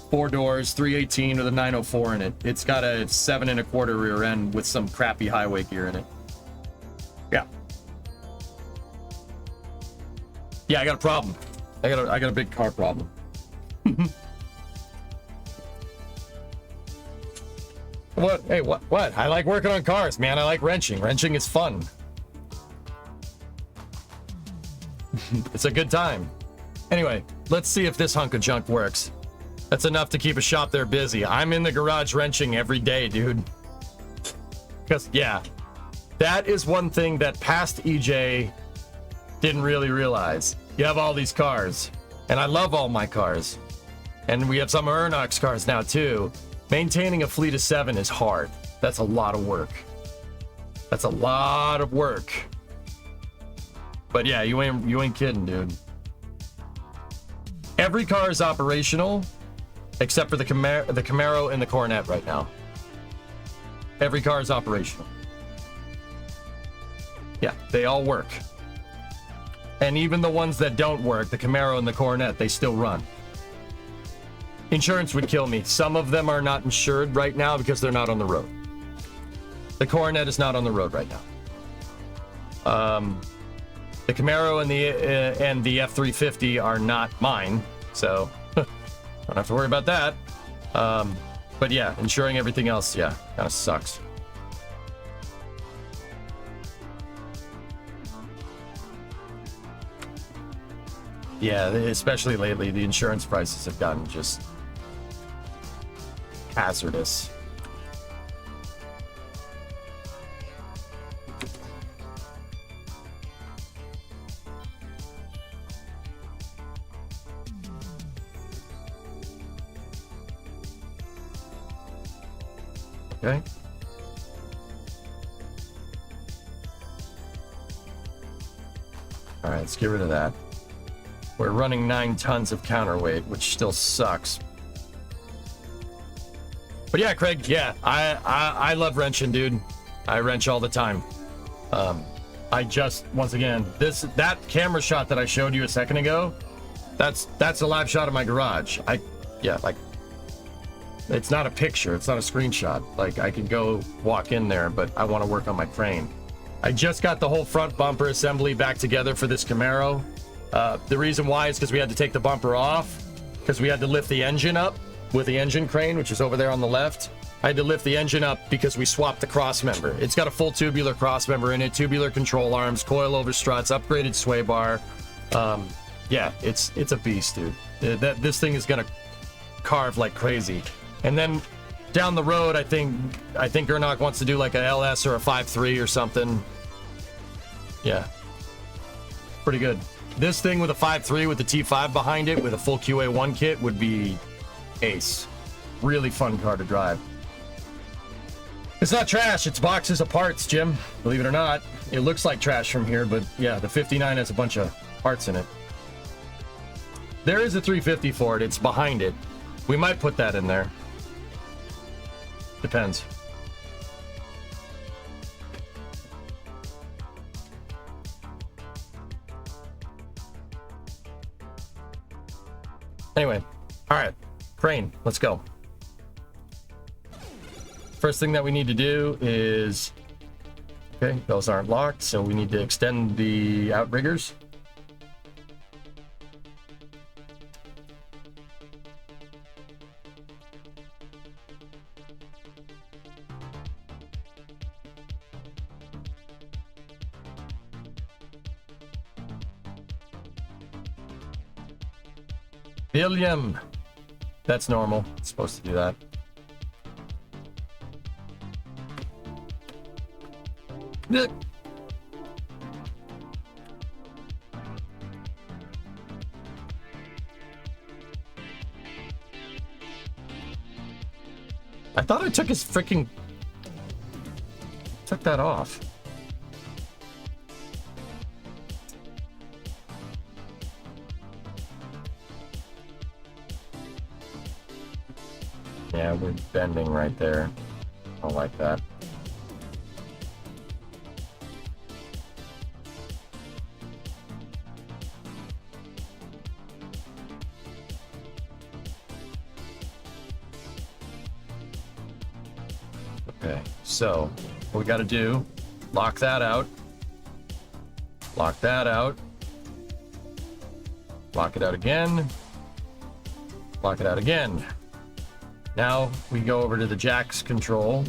4 doors, 318 with a 904 in it. It's got a 7 1/4 rear end with some crappy highway gear in it. Yeah. Yeah, I got a problem. I got a big car problem. What? Hey, what? I like working on cars, man. I like wrenching. Wrenching is fun. It's a good time. Anyway, let's see if this hunk of junk works. That's enough to keep a shop there busy. I'm in the garage wrenching every day, dude. Because, yeah, that is one thing that past EJ didn't really realize. You have all these cars, and I love all my cars. And we have some of Ernok's cars now, too. Maintaining a fleet of 7 is hard. That's a lot of work. That's a lot of work. But yeah, you ain't kidding, dude. Every car is operational, except for the Camaro and the Coronet right now. Every car is operational. Yeah, they all work. And even the ones that don't work, the Camaro and the Coronet, they still run. Insurance would kill me. Some of them are not insured right now because they're not on the road. The Coronet is not on the road right now. The Camaro and the F350 are not mine, so don't have to worry about that. But yeah, insuring everything else, yeah, kind of sucks. Yeah, especially lately, the insurance prices have gotten just hazardous. Okay. All right, let's get rid of that. We're running 9 tons of counterweight, which still sucks. But yeah, Craig, yeah, I love wrenching, dude. I wrench all the time. I just, once again, that camera shot that I showed you a second ago, that's a live shot of my garage. It's not a picture. It's not a screenshot. Like, I could go walk in there, but I want to work on my crane. I just got the whole front bumper assembly back together for this Camaro. The reason why is because we had to take the bumper off, because we had to lift the engine up with the engine crane, which is over there on the left. I had to lift the engine up because we swapped the cross member. It's got a full tubular cross member in it, tubular control arms, coilover struts, upgraded sway bar. Yeah, it's a beast, dude. This thing is gonna carve like crazy. And then down the road, I think Gernach wants to do like a LS or a 5.3 or something. Yeah, pretty good. This thing with a 5.3 with the T5 behind it with a full QA1 kit would be ace. Really fun car to drive. It's not trash, it's boxes of parts, Jim. Believe it or not. It looks like trash from here, but yeah, the 59 has a bunch of parts in it. There is a 350 for it, it's behind it. We might put that in there. Depends. Anyway, all right, crane, let's go. First thing that we need to do is, okay, those aren't locked, so we need to extend the outriggers. William, that's normal. It's supposed to do that. I thought I took his freaking... Took that off. Yeah, we're bending right there. I don't like that. Okay, so what we got to do, lock that out. Lock that out. Lock it out again. Lock it out again. Now we go over to the jacks control.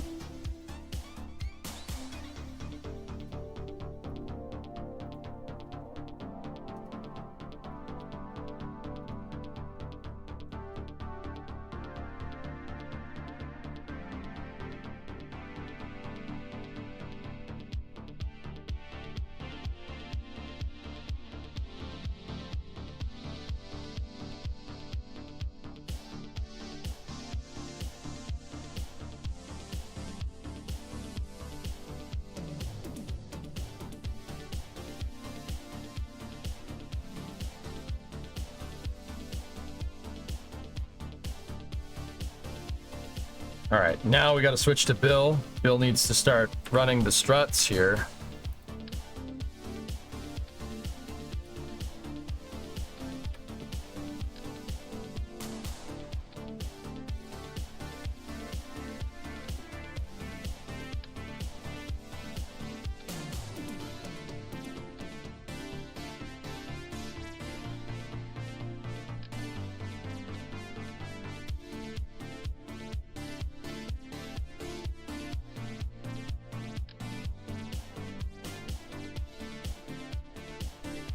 All right, now we got to switch to Bill. Bill needs to start running the struts here.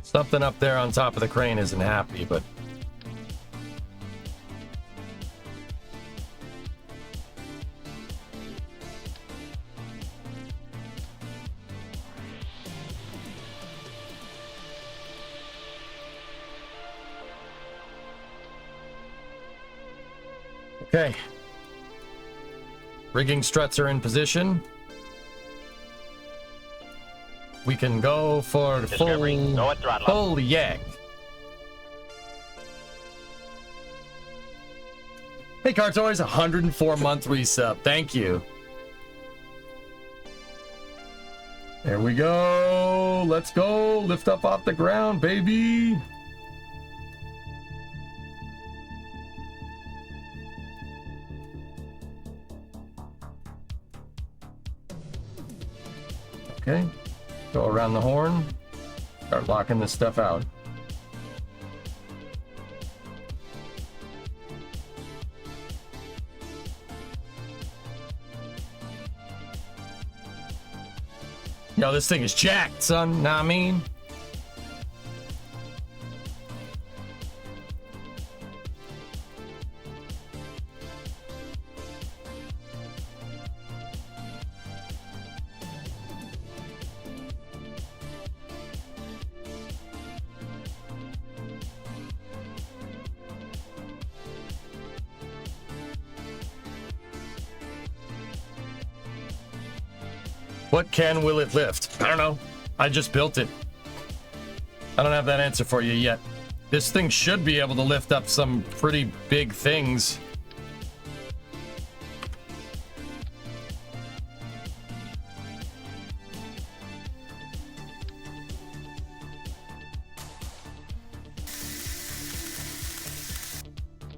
Something up there on top of the crane isn't happy, but okay. Rigging struts are in position. We can go for the full yak. Hey, Cartoys, 104-month resub. Thank you. There we go. Let's go. Lift up off the ground, baby. Okay. Go around the horn. Start locking this stuff out. Yo, this thing is jacked, son. Know what I mean? What can will it lift? I don't know. I just built it. I don't have that answer for you yet. This thing should be able to lift up some pretty big things.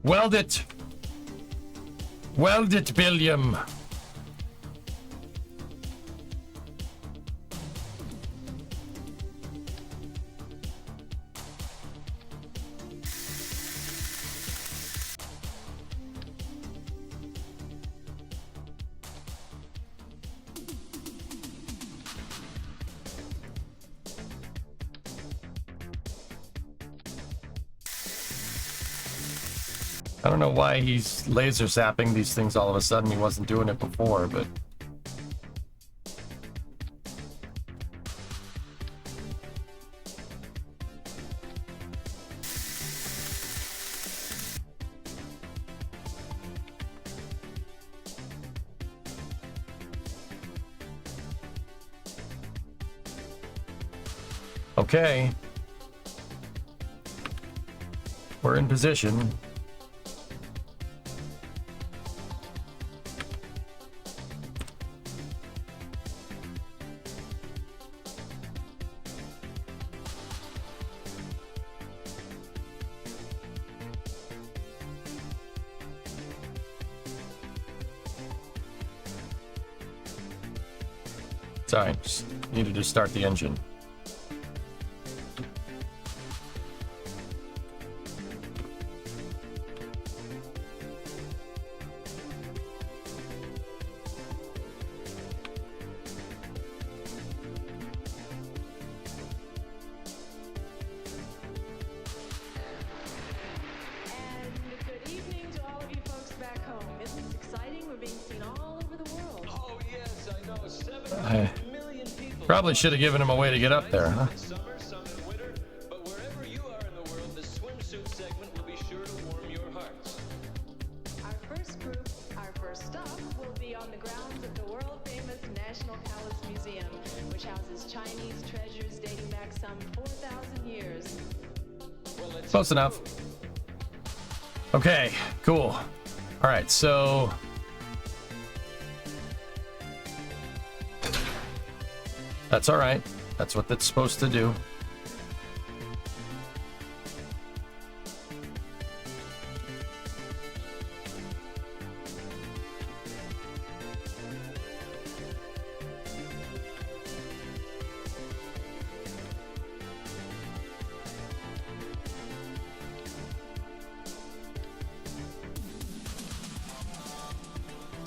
Weld it. Weld it, Billiam. I don't know why he's laser zapping these things all of a sudden. He wasn't doing it before, but... Okay. We're in position. Sorry, just needed to start the engine. Probably should have given him a way to get up there, huh? But wherever you are in the world, the swimsuit segment will be sure to warm your hearts. Our first group, our first stop, will be on the grounds of the world-famous National Palace Museum, which houses Chinese treasures dating back some 4,000 years. Close enough. Okay, cool. All right, so... That's all right. That's what that's supposed to do.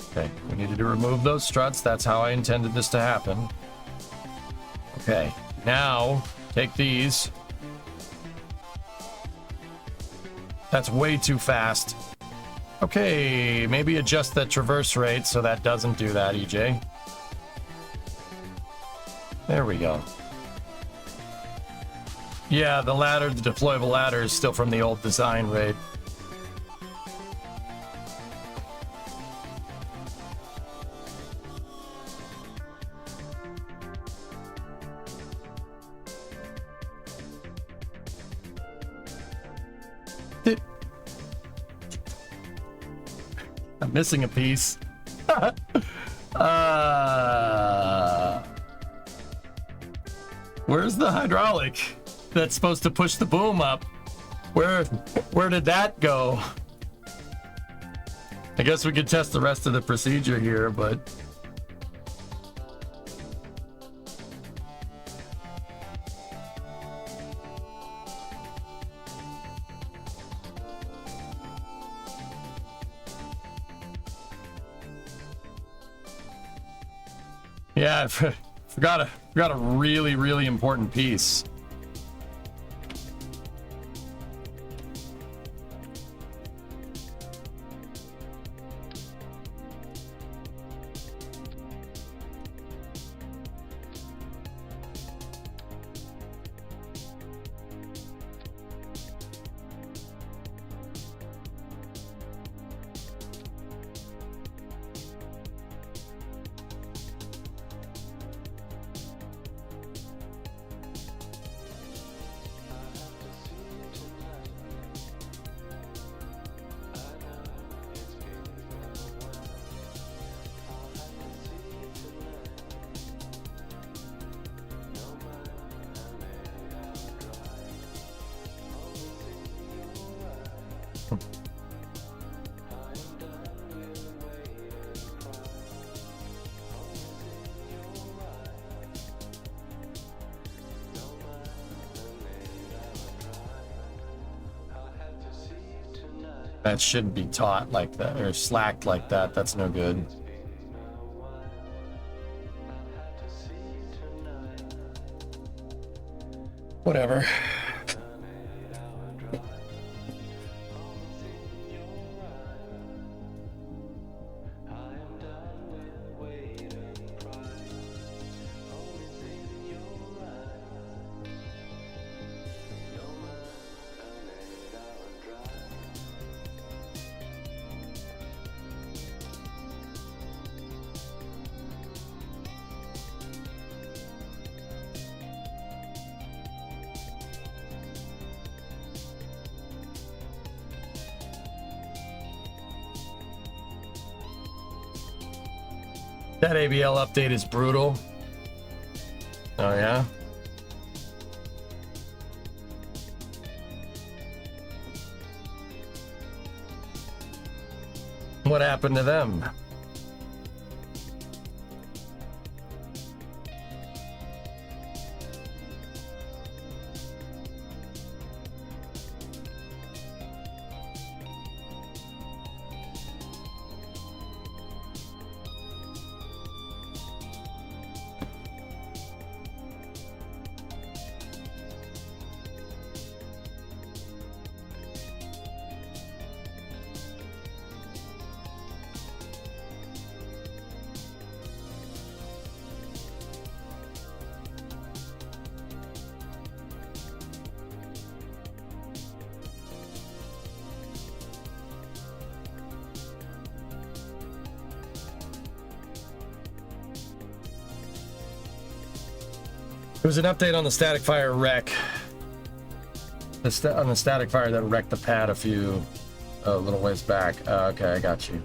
Okay, we needed to remove those struts. That's how I intended this to happen. Okay, now take these. That's way too fast. Okay, maybe adjust that traverse rate so that doesn't do that, EJ. There we go. Yeah, the ladder, the deployable ladder is still from the old design rate. I'm missing a piece. Where's the hydraulic that's supposed to push the boom up? Where did that go? I guess we could test the rest of the procedure here, but Yeah, I forgot a really, really important piece. That shouldn't be taught like that, or slacked like that. That's no good. Whatever. That ABL update is brutal. Oh yeah? What happened to them? There was an update on the static fire wreck. On the static fire that wrecked the pad a little ways back. Okay, I got you.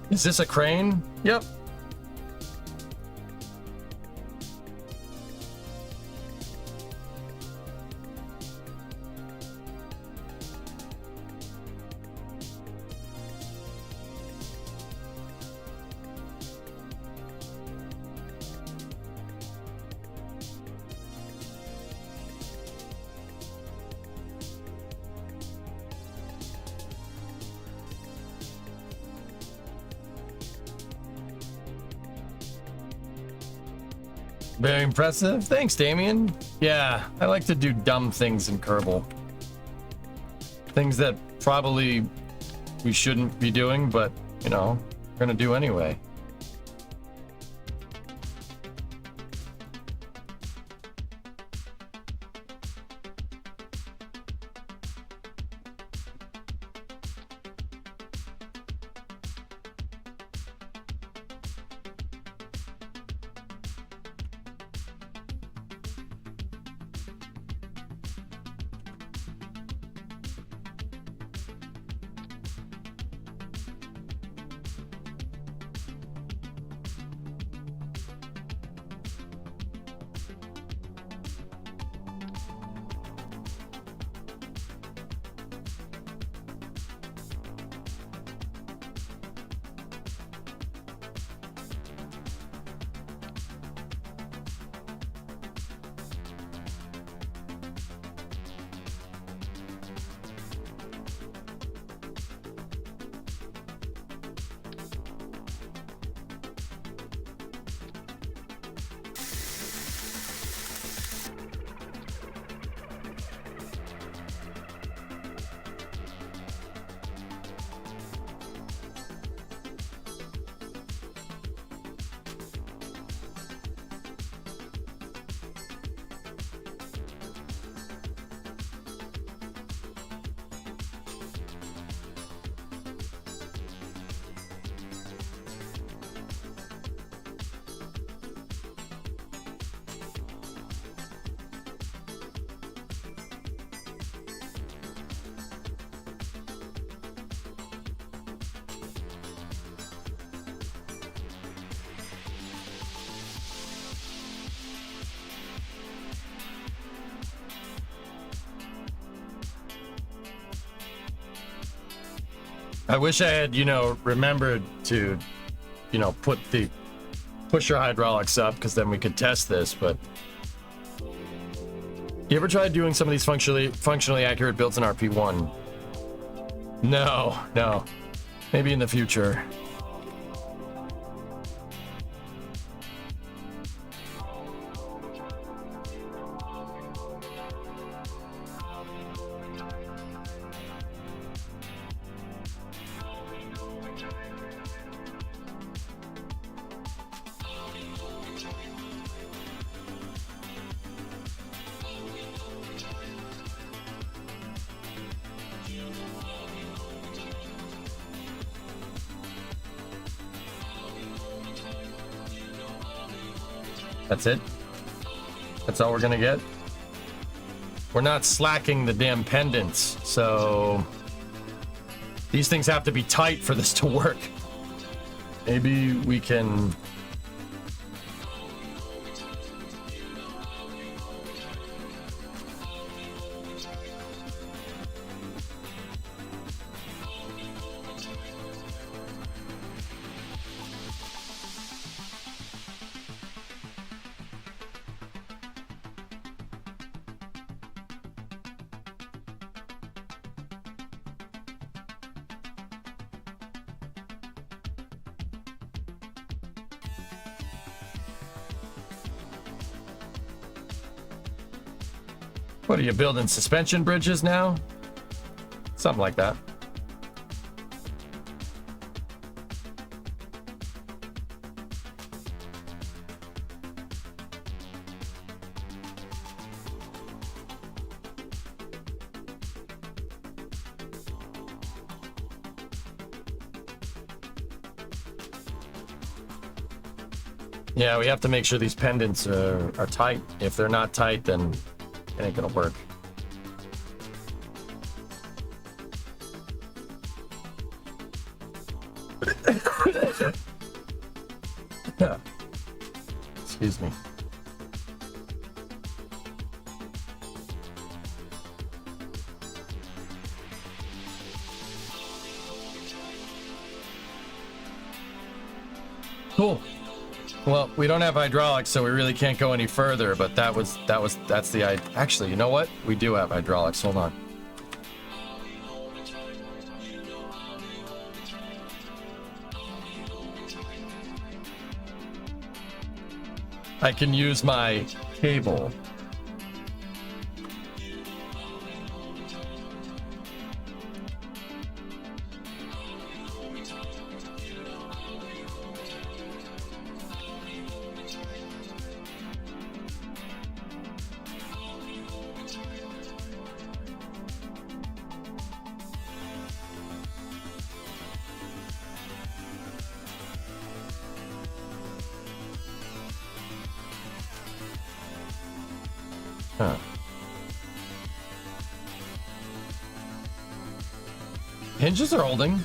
Is this a crane? Yep. Very impressive. Thanks, Damien. Yeah, I like to do dumb things in Kerbal. Things that probably we shouldn't be doing, but, you know, we're gonna do anyway. I wish I had, remembered to, push your hydraulics up, because then we could test this, but... You ever tried doing some of these functionally accurate builds in RP1? No. Maybe in the future. That's it? That's all we're gonna get? We're not slacking the damn pendants, so... These things have to be tight for this to work. Maybe we can... What are you building, suspension bridges now? Something like that. Yeah, we have to make sure these pendants are tight. If they're not tight, then it ain't gonna work. Excuse me. Cool. Well, we don't have hydraulics, so we really can't go any further, but that's the idea. Actually, you know what? We do have hydraulics. Hold on. I can use my cable. Huh. Hinges are holding.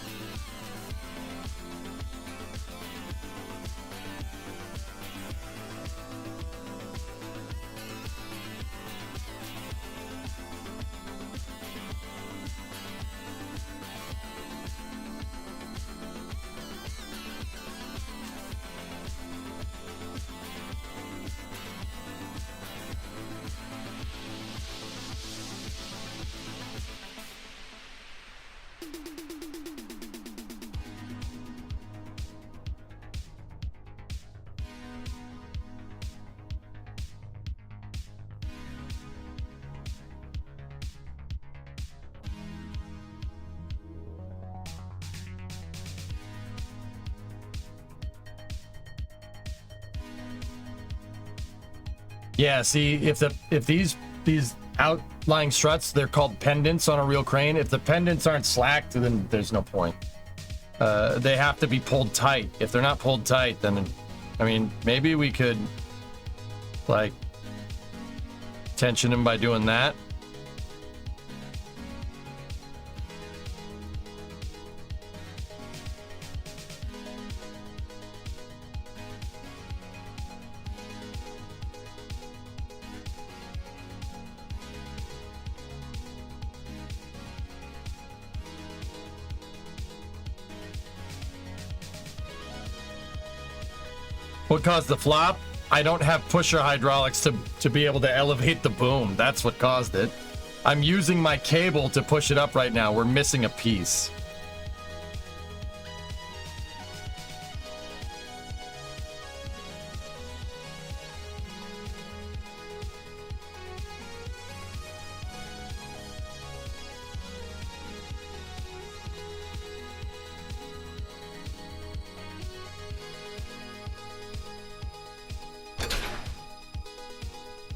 Yeah, see, if these outlying struts, they're called pendants on a real crane. If the pendants aren't slacked, then there's no point. They have to be pulled tight. If they're not pulled tight, then, I mean, maybe we could, like, tension them by doing that. What caused the flop? I don't have pusher hydraulics to be able to elevate the boom. That's what caused it. I'm using my cable to push it up right now. We're missing a piece.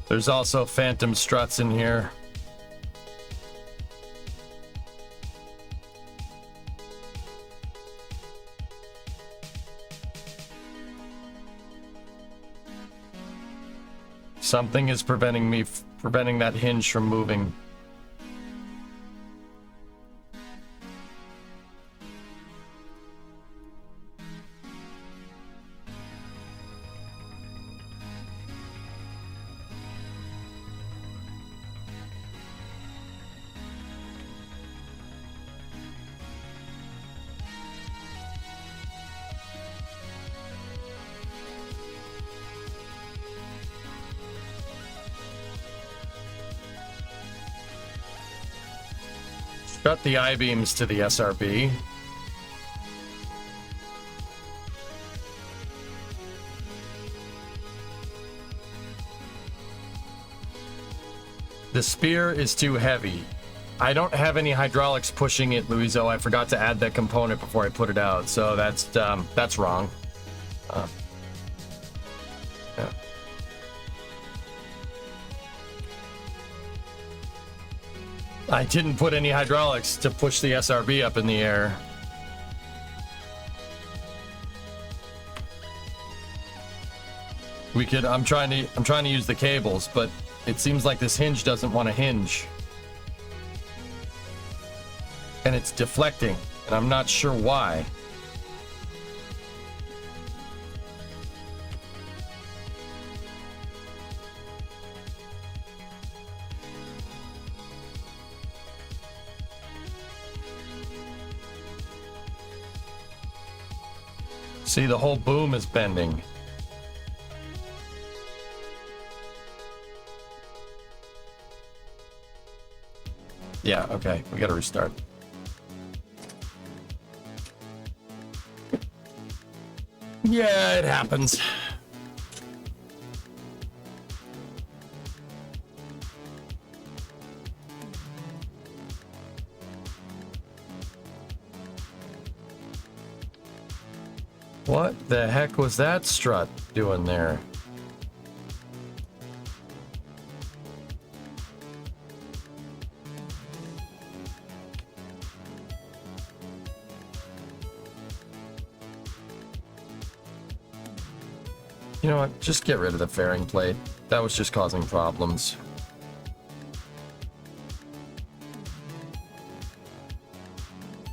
There's also phantom struts in here. Something is preventing that hinge from moving. Shut the I-beams to the SRB. The spear is too heavy. I don't have any hydraulics pushing it, Luizo. I forgot to add that component before I put it out, so that's wrong. Yeah. I didn't put any hydraulics to push the SRB up in the air. I'm trying to use the cables, but it seems like this hinge doesn't want to hinge. And it's deflecting, and I'm not sure why. See, the whole boom is bending. Yeah, okay, we gotta restart. Yeah, it happens. What the heck was that strut doing there? You know what? Just get rid of the fairing plate. That was just causing problems.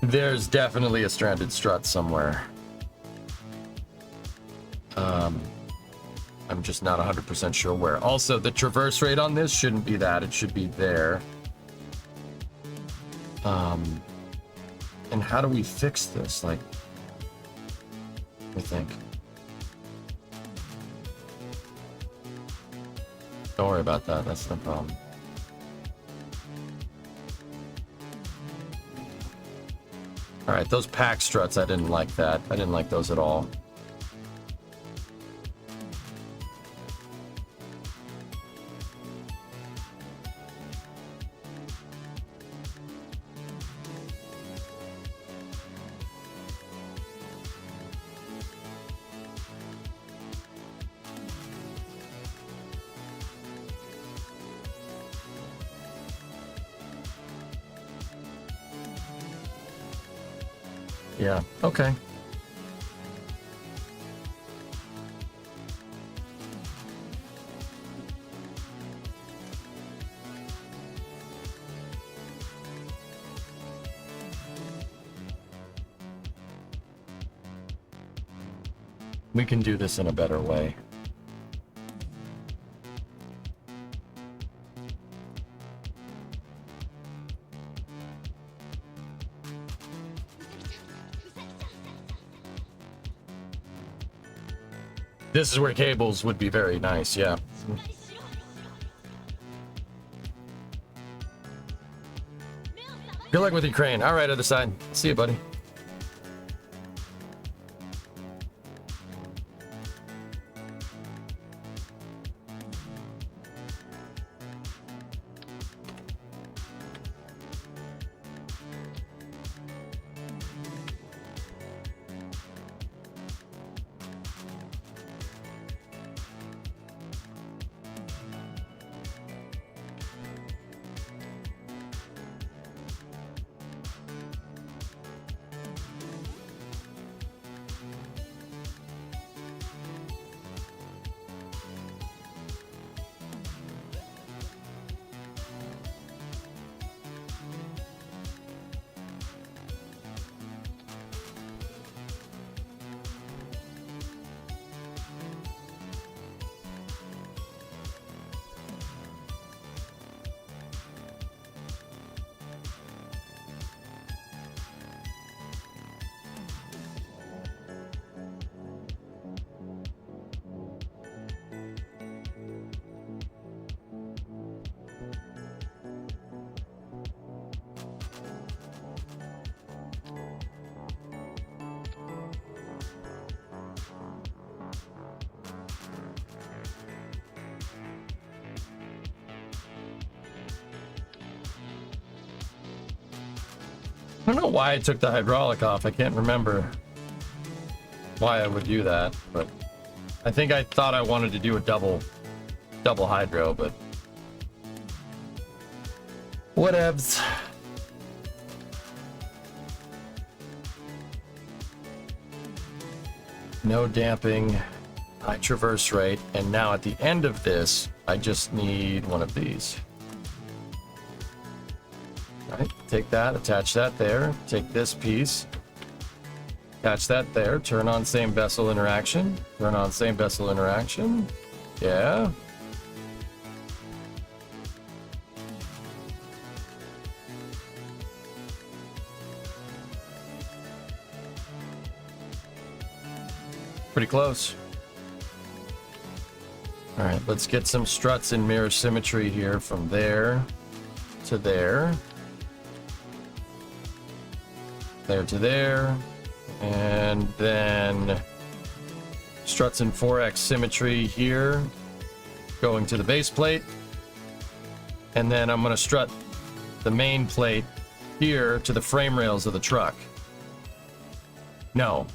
There's definitely a stranded strut somewhere. I'm just not 100% sure where. Also, the traverse rate on this shouldn't be that. It should be there. And how do we fix this? Like, I think. Don't worry about that. That's no problem. All right, those pack struts, I didn't like that. I didn't like those at all. Yeah, okay. We can do this in a better way. This is where cables would be very nice, yeah. Good luck with your crane. All right, other side. See you, buddy. I don't know why I took the hydraulic off. I can't remember why I would do that, but I think I thought I wanted to do a double hydro, but whatevs. No damping, high traverse rate, and now at the end of this, I just need one of these. Right, take that, attach that there, take this piece, attach that there, turn on same vessel interaction, turn on same vessel interaction, yeah. Pretty close. All right, let's get some struts in mirror symmetry here from there to there. There to there, and then struts in 4x symmetry here, going to the base plate, and then I'm going to strut the main plate here to the frame rails of the truck. No,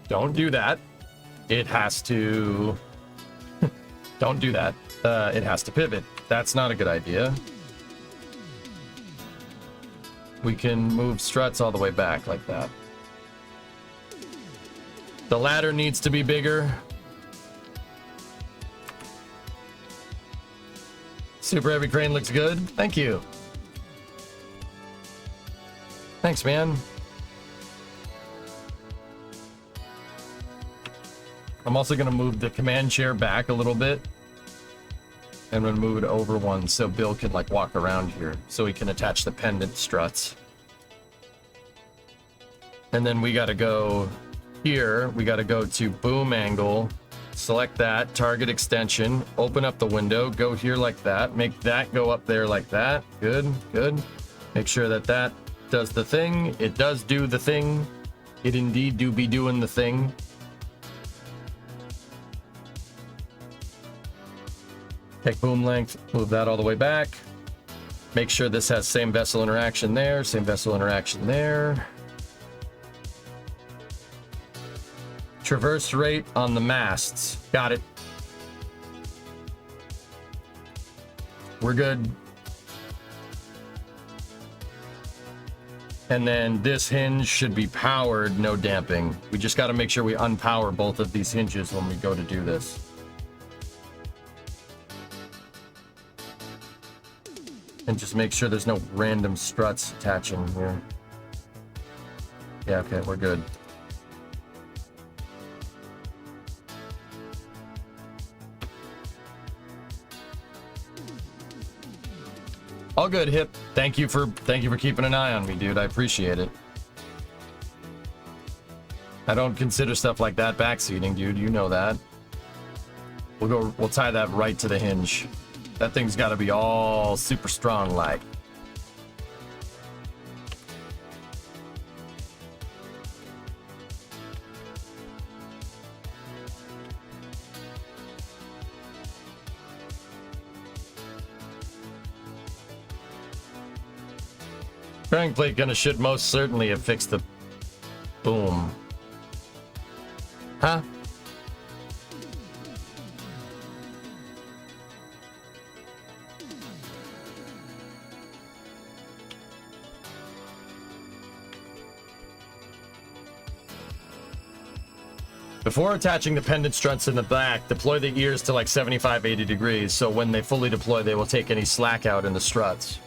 don't do that. It has to... don't do that. It has to pivot. That's not a good idea. We can move struts all the way back like that. The ladder needs to be bigger. Super heavy crane looks good. Thank you. Thanks, man. I'm also going to move the command chair back a little bit. And we'll move it over one so Bill can like walk around here so he can attach the pendant struts. And then we got to go here. We got to go to boom angle, select that, target extension, open up the window, go here like that, make that go up there like that. Good, good. Make sure that that does the thing. It does do the thing. It indeed do be doing the thing. Take boom length, move that all the way back. Make sure this has same vessel interaction there, same vessel interaction there. Traverse rate on the masts. Got it. We're good. And then this hinge should be powered, no damping. We just got to make sure we unpower both of these hinges when we go to do this. And just make sure there's no random struts attaching here. Yeah, okay, we're good. All good, Hip. Thank you for keeping an eye on me, dude. I appreciate it. I don't consider stuff like that backseating, dude. You know that. We'll tie that right to the hinge. That thing's got to be all super strong like. Bearing plate gunner should most certainly have fixed the boom. Huh? Before attaching the pendant struts in the back, deploy the ears to like 75, 80 degrees, so when they fully deploy, they will take any slack out in the struts.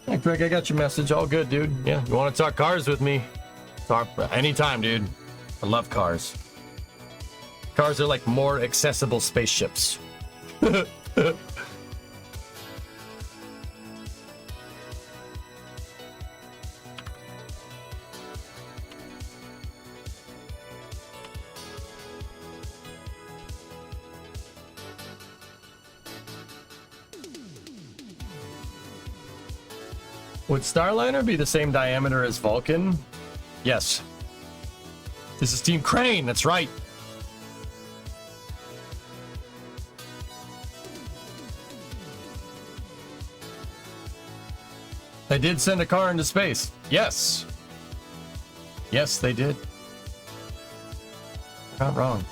Hey, Craig, I got your message. All good, dude. Yeah, you want to talk cars with me? Talk anytime, dude. I love cars. Cars are like more accessible spaceships. Would Starliner be the same diameter as Vulcan? Yes. This is Team Crane, that's right. They did send a car into space. Yes. Yes, they did. Not wrong.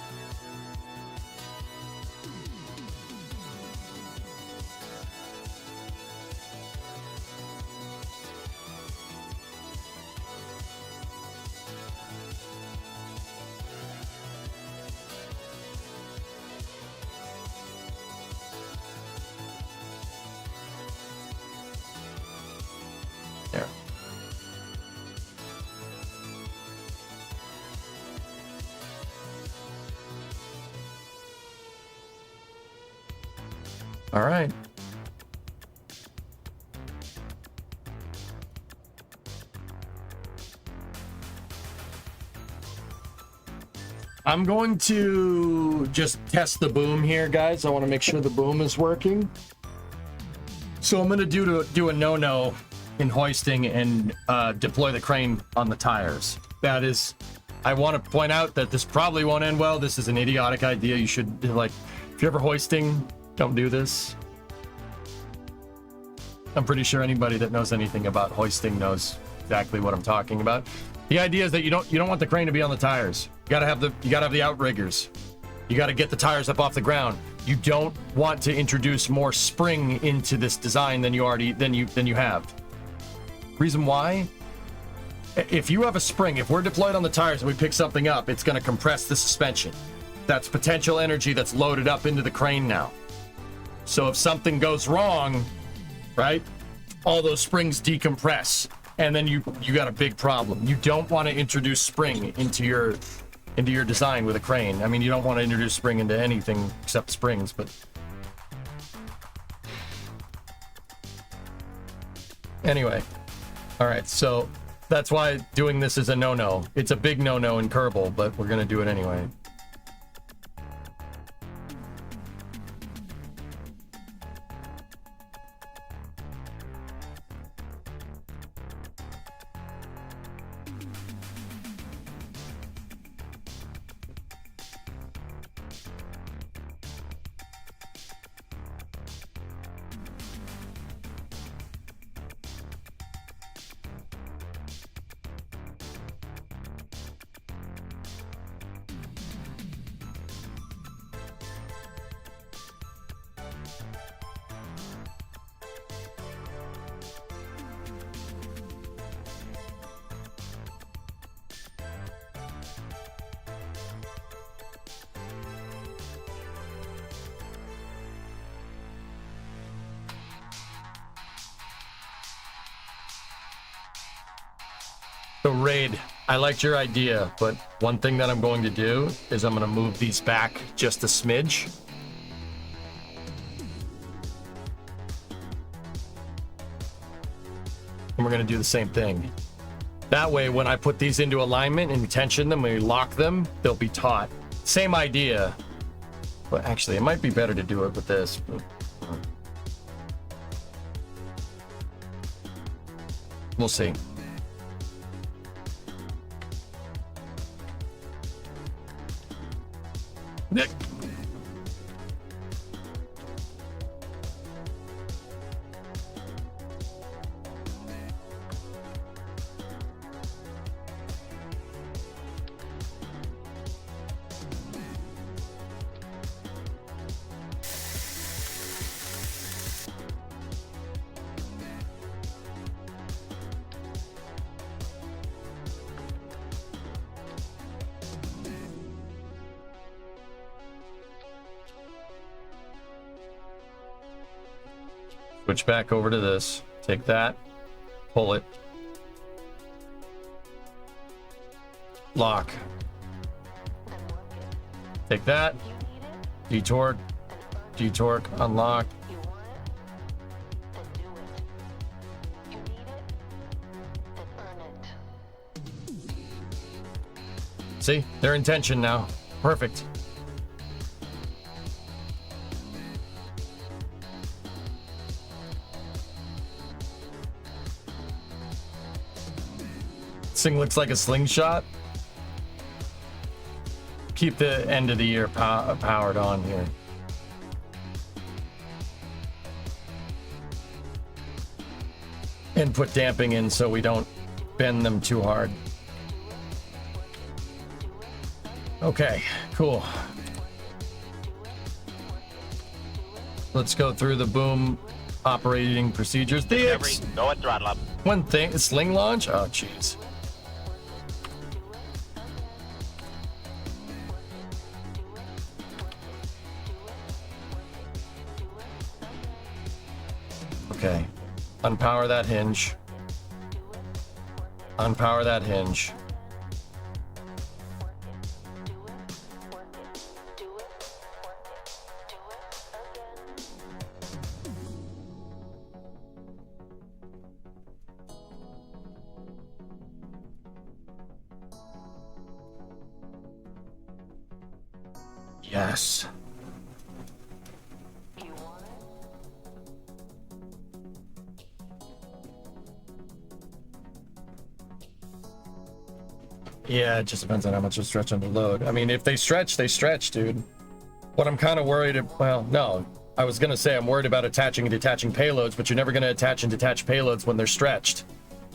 All right. I'm going to just test the boom here, guys. I want to make sure the boom is working. So I'm going to do a no-no in hoisting and deploy the crane on the tires. That is, I want to point out that this probably won't end well. This is an idiotic idea. You should, like, if you're ever hoisting, don't do this. I'm pretty sure anybody that knows anything about hoisting knows exactly what I'm talking about. The idea is that you don't want the crane to be on the tires. You gotta have the outriggers. You gotta get the tires up off the ground. You don't want to introduce more spring into this design than you have. Reason why? If you have a spring, if we're deployed on the tires and we pick something up, it's gonna compress the suspension. That's potential energy that's loaded up into the crane now. So if something goes wrong, right, all those springs decompress, and then you got a big problem. You don't want to introduce spring into your design with a crane. I mean, you don't want to introduce spring into anything except springs, but anyway. All right, so that's why doing this is a no-no. It's a big no-no in Kerbal, but we're gonna do it anyway. So Raid, I liked your idea, but one thing that I'm going to do is I'm going to move these back just a smidge. And we're going to do the same thing. That way, when I put these into alignment and tension them, when we lock them, they'll be taut. Same idea. But actually, it might be better to do it with this. We'll see. Nick. Switch back over to this. Take that. Pull it. Lock. Take that. Detorque. Detorque. Unlock. See? They're in tension now. Perfect. This thing looks like a slingshot. Keep the end of the ear powered on here. And put damping in so we don't bend them too hard. Okay, cool. Let's go through the boom operating procedures. Discovery, go at throttle up. One thing, sling launch? Oh, jeez. Okay. Unpower that hinge. Unpower that hinge. Yes. Yeah, it just depends on how much they're stretching the load. I mean, if they stretch, they stretch, dude. What I'm kind of worried about, well, no. I was going to say I'm worried about attaching and detaching payloads, but you're never going to attach and detach payloads when they're stretched.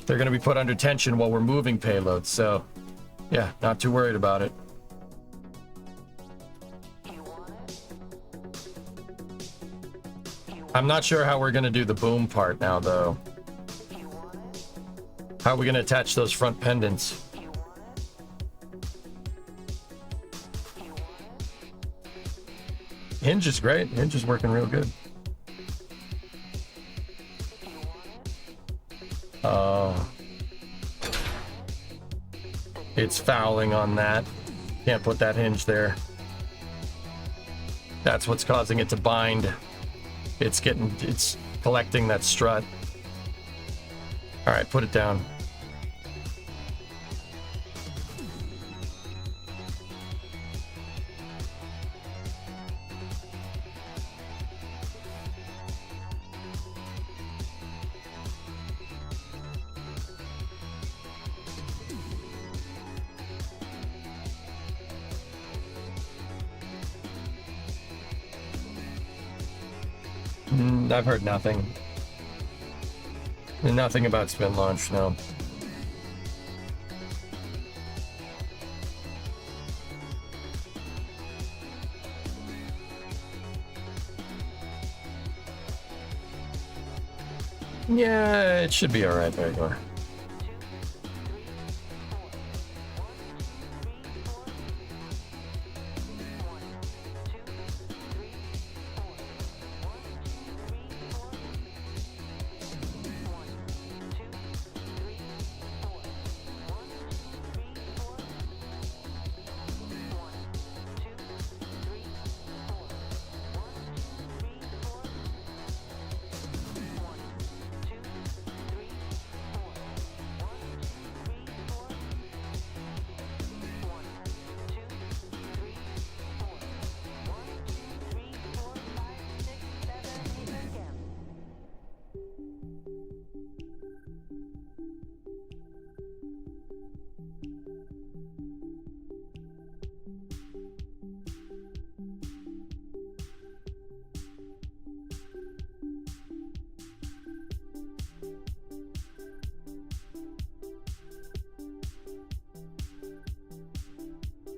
They're going to be put under tension while we're moving payloads, so yeah, not too worried about it. I'm not sure how we're going to do the boom part now, though. How are we going to attach those front pendants? Hinge is great. Hinge is working real good. Oh. It's fouling on that. Can't put that hinge there. That's what's causing it to bind. It's collecting that strut. All right, put it down. I've heard nothing. Nothing about spin launch, no. Yeah, it should be all right, Bagor.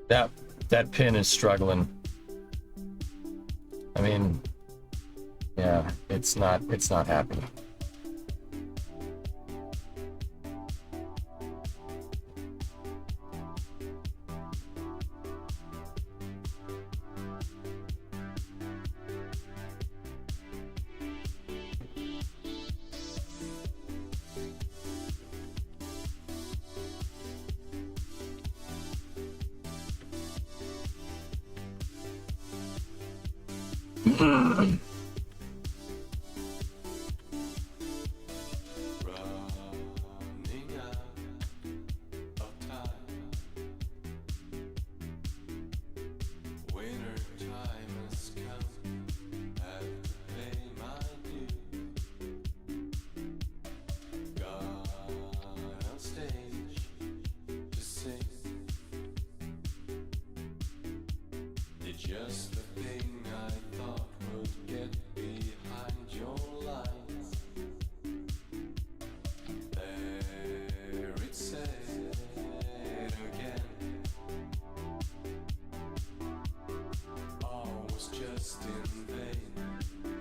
That pin is struggling. I mean, yeah, it's not happy. Just the thing I thought would get behind your lines. There it said again. All was just in vain.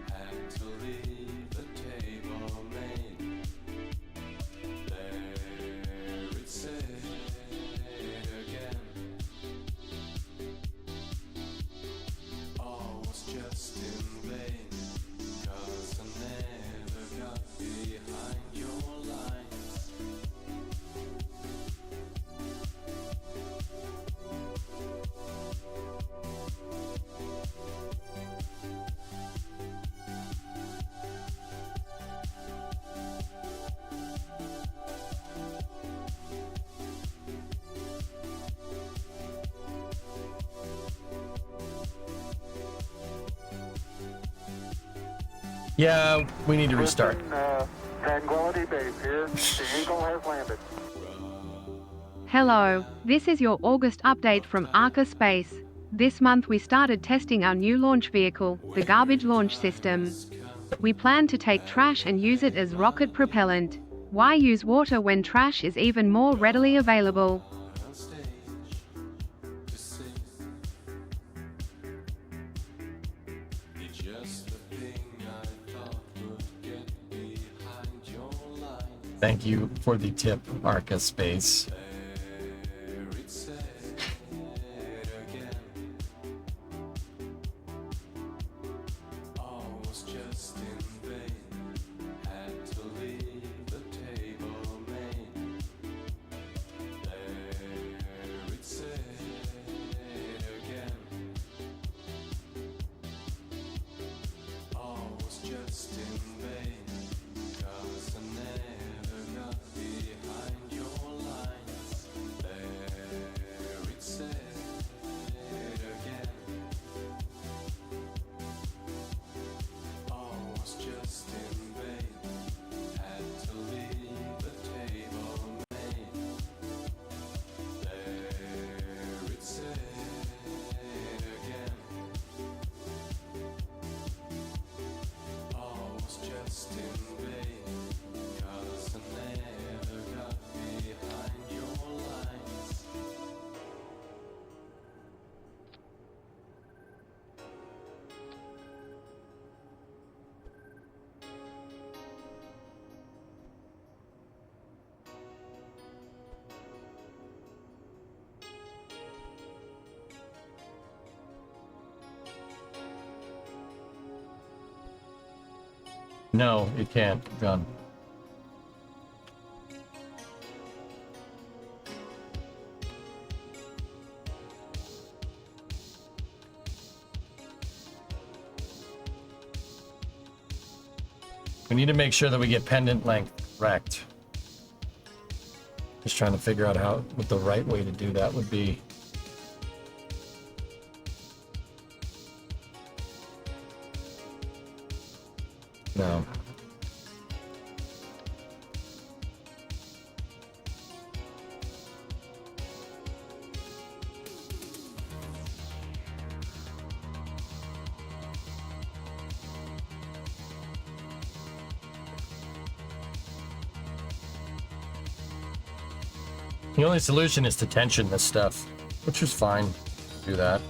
Had to leave the table made. There it said again. All was just in vain, 'cause I never got behind your lines. Yeah, we need to restart. Tranquility Base here. The Eagle has landed. Hello, this is your August update from Arca Space. This month we started testing our new launch vehicle, the Garbage Launch System. We plan to take trash and use it as rocket propellant. Why use water when trash is even more readily available? Thank you for the tip, Arca Space. No, it can't, John. We need to make sure that we get pendant length correct. Just trying to figure out what the right way to do that would be. No. The only solution is to tension this stuff. which is fine. Do that.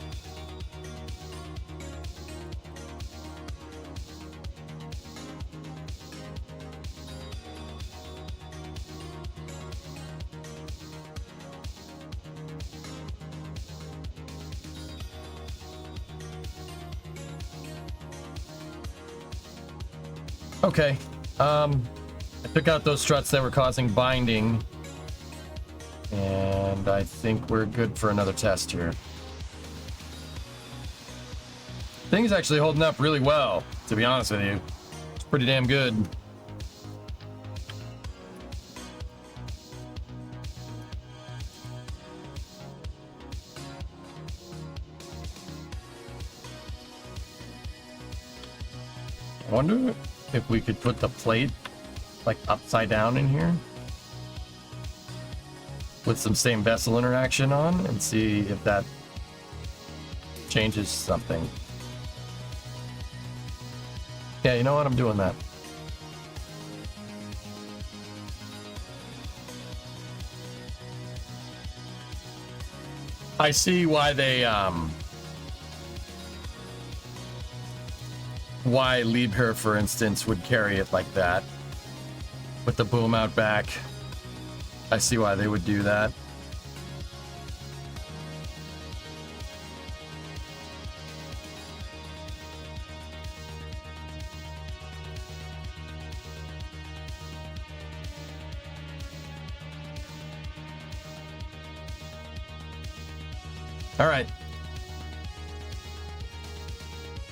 Okay, I took out those struts that were causing binding, and I think we're good for another test here. Thing's actually holding up really well, to be honest with you. It's pretty damn good. I wonder if we could put the plate like upside down in here with some same vessel interaction on and see if that changes something. Yeah, you know what? I'm doing that. I see why they why Liebherr, for instance, would carry it like that with the boom out back. I see why they would do that. All right.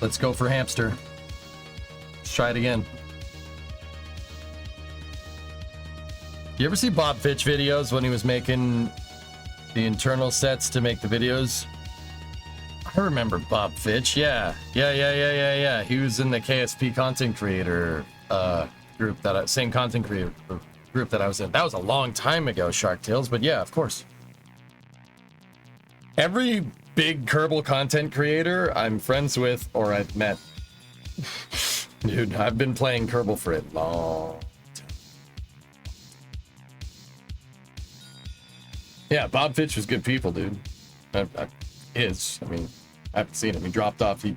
Let's go for hamster. Let's try it again. You ever see Bob Fitch videos when he was making the internal sets to make the videos? I remember Bob Fitch. Yeah. He was in the KSP content creator group same content creator group that I was in. That was a long time ago, Shark Tales, but yeah, of course. Every big Kerbal content creator I'm friends with or I've met. Dude, I've been playing Kerbal for a long time. Yeah, Bob Fitch was good people, dude. I mean, I haven't seen him. He dropped off the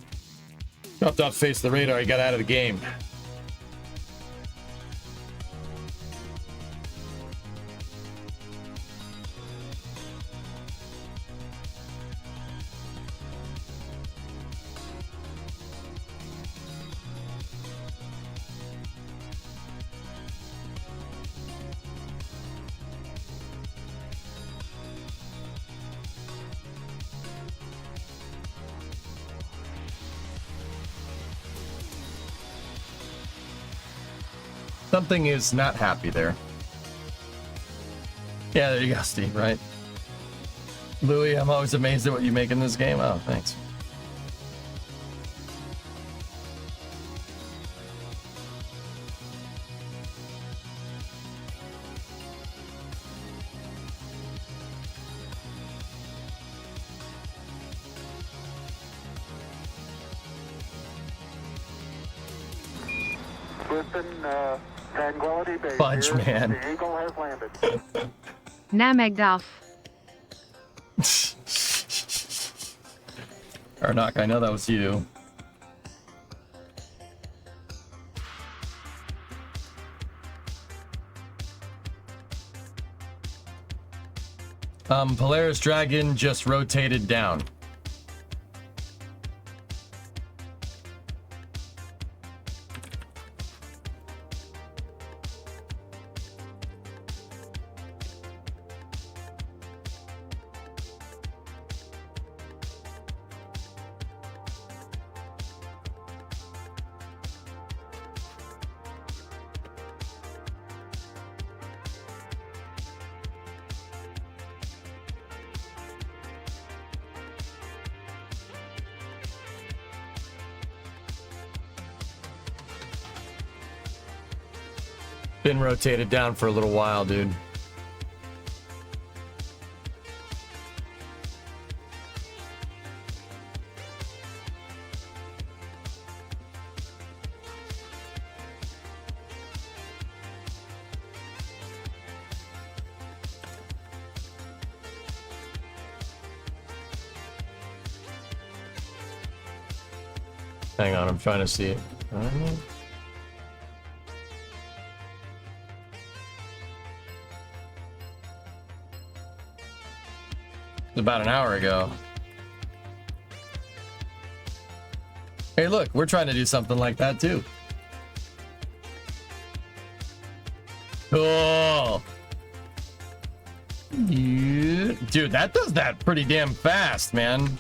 face of the radar. He got out of the game. Something is not happy there. Yeah, there you go, Steve, right? Louis, I'm always amazed at what you make in this game. Oh, thanks. Tranquility Base. Fudge, here. man. The Eagle has landed. Namegduff. Arnok, I know that was you. Polaris Dragon just rotated down. Been rotated down for a little while, dude. Hang on, I'm trying to see it. About an hour ago. Hey, look, we're trying to do something like that too. Cool. Yeah. Dude, that does that pretty damn fast, man.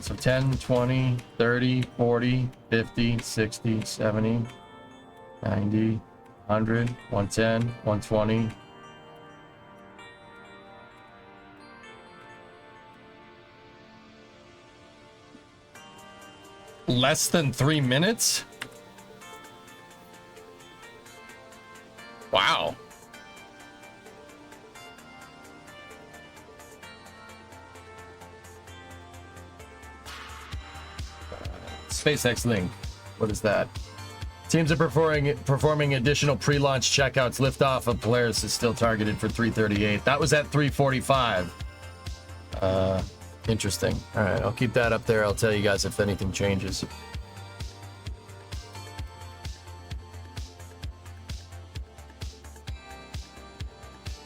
So 10, 20, 30, 40, 50, 60, 70, 90, 100, 110, 120. Less than 3 minutes? Wow. SpaceX Link. What is that? Teams are performing additional pre-launch checkouts. Liftoff of Polaris is still targeted for 3:38. That was at 3:45. Interesting. All right, I'll keep that up there. I'll tell you guys if anything changes.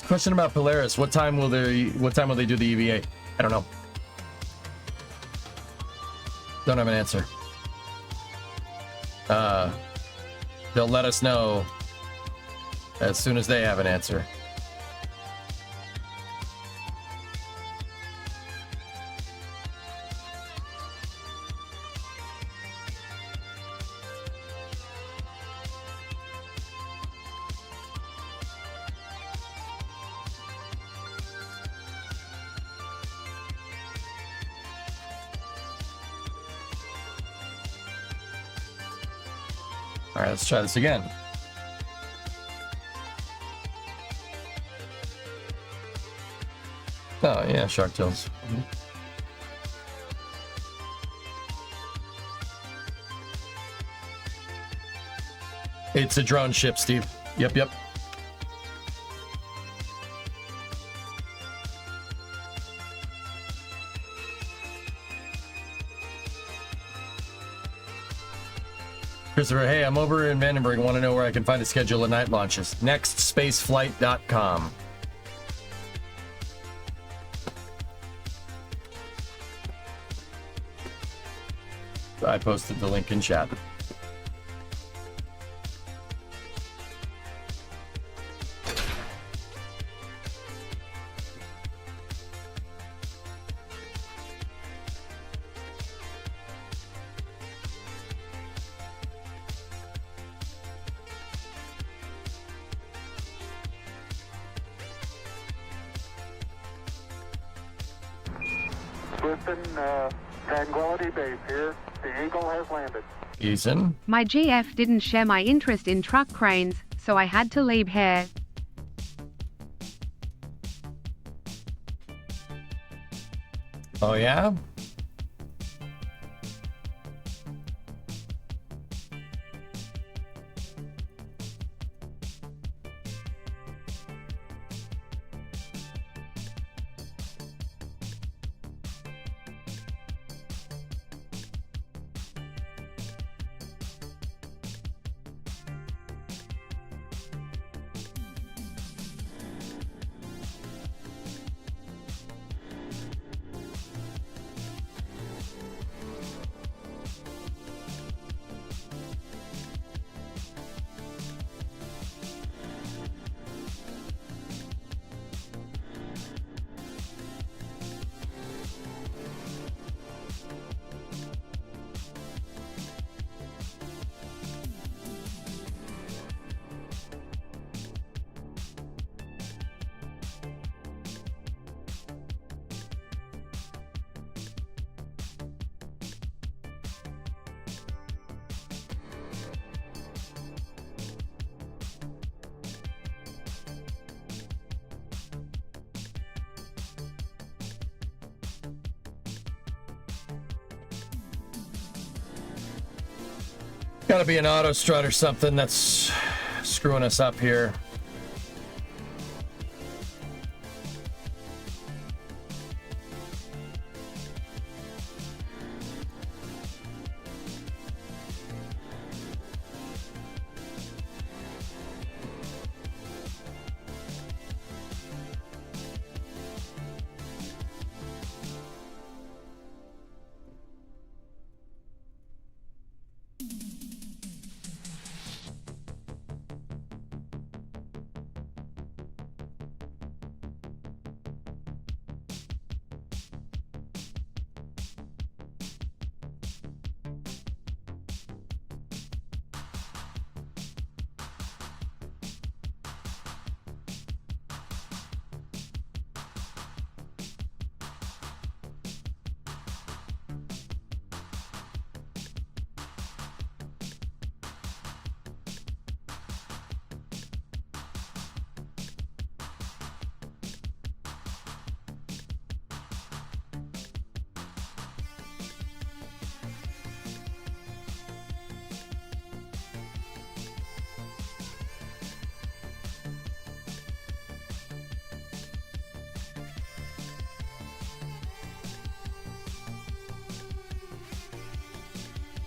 Question about Polaris. What time will they do the EVA? I don't know. Don't have an answer. They'll let us know as soon as they have an answer. All right, let's try this again. Oh, yeah, Shark Tales. It's a drone ship, Steve. Yep. Christopher, hey, I'm over in Vandenberg. Want to know where I can find a schedule of night launches. Nextspaceflight.com. I posted the link in chat. Listen, Tranquility Base here. The Eagle has landed. Ethan? My GF didn't share my interest in truck cranes, so I had to leave here. Oh, yeah? Gotta be an auto strut or something that's screwing us up here.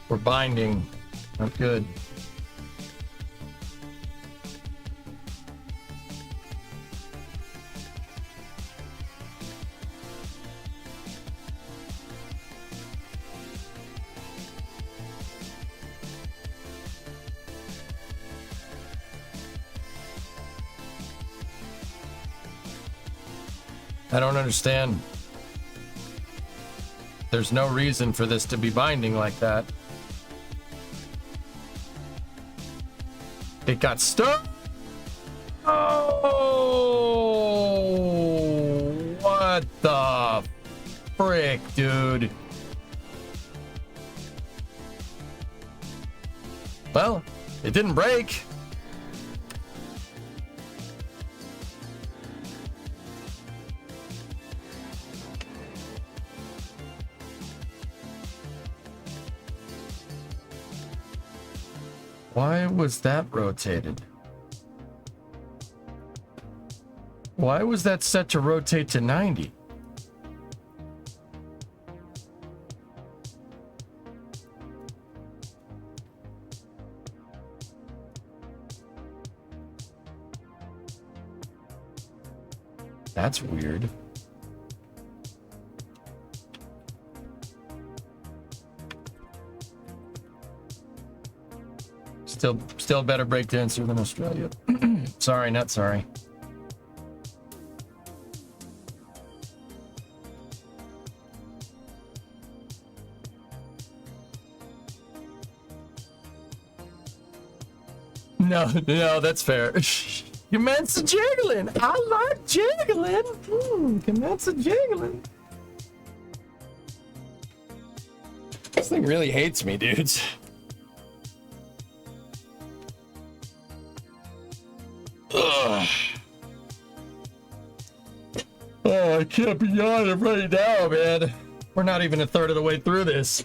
We're binding. Not good. I don't understand. There's no reason for this to be binding like that. It got stuck. Oh, what the frick, dude? Well, it didn't break. Why was that rotated? Why was that set to rotate to 90? That's weird. Still a better breakdancer than Australia. Sorry, not sorry. No, that's fair. Commence jiggling. I like jiggling. Commence jiggling. This thing really hates me, dudes. Ugh. Oh, I can't be on it right now, man. We're not even a third of the way through this.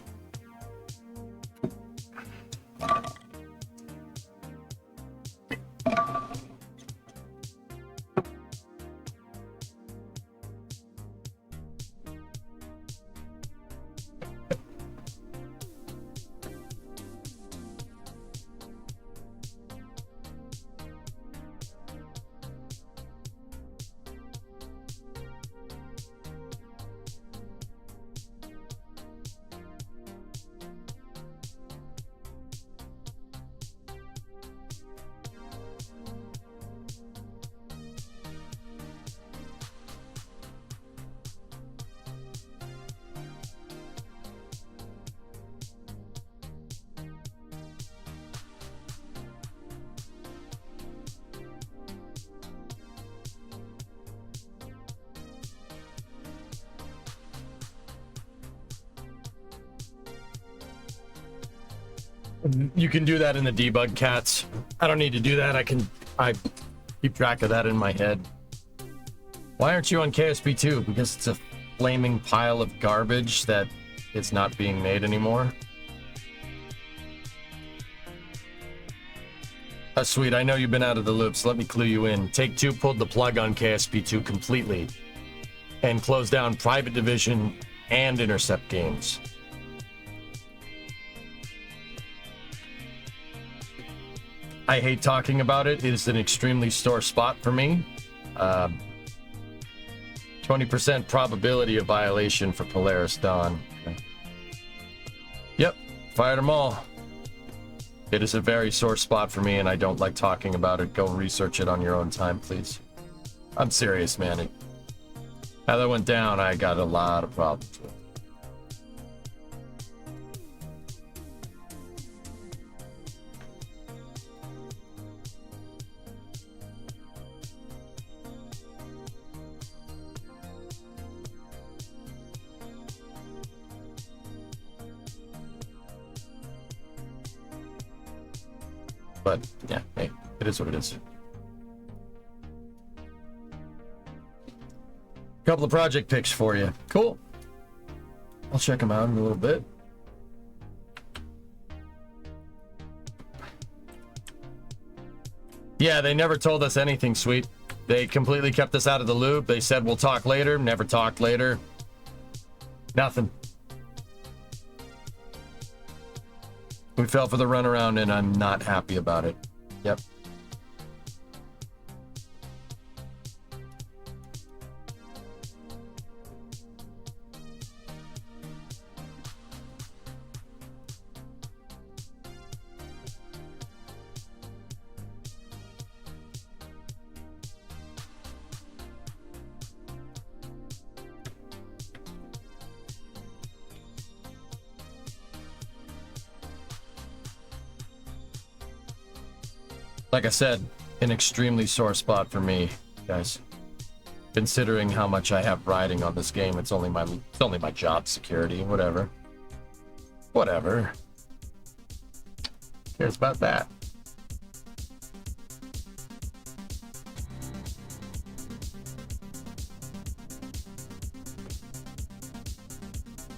You can do that in the debug, cats. I don't need to do that. I keep track of that in my head. Why aren't you on KSP 2? Because it's a flaming pile of garbage that it's not being made anymore. Oh, sweet. I know you've been out of the loop, so let me clue you in. Take-Two pulled the plug on KSP 2 completely and closed down Private Division and Intercept games. I hate talking about it. It is an extremely sore spot for me. 20% probability of violation for Polaris Dawn. Okay. Yep, fired them all. It is a very sore spot for me, and I don't like talking about it. Go research it on your own time, please. I'm serious, man. How that went down, I got a lot of problems with. But yeah, hey, it is what it is. Couple of project picks for you. Cool. I'll check them out in a little bit. Yeah, they never told us anything, sweet. They completely kept us out of the loop. They said we'll talk later, never talked later. Nothing. We fell for the runaround, and I'm not happy about it. Yep. Like I said, an extremely sore spot for me, guys. Considering how much I have riding on this game, it's only my job security, whatever. Whatever. Who cares about that?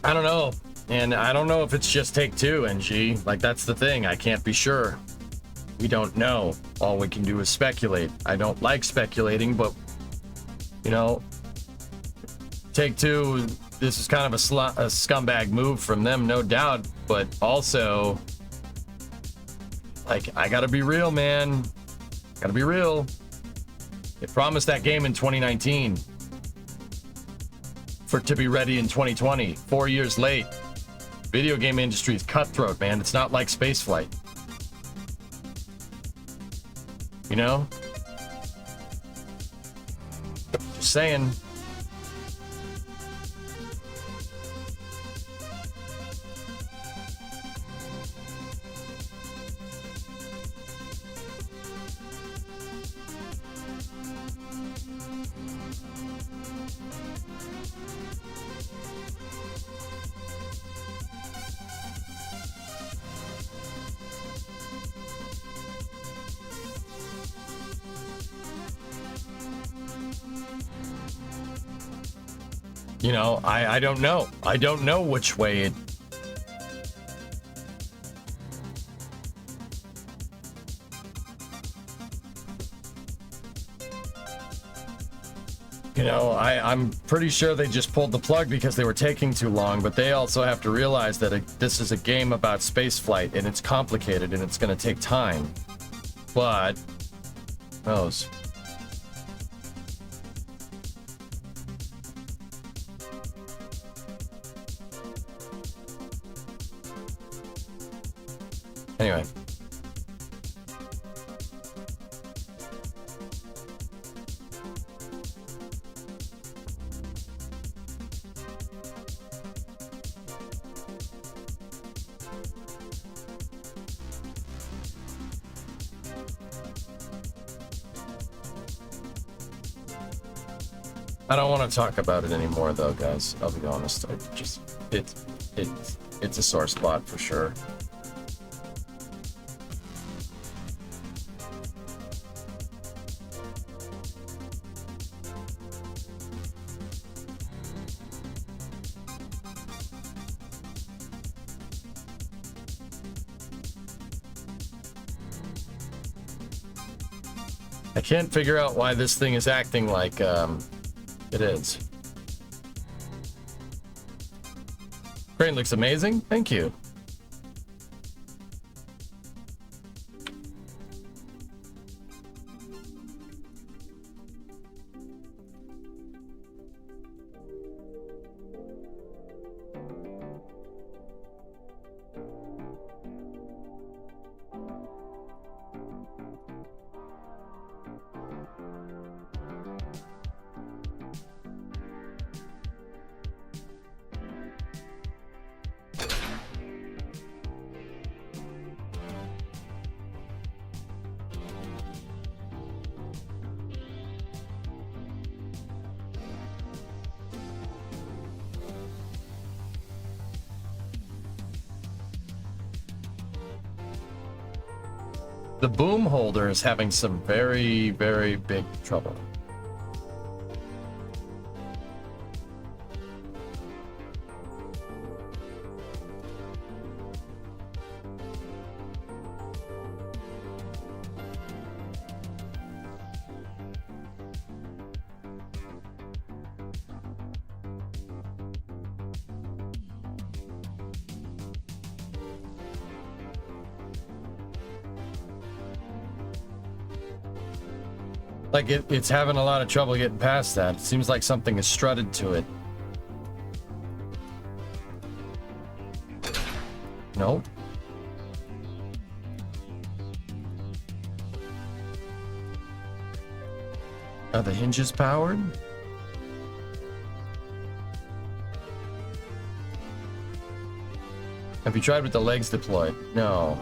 I don't know. And I don't know if it's just Take-Two, NG. Like, that's the thing. I can't be sure. We don't know. All we can do is speculate. I don't like speculating, but, you know, Take-Two, this is kind of a scumbag move from them, no doubt, but also, like, I gotta be real, man. Gotta be real. They promised that game in 2019 for it to be ready in 2020. 4 years late. Video game industry is cutthroat, man. It's not like spaceflight. You know? Just saying. You know, I don't know. I don't know which way it... You know, I'm pretty sure they just pulled the plug because they were taking too long, but they also have to realize that this is a game about spaceflight, and it's complicated, and it's going to take time. But... who knows? Anyway. I don't want to talk about it anymore, though, guys. I'll be honest. It's a sore spot for sure. I can't figure out why this thing is acting like it is. Crane looks amazing. Thank you. The boom holder is having some very, very big trouble. Like it's having a lot of trouble getting past that. It seems like something is strutted to it. Nope. Are the hinges powered? Have you tried with the legs deployed? No.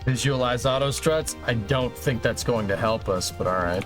Visualize auto struts? I don't think that's going to help us, but all right.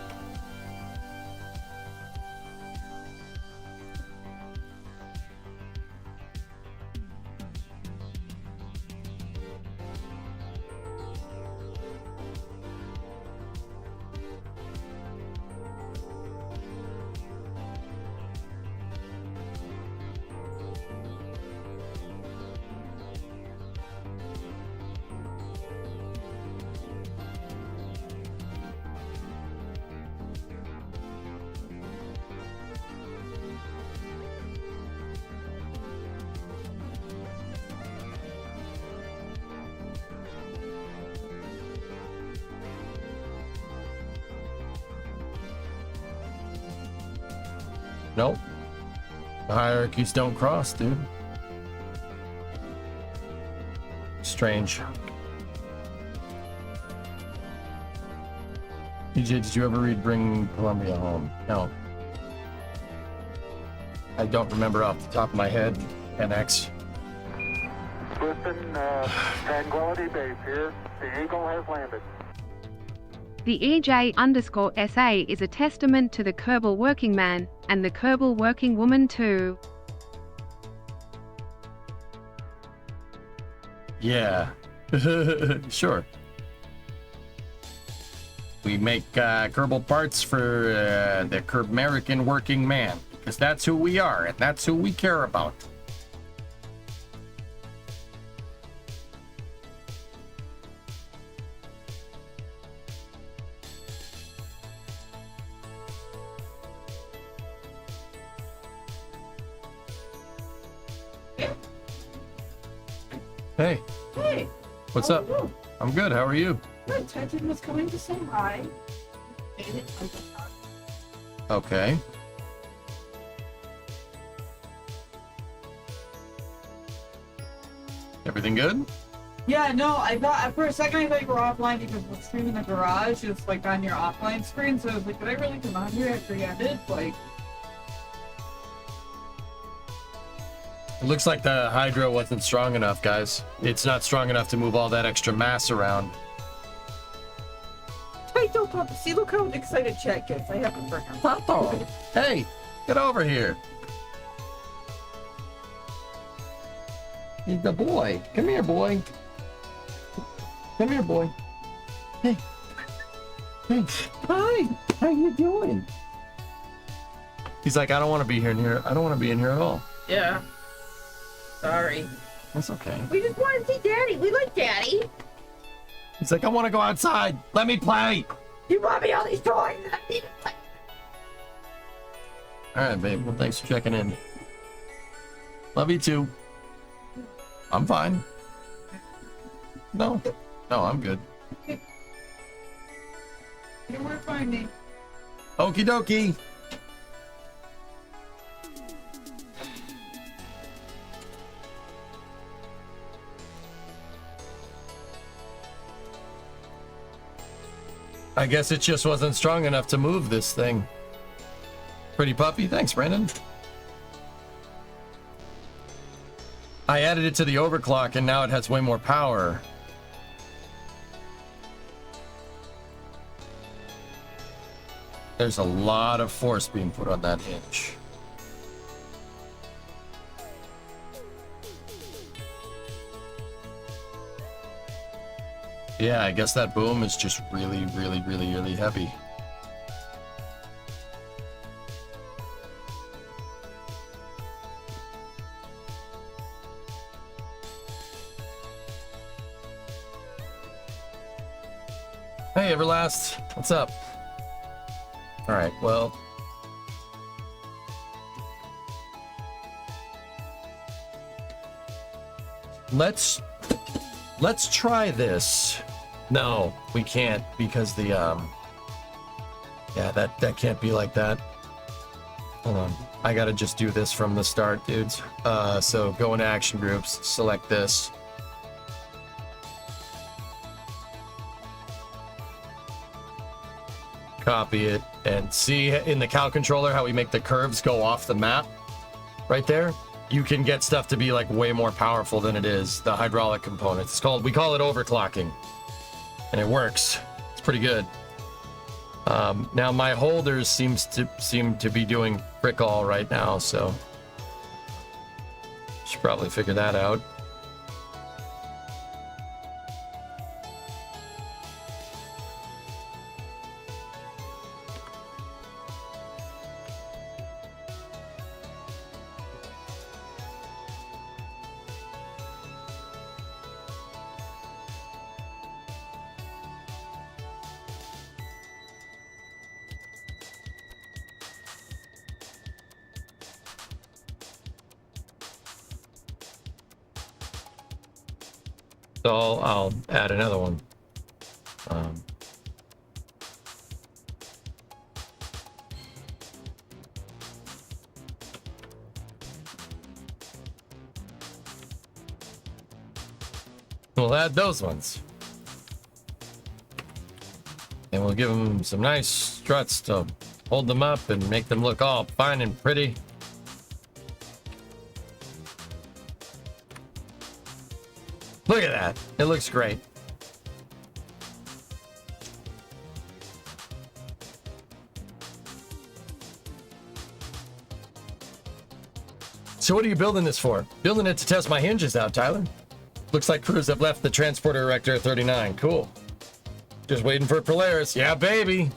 Nope. The hierarchies don't cross, dude. Strange. EJ, did you ever read Bring Columbia Home? No. I don't remember off the top of my head. NX. Listen, Tranquility Base here. The Eagle has landed. The EJ_SA is a testament to the Kerbal working man, and the Kerbal working woman too. Yeah. Sure. We make Kerbal parts for the Kerbmerican working man, because that's who we are, and that's who we care about. Hey. Hey. What's how up? are you? I'm good. How are you? Good. Titan was coming to say hi. Okay. Everything good? Yeah, no, I thought for a second I thought you were offline because the stream in the garage is like on your offline screen, so I was like, did I really come on here after you ended? Like, It looks like the Hydra wasn't strong enough, guys. It's not strong enough to move all that extra mass around. hey, don't pop. See, look how excited Chat gets. I have to bring him. Papa! Hey, get over here. He's the boy. Come here, boy. Come here, boy. Hey. Hey. Hi. How you doing? He's like, I don't want to be here in here. I don't want to be in here at all. Yeah. Sorry. That's okay. We just want to see Daddy. We like Daddy. He's like, I want to go outside. Let me play. You bought me all these toys and I need to play. All right, babe. Well, thanks for checking in. Love you too. I'm fine. No, I'm good. You know where to find me. Okie dokie. I guess it just wasn't strong enough to move this thing. Pretty puppy. Thanks, Brandon. I added it to the overclock and now it has way more power. There's a lot of force being put on that hinge. Yeah, I guess that boom is just really, really, really, really heavy. Hey, Everlast. What's up? All right, well. Let's try this. No, we can't because the yeah, that can't be like that. Hold on. I gotta just do this from the start, dudes. So go into action groups, select this. Copy it and see in the Cal controller how we make the curves go off the map right there. You can get stuff to be like way more powerful than it is, the hydraulic components. We call it overclocking. And it works. It's pretty good. Now my holders seem to be doing frick all right now, so should probably figure that out. So I'll add another one. We'll add those ones. And we'll give them some nice struts to hold them up and make them look all fine and pretty. Look at that. It looks great. So what are you building this for? Building it to test my hinges out, Tyler. Looks like crews have left the transporter erector at 39. Cool. Just waiting for Polaris. Yeah, baby.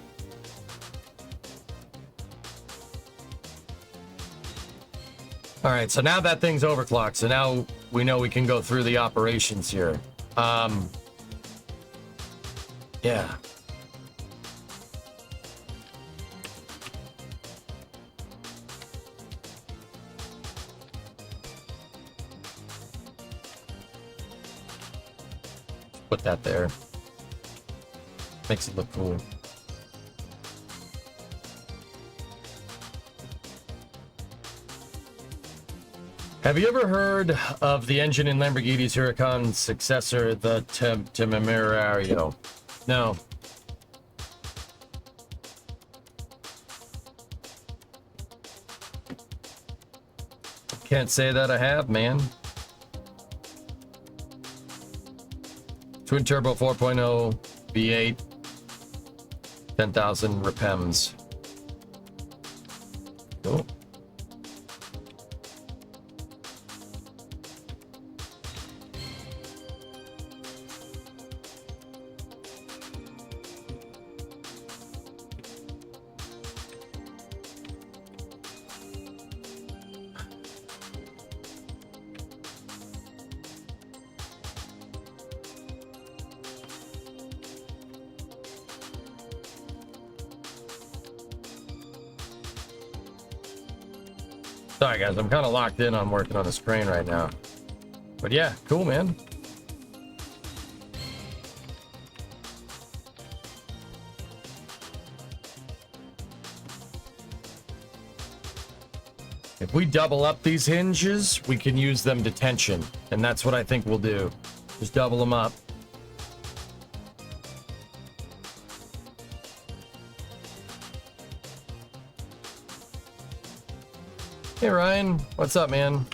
All right, so now that thing's overclocked. So now we know we can go through the operations here. Yeah. Put that there. Makes it look cool. Have you ever heard of the engine in Lamborghini's Huracan's successor, the Temerario? No. Can't say that I have, man. Twin turbo 4.0 V8, 10,000 RPMs. Cool. Sorry guys, I'm kind of locked in on working on this crane right now. But yeah, cool, man. If we double up these hinges, we can use them to tension. And that's what I think we'll do. Just double them up. Hey Ryan, what's up, man?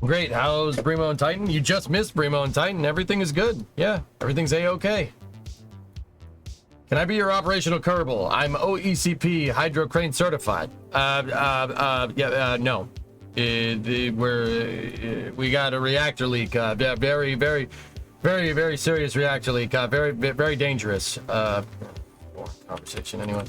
Great. How's Bremo and Titan? You just missed Bremo and Titan. Everything is good. Yeah, everything's a-okay. Can I be your operational Kerbal? I'm OECP Hydro Crane certified. No. We got a reactor leak. Very serious reactor leak. Very dangerous. Conversation anyway.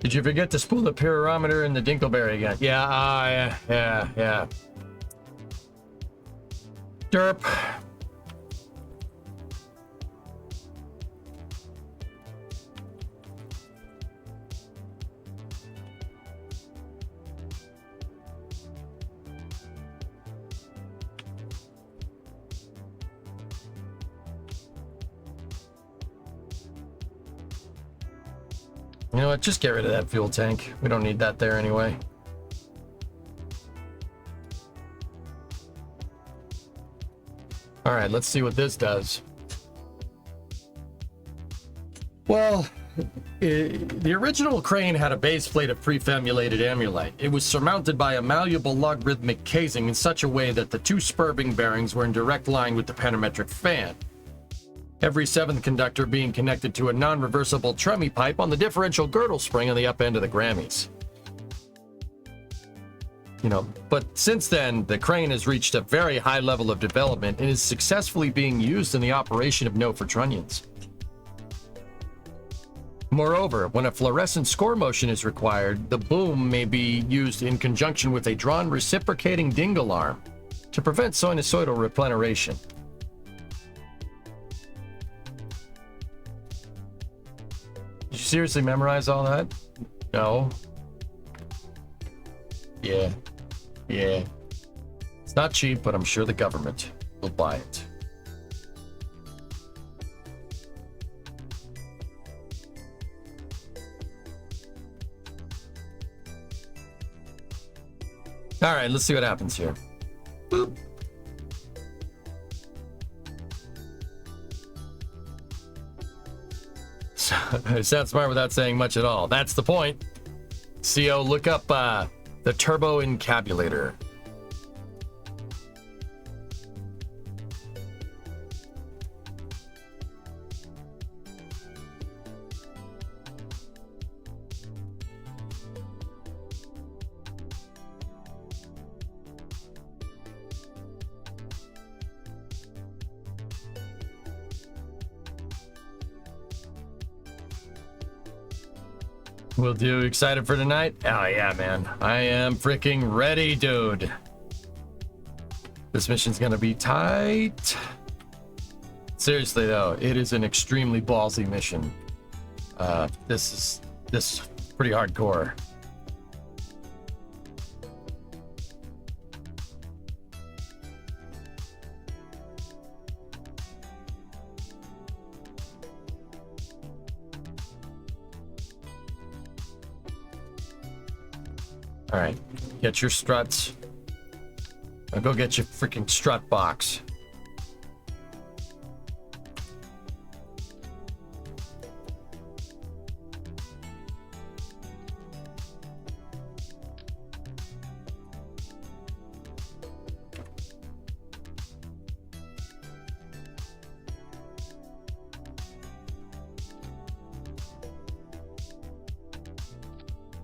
Did you forget to spool the pyrometer in the Dinkleberry again? Yeah, yeah. Derp. You know what? Just get rid of that fuel tank. We don't need that there anyway. All right, let's see what this does. Well, the original crane had a base plate of prefabulated amulite. It was surmounted by a malleable logarithmic casing in such a way that the two spurring bearings were in direct line with the pentametric fan. Every seventh conductor being connected to a non-reversible tremie pipe on the differential girdle spring on the up end of the Grammys. But since then, the crane has reached a very high level of development and is successfully being used in the operation of no for trunnions. Moreover, when a fluorescent score motion is required, the boom may be used in conjunction with a drawn reciprocating dingle arm to prevent sinusoidal repleneration. Did you seriously memorize all that? No. Yeah. It's not cheap, but I'm sure the government will buy it. All right, let's see what happens here. Boop. It sounds smart without saying much at all. That's the point. CO, look up the turbo encabulator. Will do. Excited for tonight? Oh yeah, man. I am freaking ready, dude. This mission's gonna be tight. Seriously though, it is an extremely ballsy mission. This is pretty hardcore. All right, get your struts. Now go get your freaking strut box.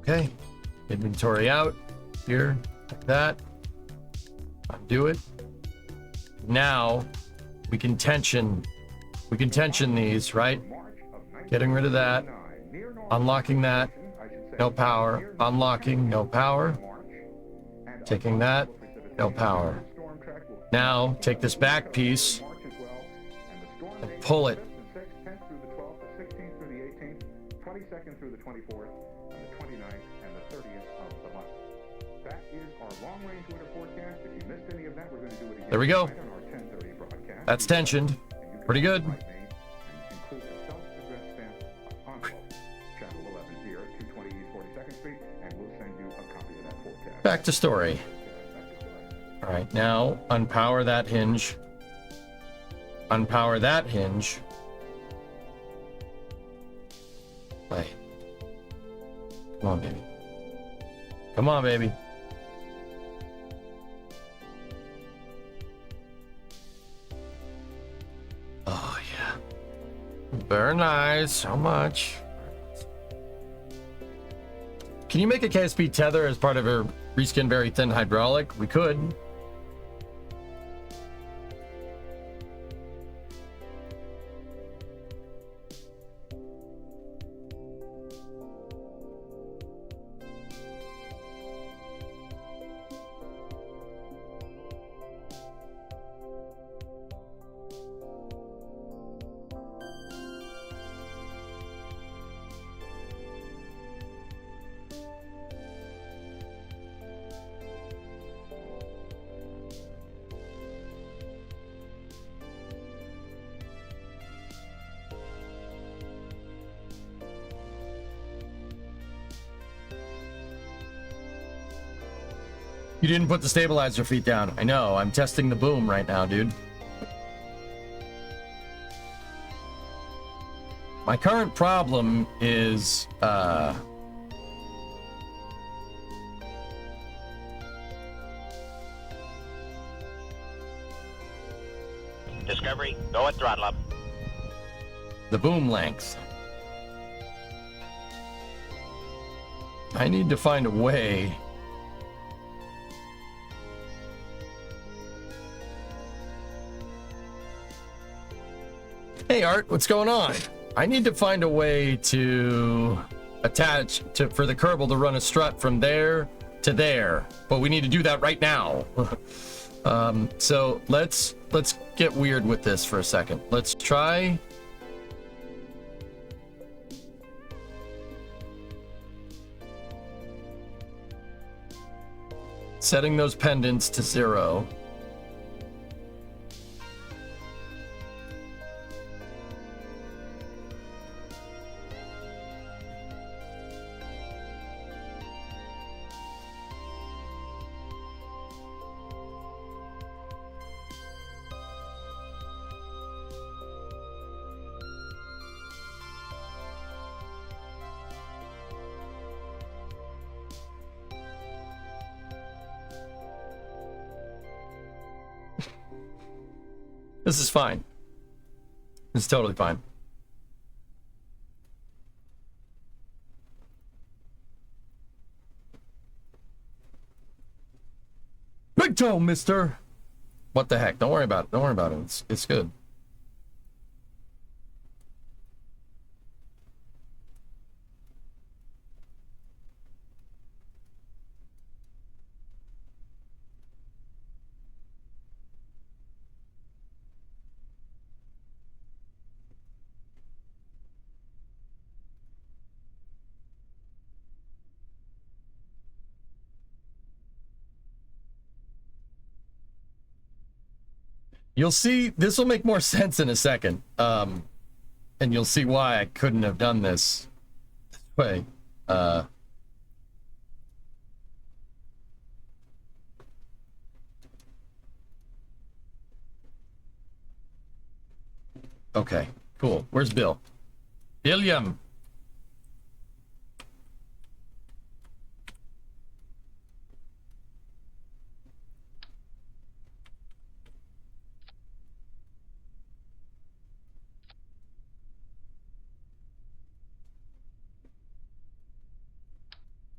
Okay. Inventory out here, like that. Undo it. Now we can tension these, right? Getting rid of that. Unlocking that. No power. Unlocking. No power. Taking that. No power. Now, take this back piece and pull it. 22nd through the 24th, and the 29th and the 30th of the month. That is our long-range winter forecast. If you missed any of that, we're going to do it again. There we go. Tonight on our 10:30 broadcast. That's tensioned. Pretty good. And include a self-addressed stamp of envelope. Channel 11 here at 220 East 42nd Street, and we'll send you a copy of that forecast. Back to story. All right, now unpower that hinge. Unpower that hinge. Play. Come on, baby. Come on, baby. Oh, yeah. Very nice. How much? Can you make a KSP tether as part of a reskin very thin hydraulic? We could. You didn't put the stabilizer feet down. I know. I'm testing the boom right now, dude. My current problem is, Discovery, go at throttle up. the boom length. I need to find a way Hey Art, what's going on? I need to find a way to attach to for the Kerbal to run a strut from there to there, but we need to do that right now. So let's get weird with this for a second. Let's try setting those pendants to 0. This is fine. It's totally fine. Big toe, mister. What the heck? Don't worry about it. Don't worry about it. It's good. You'll see, this will make more sense in a second. And you'll see why I couldn't have done this way. Okay, cool. Where's Bill? William.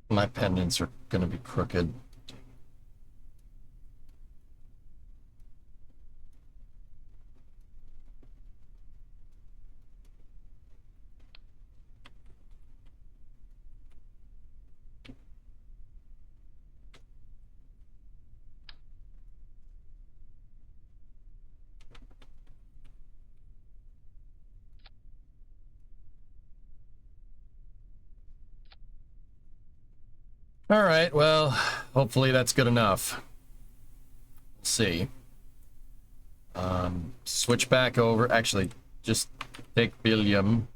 My pendants are gonna be crooked. All right, well, hopefully that's good enough. We'll see. Switch back over. Actually, just take William.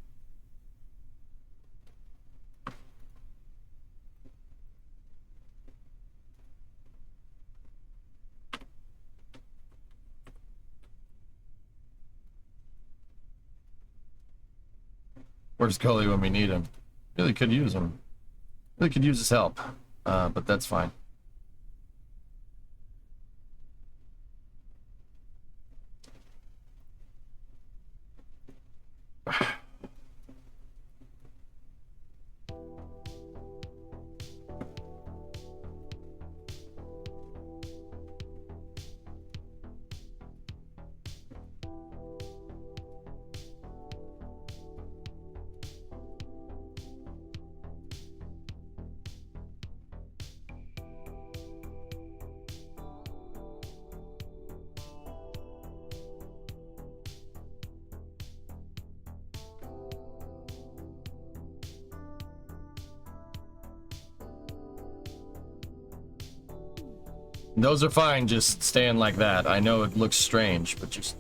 Where's Cully when we need him? Really could use him. Really could use his help. But that's fine. Those are fine, just staying like that. I know it looks strange, but just...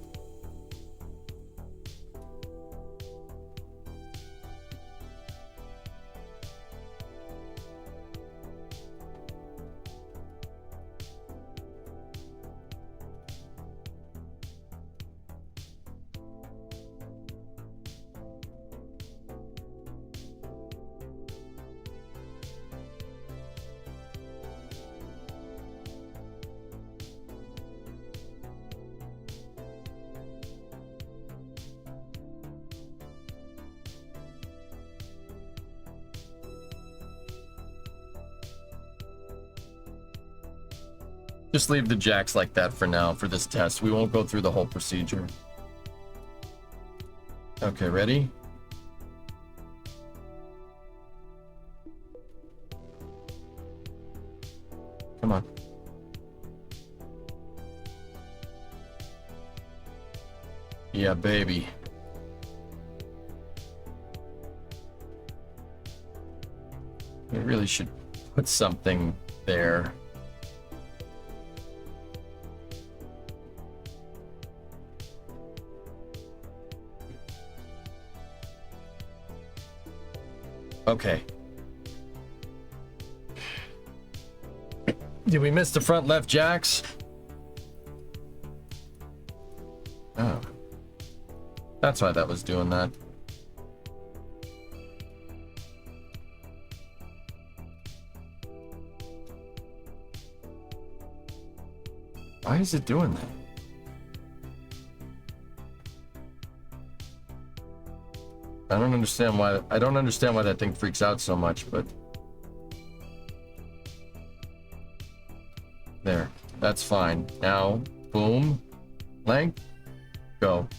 Just leave the jacks like that for now, for this test. We won't go through the whole procedure. Okay, ready? Come on. Yeah, baby. We really should put something there. Okay. Did we miss the front left jacks? Oh. That's why that was doing that. Why is it doing that? I don't understand why that thing freaks out so much, but there, that's fine. Now, boom, length, go.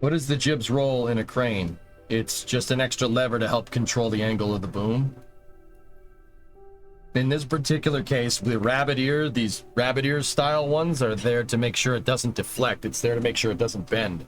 What is the jib's role in a crane? It's just an extra lever to help control the angle of the boom. In this particular case, the these rabbit ear style ones are there to make sure it doesn't deflect. It's there to make sure it doesn't bend.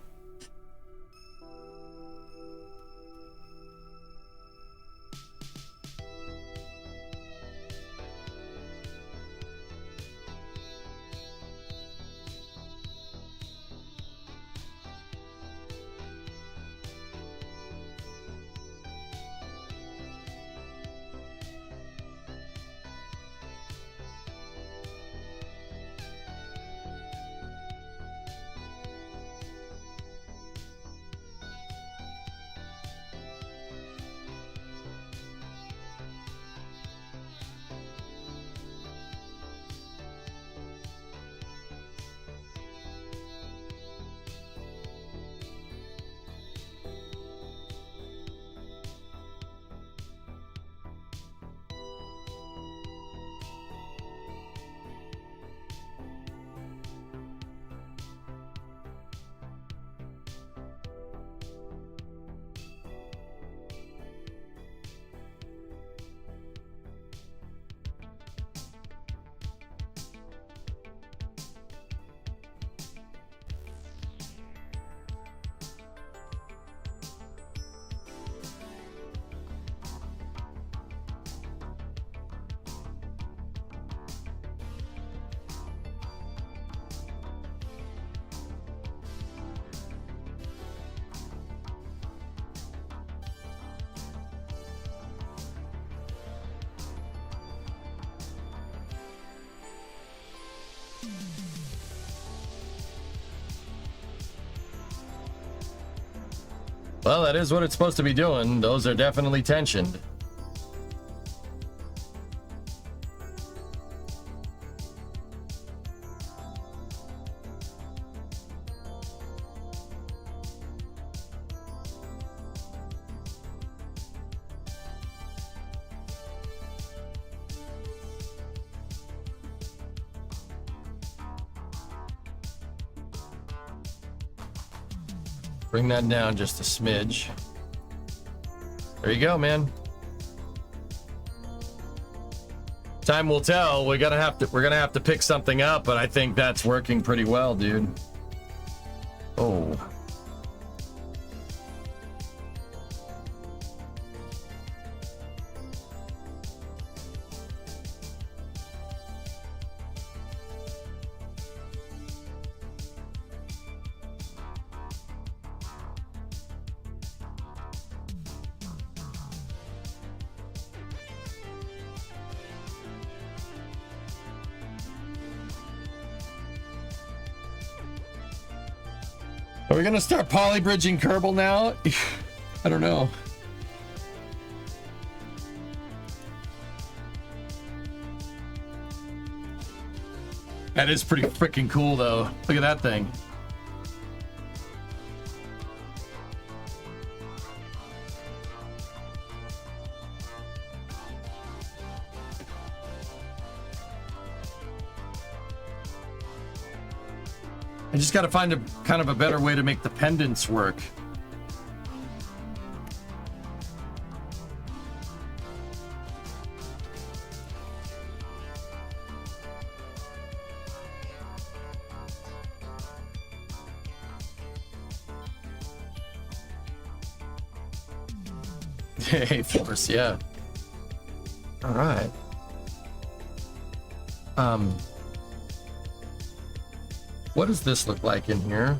Well, that is what it's supposed to be doing. Those are definitely tensioned. Bring that down just a smidge. There you go, man. Time will tell. We're gonna have to pick something up, but I think that's working pretty well, dude. Oh. Are we gonna start polybridging Kerbal now? I don't know. That is pretty freaking cool, though. Look at that thing. I just got to find a kind of a better way to make the pendants work. Hey, force, yeah. All right. What does this look like in here?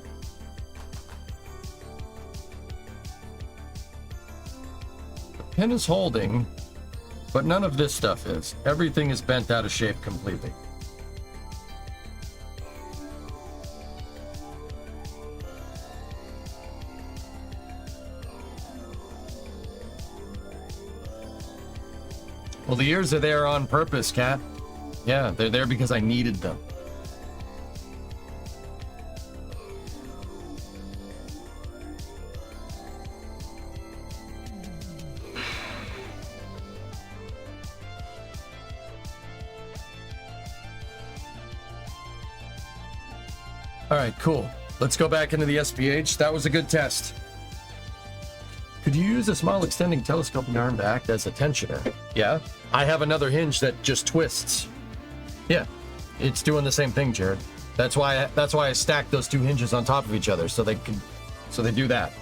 The pin is holding, but none of this stuff is. Everything is bent out of shape completely. Well, the ears are there on purpose, Cat. Yeah, they're there because I needed them. All right, cool. Let's go back into the SPH. That was a good test. Could you use a small extending telescoping arm to act as a tensioner? Yeah. I have another hinge that just twists. Yeah. It's doing the same thing, Jared. That's why I stacked those two hinges on top of each other so they do that.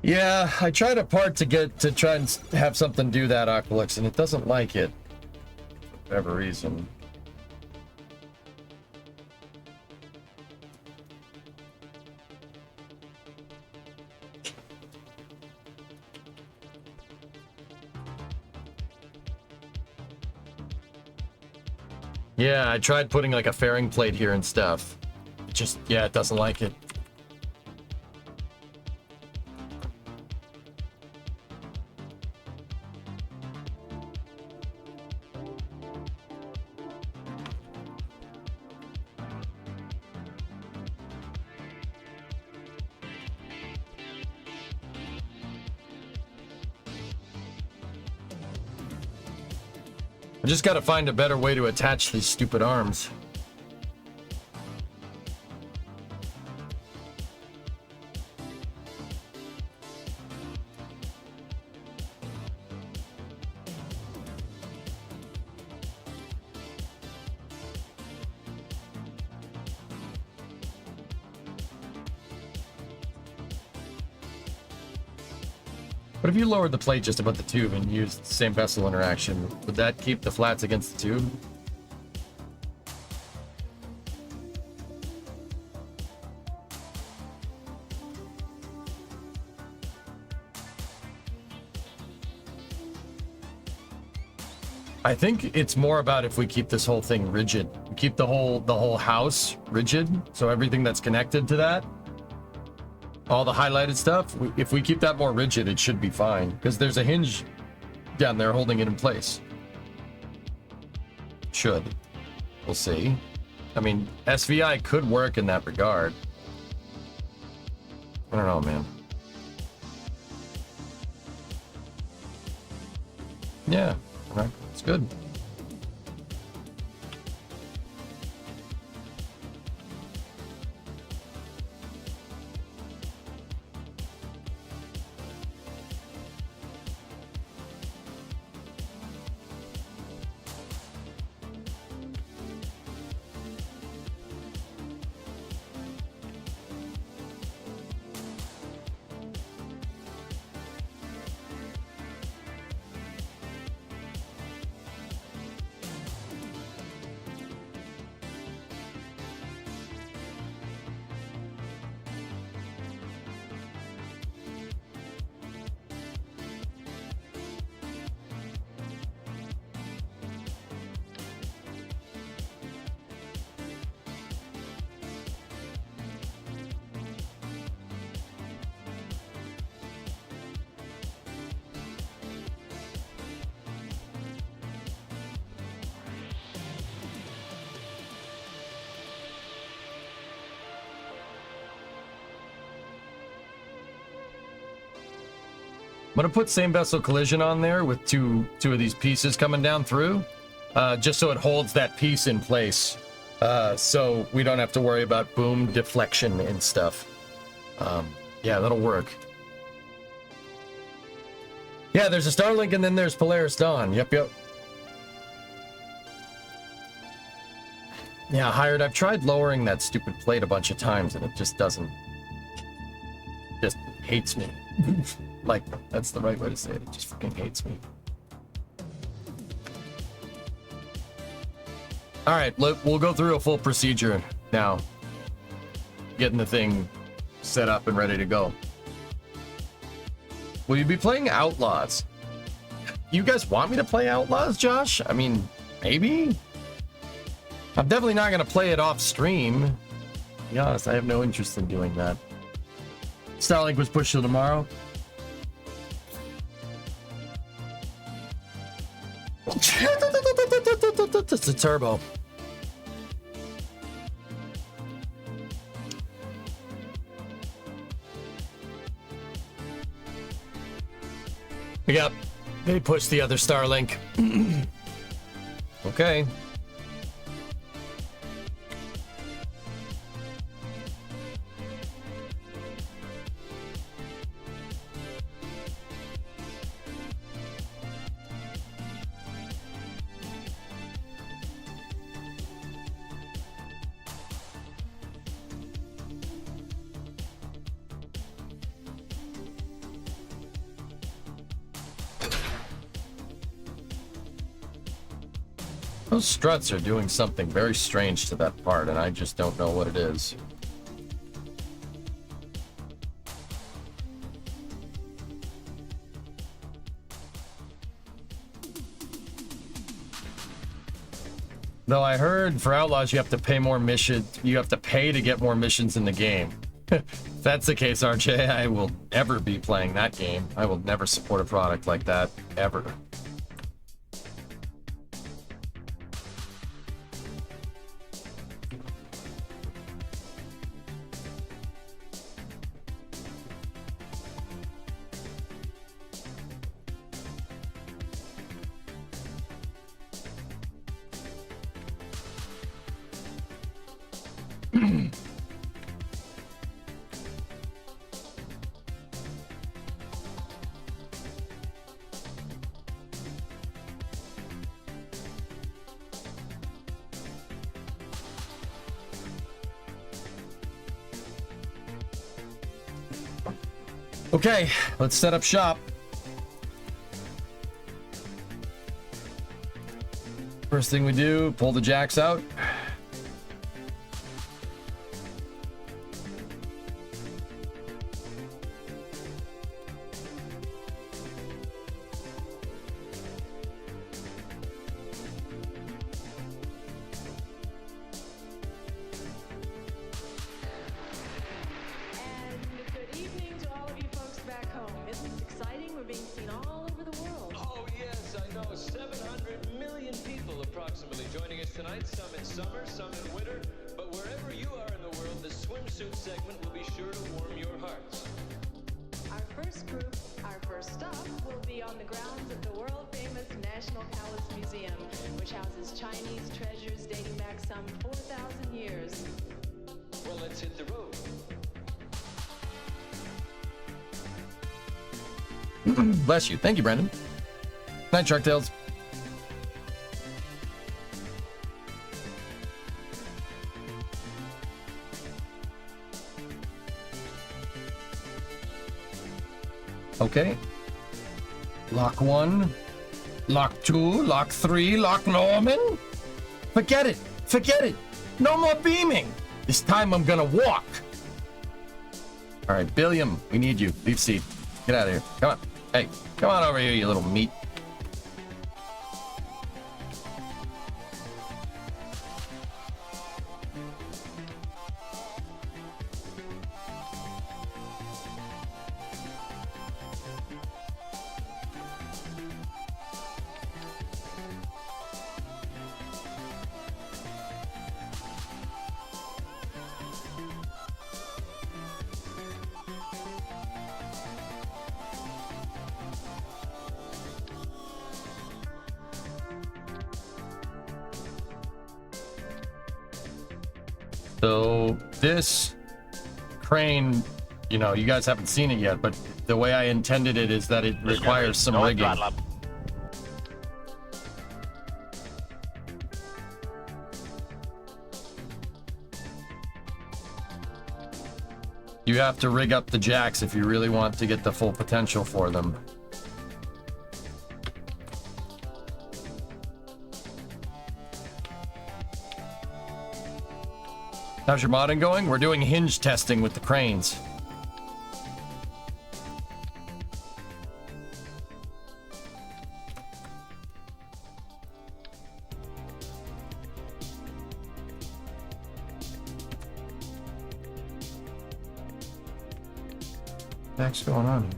Yeah, I tried a part to try and have something do that, Aqualix, and it doesn't like it for whatever reason. Yeah, I tried putting like a fairing plate here and stuff. It doesn't like it. I just gotta find a better way to attach these stupid arms. But if you lowered the plate just above the tube and used the same vessel interaction, would that keep the flats against the tube? I think it's more about if we keep this whole thing rigid. We keep the whole house rigid, so everything that's connected to that, all the highlighted stuff, if we keep that more rigid, it should be fine. Because there's a hinge down there holding it in place. Should. We'll see. I mean, SVI could work in that regard. I don't know, man. Yeah, right. It's good. I'm gonna put same vessel collision on there with two of these pieces coming down through, just so it holds that piece in place, so we don't have to worry about boom deflection and stuff. Yeah, that'll work. Yeah, there's a Starlink and then there's Polaris Dawn. Yep. Yeah, Hired, I've tried lowering that stupid plate a bunch of times and it just doesn't. Just hates me. Like, that's the right way to say it. It just fucking hates me. Alright, we'll go through a full procedure now. Getting the thing set up and ready to go. Will you be playing Outlaws? You guys want me to play Outlaws, Josh? I mean, maybe? I'm definitely not going to play it off stream. To be honest, I have no interest in doing that. Starlink was pushed to tomorrow. It's a turbo. Yep, they pushed the other Starlink. Okay. Those struts are doing something very strange to that part, and I just don't know what it is. Though I heard for Outlaws you have to pay more missions. You have to pay to get more missions in the game. If that's the case, RJ, I will never be playing that game. I will never support a product like that, ever. Okay, let's set up shop. First thing we do, pull the jacks out. Good evening to all of you folks back home. Isn't this exciting? We're being seen all over the world. Oh, yes, I know. 700 million people approximately joining us tonight. Some in summer, some in winter. But wherever you are in the world, the swimsuit segment will be sure to warm your hearts. Our first group, our first stop, will be on the grounds of the world-famous National Palace Museum, which houses Chinese treasures dating back some 4,000 years. Well, let's hit the road. Bless you. Thank you, Brandon. Night, Shark Tales. Okay. Lock 1. Lock 2. Lock 3. Lock Norman. Forget it. Forget it. No more beaming. This time I'm gonna walk. All right, Billiam, we need you. Leave seat. Get out of here. Come on. Hey, come on over here, you little meat. So this crane, you know, you guys haven't seen it yet, but the way I intended it is that it requires some rigging. You have to rig up the jacks if you really want to get the full potential for them. How's your modding going? We're doing hinge testing with the cranes. What the heck's going on here?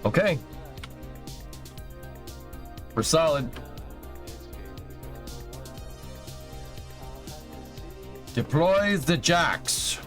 Okay. We're solid. Deploy the jacks.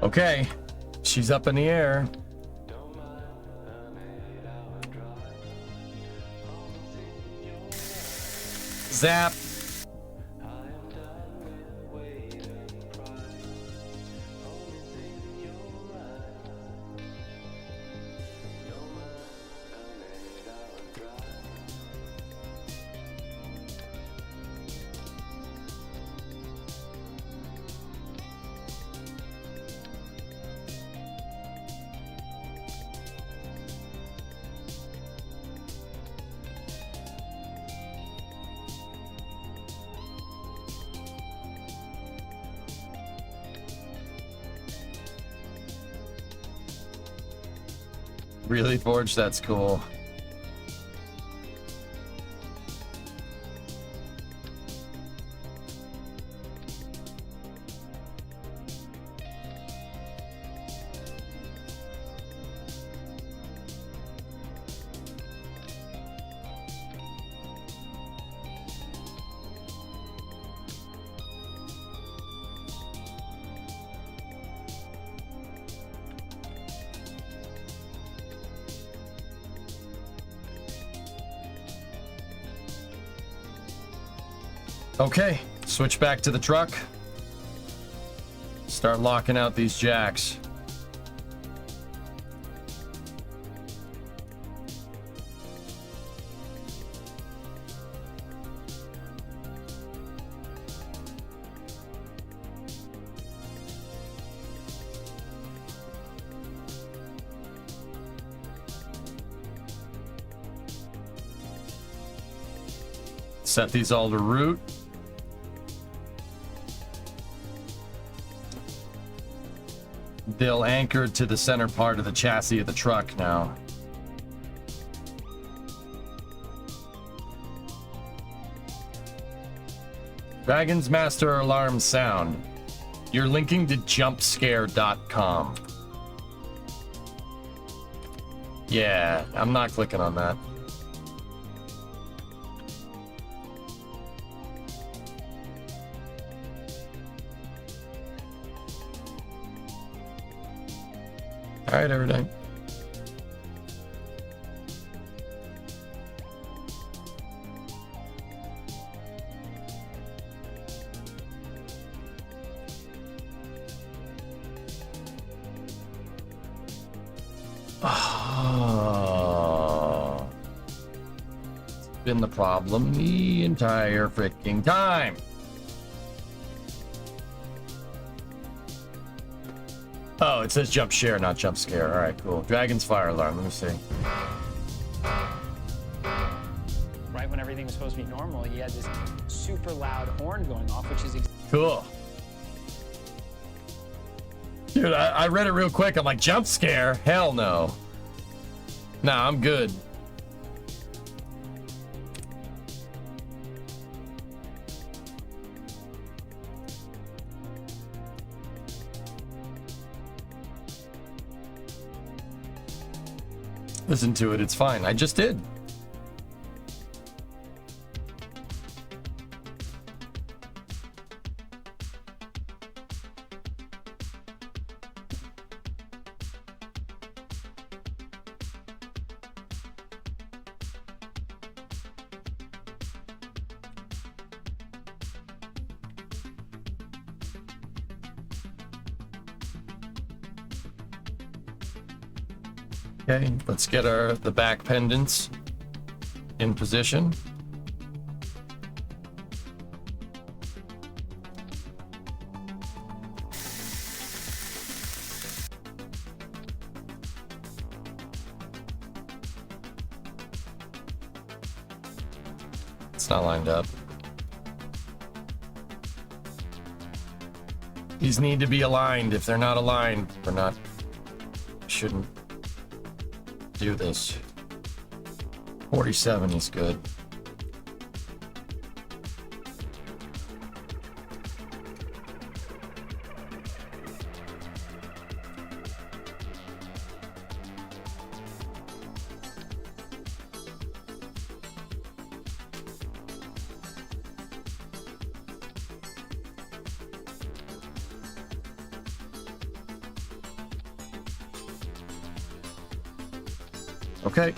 Okay, she's up in the air. Zap. Really, Forge? That's cool. Okay, switch back to the truck. Start locking out these jacks. Set these all to root. They'll anchor to the center part of the chassis of the truck now. Dragon's Master alarm sound. You're linking to jumpscare.com. Yeah, I'm not clicking on that. All right, everything. Oh. It's been the problem the entire freaking time. Oh, it says jump share, not jump scare. All right, cool. Dragon's fire alarm. Let me see. Right when everything was supposed to be normal, you had this super loud horn going off, which is Cool. Dude, I read it real quick. I'm like, jump scare? Hell no. Nah, I'm good. Listen to it, it's fine. I just did. Okay, let's get the back pendants in position. It's not lined up. These need to be aligned. If they're not aligned, we're not, shouldn't do this. 47 is good. Okay.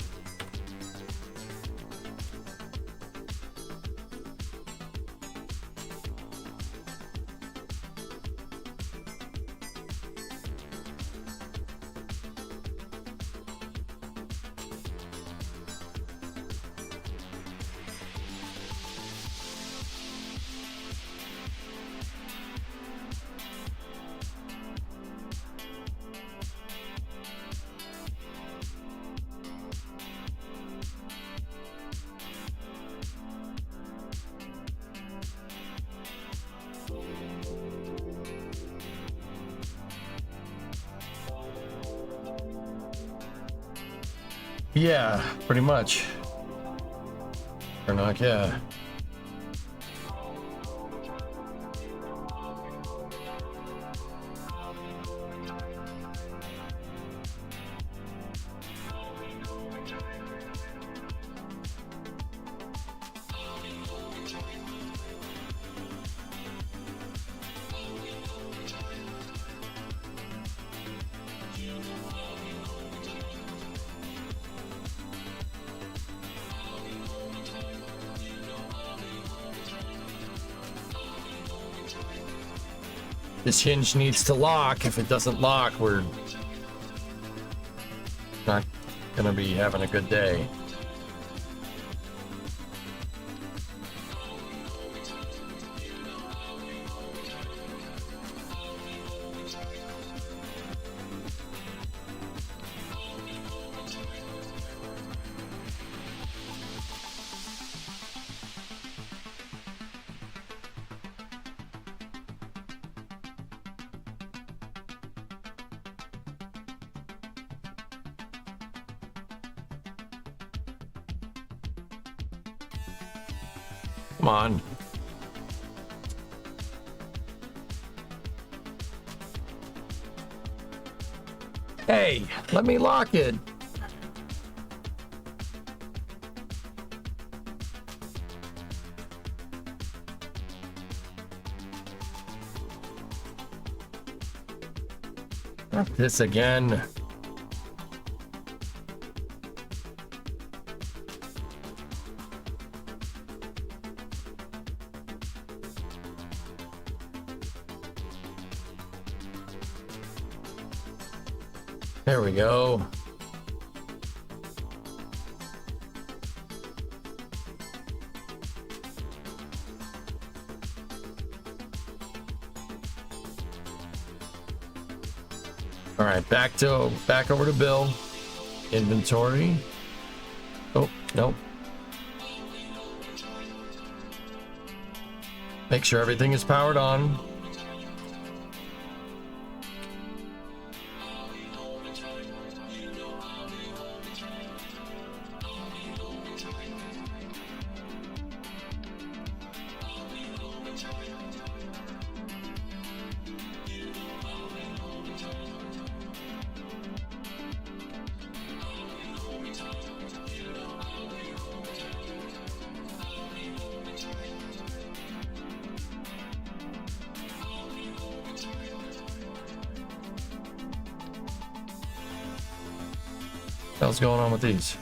Yeah, pretty much. Or not, yeah. This hinge needs to lock. If it doesn't lock, we're not gonna be having a good day. Come on. Hey, let me lock it. Not this again. There we go. All right, back over to Bill. Inventory. Oh, nope. Make sure everything is powered on. What's going on with these?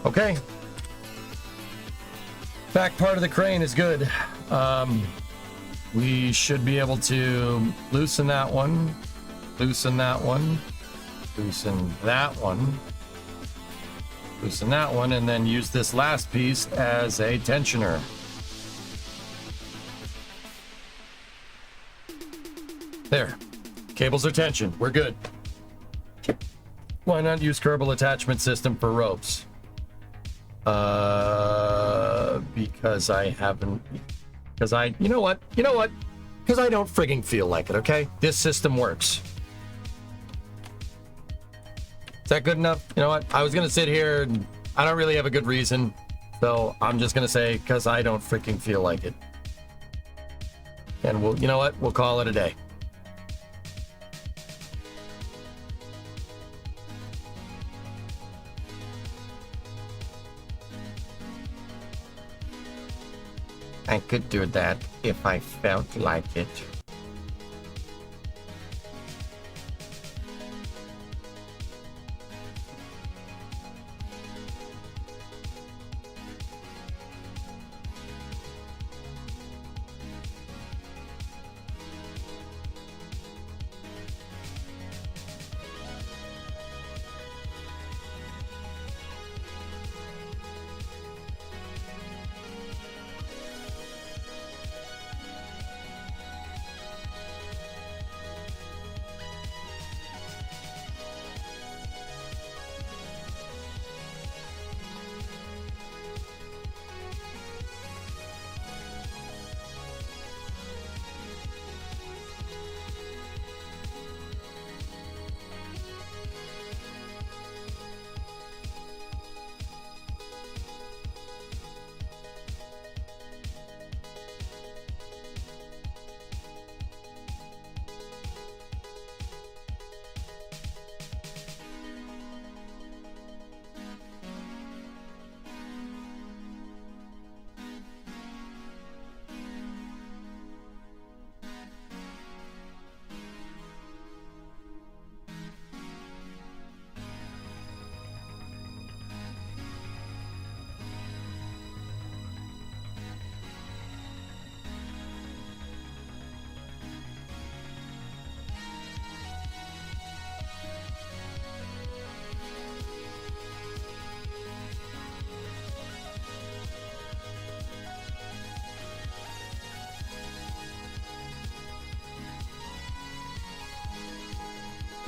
Okay. Back part of the crane is good. We should be able to loosen that one, loosen that one, loosen that one, loosen that one, and then use this last piece as a tensioner. There. Cables are tensioned. We're good. Why not use Kerbal attachment system for ropes? Because I haven't... Because you know what? Because I don't frigging feel like it, okay? This system works. Is that good enough? You know what? I was going to sit here and I don't really have a good reason. So I'm just going to say, because I don't freaking feel like it. And you know what? We'll call it a day. I could do that if I felt like it.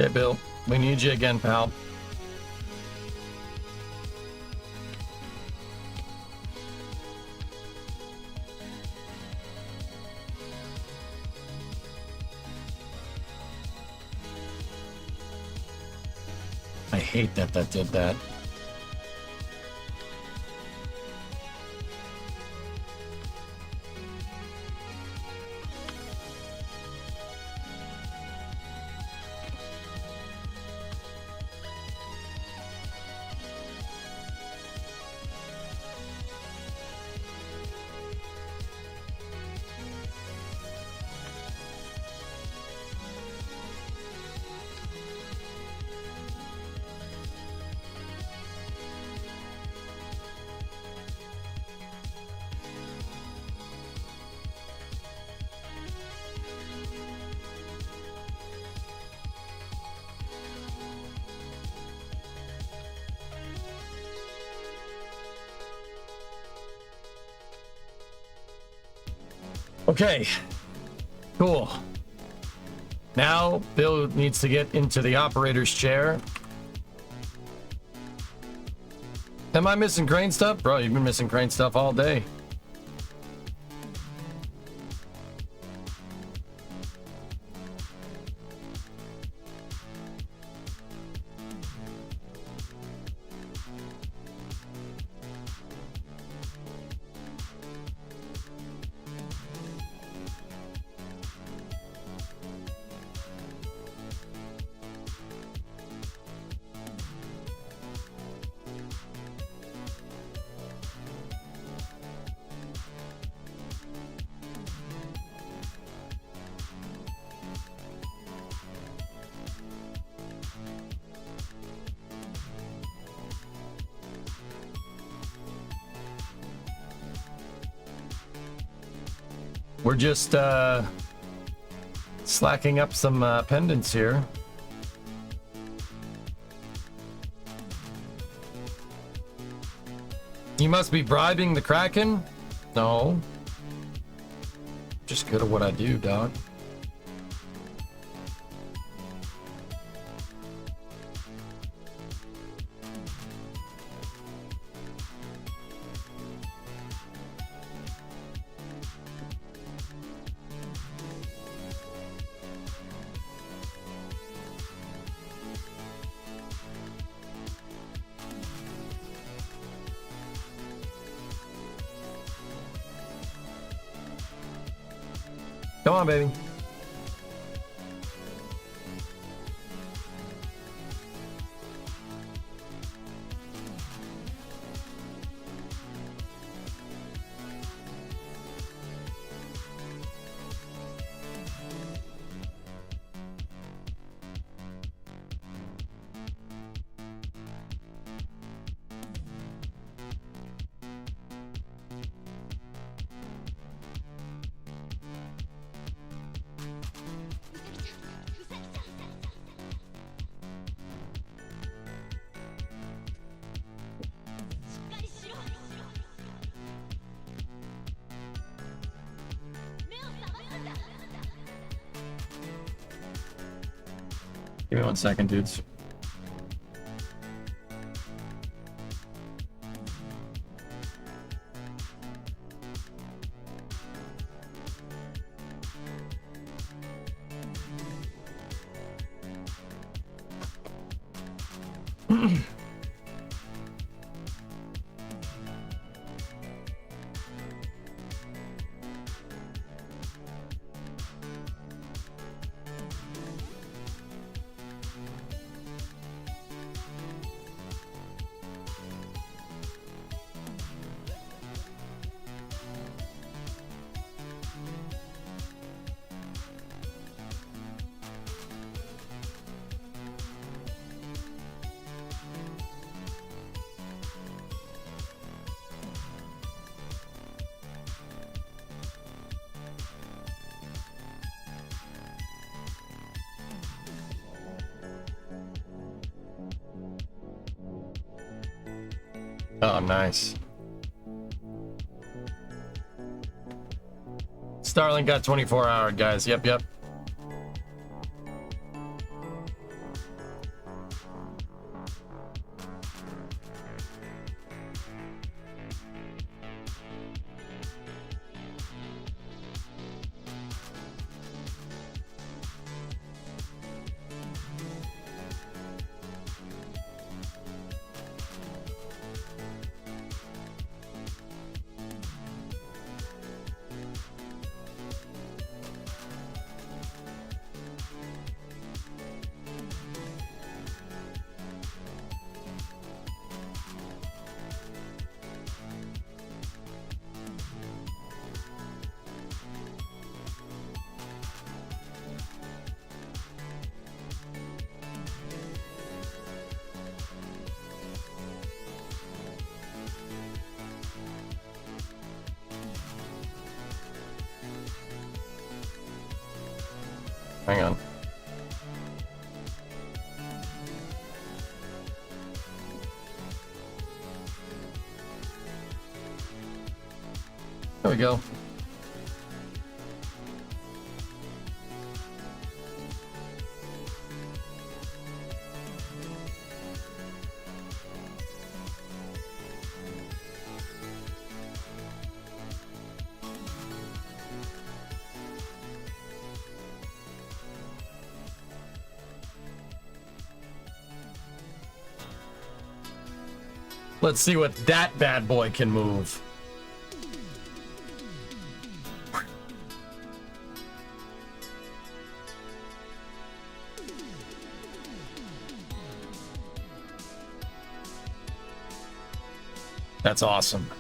Okay, Bill, we need you again, pal. I hate that did that. Okay, cool. Now Bill needs to get into the operator's chair. Am I missing crane stuff? Bro, you've been missing crane stuff all day. We're just slacking up some pendants here. You must be bribing the Kraken? No. Just good at what I do, dog. Come on, baby. Give me 1 second, dudes. Oh, nice. Starlink got 24-hour, guys. Yep. Hang on. There we go. Let's see what that bad boy can move. That's awesome.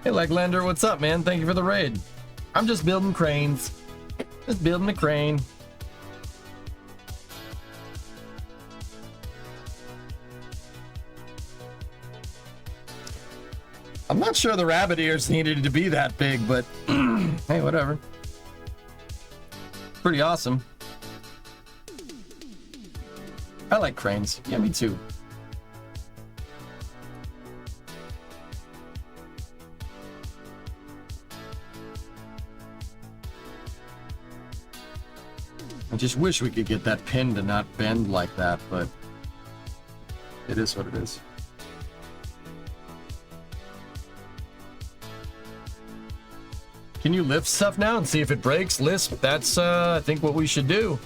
Hey, Leglander, what's up, man? Thank you for the raid. I'm just building cranes. Just building a crane. I'm not sure the rabbit ears needed to be that big, but hey, whatever. Pretty awesome. I like cranes. Yeah, me too. I just wish we could get that pin to not bend like that, but it is what it is. Can you lift stuff now and see if it breaks? Lisp, that's I think what we should do.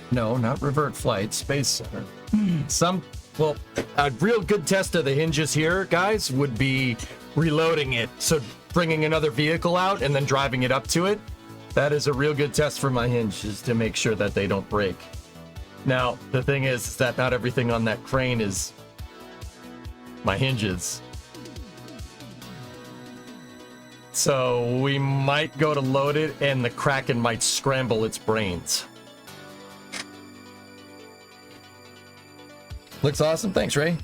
No, not revert flight, Space Center. Well, a real good test of the hinges here, guys, would be reloading it. So bringing another vehicle out and then driving it up to it. That is a real good test for my hinges to make sure that they don't break. Now, the thing is that not everything on that crane is my hinges. So we might go to load it and the Kraken might scramble its brains. Looks awesome. Thanks, Ray.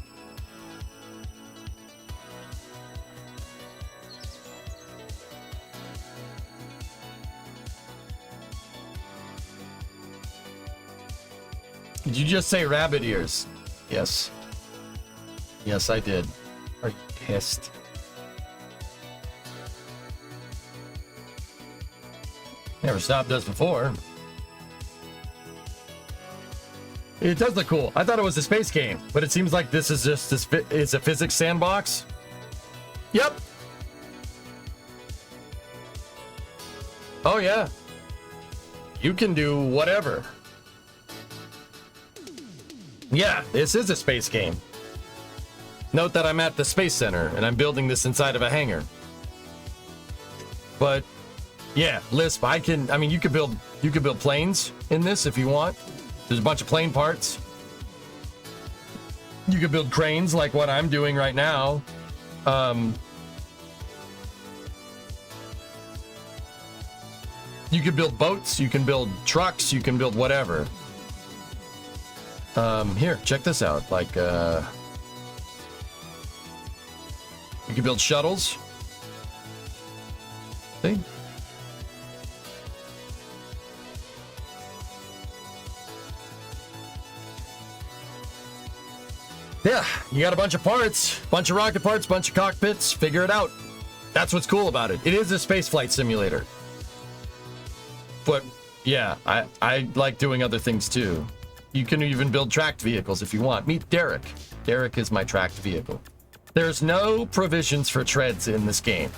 Did you just say rabbit ears? Yes. Yes, I did. Are you pissed? Never stopped us before. It does look cool. I thought it was a space game, but it seems like this is just it's a physics sandbox. Yep. Oh yeah. You can do whatever. Yeah, this is a space game. Note that I'm at the Space Center and I'm building this inside of a hangar. But yeah, Lisp, I mean you could build planes in this if you want. There's a bunch of plane parts. You could build cranes like what I'm doing right now. You could build boats, you can build trucks, you can build whatever. Here, check this out. Like, you can build shuttles. See? Yeah, you got a bunch of parts, bunch of rocket parts, bunch of cockpits, figure it out. That's what's cool about it. It is a space flight simulator. But yeah, I like doing other things too. You can even build tracked vehicles if you want. Meet Derek. Derek is my tracked vehicle. There's no provisions for treads in this game,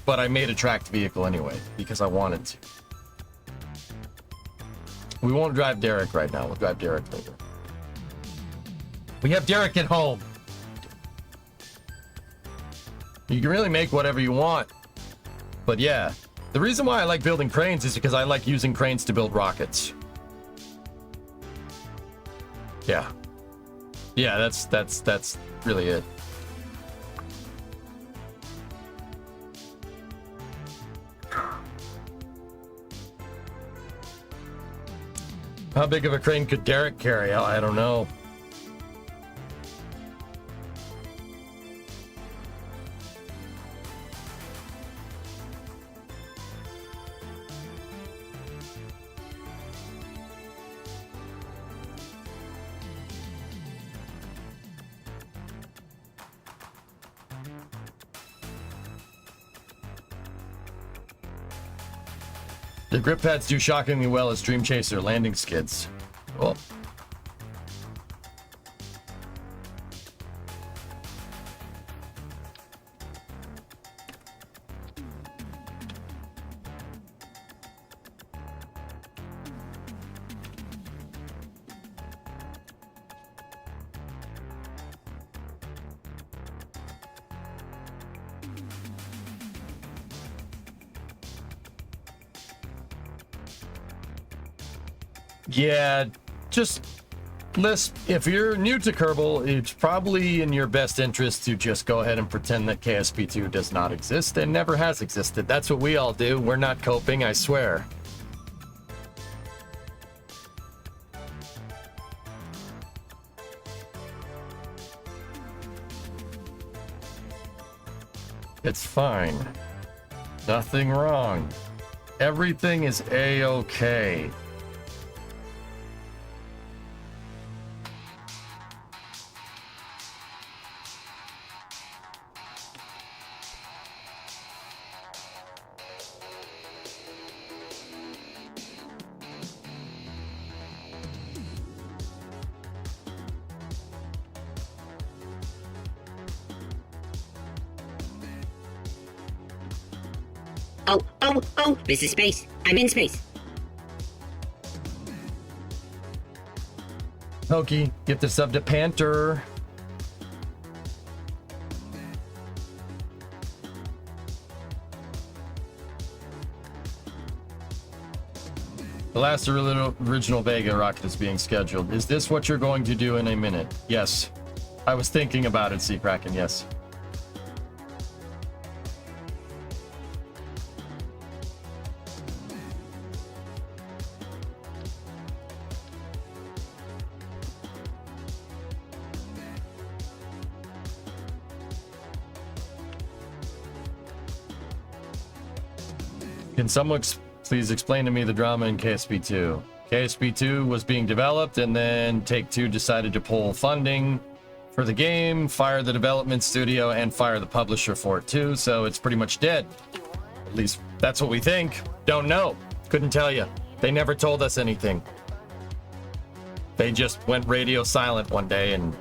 but I made a tracked vehicle anyway because I wanted to. We won't drive Derek right now. We'll drive Derek later. We have Derek at home. You can really make whatever you want. But yeah, the reason why I like building cranes is because I like using cranes to build rockets. Yeah. Yeah, that's really it. How big of a crane could Derek carry? I don't know. The grip pads do shockingly well as Dream Chaser landing skids. Cool. Yeah, just list. If you're new to Kerbal, it's probably in your best interest to just go ahead and pretend that KSP2 does not exist and never has existed. That's what we all do. We're not coping, I swear. It's fine. Nothing wrong. Everything is A-okay. Oh, this is space. I'm in space. Pokey, get the sub to Panther. The last original Vega rocket is being scheduled. Is this what you're going to do in a minute? Yes. I was thinking about it, Sea Kraken, yes. Can someone please explain to me the drama in KSP2? KSP2 was being developed, and then Take-Two decided to pull funding for the game, fire the development studio, and fire the publisher for it too, so it's pretty much dead. At least that's what we think. Don't know. Couldn't tell you. They never told us anything. They just went radio silent one day, and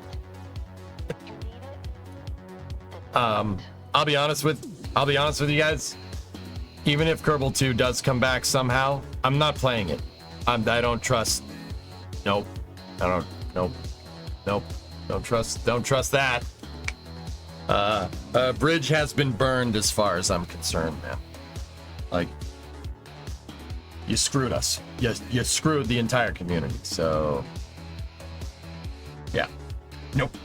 I'll be honest with you guys. Even if Kerbal 2 does come back somehow, I'm not playing it. I don't trust. Nope. Nope. Don't trust that. Bridge has been burned as far as I'm concerned, man. Like, you screwed us. You screwed the entire community. So, yeah. Nope.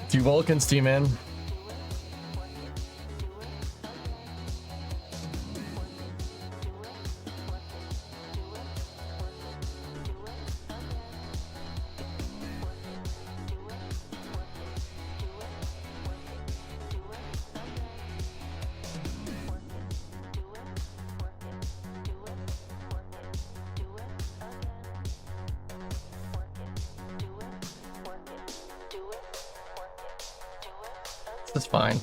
Two Vulcans, T-Man. That's fine.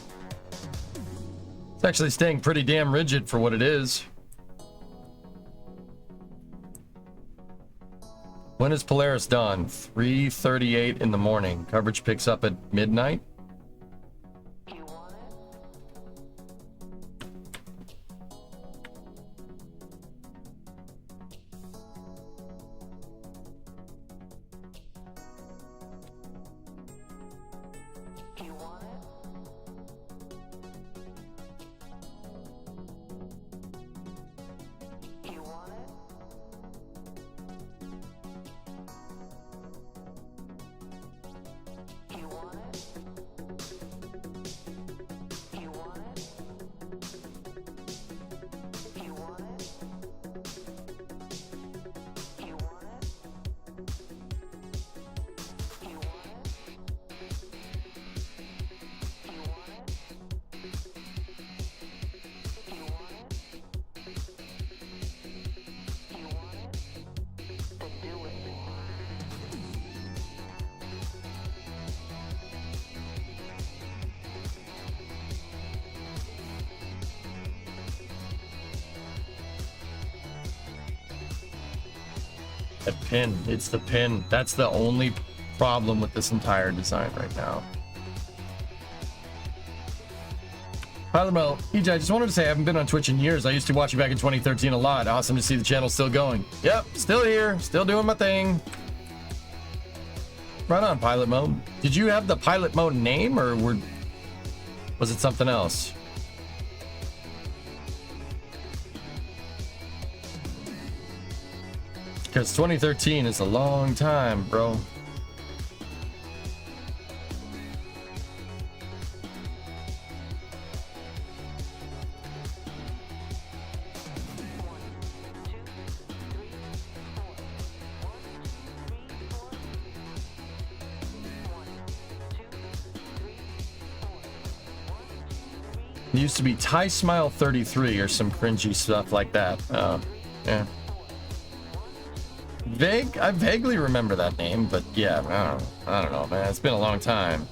actually staying pretty damn rigid for what it is. When is Polaris dawn? 3:38 in the morning. Coverage picks up at midnight. The pin. It's the pin. That's the only problem with this entire design right now. Hi, Lamel. EJ, I just wanted to say I haven't been on Twitch in years. I used to watch you back in 2013 a lot. Awesome to see the channel still going. Yep, still here. Still doing my thing. Right on, Pilot Mode. Did you have the Pilot Mode name, or was it something else? Because 2013 is a long time, bro. It used to be Ty Smile 33 or some cringy stuff like that. Yeah. I vaguely remember that name, but yeah, I don't know, man. It's been a long time.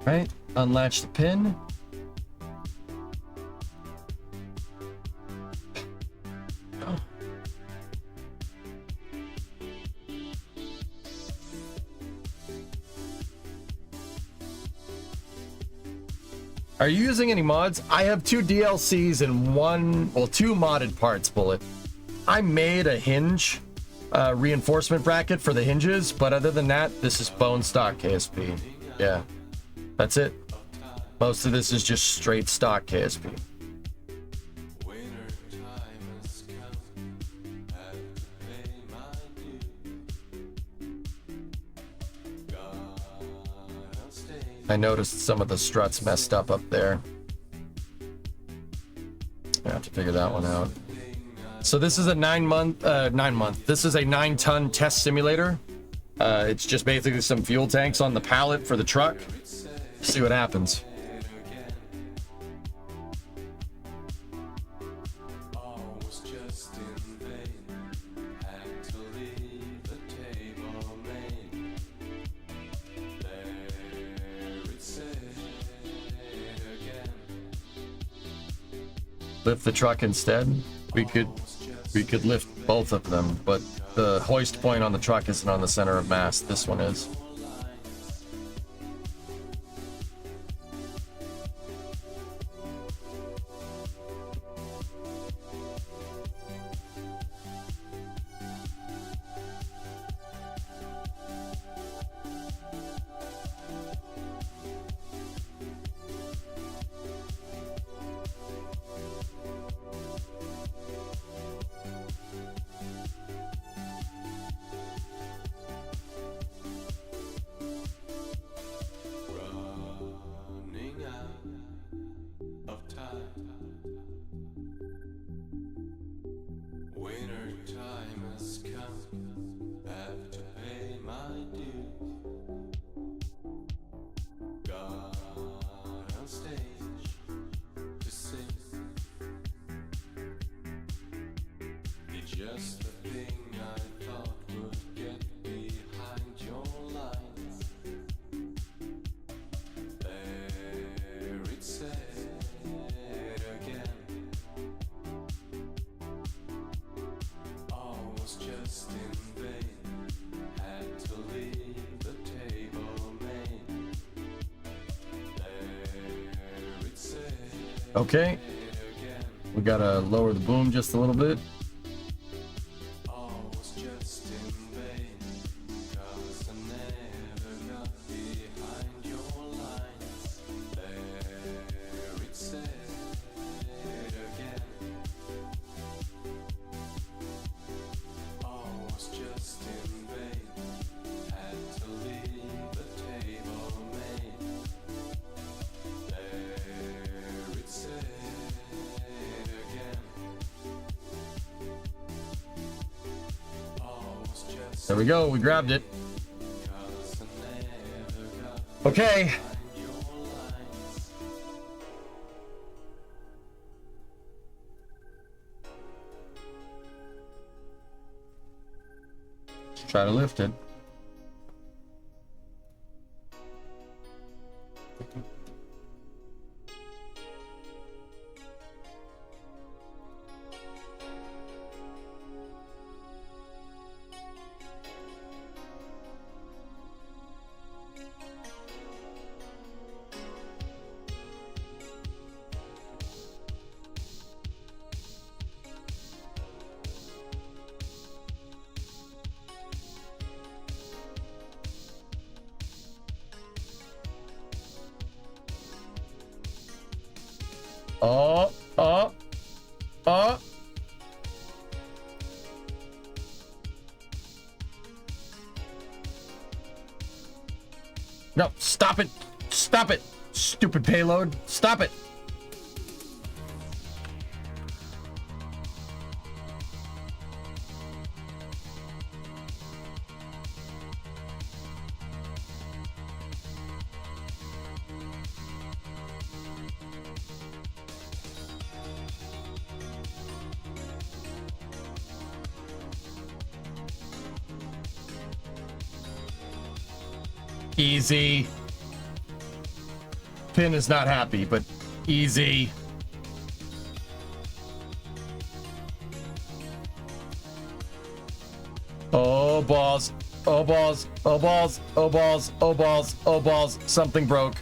Right, unlatch the pin. Are you using any mods? I have 2 DLCs and 2 modded parts, Bullet. I made a hinge reinforcement bracket for the hinges, but other than that, this is bone stock KSP. Yeah. That's it. Most of this is just straight stock KSP. I noticed some of the struts messed up there. I have to figure that one out. So this is a 9-month. This is a 9-ton test simulator. It's just basically some fuel tanks on the pallet for the truck. See what happens. Lift the truck instead. We could lift both of them, but the hoist point on the truck isn't on the center of mass. This one is. Okay. We gotta lower the boom just a little bit. There we go, we grabbed it. Okay. Let's try to lift it. No, stop it. Stop it. Stupid payload. Stop it. Easy. Pin is not happy, but easy. Oh balls. Oh balls. Oh balls. Oh balls. Oh balls. Oh balls. Something broke.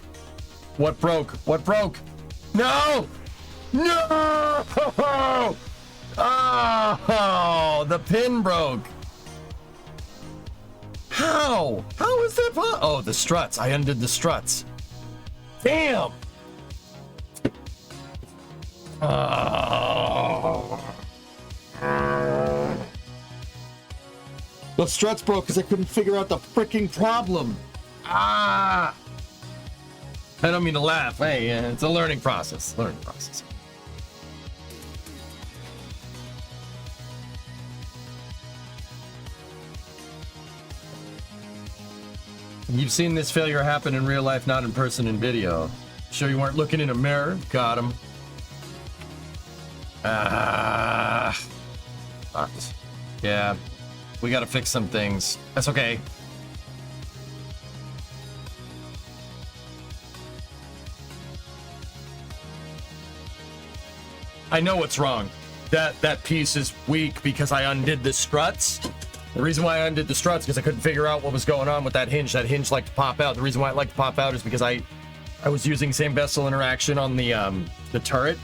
What broke? What broke? No! No! Oh, the pin broke. How? How is that? Oh, the struts. I undid the struts. Damn. The struts broke because I couldn't figure out the freaking problem. I don't mean to laugh. Hey, it's a learning process. Learning process. You've seen this failure happen in real life, not in person in video. Sure you weren't looking in a mirror? Got him. Fucked. Yeah. We gotta fix some things. That's okay. I know what's wrong. That piece is weak because I undid the struts. The reason why I undid the struts because I couldn't figure out what was going on with that hinge. That hinge liked to pop out. The reason why it liked to pop out is because I was using same vessel interaction on the turret.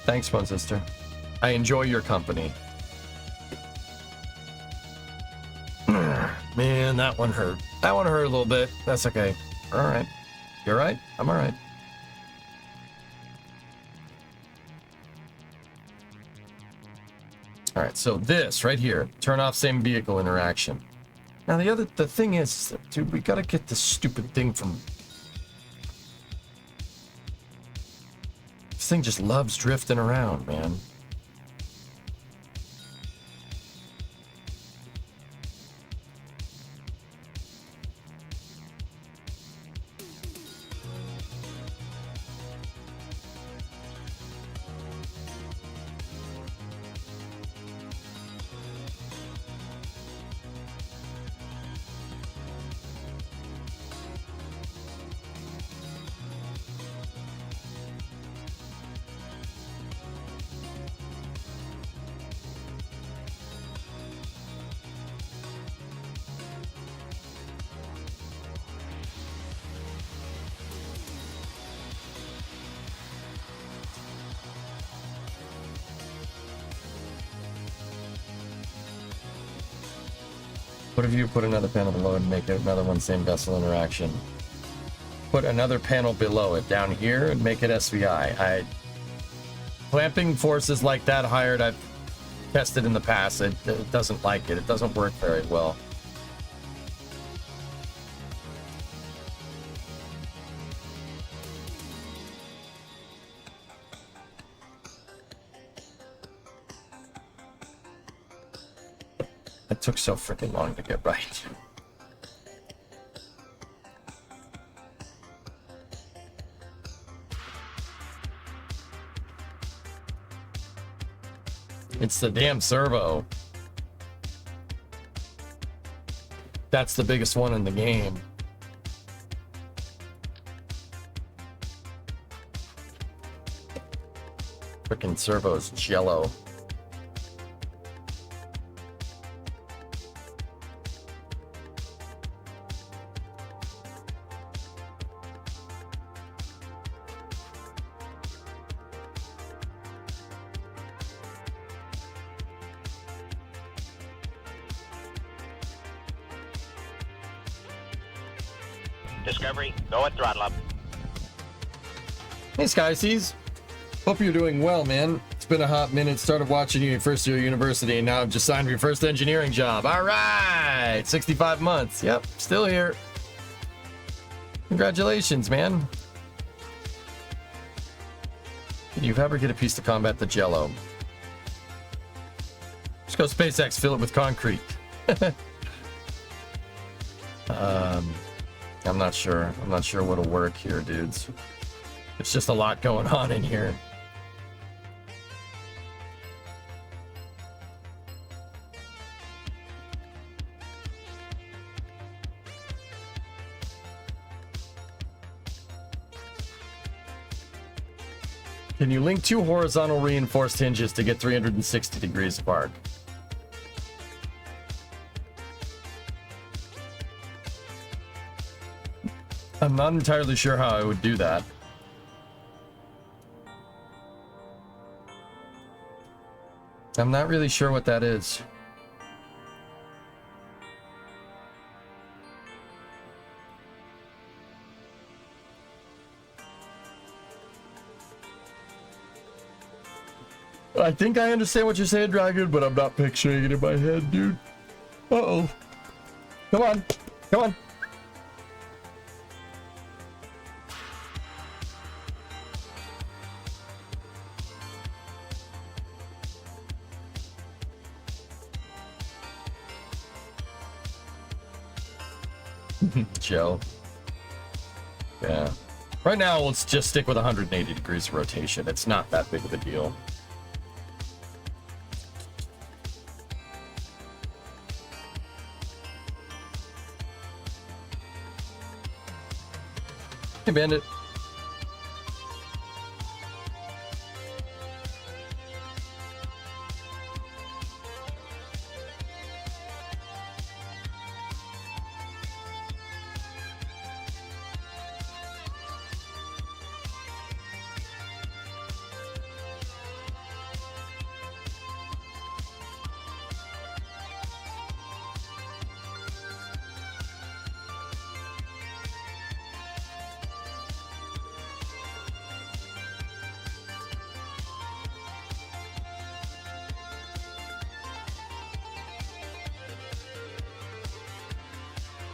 Thanks, Fun Sister. I enjoy your company. Man, that one hurt. That one hurt a little bit. That's okay. All right. You're right. I'm all right. All right, so this right here, turn off same vehicle interaction. Now the thing is, dude, we gotta get this stupid thing from. This thing just loves drifting around, man. What if you put another panel below it and make it another one, same vessel interaction? Put another panel below it down here and make it SVI. Clamping forces like that hired, I've tested in the past. It doesn't like it. It doesn't work very well. It took so freaking long to get right. It's the damn servo. That's the biggest one in the game. Freaking servo's jello. Discovery, go at throttle up. Hey, Skyseas. Hope you're doing well, man. It's been a hot minute. Started watching you in first year university, and now I've just signed for your first engineering job. All right, 65 months. Yep, still here. Congratulations, man. Did you ever get a piece to combat the jello? Just go SpaceX, fill it with concrete. I'm not sure. I'm not sure what'll work here, dudes. There's just a lot going on in here. Can you link two horizontal reinforced hinges to get 360 degrees of arc? I'm not entirely sure how I would do that. I'm not really sure what that is. I think I understand what you're saying, Dragon, but I'm not picturing it in my head, dude. Uh-oh. Come on. Come on. Joe. Yeah. Right now, let's just stick with 180 degrees of rotation. It's not that big of a deal. Hey, Bandit.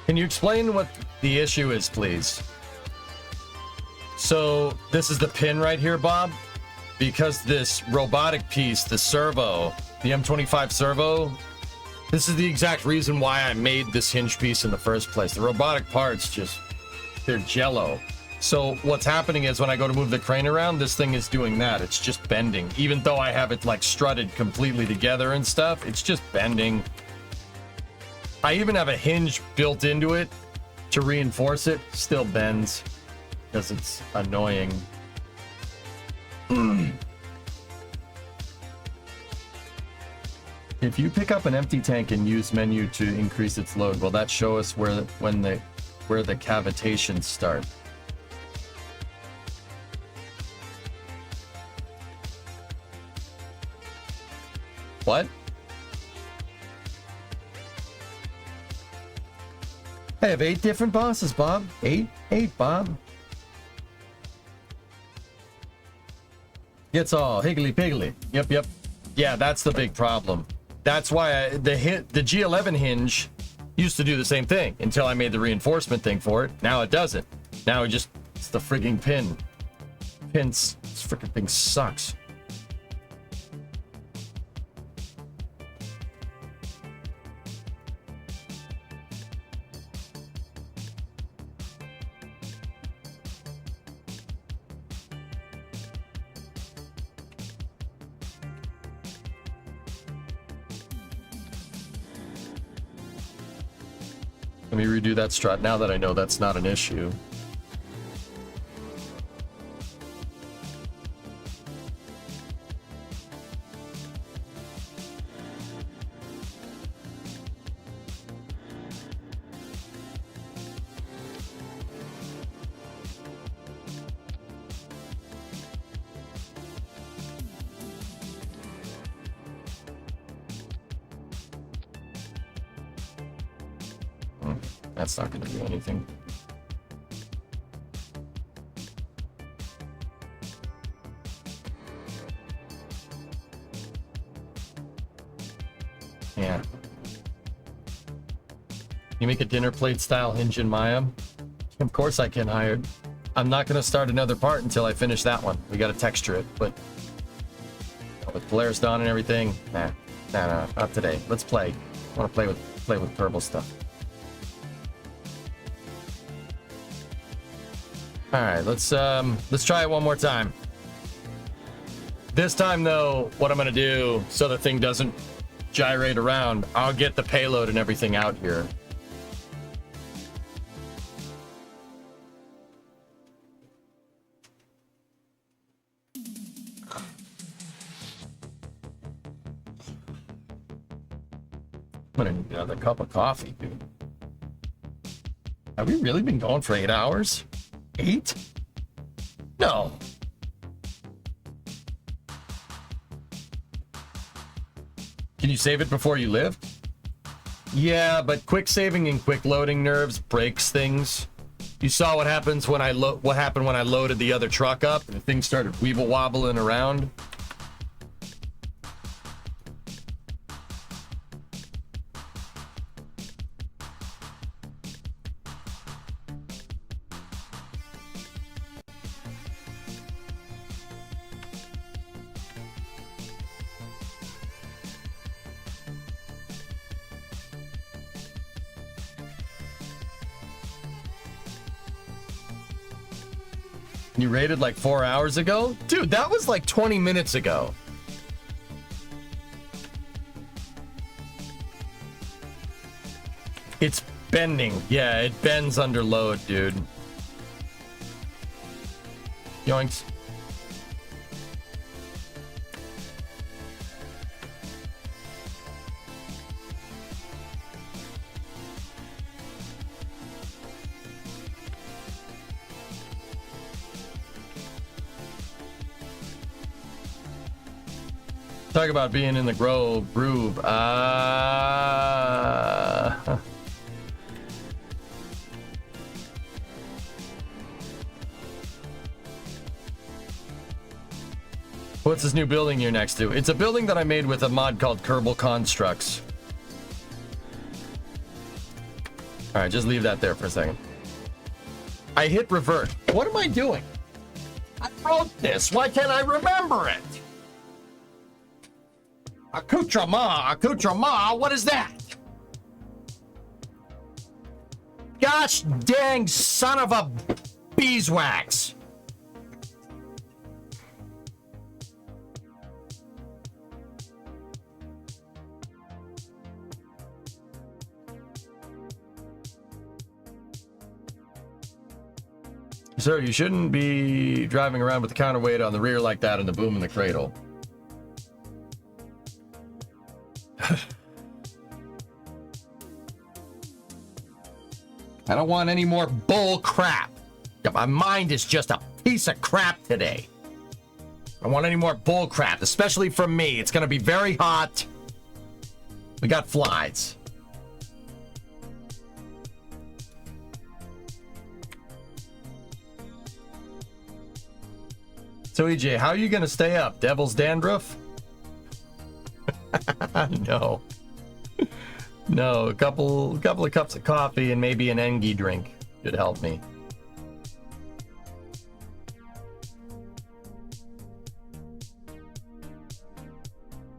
Can you explain what the issue is, please? So this is the pin right here, Bob. Because this robotic piece, the servo, the M25 servo, this is the exact reason why I made this hinge piece in the first place. The robotic parts just, they're jello. So what's happening is when I go to move the crane around, this thing is doing that. It's just bending. Even though I have it like strutted completely together and stuff, it's just bending. I even have a hinge built into it to reinforce it. Still bends because it's annoying. If you pick up an empty tank and use menu to increase its load, will that show us where the cavitations start? What? I have 8 different bosses, Bob. 8, Bob. Gets all higgly piggly. Yep. Yeah, that's the big problem. That's why the G11 hinge used to do the same thing until I made the reinforcement thing for it. Now it doesn't. Now it's the frigging pin. This freaking thing sucks. Let me redo that strut now that I know that's not an issue. That's not going to do anything. Yeah. You make a dinner plate style hinge in Maya? Of course I can, Hired. I'm not going to start another part until I finish that one. We got to texture it, but with Polaris Dawn and everything, nah, not today. Let's play. I want to play with purple stuff. All right, let's try it one more time. This time, though, what I'm gonna do so the thing doesn't gyrate around, I'll get the payload and everything out here. I'm gonna need another cup of coffee, dude. Have we really been going for 8 hours? 8? No. Can you save it before you live? Yeah, but quick saving and quick loading nerves breaks things. You saw what happens when what happened when I loaded the other truck up and the thing started weeble wobbling around. You raided like 4 hours ago? Dude, that was like 20 minutes ago. It's bending. Yeah, it bends under load, dude. Yoinks. Talk about being in the groove. What's this new building you're next to? It's a building that I made with a mod called Kerbal Constructs. All right, just leave that there for a second. I hit revert. What am I doing? I wrote this. Why can't I remember it? Accoutrement, what is that? Gosh dang son of a beeswax. Sir, you shouldn't be driving around with the counterweight on the rear like that and the boom in the cradle. I don't want any more bull crap. My mind is just a piece of crap today. I don't want any more bull crap, especially from me. It's going to be very hot. We got flies. So EJ, how are you gonna stay up? Devil's dandruff? No. No, a couple of cups of coffee and maybe an Engie drink should help me.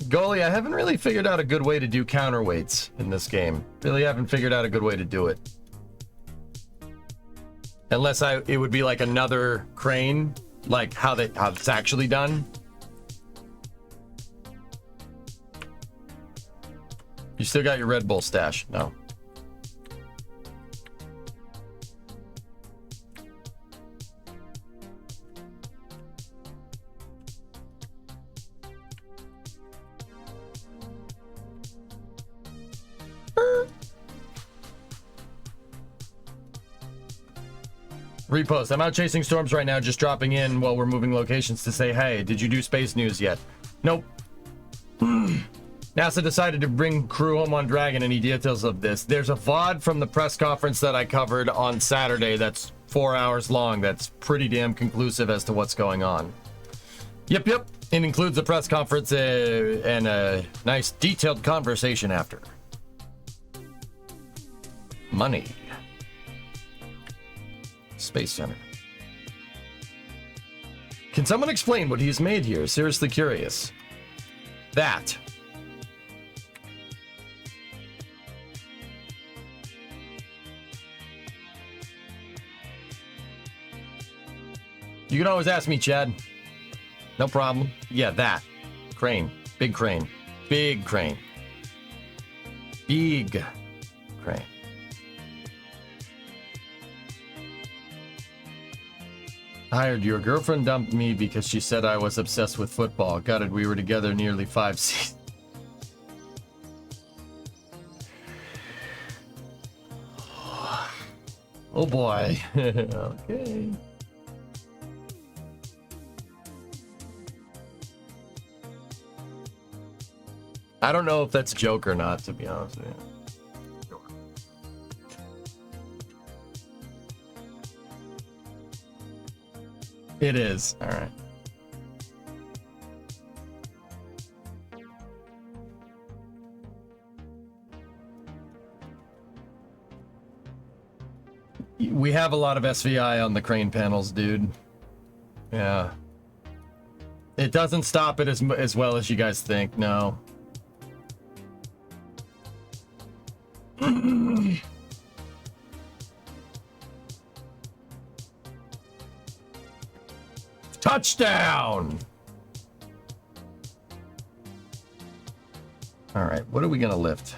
Goalie, I haven't really figured out a good way to do counterweights in this game. Really haven't figured out a good way to do it. Unless it would be like another crane, like how it's actually done. You still got your Red Bull stash? No. Repost. I'm out chasing storms right now, just dropping in while we're moving locations to say, hey, did you do space news yet? Nope. NASA decided to bring crew home on Dragon. Any details of this? There's a VOD from the press conference that I covered on Saturday that's 4 hours long. That's pretty damn conclusive as to what's going on. Yep. It includes a press conference and a nice detailed conversation after. Money. Space Center. Can someone explain what he's made here? Seriously curious. That. You can always ask me, Chad. No problem. Yeah, that. Crane. Big crane. Big crane. Big crane. Hired. Your girlfriend dumped me because she said I was obsessed with football. Gutted, we were together nearly 5 seasons. Oh boy. Okay. I don't know if that's a joke or not, to be honest with you. It is. All right. We have a lot of SVI on the crane panels, dude. Yeah. It doesn't stop it as well as you guys think, no. Touchdown! All right, what are we gonna lift?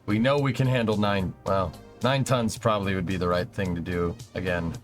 We know we can handle 9 tons probably would be the right thing to do again.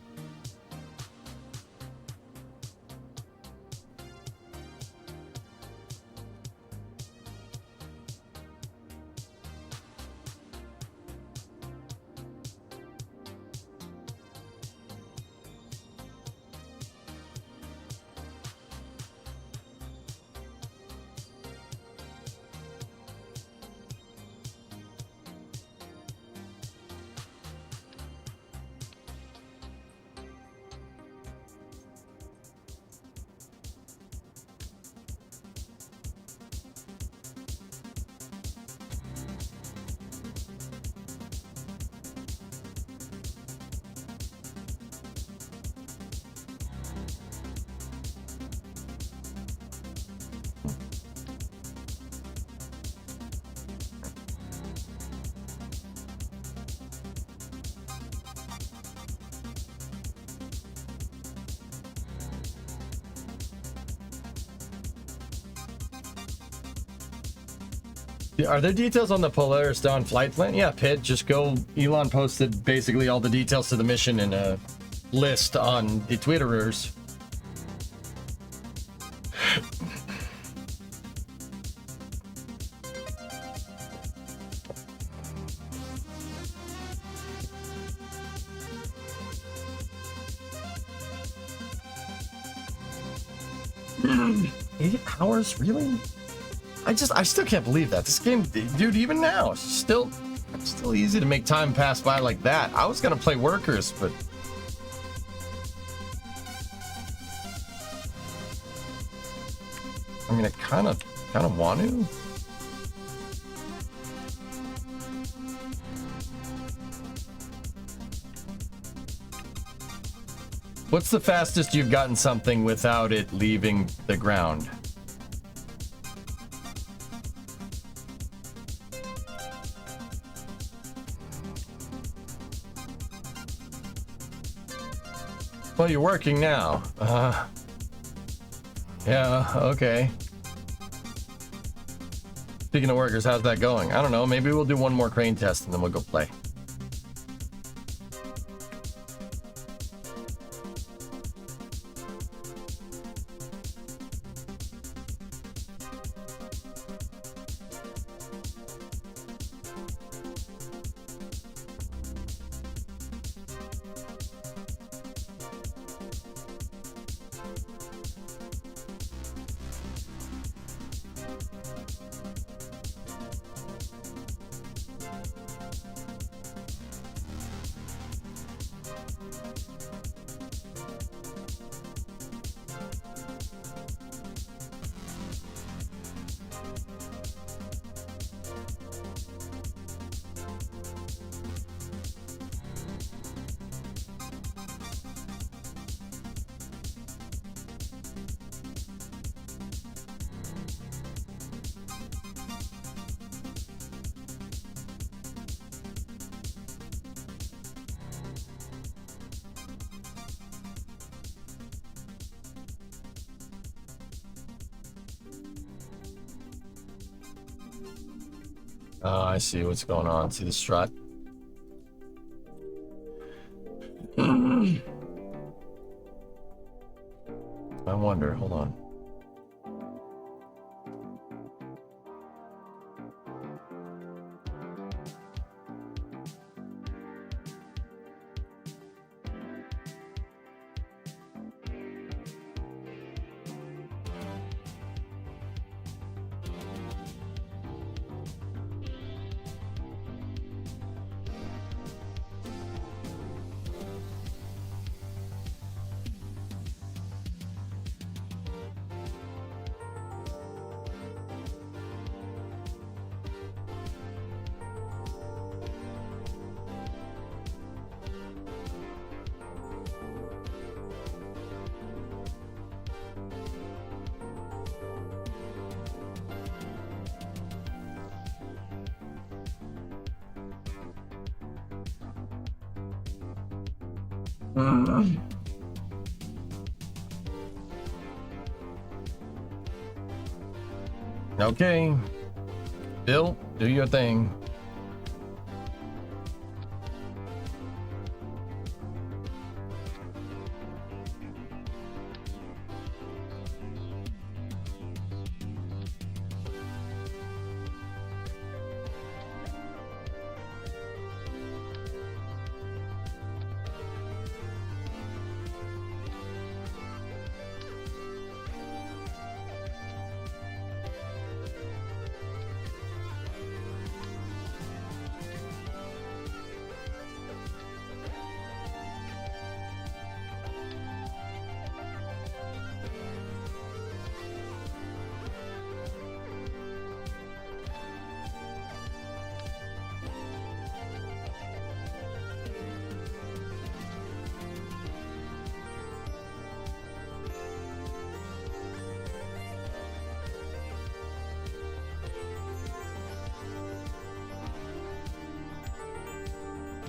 Are there details on the Polaris Dawn flight plan? Yeah, Pitt, just go. Elon posted basically all the details to the mission in a list on the Twitterers. $8 really? I still can't believe that. This game, dude, even now, it's still easy to make time pass by like that. I was gonna play Workers, but mean, I kind of want to. What's the fastest you've gotten something without it leaving the ground? Well, you're working now. Yeah, okay. Speaking of workers, how's that going? I don't know. Maybe we'll do one more crane test and then we'll go play. Oh, I see what's going on. See the strut? I wonder. Hold on. Okay. Bill, do your thing.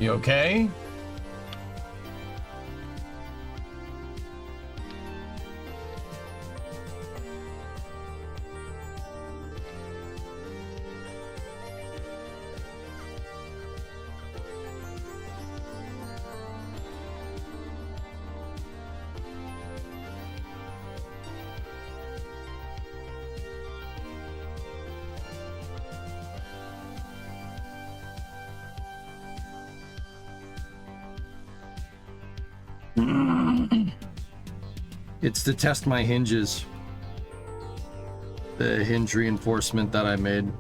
You okay? It's to test my hinges. The hinge reinforcement that I made.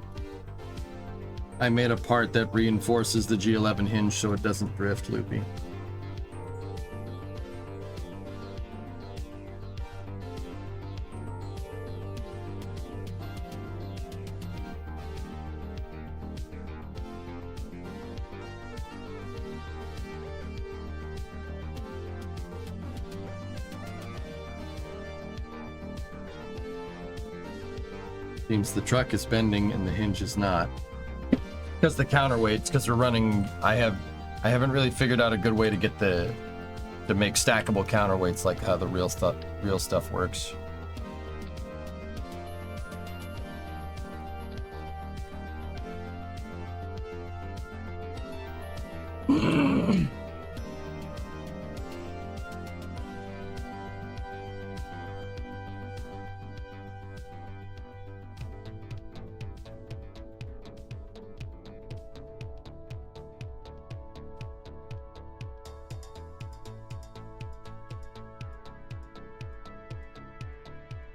I made a part that reinforces the G11 hinge so it doesn't drift loopy. Seems the truck is bending and the hinge is not. Because the counterweights, because we're running, I haven't really figured out a good way to get to make stackable counterweights like how the real stuff works.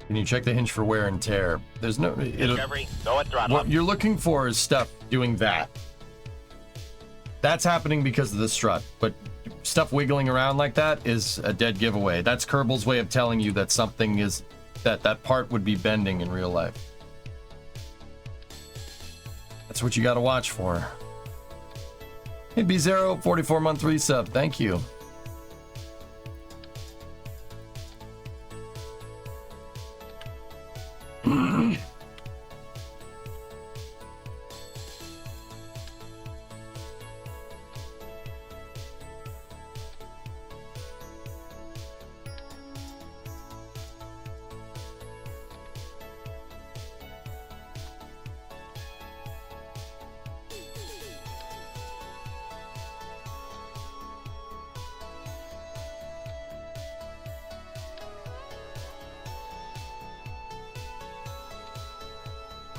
Can you check the hinge for wear and tear? There's no... Discovery, go at throttle. What you're looking for is stuff doing that. That's happening because of the strut, but stuff wiggling around like that is a dead giveaway. That's Kerbal's way of telling you that something is... that part would be bending in real life. That's what you gotta watch for. Hey, B0, 44-month resub. Thank you.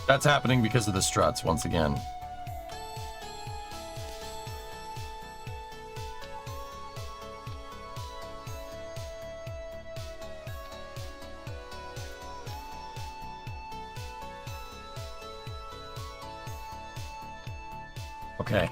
That's happening because of the struts, once again. Okay.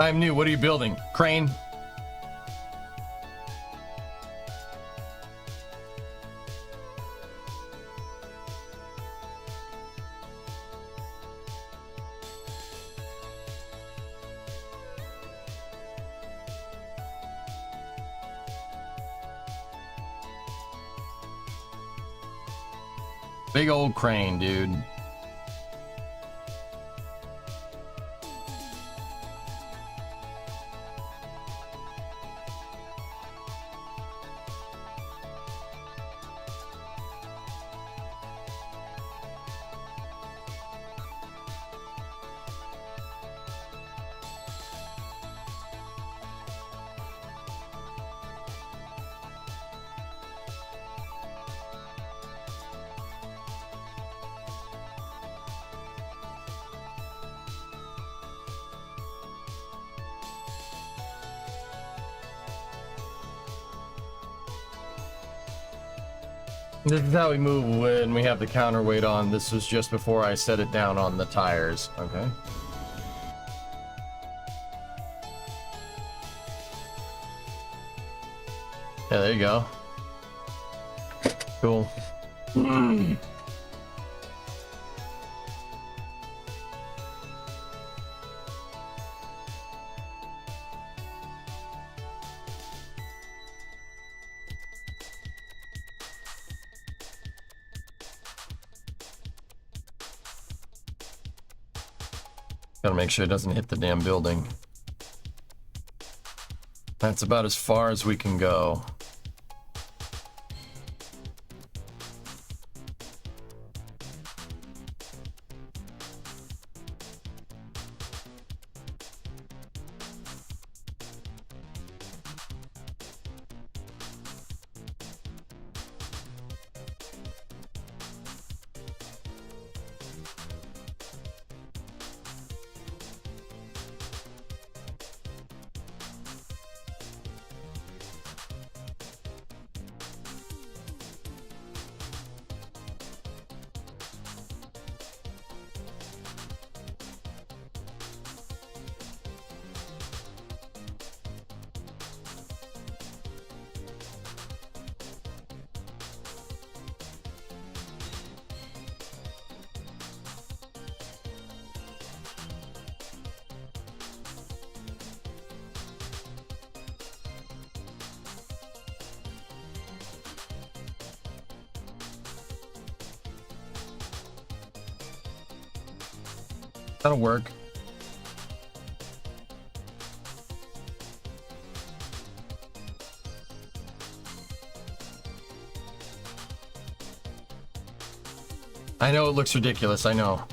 I'm new. What are you building? Crane? Big old crane, dude. This is how we move when we have the counterweight on. This was just before I set it down on the tires. Okay. Yeah, there you go. Cool. Gotta make sure it doesn't hit the damn building. That's about as far as we can go. That'll work. I know it looks ridiculous, I know.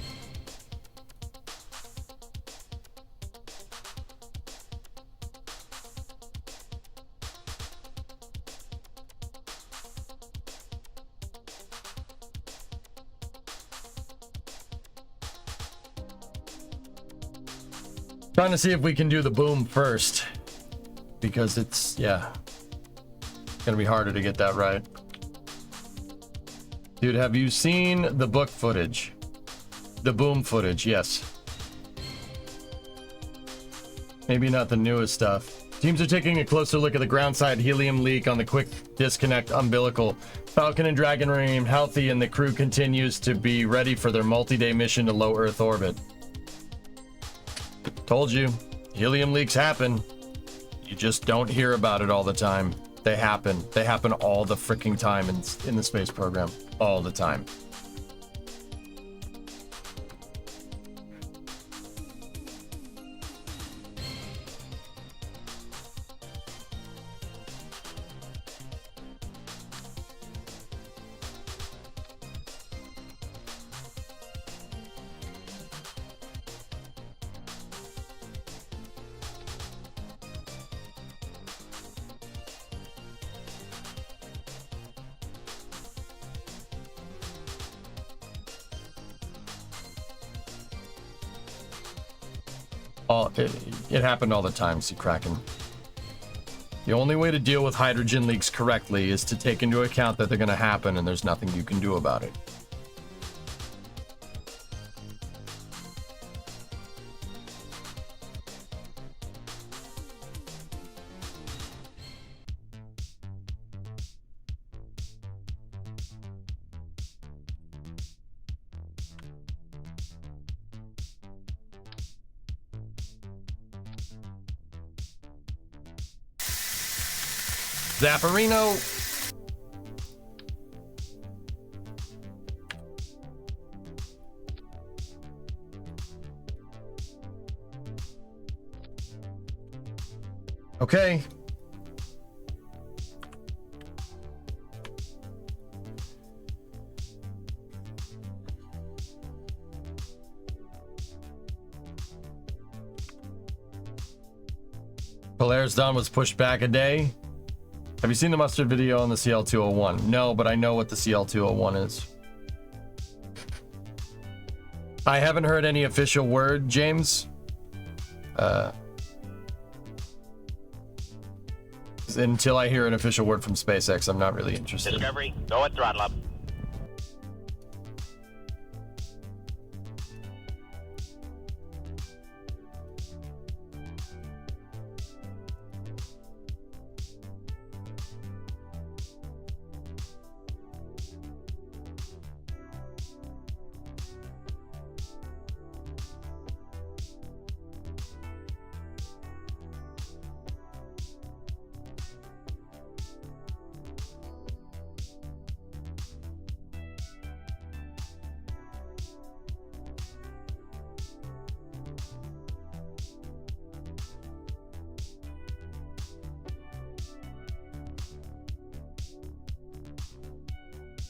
Trying to see if we can do the boom first, because it's, yeah, gonna be harder to get that right. Dude, have you seen the book footage? The boom footage, yes. Maybe not the newest stuff. Teams are taking a closer look at the ground side helium leak on the quick disconnect umbilical. Falcon and Dragon remain healthy, and the crew continues to be ready for their multi-day mission to low Earth orbit. Told you, helium leaks happen. You just don't hear about it all the time. They happen. They happen all the freaking time in the space program. All the time. It happened all the time, see Kraken. The only way to deal with hydrogen leaks correctly is to take into account that they're going to happen and there's nothing you can do about it. Zapparino. Okay. Polaris Dawn was pushed back a day. Have you seen the mustard video on the CL201? No, but I know what the CL201 is. I haven't heard any official word, James. Until I hear an official word from SpaceX, I'm not really interested. Discovery, go at throttle up.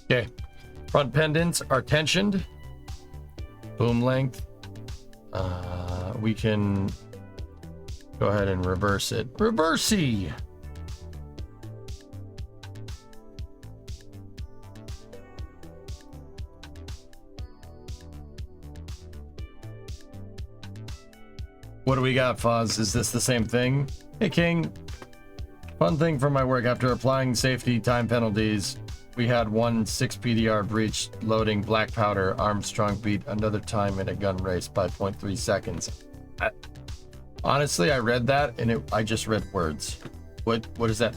Okay. Front pendants are tensioned. Boom length. We can go ahead and reverse it. Reversey! What do we got, Foz? Is this the same thing? Hey, King. Fun thing from my work. After applying safety time penalties, we had one 6 PDR breach loading black powder. Armstrong beat another time in a gun race by 0.3 seconds. Honestly, I read that and I just read words. What is that?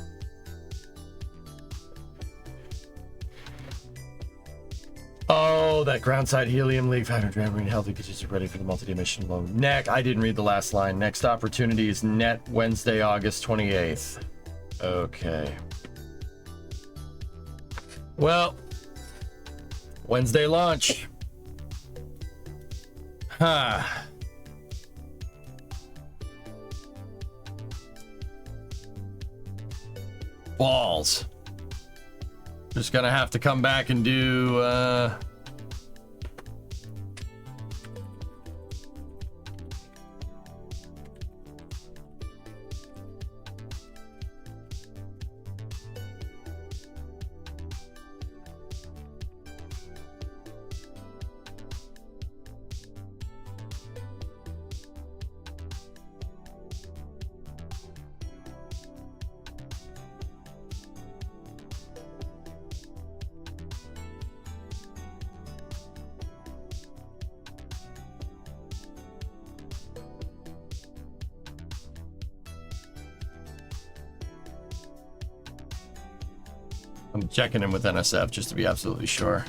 Oh, that ground side helium leak, hydrodramine, healthy conditions ready for the multi-emission load. I didn't read the last line. Next opportunity is net Wednesday, August 28th. Okay. Well, Wednesday launch. Huh. Balls. Just gonna have to come back and do I'm checking in with NSF just to be absolutely sure.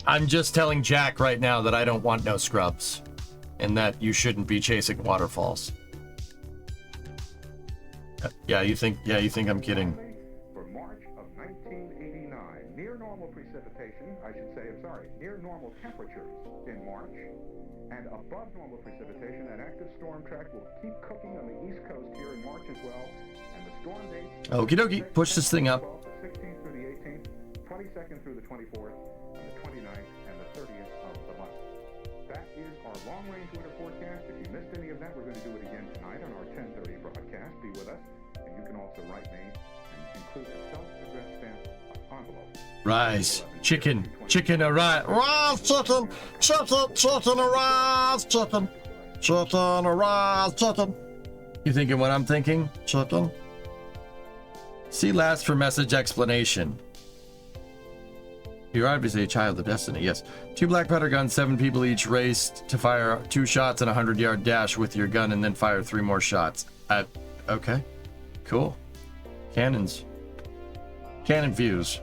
I'm just telling Jack right now that I don't want no scrubs and that you shouldn't be chasing waterfalls. Yeah, you think I'm kidding. For March of 1989, near normal precipitation, near normal temperatures in March, and above normal precipitation, an active storm track will keep cooking on the East Coast here in March as well, and the storm dates... Okie dokie, push this thing up. The 16th through the 18th, 22nd through the 24th, and the 29th and the 30th of the month. That is our long-range winter forecast. If you missed any of that, we're going to do it again tonight on our 10:30 broadcast. Be with us, and you can also write me and include a self-addressed stamp envelope. Rise, chicken, arise, rise, chicken, arise, chicken, arise, chicken. You thinking what I'm thinking, chicken? See last for message explanation. You're obviously a child of destiny, yes. 2 black powder guns, 7 people each raced to fire 2 shots in a 100-yard dash with your gun and then fire 3 more shots. Okay, cool. Cannons. Cannon fuse.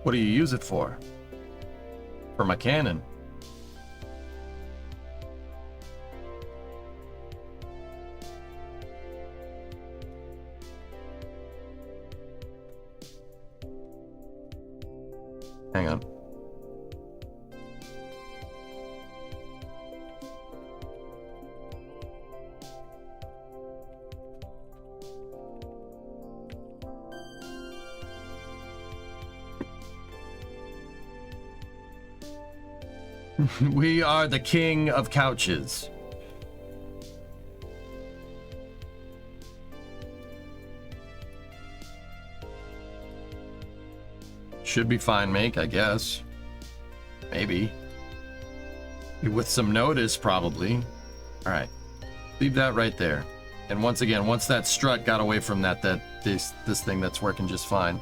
What do you use it for? For my cannon. Hang on. We are the king of couches. Should be fine, make, I guess. Maybe. With some notice, probably. Alright. Leave that right there. And once again, once that strut got away from this thing, that's working just fine.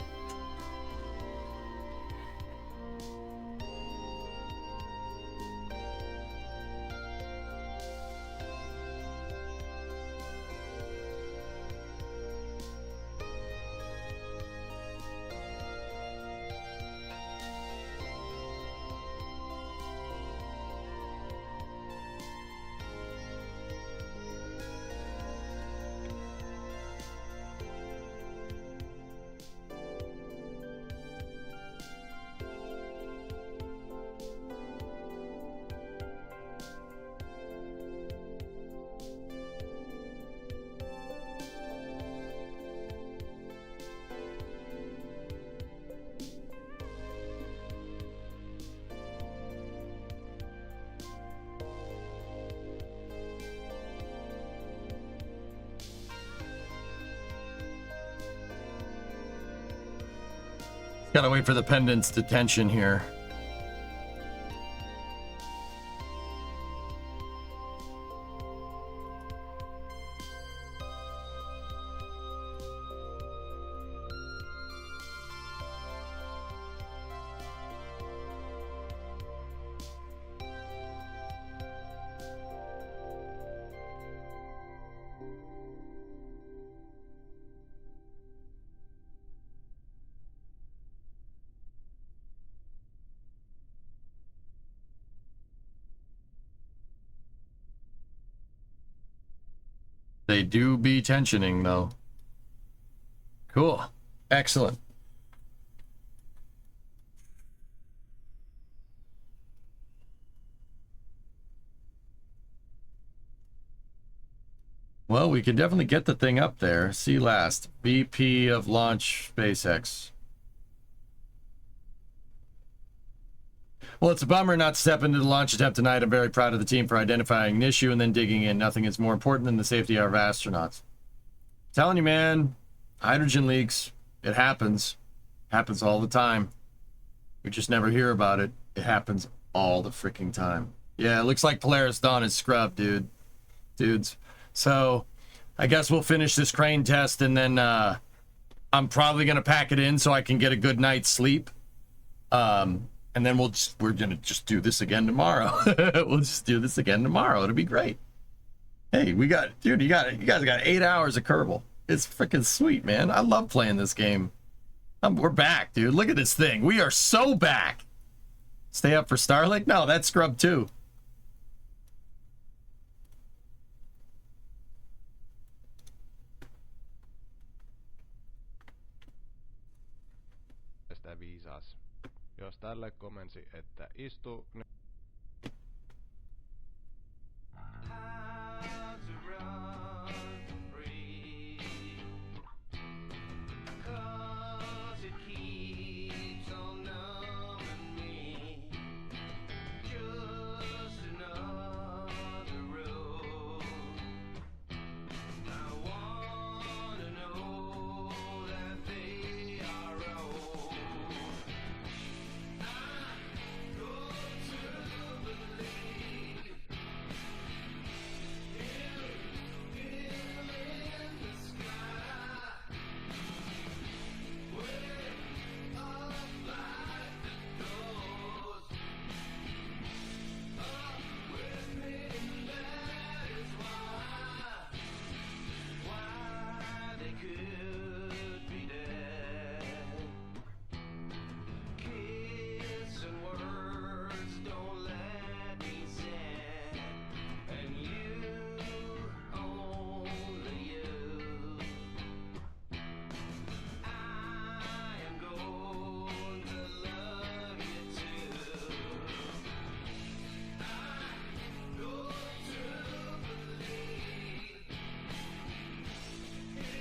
Gotta wait for the pendant's detention here. They do be tensioning, though. Cool. Excellent. Well, we can definitely get the thing up there. See last. VP of Launch SpaceX. Well, it's a bummer not to step into the launch attempt tonight. I'm very proud of the team for identifying an issue and then digging in. Nothing is more important than the safety of our astronauts. I'm telling you, man, hydrogen leaks. It happens. Happens all the time. We just never hear about it. It happens all the freaking time. Yeah, it looks like Polaris Dawn is scrubbed, dudes. So I guess we'll finish this crane test and then I'm probably going to pack it in so I can get a good night's sleep. And then we're gonna just do this again tomorrow. We'll just do this again tomorrow. It'll be great. Hey, you guys got 8 hours of Kerbal. It's freaking sweet, man. I love playing this game. We're back, dude. Look at this thing. We are so back. Stay up for Starlink? No, that's scrub too. Sitä viisas. Jos tälle komensi, että istu...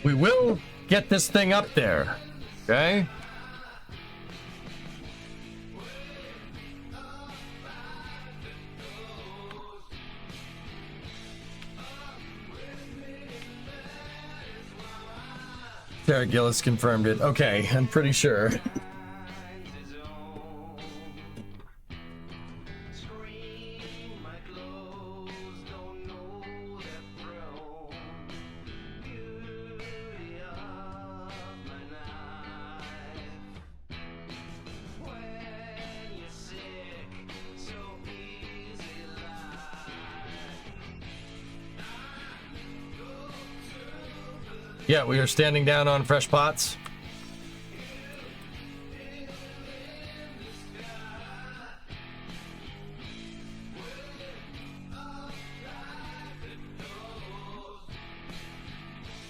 We will get this thing up there, okay? Sarah Gillis confirmed it. Okay, I'm pretty sure. Yeah, we are standing down on fresh pots.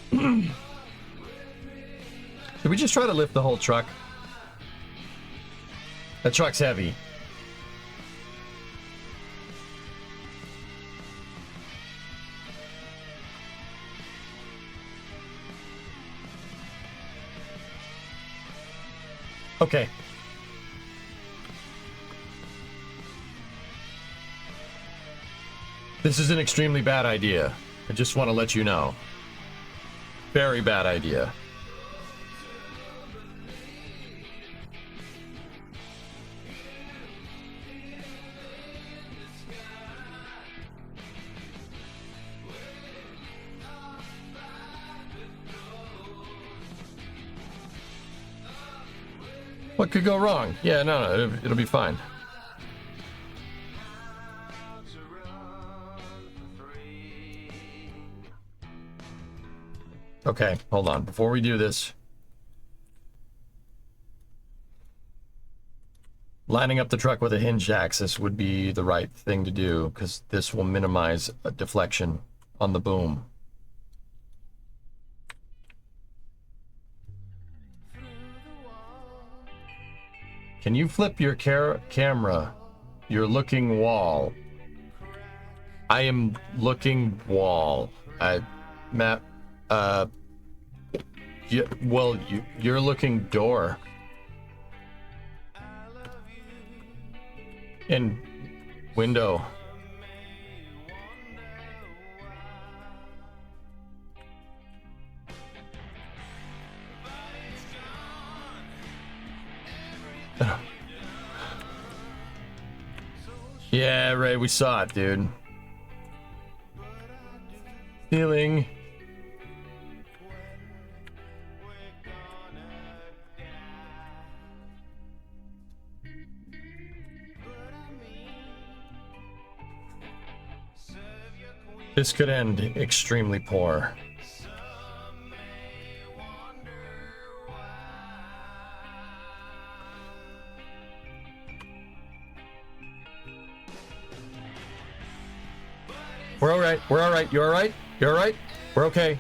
Did we just try to lift the whole truck? That truck's heavy. Okay. This is an extremely bad idea. I just want to let you know. Very bad idea. What could go wrong? Yeah, no, it'll be fine. Okay, hold on. Before we do this, lining up the truck with a hinged axis would be the right thing to do, because this will minimize a deflection on the boom. Can you flip your camera? You're looking wall. I am looking wall. Matt, you're looking door. And window. Yeah, Ray, we saw it, dude. Ceiling. This could end extremely poor. We're all right. We're all right. You're all right. You're all right. We're okay.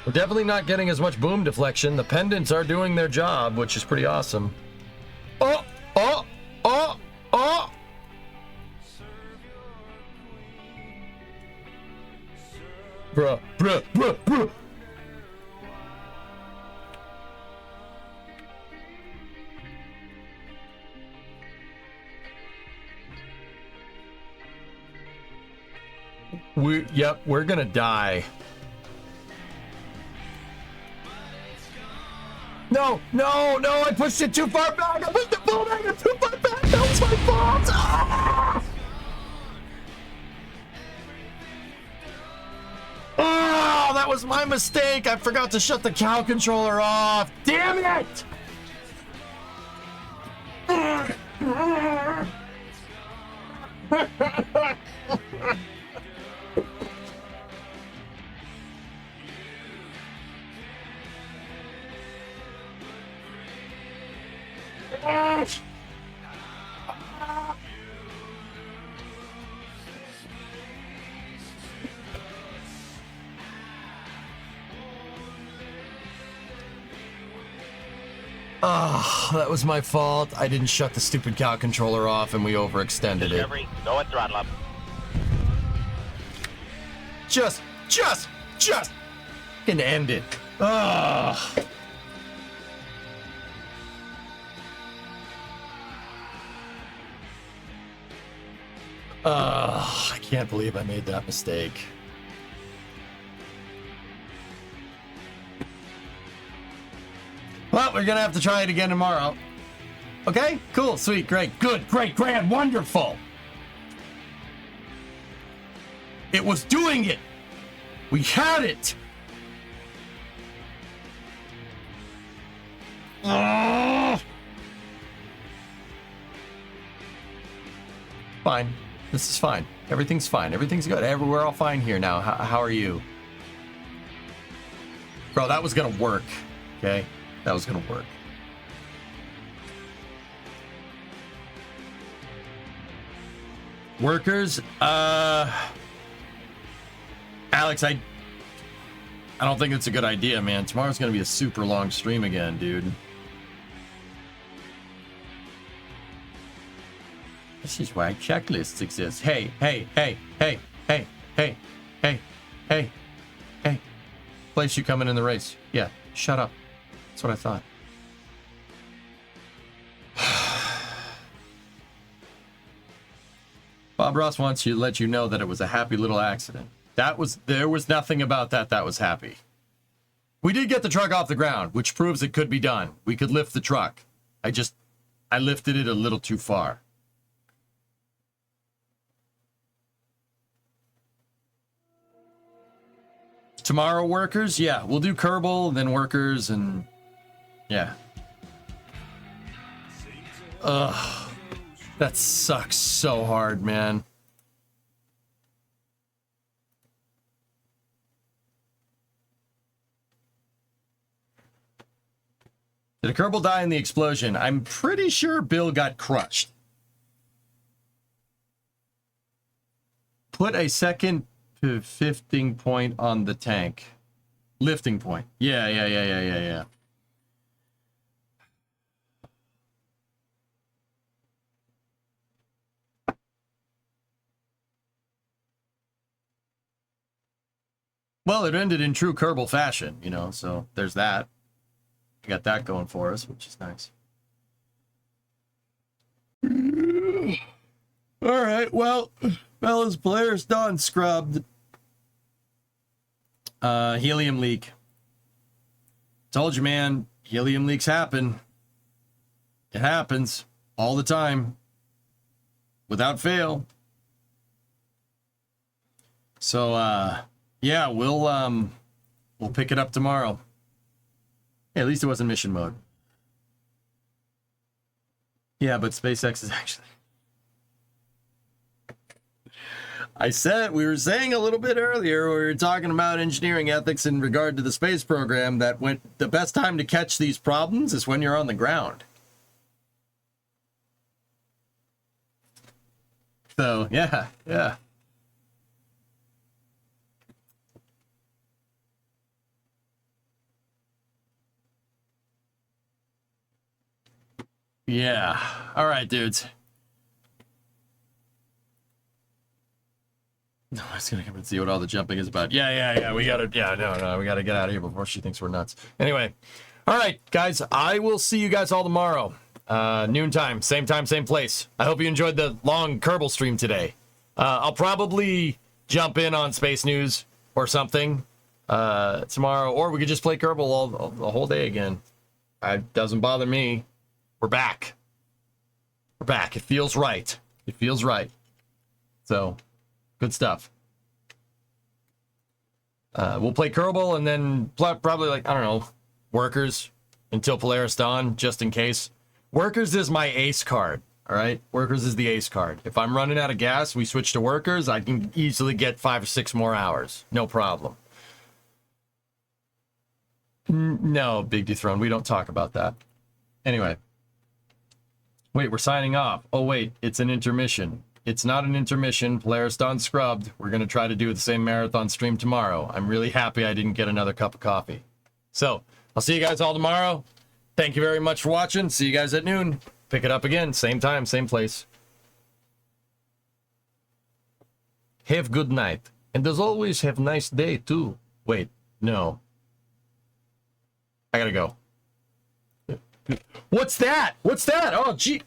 We're definitely not getting as much boom deflection. The pendants are doing their job, which is pretty awesome. Oh! Oh! Oh! Oh! Bruh, bruh, bruh, bruh. Yep, we're gonna die. No, no, no, I pushed it too far back. I pushed the boom anchor too far back. That was my fault. Ah! Oh, that was my mistake. I forgot to shut the cow controller off. Damn it. Oh, that was my fault. I didn't shut the stupid cow controller off and we overextended it. Discovery, go and throttle up. Just can end it. Ugh. I can't believe I made that mistake. Well, we're gonna have to try it again tomorrow. Okay, cool, sweet, great, good, great, grand, wonderful. It was doing it. We had it. Fine. This is fine. Everything's fine. Everything's good. We're all fine here now. How are you? Bro, that was gonna work. Okay? That was gonna work. Workers, Alex, I don't think it's a good idea, man. Tomorrow's gonna be a super long stream again, dude. This is why checklists exist. Hey. Place you coming in the race. Yeah, shut up. That's what I thought. Bob Ross wants you to let you know that it was a happy little accident. There was nothing about that was happy. We did get the truck off the ground, which proves it could be done. We could lift the truck. I lifted it a little too far. Tomorrow, workers? Yeah, we'll do Kerbal, then workers, and yeah. Ugh. That sucks so hard, man. Did a Kerbal die in the explosion? I'm pretty sure Bill got crushed. Put a second lifting point on the tank. Lifting point. Yeah. Well, it ended in true Kerbal fashion, you know, so there's that. We got that going for us, which is nice. All right, well, fellas, players done scrubbed. Helium leak. Told you, man, helium leaks happen. It happens all the time. Without fail. So, yeah, we'll pick it up tomorrow. Hey, at least it wasn't mission mode. Yeah, but SpaceX is actually... we were saying a little bit earlier, we were talking about engineering ethics in regard to the space program, that the best time to catch these problems is when you're on the ground. So, yeah. Yeah. All right, dudes. No, I was gonna come and see what all the jumping is about. Yeah. We gotta get out of here before she thinks we're nuts. Anyway. All right, guys. I will see you guys all tomorrow. Noontime, same time, same place. I hope you enjoyed the long Kerbal stream today. I'll probably jump in on Space News or something tomorrow, or we could just play Kerbal the whole day again. It doesn't bother me. We're back. It feels right. So, good stuff. We'll play Kerbal and then probably, like, I don't know, Workers until Polaris Dawn, just in case. Workers is my ace card, all right? Workers is the ace card. If I'm running out of gas, we switch to Workers, I can easily get 5 or 6 more hours. No problem. No, Big Dethrone, we don't talk about that. Anyway. Wait, we're signing off. Oh, wait, it's an intermission. It's not an intermission. Polaris Dawn scrubbed. We're going to try to do the same marathon stream tomorrow. I'm really happy I didn't get another cup of coffee. So, I'll see you guys all tomorrow. Thank you very much for watching. See you guys at noon. Pick it up again. Same time, same place. Have good night. And as always, have nice day too. Wait, no. I gotta go. What's that? What's that? Oh, gee.